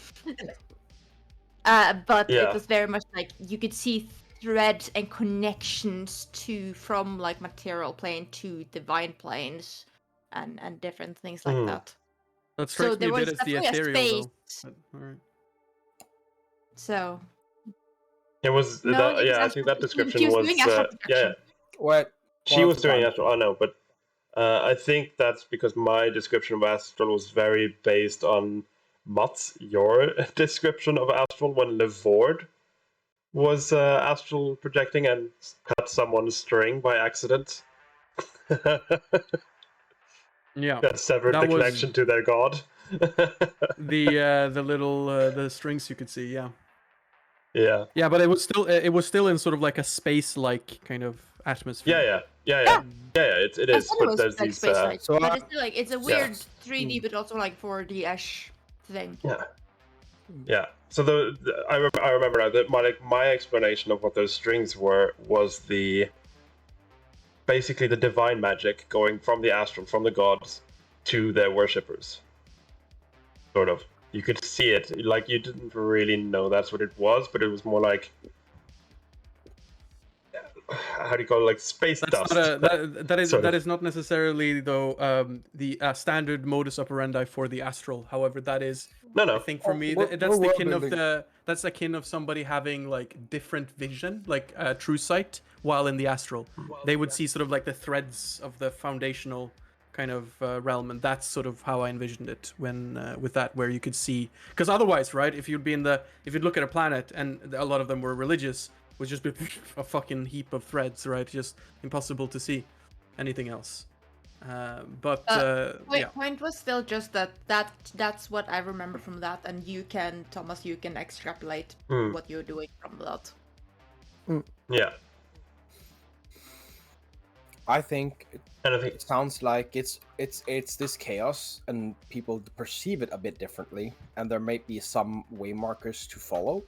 But it was very much like you could see threads and connections from like material plane to divine planes and different things like that. That strikes me a bit as the ethereal, though. Alright. So it was I think that description was What? She was doing astral. I know, but I think that's because my description of astral was very based on Mats, your description of astral when Levord was astral projecting and cut someone's string by accident. Yeah, that severed the connection to their god. the little the strings you could see, yeah. Yeah, but it was still in sort of like a space-like kind of atmosphere. Yeah. It is. But there's like these. But it's still like it's a weird 3D, but also like 4D-ish thing. Yeah. So I remember now that my explanation of what those strings were was basically the divine magic going from the astral, from the gods, to their worshippers. Sort of. You could see it. Like, you didn't really know that's what it was, but it was more like... How do you call it? Like space dust. That is not necessarily, though, the standard modus operandi for the astral. However, that is... No. I think for me, that's akin of somebody having like different vision, like true sight, while in the astral. They would see sort of like the threads of the foundational kind of realm, and that's sort of how I envisioned it when with that, where you could see, because otherwise, right, if you'd look at a planet and a lot of them were religious, would just be a fucking heap of threads, right? Just impossible to see anything else. Point was still just that's what I remember from that, and Thomas, you can extrapolate what you're doing from that. Yeah. I think it sounds like it's this chaos, and people perceive it a bit differently, and there may be some way markers to follow.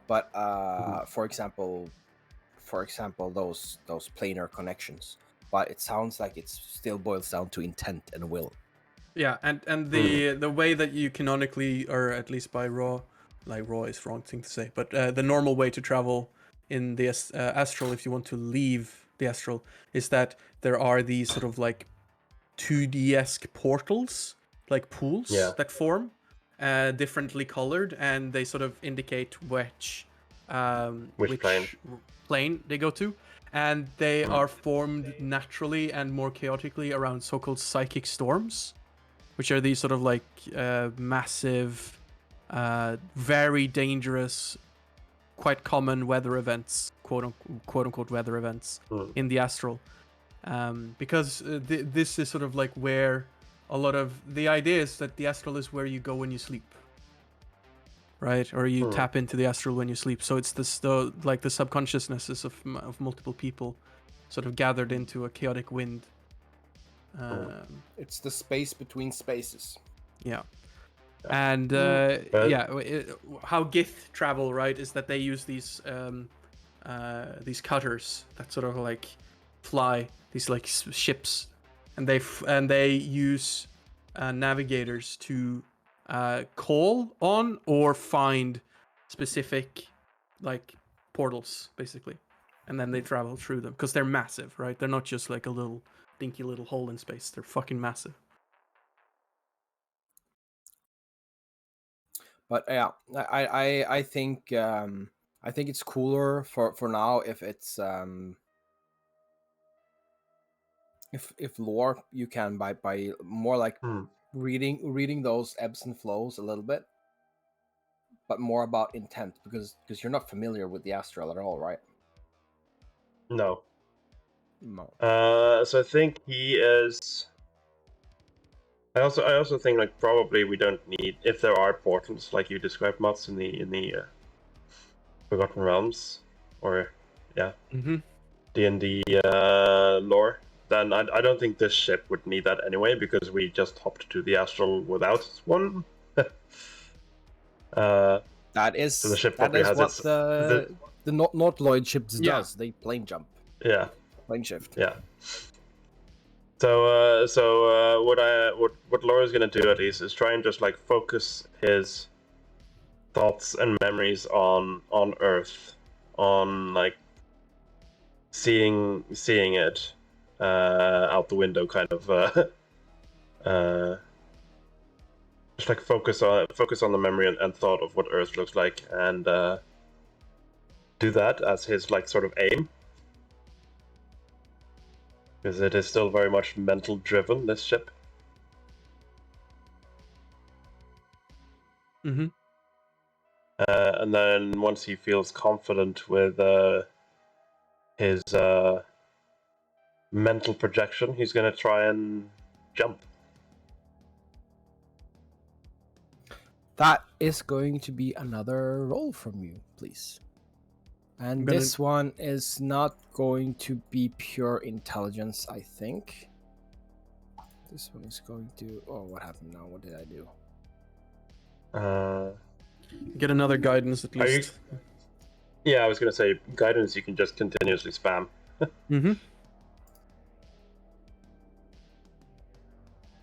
But for example, those planar connections. But it sounds like it still boils down to intent and will. Yeah, and the way that you canonically, or at least by raw is the wrong thing to say, but the normal way to travel in the astral, if you want to leave the astral, is that there are these sort of like 2D-esque portals, like pools that form, differently colored, and they sort of indicate which plane they go to. And they are formed naturally and more chaotically around so-called psychic storms, which are these sort of like massive, very dangerous, quite common weather events, quote-unquote weather events in the astral. Because this is sort of like where a lot of the idea is that the astral is where you go when you sleep. Right, or you tap into the astral when you sleep. So it's the subconsciousnesses of multiple people, sort of gathered into a chaotic wind. It's the space between spaces. Yeah, and how Gith travel, right, is that they use these cutters that sort of like fly, these like ships, and they use navigators to call on or find specific like portals, basically. and then they travel through them because they're massive, right? They're not just like a little dinky little hole in space. They're fucking massive. But yeah, I think it's cooler for now if it's if lore you can by more like reading those ebbs and flows a little bit, but more about intent because you're not familiar with the astral at all, right? No. No. So I think he is. I also think like probably we don't need, if there are portals like you described, Mats, in the Forgotten Realms or D&D lore, then I don't think this ship would need that anyway because we just hopped to the astral without one. That is so the ship probably has what the North Lloyd ships does. They plane jump. Yeah. Plane shift. Yeah. So what Laura's gonna do at least is try and just like focus his thoughts and memories on Earth, on like seeing it out the window, kind of just like focus on the memory and thought of what Earth looks like, and do that as his like sort of aim. Because it is still very much mental driven, this ship. Mm-hmm. And then once he feels confident with his mental projection, he's going to try and jump. That is going to be another roll from you, please. And this one is not going to be pure intelligence, I think. This one is going to... Oh, what happened now? What did I do? Get another guidance at least. Yeah, I was going to say, guidance you can just continuously spam. Mm-hmm.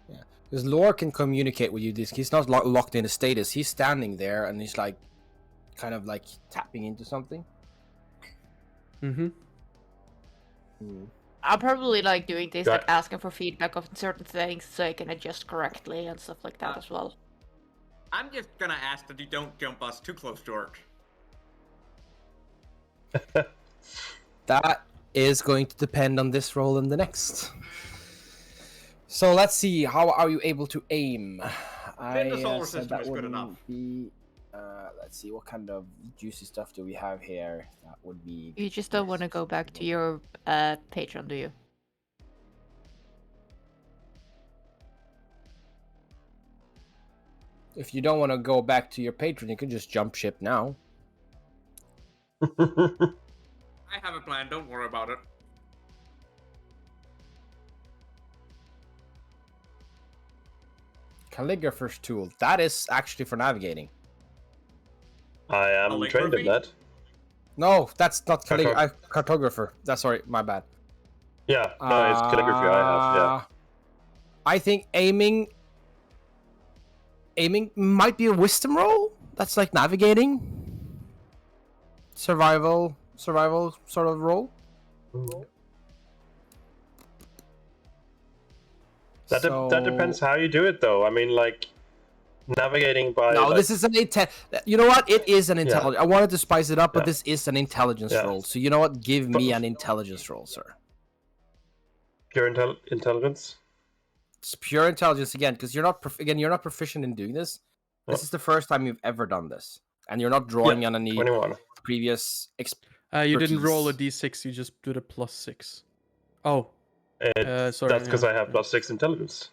Yeah, because Lore can communicate with you. He's not locked in a status. He's standing there and he's like, kind of like tapping into something. Mm-hmm. I'm probably like doing this, like asking for feedback of certain things so I can adjust correctly and stuff like that as well. I'm just gonna ask that you don't jump us too close to Earth. That is going to depend on this roll and the next. So let's see, how are you able to aim? The solar system is good enough. Let's see, what kind of juicy stuff do we have here? That would be... You just don't want to go back to your Patreon, do you? If you don't want to go back to your Patreon, you can just jump ship now. I have a plan, don't worry about it. Calligrapher's tool. That is actually for navigating. I am trained in that. No, that's not cartographer. That's sorry, my bad. Yeah, no, it's calligraphy I have, yeah. I think aiming might be a wisdom roll. That's like navigating. Survival sort of roll. That depends how you do it, though. I mean, like, navigating by... No, like... this is an You know what? It is an intelligence. Yeah. I wanted to spice it up, but this is an intelligence roll. So you know what? Give me an intelligence roll, sir. Pure intelligence? It's pure intelligence again, because you're not proficient in doing this. This is the first time you've ever done this, and you're not drawing on any 21. previous. You didn't roll a d6. You just did a +6. Oh, sorry. That's because I have +6 intelligence.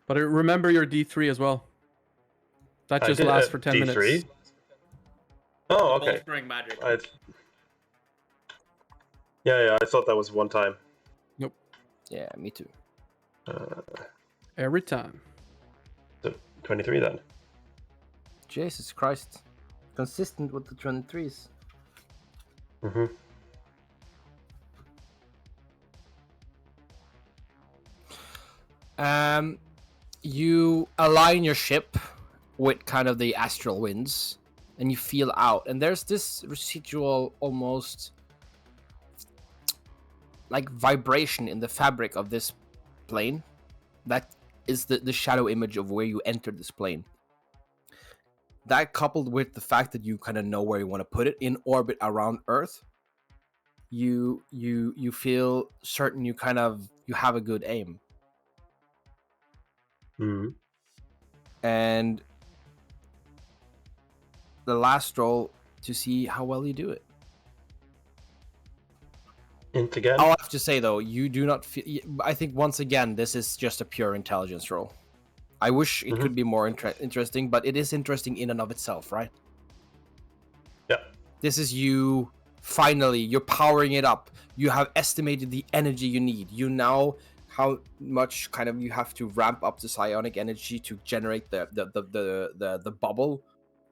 But remember your d3 as well. That just lasts for 10 D3? minutes. Oh, okay. Spring magic. Yeah, I thought that was one time. Nope. Yeah, me too. Every time. So 23 then. Jesus Christ. Consistent with the 23s. Mm-hmm. You align your ship with kind of the astral winds, and you feel out, and there's this residual almost like vibration in the fabric of this plane. That is the shadow image of where you entered this plane. That coupled with the fact that you kind of know where you want to put it in orbit around Earth, you feel certain you have a good aim. Mm-hmm. And the last roll to see how well you do it. Int again? I'll have to say though, you do not feel. I think once again, this is just a pure intelligence roll. I wish it could be more interesting, but it is interesting in and of itself, right? Yeah. This is you. Finally, you're powering it up. You have estimated the energy you need. You know how much kind of you have to ramp up the psionic energy to generate the bubble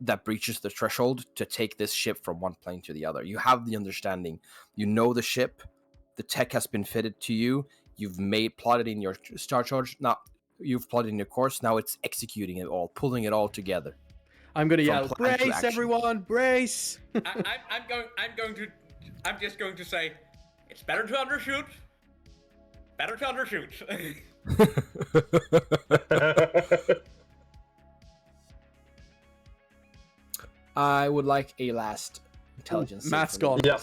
that breaches the threshold to take this ship from one plane to the other. You have the understanding. You know the ship. The tech has been fitted to you. You've plotted in your star charge. Now you've plotted in your course. Now it's executing it all, pulling it all together. I'm gonna From yell, plan to brace, action. everyone, brace! I'm just going to say, it's better to undershoot. Better to undershoot. I would like a last intelligence. Mask on. Yeah.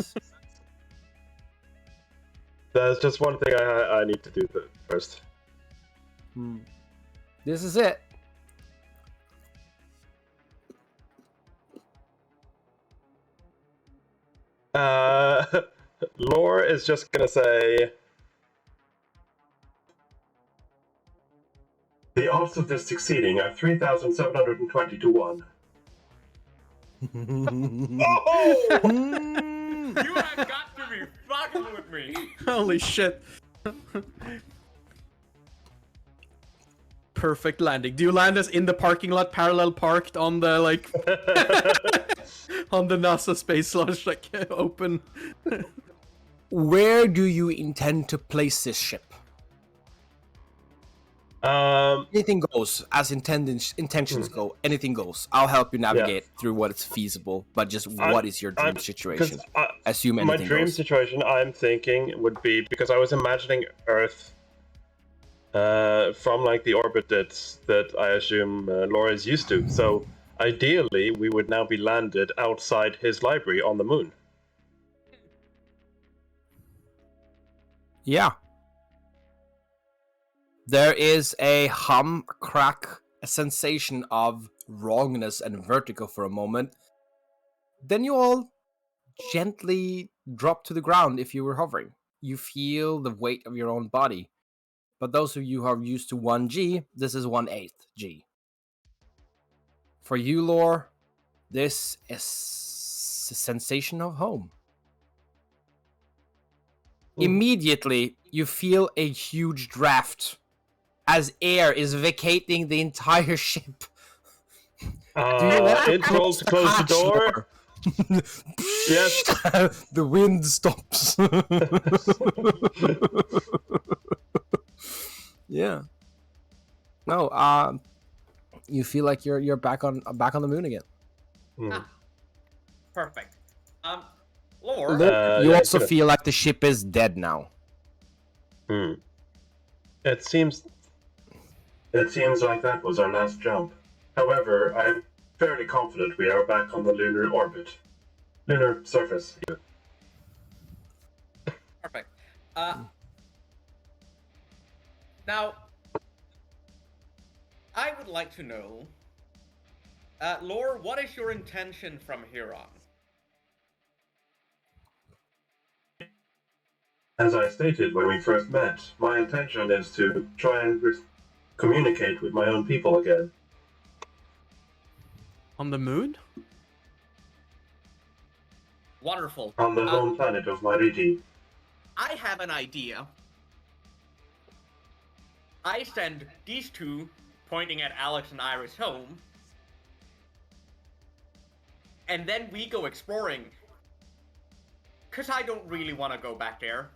There's just one thing I need to do first. This is it. Lore is just gonna say the odds of this succeeding are 3,720 to 1. Oh! You have got to be fucking with me. Holy shit. Perfect landing. Do you land us in the parking lot, parallel parked on the, like, on the NASA space launch, like, open? Where do you intend to place this ship? Anything goes, as intentions go. Anything goes. I'll help you navigate through what is feasible, but just what is your dream situation? Assume anything my dream goes. situation, I'm thinking, would be, because I was imagining Earth from like the orbit that I assume Laura is used to. So ideally, we would now be landed outside his library on the moon. Yeah. There is a hum, crack, a sensation of wrongness and vertigo for a moment. Then you all gently drop to the ground if you were hovering. You feel the weight of your own body. But those of you who are used to 1G, this is 1/8 G. For you, Lore, this is a sensation of home. Immediately, you feel a huge draft as air is vacating the entire ship. Intro to close the door. Yes. The wind stops. Yeah. No, you feel like you're back on the moon again. Perfect. Lore. You also feel like the ship is dead now. It seems like that was our last jump. However, I'm fairly confident we are back on the lunar surface. Perfect. Now, I would like to know, Lore, what is your intention from here on? As I stated when we first met, my intention is to try and communicate with my own people again. On the moon? Wonderful. On the home planet of my regime. I have an idea. I send these two, pointing at Alex and Iris, home, and then we go exploring. Because I don't really want to go back there.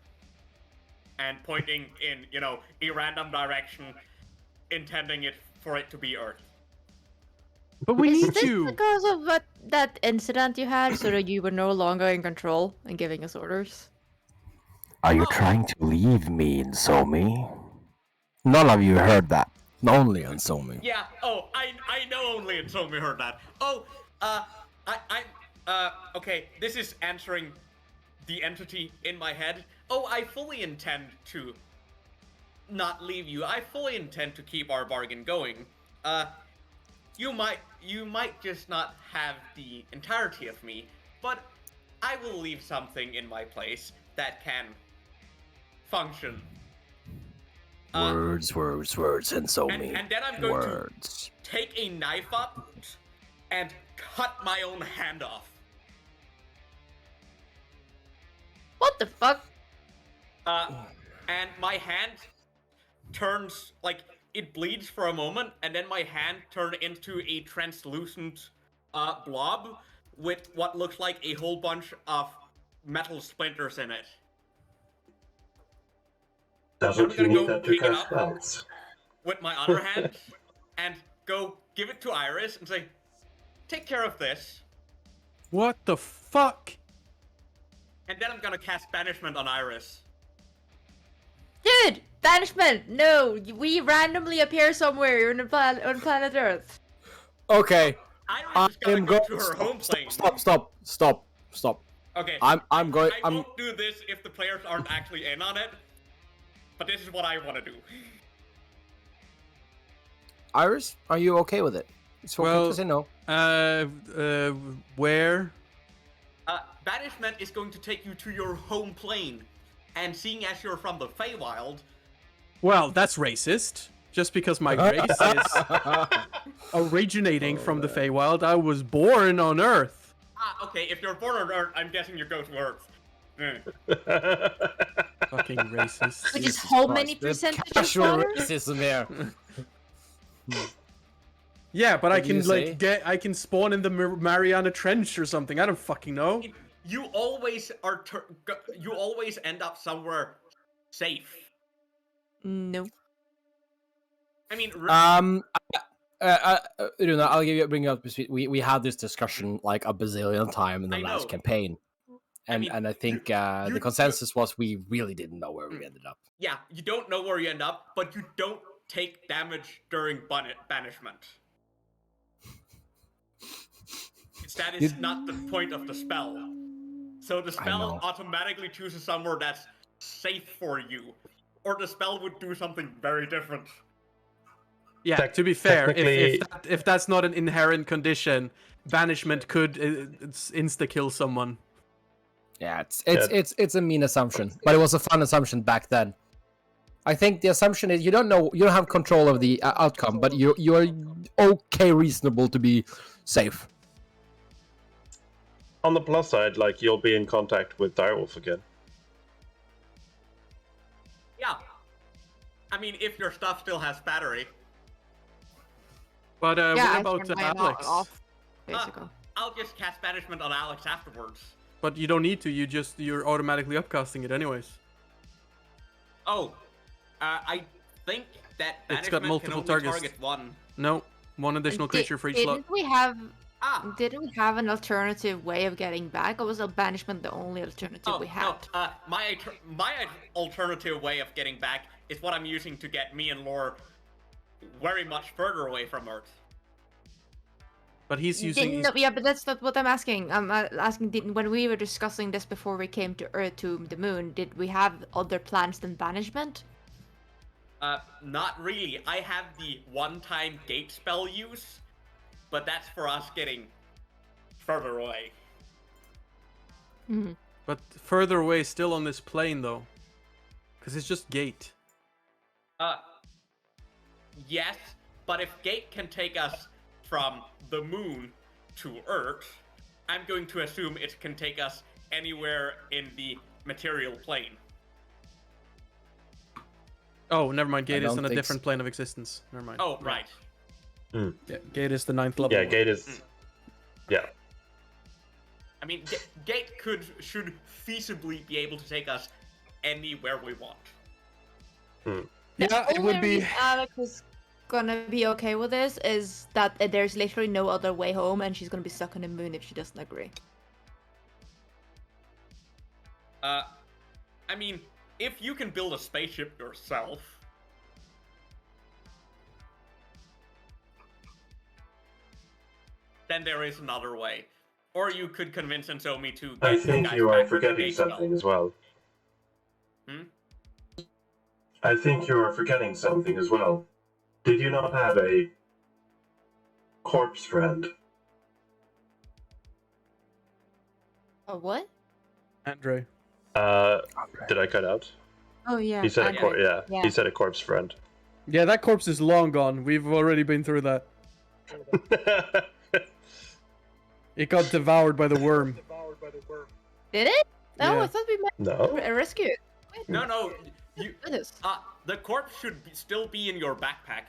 And pointing in, a random direction, intending for it to be Earth. But we Is need this to. because of that incident you had, so that you were no longer in control and giving us orders? Are you trying to leave me in Somi? None of you heard that. Only on Somi. Yeah. Oh, I know only in Somi heard that. Oh, okay. This is answering the entity in my head. Oh, I fully intend to not leave you. I fully intend to keep our bargain going. You might just not have the entirety of me, but I will leave something in my place that can function. Words, and Somi. And then I'm going to take a knife up and cut my own hand off. What the fuck? And my hand turns, like, it bleeds for a moment, and then my hand turned into a translucent blob with what looks like a whole bunch of metal splinters in it. That's I'm what gonna you go need to pick it cast up spells. with my other hand and go give it to Iris and say, take care of this. What the fuck? And then I'm gonna cast Banishment on Iris. Dude! Banishment! No! We randomly appear somewhere on planet Earth. Okay. Iris is gonna go to her home plane. Stop. Okay. I'm going. I won't do this if the players aren't actually in on it, but this is what I want to do. Iris, are you okay with it? It's okay to say no. Where? Banishment is going to take you to your home plane, and seeing as you're from the Feywild... Well, that's racist. Just because my race is originating from the Feywild, I was born on Earth. Okay, if you're born on Earth, I'm guessing you go to Earth. Fucking racist. Which is how many percentage of Casual water? racism there. Yeah, but I What did can you say? I can spawn in the Mariana Trench or something. I don't fucking know. You always are. You always end up somewhere safe. No. I mean, Runa, bring you up to speed. We had this discussion like a bazillion time in the last campaign, and I think the consensus was we really didn't know where we ended up. Yeah, you don't know where you end up, but you don't take damage during banishment. That is not the point of the spell. So the spell automatically chooses somewhere that's safe for you, or the spell would do something very different. Yeah, to be fair, if that's not an inherent condition, banishment could insta-kill someone. Yeah, it's a mean assumption, but it was a fun assumption back then. I think the assumption is you don't have control of the outcome, but you're okay, reasonable to be safe. On the plus side, like, you'll be in contact with Direwolf again. Yeah. I mean, if your stuff still has battery. But what about Alex? I'll just cast Banishment on Alex afterwards. But you don't need to. You're automatically upcasting it anyways. Oh, I think that Banishment it's got multiple can only targets. target one. No, one additional creature for each slot. Didn't we have an alternative way of getting back, or was Banishment the only alternative we had? No, my alternative way of getting back is what I'm using to get me and Lore very much further away from Earth. But he's using... Yeah, but that's not what I'm asking. I'm asking, when we were discussing this before we came to Earth, to the moon, did we have other plans than Banishment? Not really. I have the one-time gate spell use, but that's for us getting further away. Mm-hmm. But further away still on this plane, though. Because it's just gate. Yes, but if gate can take us from the moon to Earth, I'm going to assume it can take us anywhere in the material plane. Oh, never mind. Gate is on a different plane of existence. Never mind. Oh, right. Mm. Yeah, Gate is the 9th level. Yeah, Gate is... Yeah. I mean, Gate should feasibly be able to take us anywhere we want. Hmm. Yeah, it would be... Alex is gonna be okay with this is that there's literally no other way home, and she's gonna be stuck on the moon if she doesn't agree. I mean, if you can build a spaceship yourself, then there is another way. Or you could convince Enzomi to get I think guys you are back to forgetting base something belt. as well. I think you are forgetting something as well. Did you not have a corpse friend? Oh, what? Andre. Did I cut out? Oh, yeah. He said Andre. yeah. He said a corpse friend. Yeah, that corpse is long gone. We've already been through that. It got devoured by the worm. Did it? No, Yeah. I thought we might No. rescue it. No, you. Goodness. The corpse should still be in your backpack.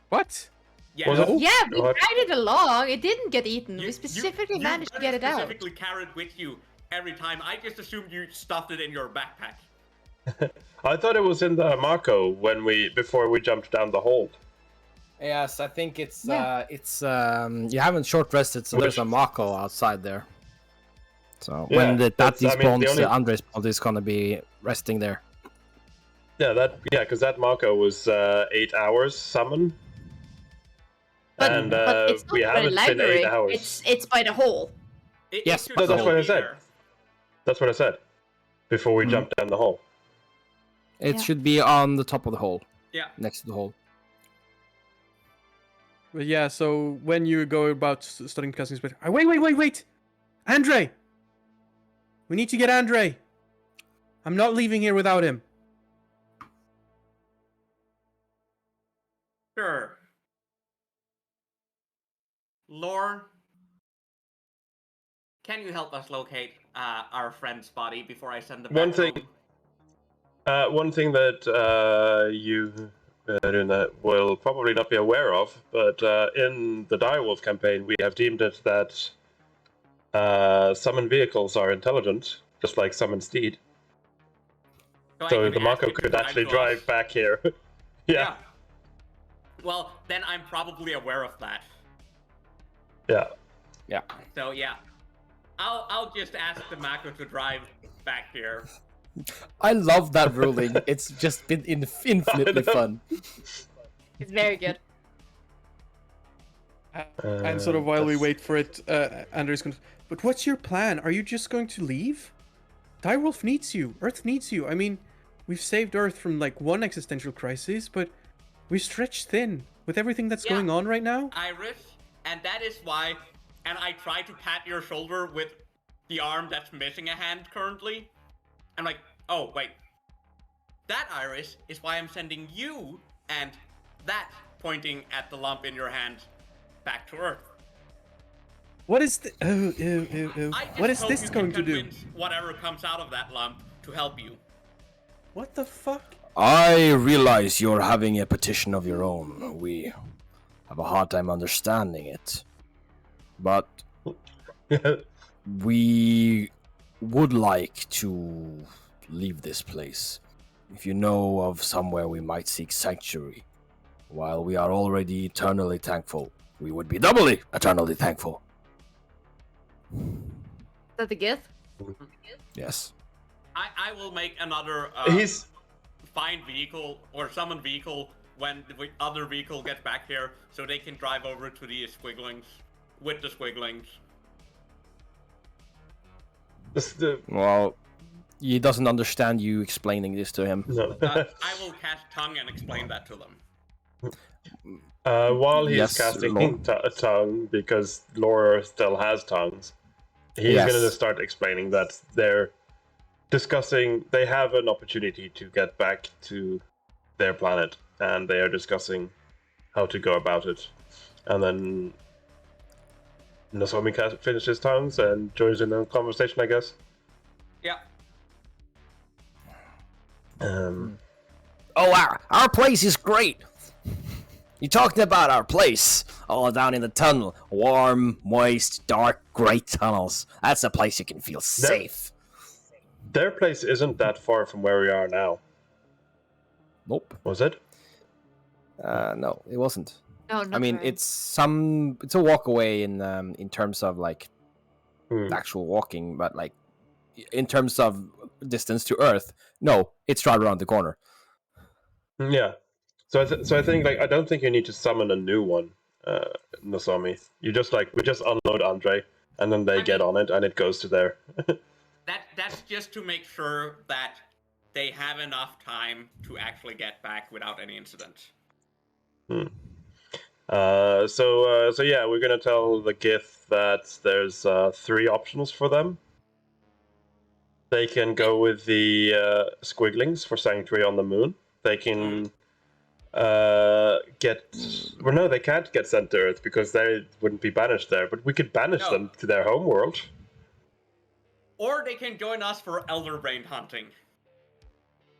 What? Yeah. Was it? Yeah, we What? dragged it along. It didn't get eaten. You- We specifically you managed to get it out. specifically carry it with you every time. I just assumed you stuffed it in your backpack. I thought it was in the Mako before we jumped down the hole. Yes, I think it's Yeah. you haven't short rested, so there's Which- a Mako outside there. So Yeah, when that that's- I mean, the despawns, only- Andre's spawn is gonna be resting there. Because that Mako was 8 hours summon. But, but it's not we by the haven't been library. 8 hours. It's by the hole. Yes, should that's still what I be said. there. That's what I said. Before we jumped down the hole. It Yeah. should be on the top of the hole, Yeah. next to the hole. But yeah, so when you go about studying casting space, wait! Andre! We need to get Andre! I'm not leaving here without him. Sure. Lore, can you help us locate our friend's body before I send them back One thing- home? One thing that you Runa, will probably not be aware of, but in the Direwolf campaign, we have deemed it that summon vehicles are intelligent, just like summon steed. I So can the ask Mako it to could drive actually to drive us. back here. Yeah. Well, then I'm probably aware of that. Yeah. Yeah. So yeah, I'll just ask the Mako to drive back here. I love that ruling. It's just been infinitely fun. It's very good. And sort of while we that's- wait for it, Andrew's going to... But what's your plan? Are you just going to leave? Direwolf needs you. Earth needs you. I mean, we've saved Earth from, like, one existential crisis, but we're stretched thin with everything that's Yeah. going on right now. Iris, and that is why, and I try to pat your shoulder with the arm that's missing a hand currently. I'm like, oh, wait. That, Iris, is why I'm sending you and that pointing at the lump in your hand back to Earth. What is the... I just What is hope this you going to can do? convince whatever comes out of that lump to help you. What the fuck? I realize you're having a petition of your own. We have a hard time understanding it. But we would like to leave this place. If you know of somewhere we might seek sanctuary, while we are already eternally thankful, we would be doubly eternally thankful. Is that the gift? Yes. I will make another He's find vehicle or summon vehicle when the other vehicle gets back here so they can drive over to the squigglings with the squigglings. Well, he doesn't understand you explaining this to him. no. I will cast tongue and explain that to them. While he's Yes, casting Lore. tongue, because Laura still has tongues, he's Yes. going to start explaining that they're discussing. They have an opportunity to get back to their planet, and they are discussing how to go about it. And then Nozomi finishes tongues and joins in the conversation, I guess. Yeah. Oh, our place is great. You talking about our place? Oh, down in the tunnel. Warm, moist, dark, great tunnels. That's a place you can feel safe. Their place isn't that far from where we are now, Nope. was it? No, it wasn't. No, I mean, it's a walk away in terms of like Hmm. actual walking, but like in terms of distance to Earth. No, it's right around the corner. Yeah. So I think like I don't think you need to summon a new one, Nozomi. You just we just unload Andre, and then they get on it, and it goes to there. That's just to make sure that they have enough time to actually get back without any incident. So yeah, we're gonna tell the Gith that there's 3 options for them. They can go with the Squiglings for Sanctuary on the Moon. They can no, they can't get sent to Earth because they wouldn't be banished there. But we could banish them to their home world. Or they can join us for Elder Brain hunting.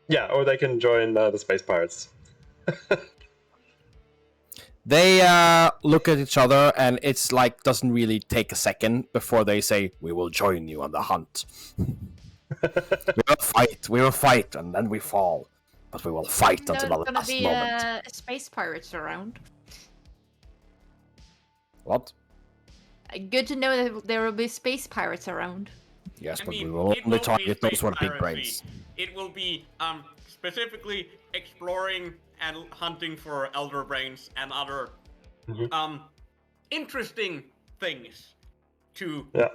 Yeah, or they can join the Space Pirates. They look at each other, and it's like doesn't really take a second before they say, "We will join you on the hunt. We will fight, and then we fall. But we will fight until the last moment." Space pirates around. What? Good to know that there will be space pirates around. Yes, but we will only target those with big brains. It will be specifically exploring and hunting for elder brains and other interesting things to. Yeah,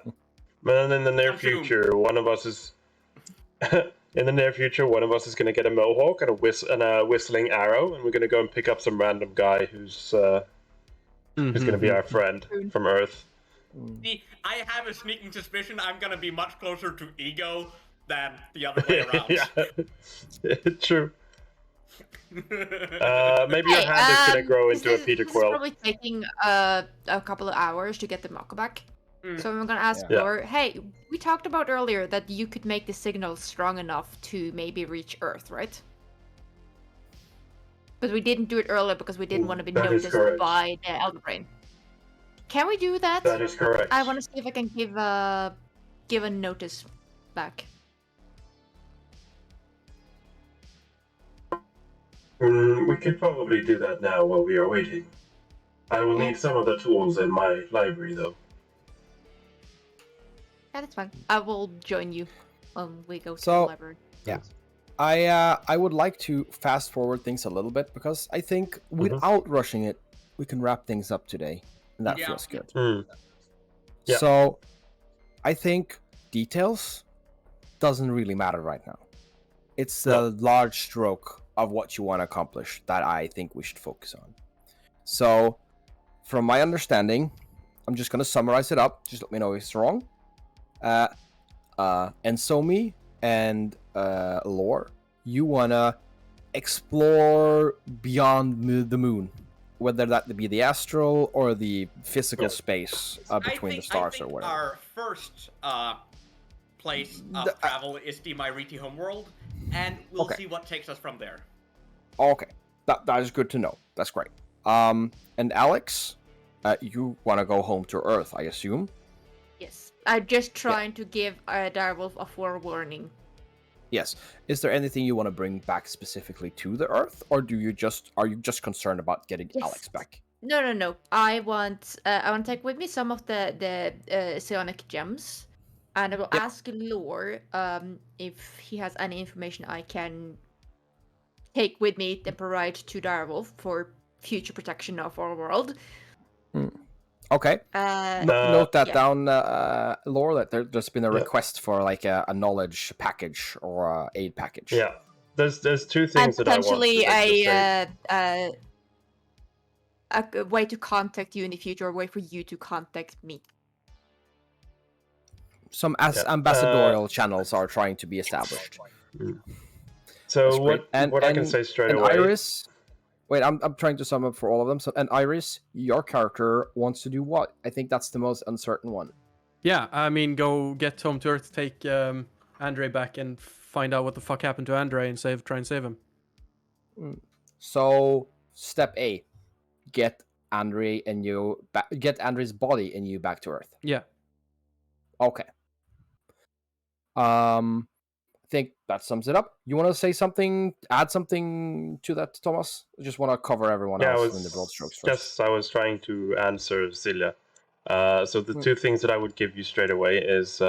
but in the near future, one of us is. In the near future, one of us is going to get a mohawk and a whistling arrow, and we're going to go and pick up some random guy who's going to be our friend from Earth. See, I have a sneaking suspicion I'm going to be much closer to Ego than the other way around. Yeah, true. Maybe your hand is going to grow into a Peter Quill. It's probably taking a couple of hours to get the mock back. So I'm gonna ask Lore, hey, we talked about earlier that you could make the signal strong enough to maybe reach Earth, right? But we didn't do it earlier because we didn't want to be noticed by the Elder Brain. Can we do that? That is correct. I want to see if I can give a notice back. We could probably do that now while we are waiting. I will need some of the tools in my library, though. Yeah, that's fine. I will join you when we go to the library. Yeah. I would like to fast forward things a little bit because I think without rushing it, we can wrap things up today. And that feels good. Yeah. So I think details doesn't really matter right now. It's a large stroke of what you want to accomplish that I think we should focus on. So from my understanding, I'm just going to summarize it up. Just let me know if it's wrong. Ensomi and Lore, you wanna explore beyond the moon, whether that be the astral or the physical space between the stars or whatever. Our first place of travel is the Myriti homeworld, and we'll see what takes us from there. Okay, that is good to know. That's great. And Alex, you wanna go home to Earth, I assume? Yes. I'm just trying to give Direwolf a forewarning. Yes. Is there anything you want to bring back specifically to the Earth, or are you just concerned about getting Alex back? No. I want to take with me some of the psionic gems, and I will ask Lore if he has any information I can take with me and provide to Direwolf for future protection of our world. Okay. Note that down, Lore, that there's been a request for like a knowledge package or a aid package. Yeah. There's 2 things that I want. Potentially a way to contact you in the future, or a way for you to contact me. Some ambassadorial channels are trying to be established. So what I can say straight away. Iris, wait, I'm trying to sum up for all of them. So, and Iris, your character wants to do what? I think that's the most uncertain one. Yeah, I mean, go get home to Earth, take Andre back, and find out what the fuck happened to Andre and try and save him. So, step A, get Andre and you get Andre's body and you back to Earth. Yeah. Okay. I think that sums it up. You want to say something, add something to that, Thomas? I just want to cover everyone else in the broad strokes first. Yes, I was trying to answer Zillia. So the 2 things that I would give you straight away is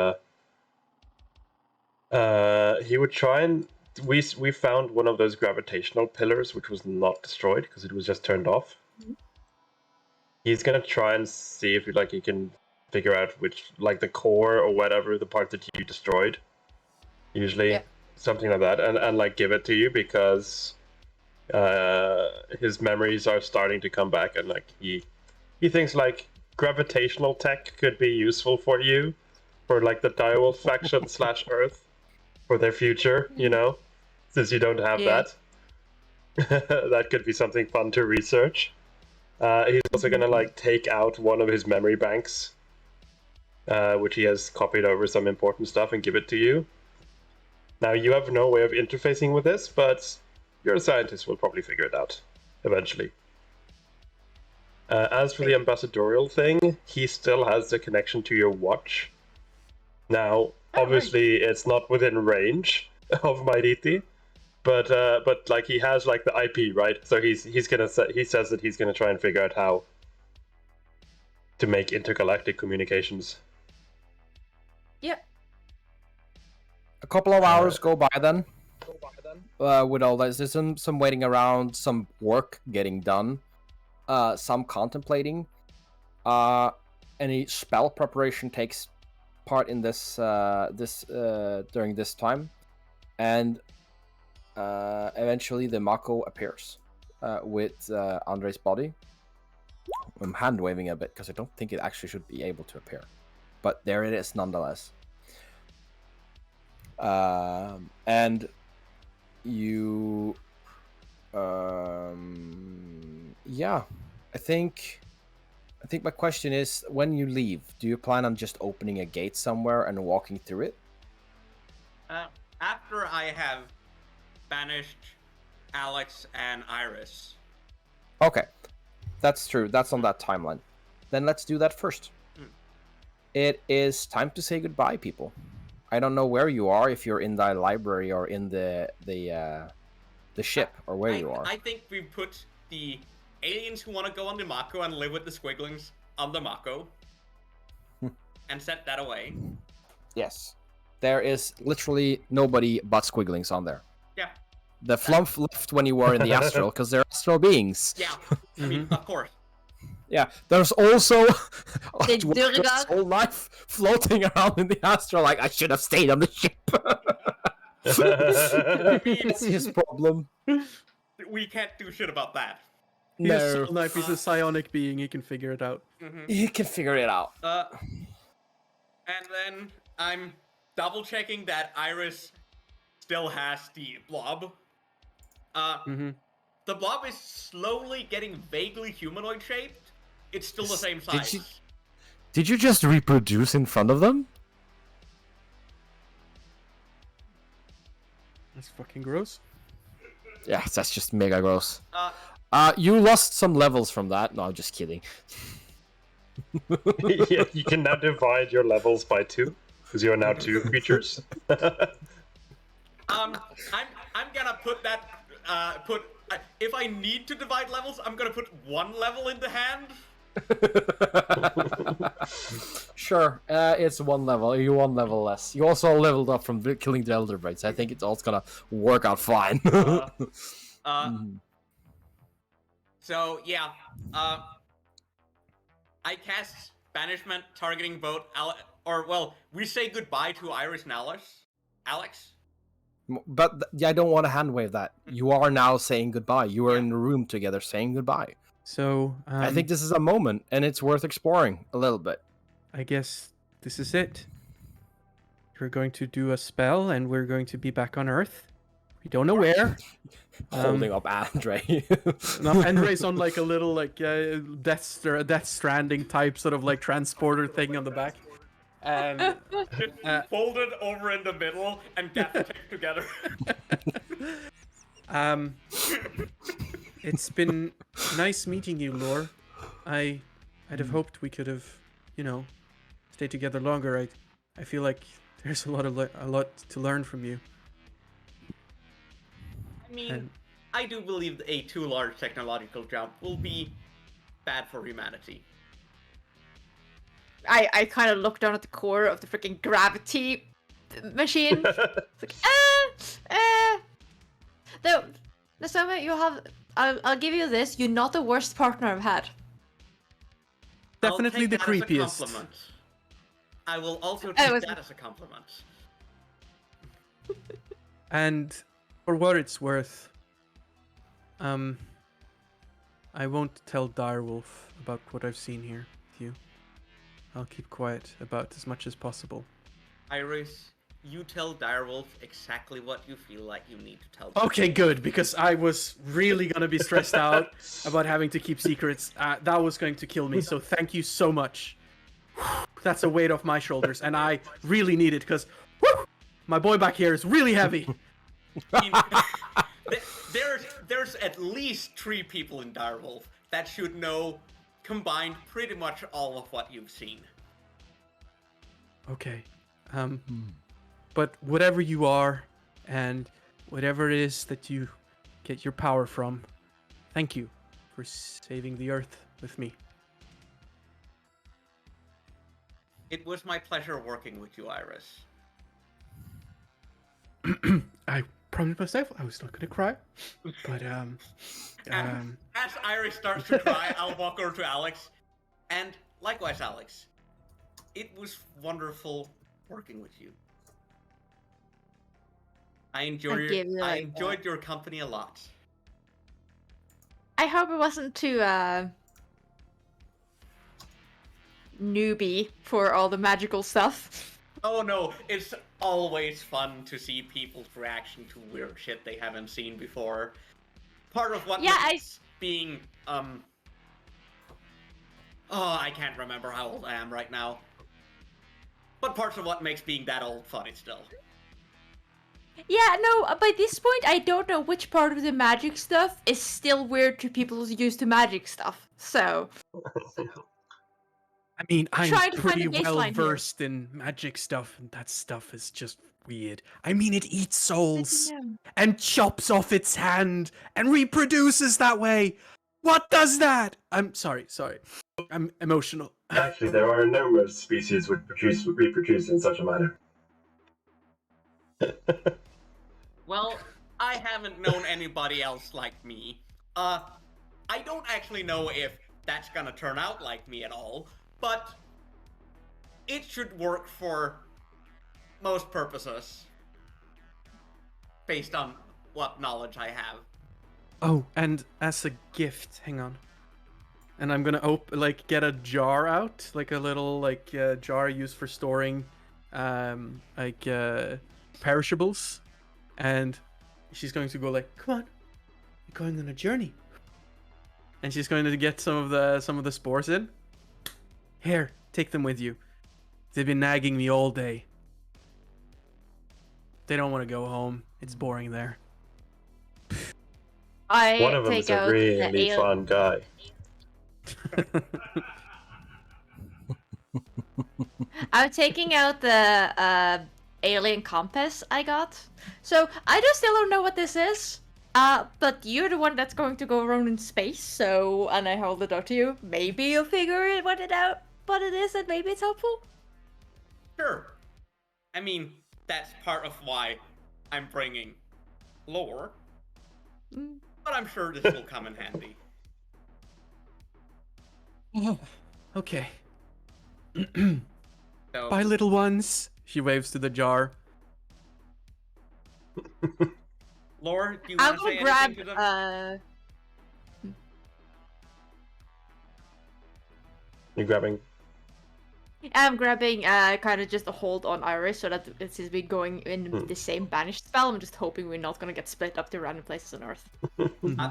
He would try and we found one of those gravitational pillars which was not destroyed because it was just turned off. He's gonna try and see if he can figure out which, like, the core or whatever, the part that you destroyed. Usually something like that, and like give it to you because his memories are starting to come back, and like he thinks like gravitational tech could be useful for you, for like the Direwolf faction / Earth, for their future, since you don't have that. That could be something fun to research. He's also gonna like take out one of his memory banks, which he has copied over some important stuff, and give it to you. Now, you have no way of interfacing with this, but your scientist will probably figure it out eventually. As for the ambassadorial thing, he still has the connection to your watch. Now, obviously, it's not within range of Mairiti, but like he has like the IP, right? So he says that he's gonna try and figure out how to make intergalactic communications. Yep. A couple of hours go by then. With all this, there's some waiting around, some work getting done, some contemplating. Any spell preparation takes part in this during this time, and eventually the Mako appears with Andre's body. I'm hand waving a bit because I don't think it actually should be able to appear, but there it is nonetheless. And you, yeah, I think my question is, when you leave, do you plan on just opening a gate somewhere and walking through it? After I have banished Alex and Iris. Okay, that's true. That's on that timeline. Then let's do that first. It is time to say goodbye, people. I don't know where you are, if you're in the library or in the ship, or where you are. I think we put the aliens who want to go on the Mako and live with the Squigglings on the Mako and set that away. Yes. There is literally nobody but Squigglings on there. Yeah. The Flump left when you were in the Astral, because they're astral beings. Yeah, I mean, of course. Yeah, there's also Durga whole life floating around in the Astral, like, I should have stayed on the ship. That's his problem. We can't do shit about that. He's No. a soul knife, he's a psionic being, he can figure it out. He can figure it out. And then I'm double checking that Iris still has the blob. The blob is slowly getting vaguely humanoid shaped. It's still the same size. Did you just reproduce in front of them? That's fucking gross. Yeah, that's just mega gross. You lost some levels from that. No, I'm just kidding. Yeah, you can now divide your levels by 2, because you are now 2 creatures. I'm gonna put that if I need to divide levels, I'm gonna put 1 level in the hand. Sure, it's 1 level. You 1 level less. You also leveled up from killing the Elder Brains. I think it's all gonna work out fine. So yeah, I cast banishment targeting both we say goodbye to Iris and Alex. But I don't want to hand wave that. You are now saying goodbye. You are in the room together saying goodbye. So, I think this is a moment, and it's worth exploring a little bit. I guess this is it. You're going to do a spell, and we're going to be back on Earth. We don't know where. Holding up Andre. No, Andre's on like a little like Death Stranding type sort of like transporter thing on the back. And folded over in the middle and gaffer taped together. It's been nice meeting you, Lore. I'd have hoped we could have, stayed together longer. I feel like there's a lot to learn from you. I mean, I do believe a too large technological jump will be bad for humanity. I kind of look down at the core of the freaking gravity machine. It's like, though, Nasoma, you have. I'll give you this. You're not the worst partner I've had. Definitely the I'll take that as a creepiest. compliment. I will also take that as a compliment. And for what it's worth, I won't tell Direwolf about what I've seen here with you. I'll keep quiet about as much as possible. Iris, you tell Direwolf exactly what you feel like you need to tell. Okay, good, because I was really gonna be stressed out about having to keep secrets. That was going to kill me, so thank you so much. That's a weight off my shoulders, and I really need it, because my boy back here is really heavy. There's at least 3 people in Direwolf that should know combined pretty much all of what you've seen. Okay. But whatever you are, and whatever it is that you get your power from, thank you for saving the Earth with me. It was my pleasure working with you, Iris. I promised myself I was not gonna cry, but As Iris starts to cry, I'll walk over to Alex, and likewise, Alex. It was wonderful working with you. I enjoyed your company a lot. I hope it wasn't too newbie for all the magical stuff. Oh no, it's always fun to see people's reaction to weird shit they haven't seen before. Part of what makes being, oh, I can't remember how old I am right now. But parts of what makes being that old funny still. Yeah, no, by this point, I don't know which part of the magic stuff is still weird to people who's used to magic stuff, so... I mean, I'm Trying to find pretty a baseline well here. versed in magic stuff, and that stuff is just weird. I mean, it eats souls, and chops off its hand, and reproduces that way! What does that? I'm sorry. I'm emotional. Actually, there are numerous species which reproduce in such a manner. Well, I haven't known anybody else like me. I don't actually know if that's gonna turn out like me at all, but it should work for most purposes, based on what knowledge I have. Oh, and as a gift, hang on. And I'm gonna get a jar out, like a little jar used for storing perishables, and she's going to go like, "Come on, you're going on a journey," and she's going to get some of the spores in. Here, take them with you. They've been nagging me all day. They don't want to go home. It's boring there. One of them is a really fun guy. I'm taking out the alien compass I got. So I just still don't know what this is. But you're the one that's going to go around in space. So, and I hold it out to you. Maybe you'll figure it out what it is, and maybe it's helpful. Sure. I mean, that's part of why I'm bringing lore. But I'm sure this will come in handy. Okay. So, Bye, little ones. She waves to the jar. Lore, do you I'm want to say gonna grab anything to them? You're grabbing. I'm grabbing kind of just a hold on Iris so that it seems to be going in the same banished spell. I'm just hoping we're not gonna get split up to random places on Earth.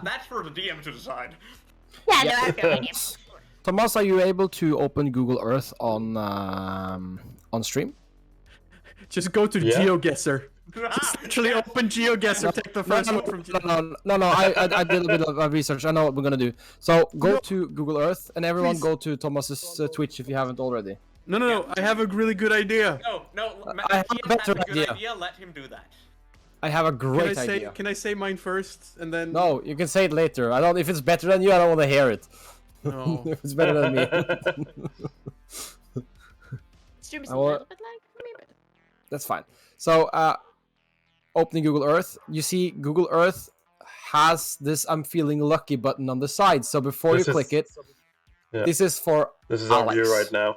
That's for the DM to decide. Yeah, no, I have no idea. Thomas, are you able to open Google Earth on stream? Just go to GeoGuessr. Just literally open GeoGuessr, take the first one from No, I did a bit of research. I know what we're gonna do. So go to Google Earth, and everyone go to Thomas's Twitch if you haven't already. No, I have a really good idea. No, I have a better good idea. Let him do that. I have a great idea. Can I say mine first, and then... No, you can say it later. I don't. If it's better than you, I don't want to hear it. No. If it's better than me. Stream is a little bit like me, but... That's fine. So, opening Google Earth, you see Google Earth has this "I'm feeling lucky" button on the side. So before you click it, this is for This is Alex. our view right now.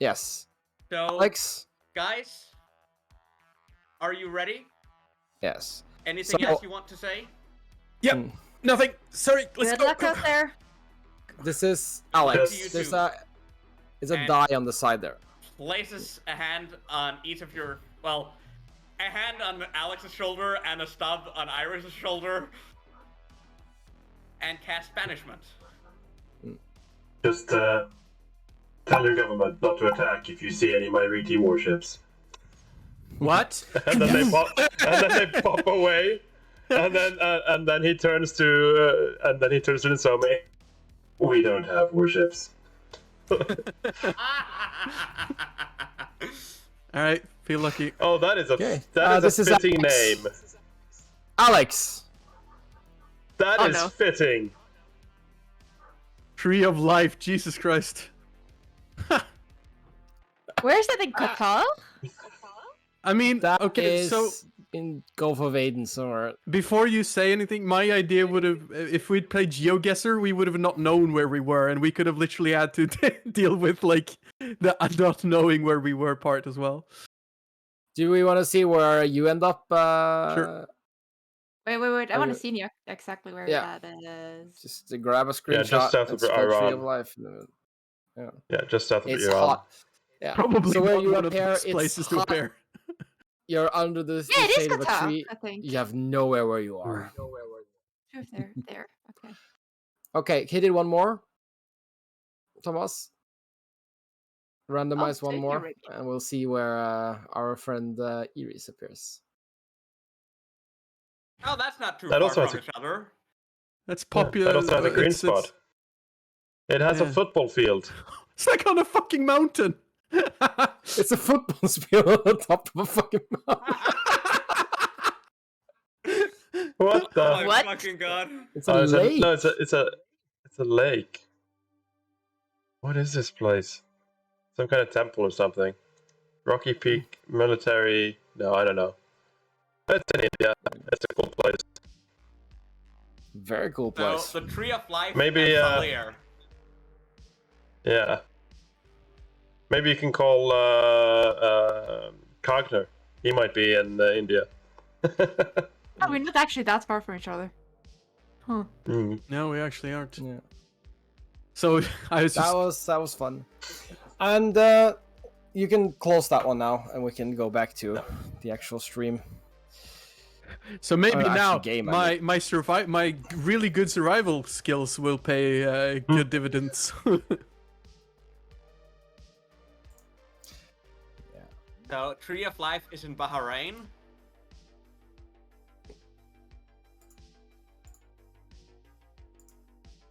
Yes. So, Alex. guys, are you ready? Yes. Anything else you want to say? Yep. Nothing. Sorry. Let's Good go. luck out there. This is Alex. Yes. There's a die on the side there. Places a hand on each of your, well, a hand on Alex's shoulder and a stub on Iris's shoulder, and cast banishment. Just tell your government not to attack if you see any Myriti warships. What? And then they pop away. And then he turns to Nsomi. We don't have warships. All right. Feel lucky. Oh, that is a Okay. that This is is a fitting Alex. name. Alex. That Oh, is no. fitting. Tree of life. Jesus Christ. Where's that in Qatar? I mean, That okay. is So in Gulf of Aden somewhere. before you say anything, my idea would have, if we'd played GeoGuessr, we would have not known where we were, and we could have literally had to deal with like the not knowing where we were part as well. Do we want to see where you end up? Sure. Wait. I Are want you- to see exactly where Yeah. that is. Just to grab a screenshot. Yeah, just south and of spell Tree Iran. of Life. Yeah, just south of It's Iran. hot. Yeah. Probably So where not you one of the appear, best it's places to hot. appear. You're under the Yeah, it is shade of a Qatar, tree. I think. You have nowhere where you are. Sure, there. Okay. Okay, hit it one more. Thomas. Randomize one take more, your rating. and we'll see where our friend Iris appears. Oh, that's not too That far also from has each other. That's Yeah, popular. that also has a green it's- spot. It has a yeah. football field. It's like on a fucking mountain. It's a football field on the top of a fucking mountain. What the? Oh my What? fucking god. It's a Oh, lake. no, it's a lake. What is this place? Some kind of temple or something. Rocky Peak Military. No, I don't know. It's in India. It's a cool place. Very cool So, place. the Tree of Life Maybe, and Falir. Yeah. Maybe you can call Cogner. He might be in India. Oh, we're not actually that far from each other. Huh. Mm. No, we actually aren't. Yeah. So I was just. That was fun. And you can close that one now, and we can go back to the actual stream. So maybe actually now game, I my really good survival skills will pay good dividends. So, Tree of Life is in Bahrain.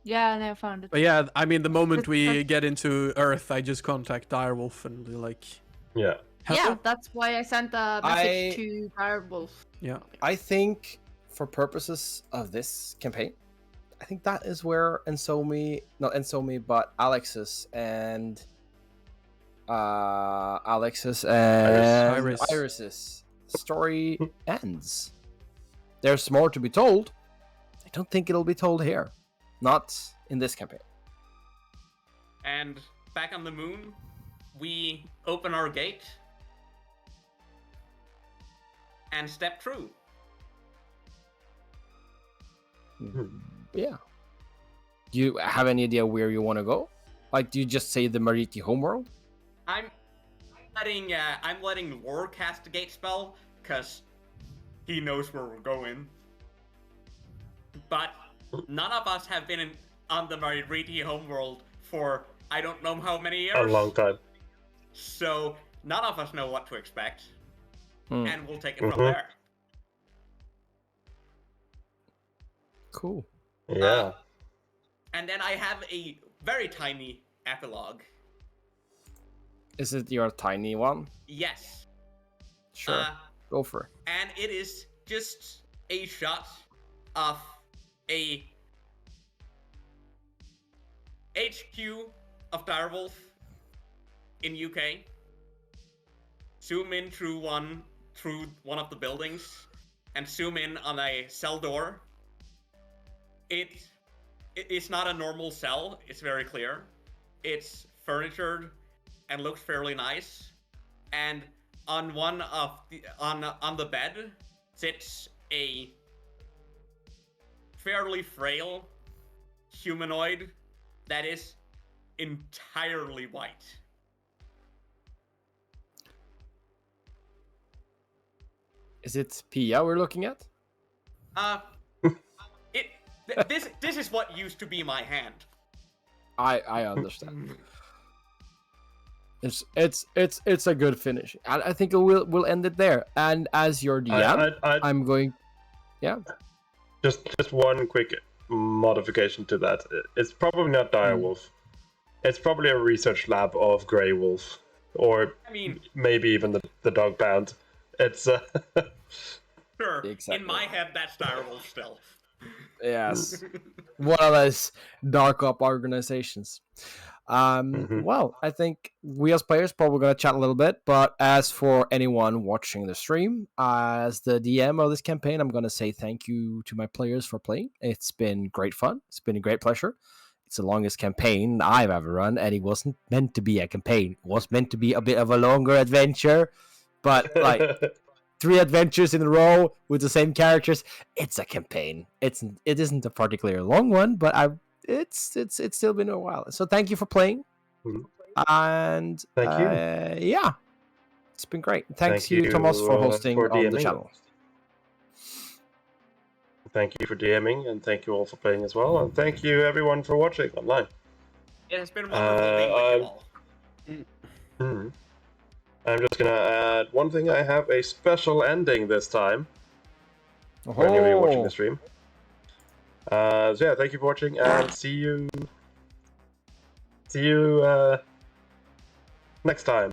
Yeah, I found it. But yeah, I mean, the moment But- we get into Earth, I just contact Direwolf and be like, Yeah. Yeah, "Hello?" that's why I sent a message to DIREWOLF. Yeah. I think, for purposes of this campaign, I think that is where not Ensomi, but Alex's and Iris. Iris's story ends. There's more to be told. I don't think it'll be told here. Not in this campaign. And back on the moon, we open our gate and step through. Yeah. Do you have any idea where you want to go? Like, do you just say the Mariti homeworld? I'm letting Lore cast a gate spell because he knows where we're going. But none of us have been on the Mariti homeworld for I don't know how many years. A long time. So none of us know what to expect, Hmm. and we'll take it from Mhm. there. Cool. Yeah. And then I have a very tiny epilogue. Is it your tiny one? Yes. Sure. Go for it. And it is just a shot of a HQ of Direwolf in UK. zoom in through one of the buildings and zoom in on a cell door. It's not a normal cell, it's very clear. It's furnitured and looks fairly nice. And on one of the on the bed sits a fairly frail humanoid that is entirely white. Is it Pia we're looking at? This is what used to be my hand. I understand. It's a good finish. I think we'll end it there. And as your DM, I'm going. Yeah. Just one quick modification to that. It's probably not DIREWOLF. It's probably a research lab of Grey Wolf, or maybe even the dog pound. It's sure. Exactly. In my head, that's DIREWOLF still. Yes, one of those dark op organizations. Well, I think we as players probably gonna chat a little bit, but as for anyone watching the stream, as the DM of this campaign, I'm gonna say thank you to my players for playing. It's been great fun. It's been a great pleasure. It's the longest campaign I've ever run, and it wasn't meant to be a campaign. It was meant to be a bit of a longer adventure, but like 3 adventures in a row with the same characters, it's a campaign. It isn't a particularly long one, but it's still been a while. So thank you for playing, and thank you. Yeah, it's been great. Thanks you, Thomas, for hosting on the channel. Thank you for DMing, and thank you all for playing as well, and thank you everyone for watching online. It has been wonderful being with you all. I'm just gonna add one thing. I have a special ending this time. For any of you watching the stream. So yeah, thank you for watching, and see you next time.